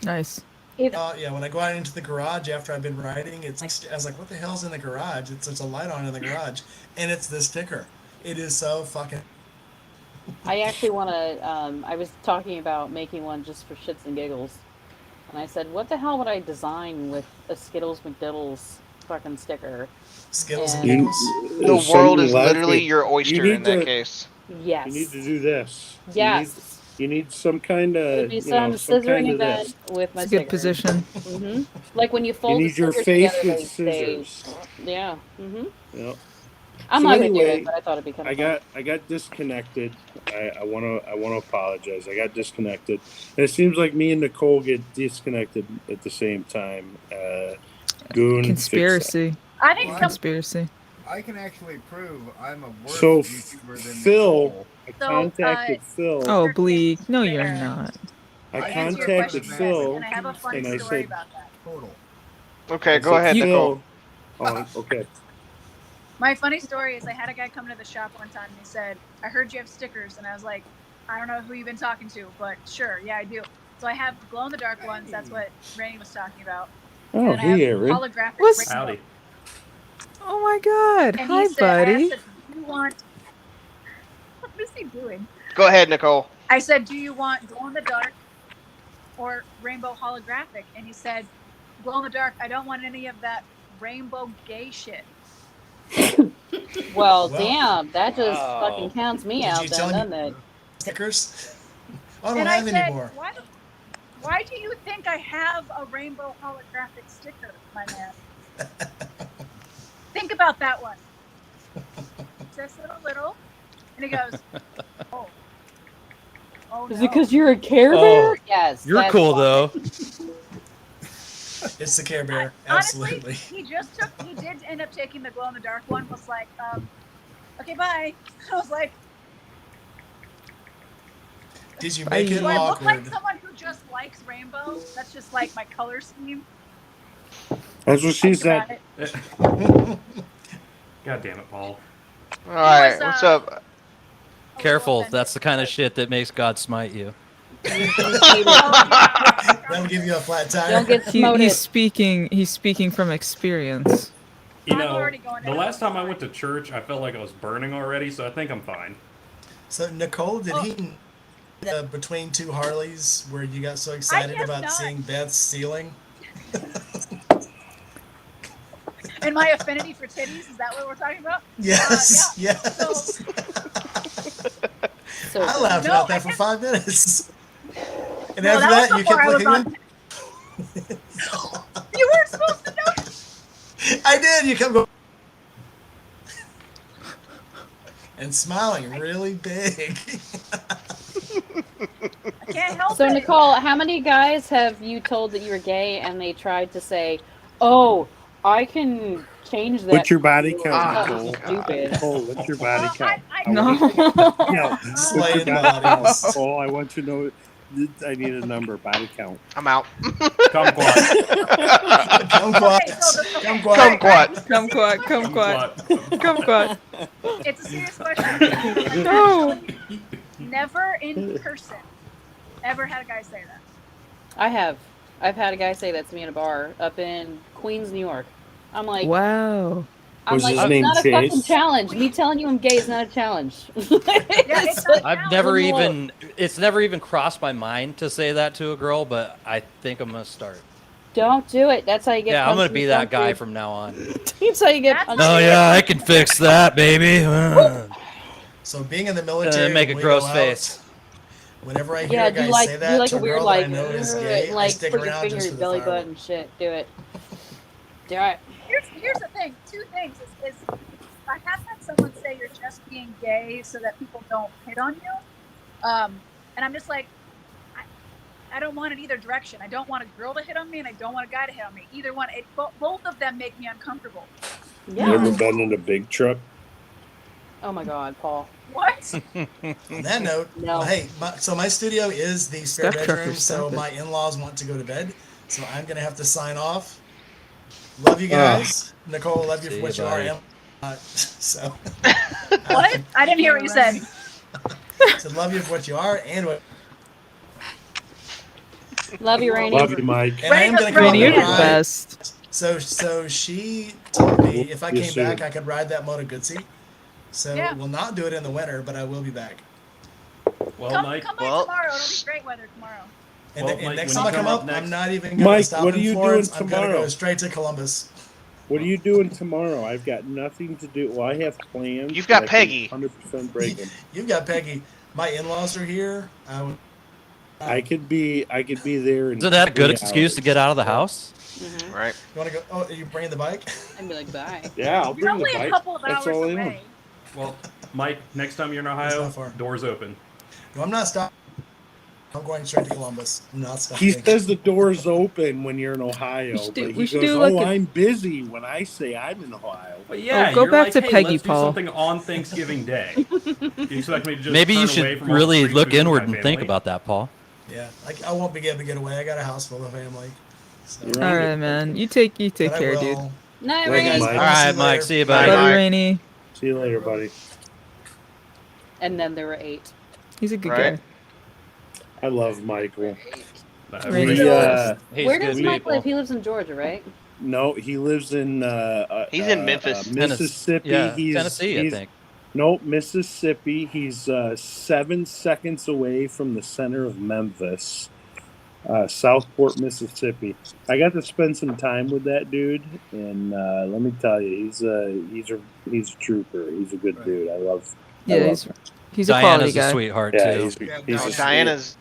[SPEAKER 9] Nice.
[SPEAKER 5] Yeah, when I go out into the garage after I've been riding, I was like, what the hell's in the garage? There's a light on in the garage, and it's this sticker. It is so fucking.
[SPEAKER 10] I actually want to. I was talking about making one just for shits and giggles, and I said, "What the hell would I design with a Skittles McDiddles fucking sticker?"
[SPEAKER 5] Skittles and
[SPEAKER 10] And-
[SPEAKER 5] giggles.
[SPEAKER 4] The world is literally your
[SPEAKER 6] You
[SPEAKER 4] oyster
[SPEAKER 6] need
[SPEAKER 4] in that
[SPEAKER 6] to-
[SPEAKER 4] case.
[SPEAKER 10] Yes.
[SPEAKER 6] You need to do this.
[SPEAKER 10] Yes.
[SPEAKER 6] You need some kind
[SPEAKER 10] It would
[SPEAKER 6] of,
[SPEAKER 10] be some
[SPEAKER 6] some
[SPEAKER 10] scissoring
[SPEAKER 6] kind of
[SPEAKER 10] event
[SPEAKER 6] this.
[SPEAKER 10] with my
[SPEAKER 9] It's a good
[SPEAKER 10] stickers.
[SPEAKER 9] position.
[SPEAKER 10] hmm Like when you
[SPEAKER 6] You
[SPEAKER 10] fold the
[SPEAKER 6] need your
[SPEAKER 10] stickers
[SPEAKER 6] face
[SPEAKER 10] together,
[SPEAKER 6] with
[SPEAKER 10] they
[SPEAKER 6] scissors.
[SPEAKER 10] yeah.
[SPEAKER 6] Yep.
[SPEAKER 10] I'm
[SPEAKER 6] So
[SPEAKER 10] not gonna do it,
[SPEAKER 6] anyway,
[SPEAKER 10] but I thought it'd be kind of fun.
[SPEAKER 6] I got disconnected. I wanna apologize. I got disconnected. And it seems like me and Nicole get disconnected at the same time. Goon fix that.
[SPEAKER 9] Conspiracy.
[SPEAKER 11] I think
[SPEAKER 7] Well,
[SPEAKER 11] some
[SPEAKER 9] Conspiracy.
[SPEAKER 7] I can actually prove I'm a worse
[SPEAKER 6] So
[SPEAKER 7] YouTuber than
[SPEAKER 6] Phil,
[SPEAKER 7] Nicole.
[SPEAKER 6] I
[SPEAKER 11] So,
[SPEAKER 6] contacted Phil.
[SPEAKER 9] Oh,
[SPEAKER 11] Mr.
[SPEAKER 9] Bleak. No,
[SPEAKER 11] Bear,
[SPEAKER 9] you're not.
[SPEAKER 6] I
[SPEAKER 11] to answer your
[SPEAKER 6] contacted
[SPEAKER 11] question, yes,
[SPEAKER 6] Phil
[SPEAKER 11] and I have a funny
[SPEAKER 6] and I
[SPEAKER 11] story
[SPEAKER 6] said,
[SPEAKER 11] about that.
[SPEAKER 7] Total.
[SPEAKER 4] Okay,
[SPEAKER 6] I
[SPEAKER 4] go
[SPEAKER 6] said,
[SPEAKER 4] ahead, Nicole.
[SPEAKER 6] Phil. Oh, okay.
[SPEAKER 11] My funny story is I had a guy come to the shop one time and he said, I heard you have stickers. And I was like, I don't know who you've been talking to, but sure, yeah, I do. So I have glow in the dark ones. That's what Rainey was talking about.
[SPEAKER 6] Oh,
[SPEAKER 11] And I have
[SPEAKER 6] hey, Aaron.
[SPEAKER 11] holographic
[SPEAKER 9] What's-
[SPEAKER 11] rainbow.
[SPEAKER 12] Howdy.
[SPEAKER 9] Oh my God.
[SPEAKER 11] And
[SPEAKER 9] Hi,
[SPEAKER 11] he said, I
[SPEAKER 9] buddy.
[SPEAKER 11] asked him, do you want, what is he doing?
[SPEAKER 4] Go ahead, Nicole.
[SPEAKER 11] I said, do you want glow in the dark or rainbow holographic? And he said, glow in the dark. I don't want any of that rainbow gay shit.
[SPEAKER 10] Well,
[SPEAKER 5] Well,
[SPEAKER 10] damn, that just
[SPEAKER 3] wow.
[SPEAKER 10] fucking counts me
[SPEAKER 5] Did
[SPEAKER 10] out
[SPEAKER 5] you
[SPEAKER 10] then,
[SPEAKER 5] tell
[SPEAKER 10] doesn't
[SPEAKER 5] me-
[SPEAKER 10] it?
[SPEAKER 5] Stickers. I don't
[SPEAKER 11] And
[SPEAKER 5] have
[SPEAKER 11] I
[SPEAKER 5] any
[SPEAKER 11] said,
[SPEAKER 5] more.
[SPEAKER 11] why do you think I have a rainbow holographic sticker, my man? Think about that one. Just a little. And he goes, oh. Oh,
[SPEAKER 10] Is
[SPEAKER 11] no.
[SPEAKER 10] it because you're a Care
[SPEAKER 3] Oh,
[SPEAKER 10] Bear? Yes.
[SPEAKER 3] You're
[SPEAKER 10] that's
[SPEAKER 3] cool
[SPEAKER 10] why.
[SPEAKER 3] though.
[SPEAKER 5] It's the Care Bear.
[SPEAKER 11] Honestly,
[SPEAKER 5] Absolutely.
[SPEAKER 11] he did end up taking the glow in the dark one. Was like, okay, bye. I was like,
[SPEAKER 5] Did you make it
[SPEAKER 11] do I look like
[SPEAKER 5] awkward?
[SPEAKER 11] someone who just likes rainbow? That's just like my color scheme.
[SPEAKER 6] That's what she
[SPEAKER 11] Think about
[SPEAKER 6] said.
[SPEAKER 11] it.
[SPEAKER 12] God damn it, Paul.
[SPEAKER 4] All right,
[SPEAKER 11] was,
[SPEAKER 4] what's up?
[SPEAKER 11] a little
[SPEAKER 3] Careful,
[SPEAKER 11] offended,
[SPEAKER 3] that's the kind of
[SPEAKER 11] but-
[SPEAKER 3] shit that makes God smite you.
[SPEAKER 11] Oh, yeah.
[SPEAKER 5] That'll give you a flat tire.
[SPEAKER 10] Don't get smoted.
[SPEAKER 9] He's speaking from experience.
[SPEAKER 12] You
[SPEAKER 11] I'm
[SPEAKER 12] know,
[SPEAKER 11] already going
[SPEAKER 12] the
[SPEAKER 11] down.
[SPEAKER 12] last time I went to church, I felt like I was burning already, so I think I'm fine.
[SPEAKER 5] So Nicole, did he between two Harleys where you got so excited
[SPEAKER 11] guess
[SPEAKER 5] about
[SPEAKER 11] not.
[SPEAKER 5] seeing Beth stealing?
[SPEAKER 11] And my affinity for titties, is that what we're talking about?
[SPEAKER 5] Yes,
[SPEAKER 11] yeah.
[SPEAKER 5] yes.
[SPEAKER 10] So
[SPEAKER 5] I laughed
[SPEAKER 11] No,
[SPEAKER 5] about
[SPEAKER 11] I
[SPEAKER 5] that for
[SPEAKER 11] guess-
[SPEAKER 5] 5 minutes. And
[SPEAKER 11] No,
[SPEAKER 5] after
[SPEAKER 11] that
[SPEAKER 5] that,
[SPEAKER 11] was
[SPEAKER 5] you kept
[SPEAKER 11] before I was
[SPEAKER 5] looking
[SPEAKER 11] on.
[SPEAKER 5] in.
[SPEAKER 11] You weren't supposed to know.
[SPEAKER 5] I did. You kept going. And smiling really big.
[SPEAKER 11] I can't help
[SPEAKER 10] So
[SPEAKER 11] it.
[SPEAKER 10] Nicole, how many guys have you told that you're gay and they tried to say, "Oh, I can change that"?
[SPEAKER 6] What's your body
[SPEAKER 10] to
[SPEAKER 6] count,
[SPEAKER 10] something
[SPEAKER 6] Nicole?
[SPEAKER 10] stupid.
[SPEAKER 6] Nicole, what's your body count?
[SPEAKER 11] I
[SPEAKER 9] No.
[SPEAKER 6] No,
[SPEAKER 5] Slaying
[SPEAKER 6] what's your body count,
[SPEAKER 5] bodies.
[SPEAKER 6] Nicole? I want you to know. I need a number, body count.
[SPEAKER 4] I'm out.
[SPEAKER 12] Kumquat.
[SPEAKER 5] Kumquat.
[SPEAKER 11] Okay, so the- okay.
[SPEAKER 5] Kumquat.
[SPEAKER 4] Kumquat.
[SPEAKER 9] Kumquat. Kumquat.
[SPEAKER 11] It's a serious question.
[SPEAKER 9] No.
[SPEAKER 11] Never in person ever had a guy say that.
[SPEAKER 10] I have. I've had a guy say that to me in a bar up in Queens, New York. I'm like,
[SPEAKER 9] Wow.
[SPEAKER 6] Was his
[SPEAKER 10] it's
[SPEAKER 6] name
[SPEAKER 10] not a fucking
[SPEAKER 6] Chase?
[SPEAKER 10] challenge. Me telling you I'm gay is not a challenge.
[SPEAKER 11] It's not a
[SPEAKER 3] I've
[SPEAKER 11] challenge.
[SPEAKER 3] never
[SPEAKER 10] Remote.
[SPEAKER 3] even it's never even crossed my mind to say that to a girl, but I think I'm gonna start.
[SPEAKER 10] Don't do it. That's how you get.
[SPEAKER 3] Yeah, I'm
[SPEAKER 10] punched
[SPEAKER 3] gonna
[SPEAKER 10] in
[SPEAKER 3] be
[SPEAKER 10] the
[SPEAKER 3] that guy
[SPEAKER 10] puncture.
[SPEAKER 3] from now on.
[SPEAKER 10] That's how you get.
[SPEAKER 11] That's
[SPEAKER 10] punched
[SPEAKER 11] how
[SPEAKER 3] Oh
[SPEAKER 10] in the
[SPEAKER 3] yeah, I can fix that, baby.
[SPEAKER 5] So being in the military,
[SPEAKER 3] Make a
[SPEAKER 5] when we
[SPEAKER 3] gross
[SPEAKER 5] go out,
[SPEAKER 3] face.
[SPEAKER 5] Whenever I hear
[SPEAKER 10] Yeah,
[SPEAKER 5] a
[SPEAKER 10] do
[SPEAKER 5] guy
[SPEAKER 10] like
[SPEAKER 5] say
[SPEAKER 10] do
[SPEAKER 5] that
[SPEAKER 10] like
[SPEAKER 5] to
[SPEAKER 10] a
[SPEAKER 5] a
[SPEAKER 10] weird
[SPEAKER 5] girl
[SPEAKER 10] like,
[SPEAKER 5] that I know is gay, I
[SPEAKER 10] like
[SPEAKER 5] stick
[SPEAKER 10] put your
[SPEAKER 5] around
[SPEAKER 10] finger
[SPEAKER 5] just
[SPEAKER 10] in
[SPEAKER 5] for
[SPEAKER 10] your
[SPEAKER 5] the
[SPEAKER 10] belly
[SPEAKER 5] firework.
[SPEAKER 10] button. Shit, do it. Do it.
[SPEAKER 11] Here's the thing. Two things is I have had someone say you're just being gay so that people don't hit on you, and I'm just like, I don't want it either direction. I don't want a girl to hit on me, and I don't want a guy to hit on me. Either one, both of them make me uncomfortable.
[SPEAKER 10] Yeah.
[SPEAKER 6] You ever been in a big truck?
[SPEAKER 10] Oh my God, Paul.
[SPEAKER 11] What?
[SPEAKER 5] On that note,
[SPEAKER 10] No.
[SPEAKER 5] well, hey, my studio is the spare
[SPEAKER 9] Stuff
[SPEAKER 5] bedroom,
[SPEAKER 9] truckers,
[SPEAKER 5] so
[SPEAKER 9] stop it.
[SPEAKER 5] my in-laws want to go to bed, so I'm gonna have to sign off. Love you guys, Nicole. Love you
[SPEAKER 3] See
[SPEAKER 5] for what
[SPEAKER 3] you,
[SPEAKER 5] you are.
[SPEAKER 3] buddy.
[SPEAKER 5] So,
[SPEAKER 11] What? I didn't hear what you said.
[SPEAKER 5] so love you for what you are and what.
[SPEAKER 10] Love you, Rainey.
[SPEAKER 6] Love you, Mike.
[SPEAKER 5] And I am gonna
[SPEAKER 11] Rainey's
[SPEAKER 5] come on
[SPEAKER 9] Rainey, you're
[SPEAKER 5] the
[SPEAKER 9] the
[SPEAKER 5] ride.
[SPEAKER 9] best.
[SPEAKER 5] So she told me if I
[SPEAKER 6] You
[SPEAKER 5] came
[SPEAKER 6] soon.
[SPEAKER 5] back, I could ride that Moto Guzzi. So
[SPEAKER 11] Yeah.
[SPEAKER 5] we'll not do it in the winter, but I will be back.
[SPEAKER 12] Well,
[SPEAKER 11] Come
[SPEAKER 12] Mike,
[SPEAKER 11] by
[SPEAKER 4] Well-
[SPEAKER 11] tomorrow. It'll be great weather tomorrow.
[SPEAKER 5] And,
[SPEAKER 12] Well,
[SPEAKER 5] and
[SPEAKER 12] Mike,
[SPEAKER 5] next
[SPEAKER 12] when
[SPEAKER 5] time I
[SPEAKER 12] you
[SPEAKER 5] come
[SPEAKER 12] come
[SPEAKER 5] up,
[SPEAKER 12] up next-
[SPEAKER 5] I'm not even gonna
[SPEAKER 6] Mike,
[SPEAKER 5] stop
[SPEAKER 6] what
[SPEAKER 5] in
[SPEAKER 6] are you doing
[SPEAKER 5] Florence. I'm gonna
[SPEAKER 6] tomorrow?
[SPEAKER 5] go straight to Columbus.
[SPEAKER 6] What are you doing tomorrow? I've got nothing to do. Well, I have plans.
[SPEAKER 4] You've got
[SPEAKER 6] but I can
[SPEAKER 4] Peggy.
[SPEAKER 6] 100% break them.
[SPEAKER 5] You've got Peggy. My in-laws are here.
[SPEAKER 6] I could be there in
[SPEAKER 3] Isn't that a good
[SPEAKER 6] 3
[SPEAKER 3] excuse to
[SPEAKER 6] hours.
[SPEAKER 3] get out of the house?
[SPEAKER 10] Mhm.
[SPEAKER 4] Right.
[SPEAKER 5] You want to go? Oh, are you bringing the bike?
[SPEAKER 10] I'd be like, bye.
[SPEAKER 6] Yeah, I'll
[SPEAKER 11] You're
[SPEAKER 6] bring the
[SPEAKER 11] only a
[SPEAKER 6] bike.
[SPEAKER 11] couple of
[SPEAKER 6] That's
[SPEAKER 11] hours
[SPEAKER 6] all I am.
[SPEAKER 11] away.
[SPEAKER 12] Well, Mike, next time you're in
[SPEAKER 5] It's
[SPEAKER 12] Ohio,
[SPEAKER 5] not far.
[SPEAKER 12] doors open.
[SPEAKER 5] No, I'm not stopping. I'm going straight to Columbus. I'm not
[SPEAKER 6] He
[SPEAKER 5] stopping.
[SPEAKER 6] says the door's open when you're in Ohio,
[SPEAKER 9] should
[SPEAKER 6] but
[SPEAKER 9] do-
[SPEAKER 6] he
[SPEAKER 9] we should
[SPEAKER 6] goes,
[SPEAKER 9] do like
[SPEAKER 6] "Oh,
[SPEAKER 9] a-
[SPEAKER 6] I'm busy" when I say I'm in Ohio.
[SPEAKER 12] But yeah,
[SPEAKER 9] go
[SPEAKER 12] you're
[SPEAKER 9] back
[SPEAKER 12] like,
[SPEAKER 9] to
[SPEAKER 12] hey,
[SPEAKER 9] Peggy,
[SPEAKER 12] let's do
[SPEAKER 9] Paul.
[SPEAKER 12] something on Thanksgiving Day. You expect me to just
[SPEAKER 3] Maybe you
[SPEAKER 12] turn away
[SPEAKER 3] should
[SPEAKER 12] from all the
[SPEAKER 3] really
[SPEAKER 12] free
[SPEAKER 3] look
[SPEAKER 12] food with
[SPEAKER 3] inward
[SPEAKER 12] my
[SPEAKER 3] and think
[SPEAKER 12] family?
[SPEAKER 3] about that, Paul.
[SPEAKER 5] Yeah, I won't be able to get away. I got a house full of family. So.
[SPEAKER 6] You're
[SPEAKER 9] All
[SPEAKER 6] on
[SPEAKER 9] right,
[SPEAKER 6] it.
[SPEAKER 9] man. You take
[SPEAKER 5] But I
[SPEAKER 9] care,
[SPEAKER 5] will.
[SPEAKER 9] dude.
[SPEAKER 10] Night,
[SPEAKER 6] Love
[SPEAKER 5] Hey,
[SPEAKER 6] you,
[SPEAKER 5] guys,
[SPEAKER 10] Rainy.
[SPEAKER 6] Mike.
[SPEAKER 3] All
[SPEAKER 5] I'll
[SPEAKER 3] right,
[SPEAKER 5] you
[SPEAKER 3] Mike.
[SPEAKER 5] later.
[SPEAKER 3] See you,
[SPEAKER 4] Bye,
[SPEAKER 3] buddy.
[SPEAKER 9] Love you,
[SPEAKER 4] Mike.
[SPEAKER 9] Rainy.
[SPEAKER 6] See you later, buddy.
[SPEAKER 10] And then there were 8.
[SPEAKER 9] He's a good
[SPEAKER 4] Right.
[SPEAKER 9] guy.
[SPEAKER 6] I love Michael.
[SPEAKER 9] Rainy.
[SPEAKER 6] We
[SPEAKER 3] He's
[SPEAKER 10] Where
[SPEAKER 3] good
[SPEAKER 10] does Mike
[SPEAKER 3] people.
[SPEAKER 10] live? He lives in Georgia, right?
[SPEAKER 6] no, he lives in
[SPEAKER 4] He's in Memphis.
[SPEAKER 6] Mississippi.
[SPEAKER 3] Yeah,
[SPEAKER 6] he's
[SPEAKER 3] Tennessee, I
[SPEAKER 6] he's-
[SPEAKER 3] think.
[SPEAKER 6] No, Mississippi. He's 7 seconds away from the center of Memphis, Southport, Mississippi. I got to spend some time with that dude, and let me tell you, he's a trooper. He's a good dude. I love
[SPEAKER 9] Yeah,
[SPEAKER 6] him.
[SPEAKER 9] he's a quality
[SPEAKER 3] Diana's a
[SPEAKER 9] guy.
[SPEAKER 3] sweetheart,
[SPEAKER 6] Yeah,
[SPEAKER 3] too.
[SPEAKER 6] he's
[SPEAKER 4] Oh,
[SPEAKER 6] a
[SPEAKER 4] Diana's.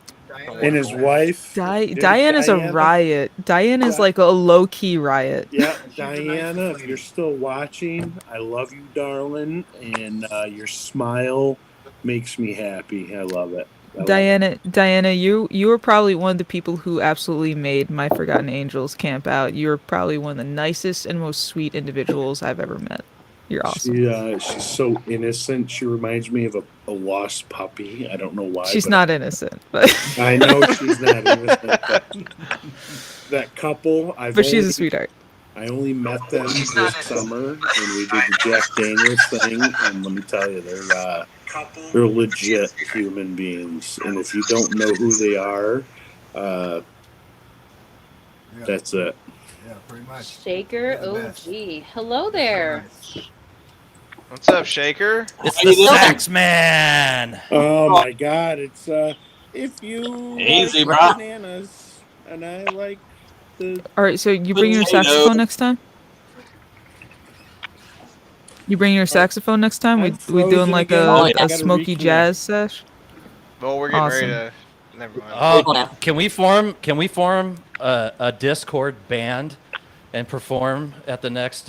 [SPEAKER 6] and his wife. Dude,
[SPEAKER 9] Diana's a riot. Diana's like a low key riot.
[SPEAKER 6] Yeah, Diana, if you're still watching, I love you, darling, and your smile makes me happy. I love it. I love it.
[SPEAKER 9] Diana, you were probably one of the people who absolutely made my Forgotten Angels camp out. You were probably one of the nicest and most sweet individuals I've ever met. You're awesome.
[SPEAKER 6] She's so innocent. She reminds me of a lost puppy. I don't know why.
[SPEAKER 9] She's
[SPEAKER 6] but
[SPEAKER 9] not innocent, but
[SPEAKER 6] I know she's not innocent. But that couple,
[SPEAKER 9] but she's a sweetheart.
[SPEAKER 6] I only met them this summer, and we did the Jack Daniels thing. And let me tell you, they're legit human beings. And if you don't know who they are, that's it.
[SPEAKER 7] Yeah, pretty much.
[SPEAKER 10] Shaker
[SPEAKER 7] They're the best.
[SPEAKER 10] OG. Hello there.
[SPEAKER 4] What's up, Shaker?
[SPEAKER 3] It's the Sax Man.
[SPEAKER 6] Oh my God! It's if you
[SPEAKER 13] Easy,
[SPEAKER 6] like
[SPEAKER 13] bro.
[SPEAKER 6] bananas, and I like the.
[SPEAKER 9] All right, so you bring your
[SPEAKER 13] Potato.
[SPEAKER 9] saxophone next time? You bring your saxophone next time?
[SPEAKER 6] I'm
[SPEAKER 9] We doing
[SPEAKER 6] frozen
[SPEAKER 9] like
[SPEAKER 6] again.
[SPEAKER 13] I
[SPEAKER 9] a
[SPEAKER 6] gotta
[SPEAKER 9] smoky
[SPEAKER 6] reconnect.
[SPEAKER 9] jazz sesh?
[SPEAKER 4] Well, we're getting ready
[SPEAKER 9] Awesome.
[SPEAKER 4] to. Never mind.
[SPEAKER 3] Can we form a Discord band and perform at the next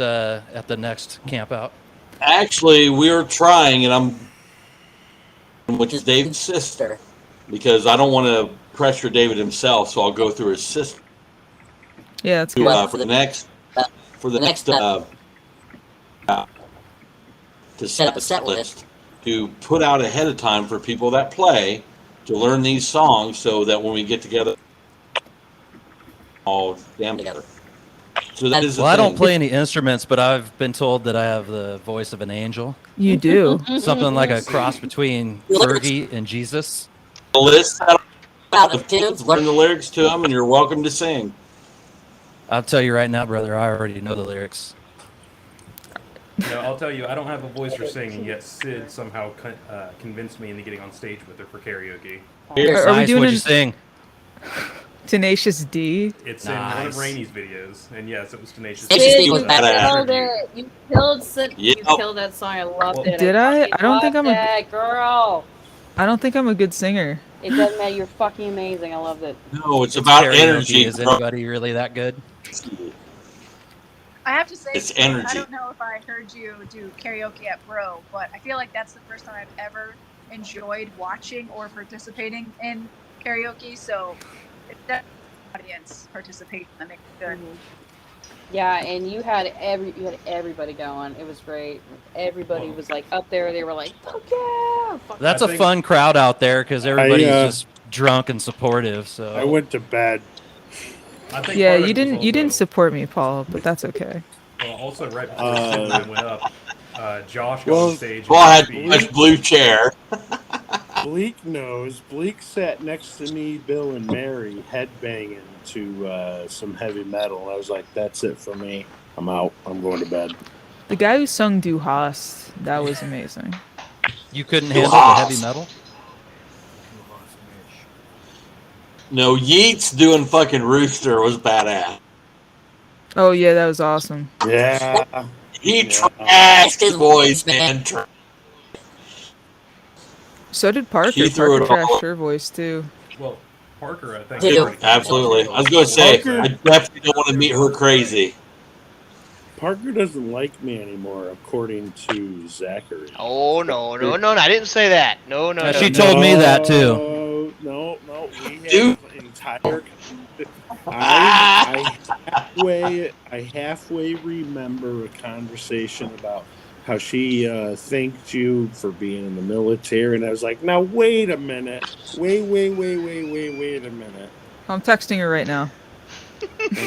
[SPEAKER 3] camp out?
[SPEAKER 13] Actually, we're trying, and which is David's sister, because I don't want to pressure David himself, so I'll go through his sister
[SPEAKER 9] Yeah, that's good.
[SPEAKER 13] for the next to set up a set list to put out ahead of time for people that play to learn these songs, so that when we get together, all jam together. So that is.
[SPEAKER 3] Well, I don't play any instruments, but I've been told that I have the voice of an angel.
[SPEAKER 9] You do.
[SPEAKER 3] Something like a cross between Fergie and Jesus.
[SPEAKER 13] List out of kids, learn the lyrics to them, and you're welcome to sing.
[SPEAKER 3] I'll tell you right now, brother, I already know the lyrics.
[SPEAKER 12] No, I'll tell you, I don't have a voice for singing, yet Sid somehow convinced me into getting on stage with her for karaoke.
[SPEAKER 9] Are we
[SPEAKER 3] Nice,
[SPEAKER 9] doing
[SPEAKER 3] what'd you
[SPEAKER 9] an
[SPEAKER 3] sing?
[SPEAKER 9] Tenacious D?
[SPEAKER 12] It's in one
[SPEAKER 3] Nice.
[SPEAKER 12] of Rainy's videos, and yes, it was Tenacious
[SPEAKER 13] Tenacious
[SPEAKER 10] Sid,
[SPEAKER 13] D
[SPEAKER 10] you
[SPEAKER 13] was badass.
[SPEAKER 10] killed it. You killed Sid. You
[SPEAKER 13] Yep.
[SPEAKER 10] killed that song. I loved it.
[SPEAKER 9] Did I?
[SPEAKER 10] fucking
[SPEAKER 9] I don't think
[SPEAKER 10] loved
[SPEAKER 9] I'm a-
[SPEAKER 10] that girl.
[SPEAKER 9] I don't think I'm a good singer.
[SPEAKER 10] It doesn't matter. You're fucking amazing. I loved it.
[SPEAKER 13] No, it's about
[SPEAKER 3] Karaoke.
[SPEAKER 13] energy.
[SPEAKER 3] Is anybody really that good?
[SPEAKER 11] I have to say,
[SPEAKER 13] It's
[SPEAKER 11] I
[SPEAKER 13] energy.
[SPEAKER 11] don't know if I heard you do karaoke at Bro, but I feel like that's the first time I've ever enjoyed watching or participating in karaoke. So it's that audience participation that makes it good.
[SPEAKER 10] Yeah, and you had everybody going. It was great. Everybody was like up there. They were like, "Fuck yeah!" Fuck
[SPEAKER 3] That's
[SPEAKER 12] I
[SPEAKER 3] a
[SPEAKER 12] think-
[SPEAKER 3] fun crowd out there because everybody's
[SPEAKER 6] I,
[SPEAKER 3] just drunk and supportive. So
[SPEAKER 6] I went to bed.
[SPEAKER 12] I think
[SPEAKER 9] Yeah,
[SPEAKER 12] part of
[SPEAKER 9] you
[SPEAKER 12] it was
[SPEAKER 9] didn't
[SPEAKER 12] also-
[SPEAKER 9] support me, Paul, but that's okay.
[SPEAKER 12] Well, also right before Sid went up, Josh got
[SPEAKER 6] well,
[SPEAKER 12] on stage.
[SPEAKER 13] Well, I had
[SPEAKER 12] and
[SPEAKER 13] a blue chair.
[SPEAKER 6] Bleak knows. Bleak sat next to me, Bill and Mary, headbanging to some heavy metal. I was like, "That's it for me. I'm out. I'm going to bed."
[SPEAKER 9] The guy who sung Du Hast, that was amazing.
[SPEAKER 3] you couldn't handle the heavy metal.
[SPEAKER 13] No, Yeats doing fucking Rooster was badass.
[SPEAKER 9] Oh yeah, that was awesome.
[SPEAKER 6] Yeah.
[SPEAKER 13] He trashed his voice, man.
[SPEAKER 9] So did Parker.
[SPEAKER 13] She threw
[SPEAKER 9] Parker
[SPEAKER 13] it all
[SPEAKER 9] trashed
[SPEAKER 13] up.
[SPEAKER 9] her voice too.
[SPEAKER 12] Well, Parker, I think.
[SPEAKER 13] Dude,
[SPEAKER 12] is pretty cool.
[SPEAKER 13] absolutely. I was going to say,
[SPEAKER 6] Parker-
[SPEAKER 13] I definitely don't want to meet her crazy.
[SPEAKER 6] Parker doesn't like me anymore, according to Zachary.
[SPEAKER 4] Oh no! I didn't say that. No.
[SPEAKER 3] She told me that too.
[SPEAKER 6] No. We had
[SPEAKER 13] Dude.
[SPEAKER 6] an entire. I halfway remember a conversation about how she thanked you for being in the military, and I was like, now wait a minute, wait a minute,
[SPEAKER 9] I'm texting her right now.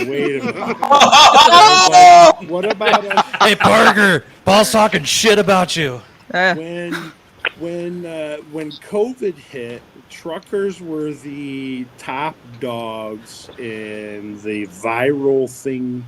[SPEAKER 6] wait a minute. I was like, what about us?
[SPEAKER 3] Hey, Parker, Paul's talking shit about you.
[SPEAKER 6] when COVID hit, truckers were the top dogs in the viral thing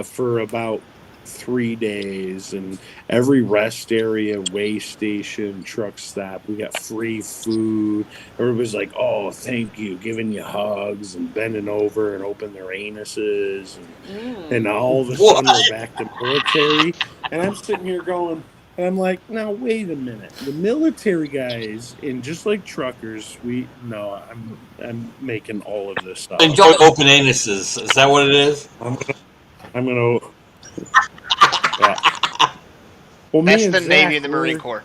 [SPEAKER 6] for about 3 days, and every rest area, way station, truck stop, we got free food. Everybody's like, oh, thank you, giving you hugs and bending over and open their anuses, and all of a sudden we're back to military, and I'm sitting here going, and I'm like, now wait a minute. The military guys, and just like truckers, I'm making all of this stuff.
[SPEAKER 13] Enjoy open anuses. Is that what it is?
[SPEAKER 6] I'm gonna. Yeah. Well, me
[SPEAKER 4] That's
[SPEAKER 6] and
[SPEAKER 4] the
[SPEAKER 6] Zach,
[SPEAKER 4] Navy and the Marine Corps.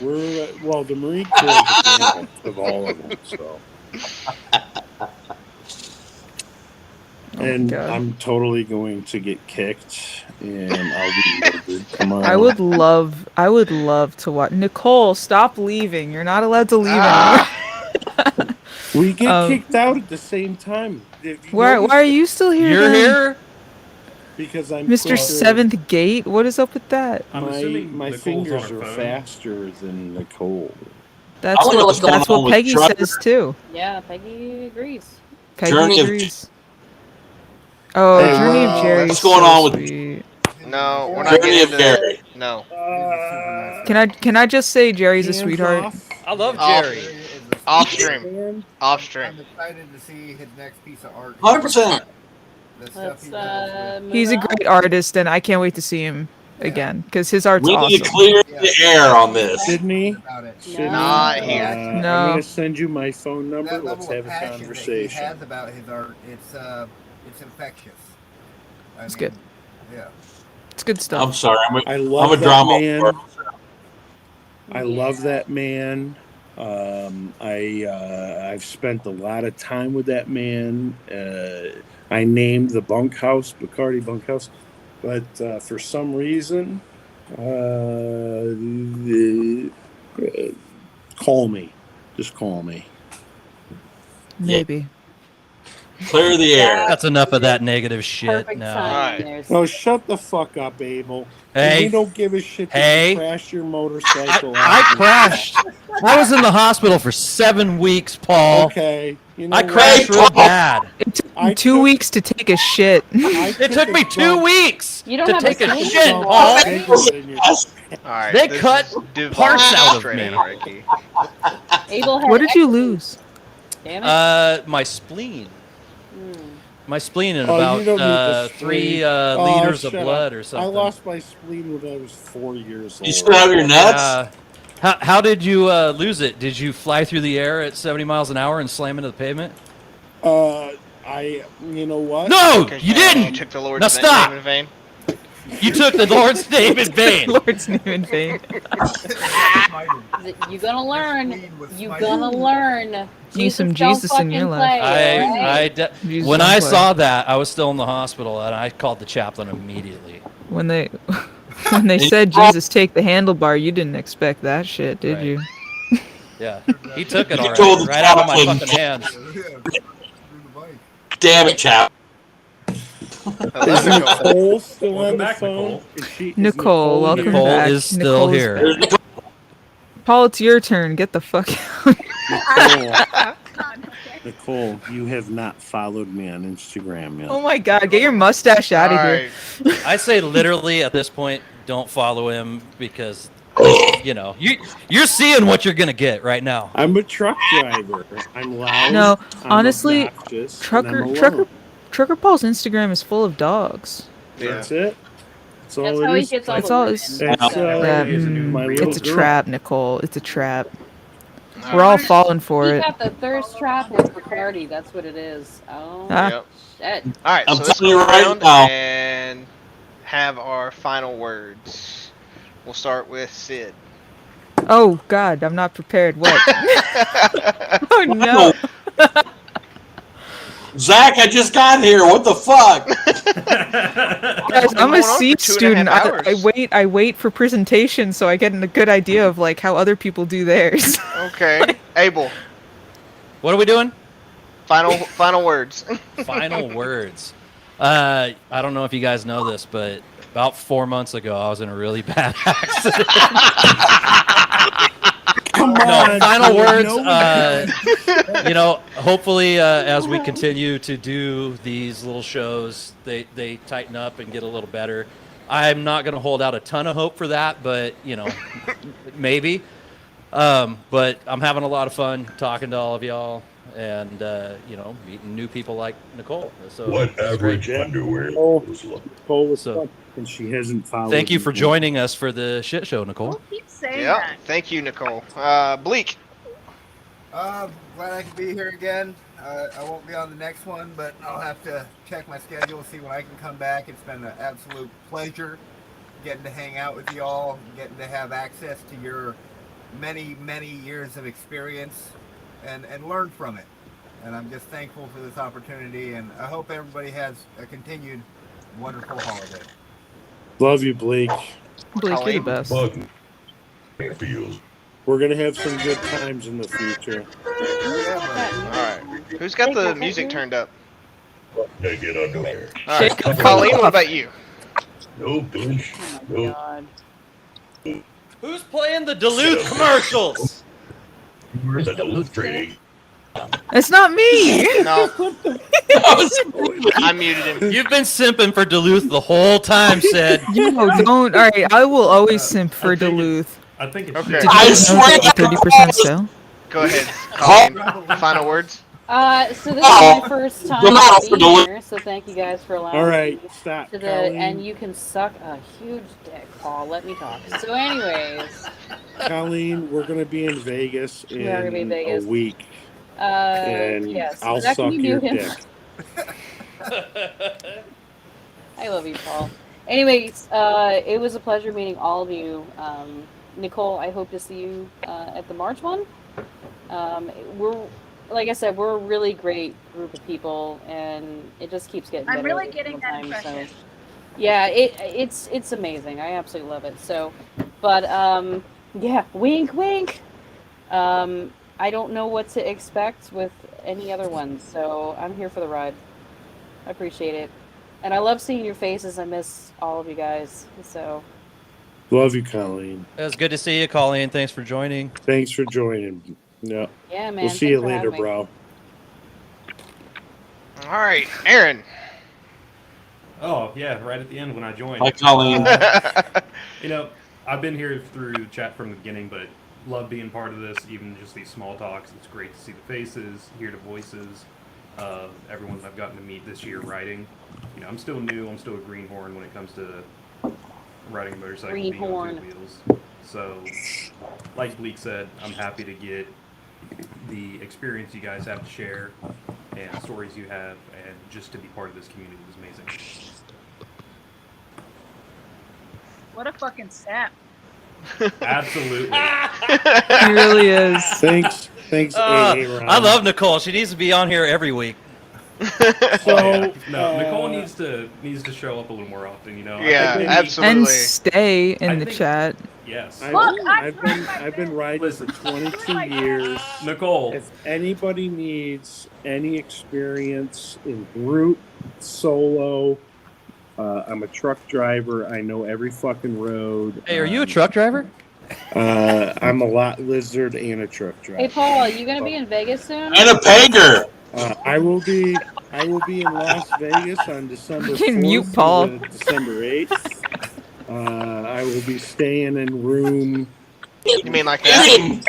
[SPEAKER 6] We're the Marine Corps is the gamut of all of them. So. And
[SPEAKER 9] God.
[SPEAKER 6] I'm totally going to get kicked, and I'll be murdered tomorrow.
[SPEAKER 9] I would love to watch. Nicole, stop leaving. You're not allowed to leave anymore.
[SPEAKER 6] We get kicked out at the same time.
[SPEAKER 9] Why are you still here?
[SPEAKER 3] You're
[SPEAKER 9] then?
[SPEAKER 3] here?
[SPEAKER 6] Because I'm
[SPEAKER 9] Mr.
[SPEAKER 6] quicker.
[SPEAKER 9] Seventh Gate. What is up with that?
[SPEAKER 12] I'm assuming
[SPEAKER 6] My
[SPEAKER 12] Nicole's
[SPEAKER 6] fingers
[SPEAKER 12] on her
[SPEAKER 6] are
[SPEAKER 12] phone.
[SPEAKER 6] faster than Nicole.
[SPEAKER 9] That's
[SPEAKER 13] I wonder what's going
[SPEAKER 9] that's
[SPEAKER 13] on
[SPEAKER 9] what
[SPEAKER 13] with
[SPEAKER 9] Peggy
[SPEAKER 13] truckers.
[SPEAKER 9] says too.
[SPEAKER 10] Yeah, Peggy agrees.
[SPEAKER 9] Peggy
[SPEAKER 13] Journey of-
[SPEAKER 9] agrees. Oh,
[SPEAKER 6] Hey,
[SPEAKER 9] Journey
[SPEAKER 6] well,
[SPEAKER 9] of Jerry.
[SPEAKER 13] what's going on with-
[SPEAKER 9] Sweet.
[SPEAKER 4] No, we're not
[SPEAKER 13] Journey
[SPEAKER 4] getting
[SPEAKER 13] of
[SPEAKER 4] into
[SPEAKER 13] Jerry.
[SPEAKER 4] that. No.
[SPEAKER 9] Can I just say Jerry's a
[SPEAKER 6] Hands
[SPEAKER 9] sweetheart?
[SPEAKER 6] off.
[SPEAKER 3] I love
[SPEAKER 4] Off.
[SPEAKER 3] Jerry.
[SPEAKER 4] Off stream.
[SPEAKER 6] Man.
[SPEAKER 4] Off stream.
[SPEAKER 7] I'm excited to see his next piece of art.
[SPEAKER 13] 100%.
[SPEAKER 7] The stuff
[SPEAKER 10] Let's
[SPEAKER 7] he does.
[SPEAKER 10] move
[SPEAKER 9] He's a
[SPEAKER 10] on.
[SPEAKER 9] great artist, and I can't wait to see him again because his art's
[SPEAKER 13] We need
[SPEAKER 9] awesome.
[SPEAKER 13] to clear the air on this.
[SPEAKER 6] Sydney,
[SPEAKER 7] About it.
[SPEAKER 6] Sydney,
[SPEAKER 4] Not here.
[SPEAKER 6] I'm
[SPEAKER 9] No.
[SPEAKER 6] gonna send you my phone number.
[SPEAKER 7] That
[SPEAKER 6] Let's
[SPEAKER 7] level
[SPEAKER 6] have
[SPEAKER 7] of
[SPEAKER 6] a
[SPEAKER 7] passion that he
[SPEAKER 6] conversation.
[SPEAKER 7] has about his art, it's infectious.
[SPEAKER 9] It's good.
[SPEAKER 7] Yeah.
[SPEAKER 9] It's good
[SPEAKER 13] I'm
[SPEAKER 9] stuff.
[SPEAKER 13] sorry.
[SPEAKER 6] I
[SPEAKER 13] I'm
[SPEAKER 6] love
[SPEAKER 13] a
[SPEAKER 6] that
[SPEAKER 13] drama.
[SPEAKER 6] man. I love that man. I've spent a lot of time with that man. I named the bunkhouse Bacardi Bunkhouse, but for some reason, call me. Just call me.
[SPEAKER 9] Maybe.
[SPEAKER 13] Clear the air.
[SPEAKER 3] That's enough of that negative shit
[SPEAKER 10] Perfect
[SPEAKER 3] now.
[SPEAKER 10] timing.
[SPEAKER 4] Alright.
[SPEAKER 10] There's-
[SPEAKER 6] No, shut the fuck up, Abel.
[SPEAKER 3] Hey.
[SPEAKER 6] We don't give a shit that
[SPEAKER 3] Hey.
[SPEAKER 6] you crashed your motorcycle.
[SPEAKER 3] I crashed. I was in the hospital for 7 weeks, Paul.
[SPEAKER 6] Okay. You know
[SPEAKER 3] I
[SPEAKER 6] what?
[SPEAKER 3] crashed real bad.
[SPEAKER 9] It took
[SPEAKER 6] I
[SPEAKER 9] me 2
[SPEAKER 6] took-
[SPEAKER 9] weeks to take a shit.
[SPEAKER 3] It took me 2 weeks
[SPEAKER 10] You don't
[SPEAKER 3] to
[SPEAKER 10] have
[SPEAKER 3] take
[SPEAKER 10] a
[SPEAKER 3] a
[SPEAKER 10] swing
[SPEAKER 3] shit,
[SPEAKER 10] set?
[SPEAKER 3] Paul.
[SPEAKER 4] Alright.
[SPEAKER 3] They
[SPEAKER 4] this
[SPEAKER 3] cut
[SPEAKER 4] is devolved
[SPEAKER 3] parts out of
[SPEAKER 4] straight
[SPEAKER 3] me.
[SPEAKER 4] anarchy.
[SPEAKER 10] Abel had
[SPEAKER 9] What did you
[SPEAKER 10] ecstasy.
[SPEAKER 9] lose?
[SPEAKER 10] Damn it.
[SPEAKER 3] My spleen.
[SPEAKER 10] Hmm.
[SPEAKER 3] My spleen and
[SPEAKER 6] Oh, you
[SPEAKER 3] about
[SPEAKER 6] don't need the
[SPEAKER 3] 3
[SPEAKER 6] spleen. Oh,
[SPEAKER 3] liters of
[SPEAKER 6] shut
[SPEAKER 3] blood
[SPEAKER 6] up.
[SPEAKER 3] or something.
[SPEAKER 6] I lost my spleen when I was 4 years old.
[SPEAKER 13] You still have your nuts?
[SPEAKER 3] How did you lose it? Did you fly through the air at 70 miles an hour and slam into the pavement?
[SPEAKER 6] You know what?
[SPEAKER 3] No,
[SPEAKER 4] Because
[SPEAKER 3] you didn't.
[SPEAKER 4] You took the Lord's
[SPEAKER 3] Now stop.
[SPEAKER 4] name in vain.
[SPEAKER 3] You took the Lord's name in vain.
[SPEAKER 9] Lord's name in vain.
[SPEAKER 10] You gonna learn. You
[SPEAKER 7] With
[SPEAKER 10] gonna learn.
[SPEAKER 9] Need some
[SPEAKER 10] don't
[SPEAKER 9] Jesus in your
[SPEAKER 10] fucking
[SPEAKER 9] life.
[SPEAKER 10] play, alright?
[SPEAKER 9] Jesus
[SPEAKER 3] When
[SPEAKER 9] don't
[SPEAKER 3] I
[SPEAKER 9] play.
[SPEAKER 3] saw that, I was still in the hospital, and I called the chaplain immediately.
[SPEAKER 9] When they said Jesus take the handlebar, you didn't expect that shit, did
[SPEAKER 3] Right.
[SPEAKER 9] you?
[SPEAKER 3] Yeah, he took it
[SPEAKER 13] You
[SPEAKER 3] all
[SPEAKER 13] told
[SPEAKER 3] right,
[SPEAKER 13] the
[SPEAKER 3] right out of my
[SPEAKER 13] chaplain.
[SPEAKER 3] fucking hands.
[SPEAKER 13] Damn it, chap.
[SPEAKER 6] Is Nicole still
[SPEAKER 12] Welcome
[SPEAKER 6] on the
[SPEAKER 12] back,
[SPEAKER 6] phone?
[SPEAKER 12] Nicole.
[SPEAKER 6] Is
[SPEAKER 9] Nicole, welcome
[SPEAKER 3] Nicole
[SPEAKER 9] back.
[SPEAKER 3] is still
[SPEAKER 9] Nicole's
[SPEAKER 3] here.
[SPEAKER 9] back. Paul, it's your turn. Get the fuck out.
[SPEAKER 6] Nicole, you have not followed me on Instagram yet.
[SPEAKER 9] Oh my god, get your mustache out of here.
[SPEAKER 4] Alright.
[SPEAKER 3] I say literally at this point, don't follow him because you're seeing what you're gonna get right now.
[SPEAKER 6] I'm a truck driver. I'm loud.
[SPEAKER 9] No,
[SPEAKER 6] I'm
[SPEAKER 9] honestly,
[SPEAKER 6] obnoxious, and
[SPEAKER 9] trucker
[SPEAKER 6] I'm alone.
[SPEAKER 9] trucker Trucker Paul's Instagram is full of dogs.
[SPEAKER 6] That's it. That's all
[SPEAKER 10] That's
[SPEAKER 6] it
[SPEAKER 10] how he
[SPEAKER 6] is.
[SPEAKER 10] gets all
[SPEAKER 9] That's
[SPEAKER 10] the
[SPEAKER 9] all
[SPEAKER 10] women.
[SPEAKER 9] it's-
[SPEAKER 6] That's
[SPEAKER 9] Yeah,
[SPEAKER 12] Is a new
[SPEAKER 6] my
[SPEAKER 12] reel.
[SPEAKER 6] little
[SPEAKER 9] it's a
[SPEAKER 6] girl.
[SPEAKER 9] trap, Nicole. It's a trap.
[SPEAKER 4] All
[SPEAKER 9] We're all
[SPEAKER 4] right.
[SPEAKER 9] falling for
[SPEAKER 10] He
[SPEAKER 9] it.
[SPEAKER 10] got the thirst trap with Bacardi. That's what it is. Oh,
[SPEAKER 9] Ah.
[SPEAKER 4] Yep.
[SPEAKER 10] shit.
[SPEAKER 4] All right,
[SPEAKER 13] I'm
[SPEAKER 4] so let's
[SPEAKER 13] telling
[SPEAKER 4] go
[SPEAKER 13] you right
[SPEAKER 4] around
[SPEAKER 13] now.
[SPEAKER 4] and have our final words. We'll start with Sid.
[SPEAKER 9] Oh God, I'm not prepared. What? Oh no.
[SPEAKER 13] Zach, I just got here. What the fuck?
[SPEAKER 9] Guys, I'm
[SPEAKER 4] going
[SPEAKER 9] a
[SPEAKER 4] on
[SPEAKER 9] C
[SPEAKER 4] for 2.5
[SPEAKER 9] student.
[SPEAKER 4] hours.
[SPEAKER 9] I wait for presentation so I get a good idea of like how other people do theirs.
[SPEAKER 4] Okay, Abel.
[SPEAKER 3] What are we doing?
[SPEAKER 4] Final words.
[SPEAKER 3] Final words. I don't know if you guys know this, but about 4 months ago, I was in a really bad accident.
[SPEAKER 6] Come
[SPEAKER 3] No,
[SPEAKER 6] on.
[SPEAKER 3] final
[SPEAKER 6] dude,
[SPEAKER 3] words.
[SPEAKER 6] no one-
[SPEAKER 3] You know, hopefully, as we continue to do these little shows, they tighten up and get a little better. I'm not going to hold out a ton of hope for that, but you know, maybe. But I'm having a lot of fun talking to all of y'all, and you know, meeting new people like Nicole. So
[SPEAKER 14] What
[SPEAKER 3] this is great.
[SPEAKER 14] average underwear
[SPEAKER 6] Oh,
[SPEAKER 14] was like?
[SPEAKER 6] Nicole was
[SPEAKER 3] So-
[SPEAKER 6] stuck and she hasn't followed.
[SPEAKER 3] Thank you for
[SPEAKER 6] me.
[SPEAKER 3] joining us for the shit show, Nicole.
[SPEAKER 11] Don't keep saying
[SPEAKER 4] Yeah,
[SPEAKER 11] that.
[SPEAKER 4] thank you, Nicole. Bleak.
[SPEAKER 7] Glad I could be here again. I won't be on the next one, but I'll have to check my schedule, see when I can come back. It's been an absolute pleasure getting to hang out with y'all, getting to have access to your many, many years of experience and learn from it. And I'm just thankful for this opportunity, and I hope everybody has a continued wonderful holiday.
[SPEAKER 6] Love you, Blake.
[SPEAKER 9] Blake, you're the
[SPEAKER 4] Colleen.
[SPEAKER 9] best.
[SPEAKER 14] Fuck. It feels.
[SPEAKER 6] We're gonna have some good times in the future.
[SPEAKER 7] Yeah, buddy.
[SPEAKER 4] All right. Who's got the music turned up?
[SPEAKER 14] Naked underwear.
[SPEAKER 4] All right.
[SPEAKER 9] Shake it
[SPEAKER 4] Colleen,
[SPEAKER 9] off.
[SPEAKER 4] what about you?
[SPEAKER 14] No push.
[SPEAKER 10] Oh my
[SPEAKER 14] No.
[SPEAKER 10] god.
[SPEAKER 3] Who's playing the Duluth commercials?
[SPEAKER 14] Where's the Duluth trading?
[SPEAKER 9] It's not me.
[SPEAKER 4] No. I muted him.
[SPEAKER 3] You've been simping for Duluth the whole time, Sid.
[SPEAKER 9] You don't. All right, I will always simp for
[SPEAKER 12] I think
[SPEAKER 9] Duluth.
[SPEAKER 12] I think it's
[SPEAKER 4] Okay.
[SPEAKER 12] shit.
[SPEAKER 9] Did
[SPEAKER 13] I
[SPEAKER 9] you
[SPEAKER 13] swear
[SPEAKER 9] know
[SPEAKER 13] to
[SPEAKER 9] 30% sale?
[SPEAKER 4] Go ahead, Colleen. Final words.
[SPEAKER 10] So this is my first time being here, so thank you guys for allowing
[SPEAKER 6] All right,
[SPEAKER 10] me
[SPEAKER 6] stop,
[SPEAKER 10] to
[SPEAKER 6] Colleen.
[SPEAKER 10] and you can suck a huge dick, Paul. Let me talk. So anyways,
[SPEAKER 6] Colleen, we're gonna be in Vegas
[SPEAKER 10] We are gonna be in
[SPEAKER 6] in
[SPEAKER 10] Vegas.
[SPEAKER 6] a week, and
[SPEAKER 10] yes.
[SPEAKER 6] I'll
[SPEAKER 10] Zach,
[SPEAKER 6] suck
[SPEAKER 10] can you
[SPEAKER 6] your
[SPEAKER 10] mute him?
[SPEAKER 6] dick.
[SPEAKER 10] I love you, Paul. Anyways, it was a pleasure meeting all of you. Nicole, I hope to see you at the March one. We're, like I said, we're a really great group of people, and it just keeps getting better.
[SPEAKER 11] I'm really
[SPEAKER 10] every
[SPEAKER 11] getting
[SPEAKER 10] single
[SPEAKER 11] that
[SPEAKER 10] time,
[SPEAKER 11] impression.
[SPEAKER 10] So, yeah, it's amazing. I absolutely love it. So, but yeah, wink, wink. I don't know what to expect with any other ones, so I'm here for the ride. I appreciate it. And I love seeing your faces. I miss all of you guys. So,
[SPEAKER 6] Love you, Colleen.
[SPEAKER 3] It was good to see you, Colleen. Thanks for joining.
[SPEAKER 6] Thanks for joining. Yeah,
[SPEAKER 10] yeah, man.
[SPEAKER 6] we'll see
[SPEAKER 10] thanks
[SPEAKER 6] you
[SPEAKER 10] for
[SPEAKER 6] later,
[SPEAKER 10] having me.
[SPEAKER 6] bro.
[SPEAKER 4] All right, Aaron.
[SPEAKER 12] Oh yeah, right at the end when I joined.
[SPEAKER 13] Hi, Colleen.
[SPEAKER 12] You know, I've been here through chat from the beginning, but love being part of this. Even just these small talks, it's great to see the faces, hear the voices of everyone I've gotten to meet this year riding. You know, I'm still new. I'm still a greenhorn when it comes to riding a motorcycle, being on two wheels. So, like Bleak said, I'm happy to get the experience you guys have to share and stories you have, and just to be part of this community is amazing.
[SPEAKER 11] What a fucking sap.
[SPEAKER 12] Absolutely.
[SPEAKER 9] He really is.
[SPEAKER 6] Thanks, AA Ron.
[SPEAKER 3] I love Nicole. She needs to be on here every week.
[SPEAKER 6] So
[SPEAKER 12] No, Nicole needs to show up a little more often. You know. I
[SPEAKER 4] Yeah,
[SPEAKER 12] think maybe-
[SPEAKER 4] absolutely.
[SPEAKER 9] And stay in
[SPEAKER 12] I
[SPEAKER 9] the
[SPEAKER 12] think-
[SPEAKER 9] chat.
[SPEAKER 12] Yes.
[SPEAKER 6] I've been riding for 22 years.
[SPEAKER 12] Nicole.
[SPEAKER 6] If anybody needs any experience in group, solo, I'm a truck driver. I know every fucking road.
[SPEAKER 3] Hey, are you a truck driver?
[SPEAKER 6] I'm a lot lizard and a truck driver.
[SPEAKER 10] Hey, Paul, are you gonna be in Vegas soon?
[SPEAKER 13] And a pager.
[SPEAKER 6] I will be in Las Vegas on December
[SPEAKER 9] Fucking
[SPEAKER 6] 4th
[SPEAKER 9] mute, Paul.
[SPEAKER 6] through December 8th. I will be staying in room.
[SPEAKER 4] You mean like that?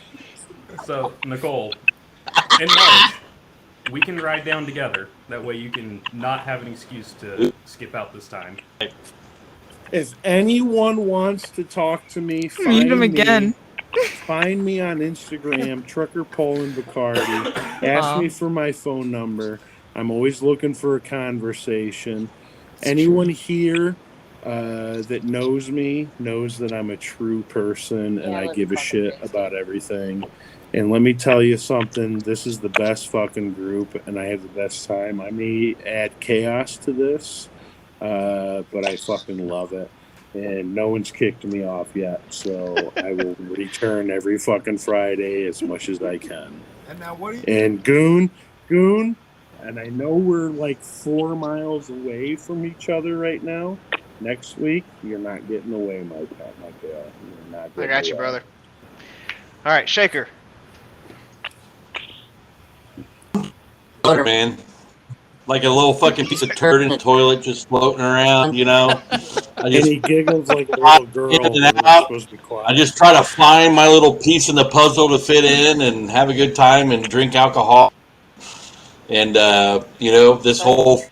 [SPEAKER 12] So, Nicole, in March, we can ride down together. That way you can not have an excuse to skip out this time.
[SPEAKER 6] If anyone wants to talk to me,
[SPEAKER 9] Meet him again.
[SPEAKER 6] Find me on Instagram, Trucker Poland Bacardi. Ask me for my phone number. I'm always looking for a conversation. Anyone here that knows me knows that I'm a true person and I give a shit about everything. And let me tell you something, this is the best fucking group and I have the best time. I may add chaos to this, but I fucking love it. And no one's kicked me off yet, so I will return every fucking Friday as much as I can.
[SPEAKER 7] And now what do you?
[SPEAKER 6] And Goon, and I know we're like 4 miles away from each other right now. Next week, you're not getting away, my girl. You're not
[SPEAKER 4] I
[SPEAKER 6] getting
[SPEAKER 4] got you,
[SPEAKER 6] away.
[SPEAKER 4] brother. All right, Shaker.
[SPEAKER 13] Butter, man. Like a little fucking piece of turd in the toilet just floating around, you know?
[SPEAKER 6] And he giggles like a little girl.
[SPEAKER 13] In and
[SPEAKER 6] when we're
[SPEAKER 13] out.
[SPEAKER 6] supposed to be quiet.
[SPEAKER 13] I just try to find my little piece in the puzzle to fit in and have a good time and drink alcohol. And, this whole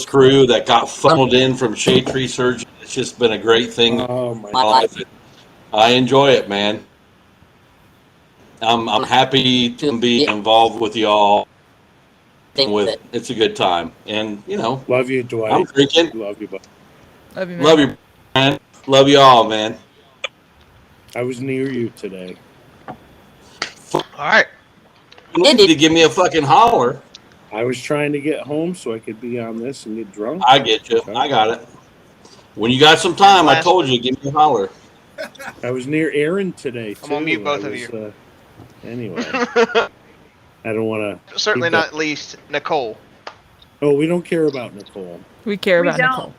[SPEAKER 13] crew that got funneled in from Shade Tree Surgeon, it's just been a great thing
[SPEAKER 6] Oh,
[SPEAKER 13] in my life. I enjoy it, man. I'm happy to be involved with y'all. It's a good time. And,
[SPEAKER 6] Love you, Dwight.
[SPEAKER 13] I'm drinking.
[SPEAKER 6] Love you, bud.
[SPEAKER 9] Love you, man.
[SPEAKER 13] Love you, man. Love you all, man.
[SPEAKER 6] I was near you today.
[SPEAKER 4] All right.
[SPEAKER 13] You need to give me a fucking holler.
[SPEAKER 6] I was trying to get home so I could be on this and get drunk.
[SPEAKER 13] I get you. I got it. When you got some time, I told you, give me a holler.
[SPEAKER 6] I was near Aaron today, too.
[SPEAKER 4] I'm gonna mute both of you.
[SPEAKER 6] Anyway. I don't want to...
[SPEAKER 4] Certainly not least Nicole.
[SPEAKER 6] Oh, we don't care about Nicole.
[SPEAKER 9] We care about Nicole.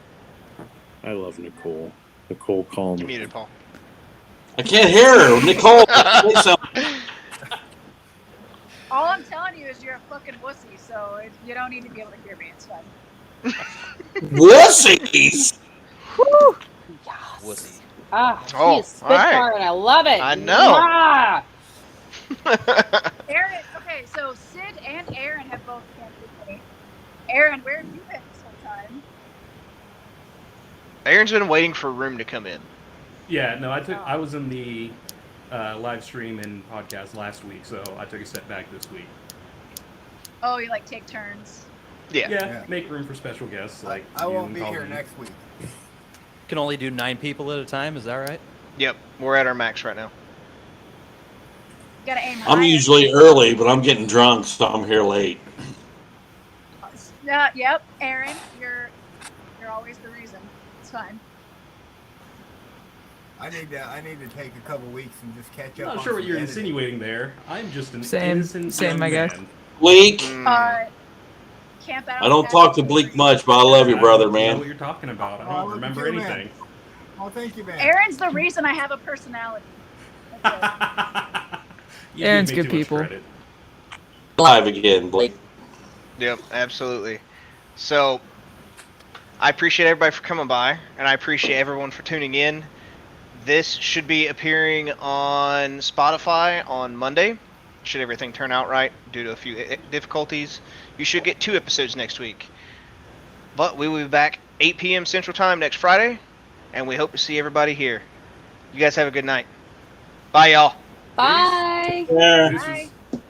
[SPEAKER 6] I love Nicole. Nicole, call me.
[SPEAKER 4] Muted, Paul.
[SPEAKER 13] I can't hear her. Nicole, say something.
[SPEAKER 11] All I'm telling you is you're a fucking wussy, so you don't need to be able to hear me. It's fine.
[SPEAKER 13] Wussies!
[SPEAKER 10] Woo!
[SPEAKER 3] Wussy.
[SPEAKER 10] Ah, she
[SPEAKER 4] Oh,
[SPEAKER 10] is Spitfire, and I love it.
[SPEAKER 4] I know.
[SPEAKER 10] Ah!
[SPEAKER 11] Aaron, okay, so Sid and Aaron have both camped with me. Aaron, where have you been this whole time?
[SPEAKER 4] Aaron's been waiting for a room to come in.
[SPEAKER 12] Yeah, no, I was in the live stream and podcast last week, so I took a step back this week.
[SPEAKER 11] Oh, you like take turns.
[SPEAKER 12] Yeah, make room for special guests like
[SPEAKER 7] I
[SPEAKER 12] you
[SPEAKER 7] won't
[SPEAKER 12] and
[SPEAKER 7] be here
[SPEAKER 12] Colleen.
[SPEAKER 7] next week.
[SPEAKER 3] Can only do 9 people at a time. Is that right?
[SPEAKER 4] Yep, we're at our max right now.
[SPEAKER 11] You gotta aim
[SPEAKER 13] I'm
[SPEAKER 11] higher.
[SPEAKER 13] usually early, but I'm getting drunk, so I'm here late.
[SPEAKER 11] Yep, Aaron, you're always the reason. It's fine.
[SPEAKER 7] I need to take a couple weeks and just catch
[SPEAKER 12] I'm
[SPEAKER 7] up.
[SPEAKER 12] not sure what
[SPEAKER 7] some
[SPEAKER 12] you're
[SPEAKER 7] editing.
[SPEAKER 12] insinuating there. I'm just an
[SPEAKER 9] Same,
[SPEAKER 12] innocent
[SPEAKER 9] same,
[SPEAKER 12] young
[SPEAKER 9] I guess.
[SPEAKER 12] man.
[SPEAKER 13] Bleak,
[SPEAKER 11] Camp out.
[SPEAKER 13] I don't talk to Bleak much, but I love you, brother,
[SPEAKER 12] I don't know what
[SPEAKER 13] man.
[SPEAKER 12] you're talking about.
[SPEAKER 7] Oh,
[SPEAKER 12] I don't
[SPEAKER 7] look
[SPEAKER 12] remember
[SPEAKER 7] at you, man.
[SPEAKER 12] anything.
[SPEAKER 7] Oh, thank you, man.
[SPEAKER 11] Aaron's the reason I have a personality.
[SPEAKER 12] You
[SPEAKER 9] Aaron's
[SPEAKER 12] give me
[SPEAKER 9] good
[SPEAKER 12] too much
[SPEAKER 9] people.
[SPEAKER 12] credit.
[SPEAKER 13] Live again, Bleak.
[SPEAKER 4] Yep, absolutely. So, I appreciate everybody for coming by, and I appreciate everyone for tuning in. This should be appearing on Spotify on Monday. Should everything turn out right due to a few difficulties, you should get 2 episodes next week. But we will be back 8 p.m. Central Time next Friday, and we hope to see everybody here. You guys have a good night. Bye, y'all.
[SPEAKER 10] Bye.
[SPEAKER 13] Yeah.
[SPEAKER 11] Bye.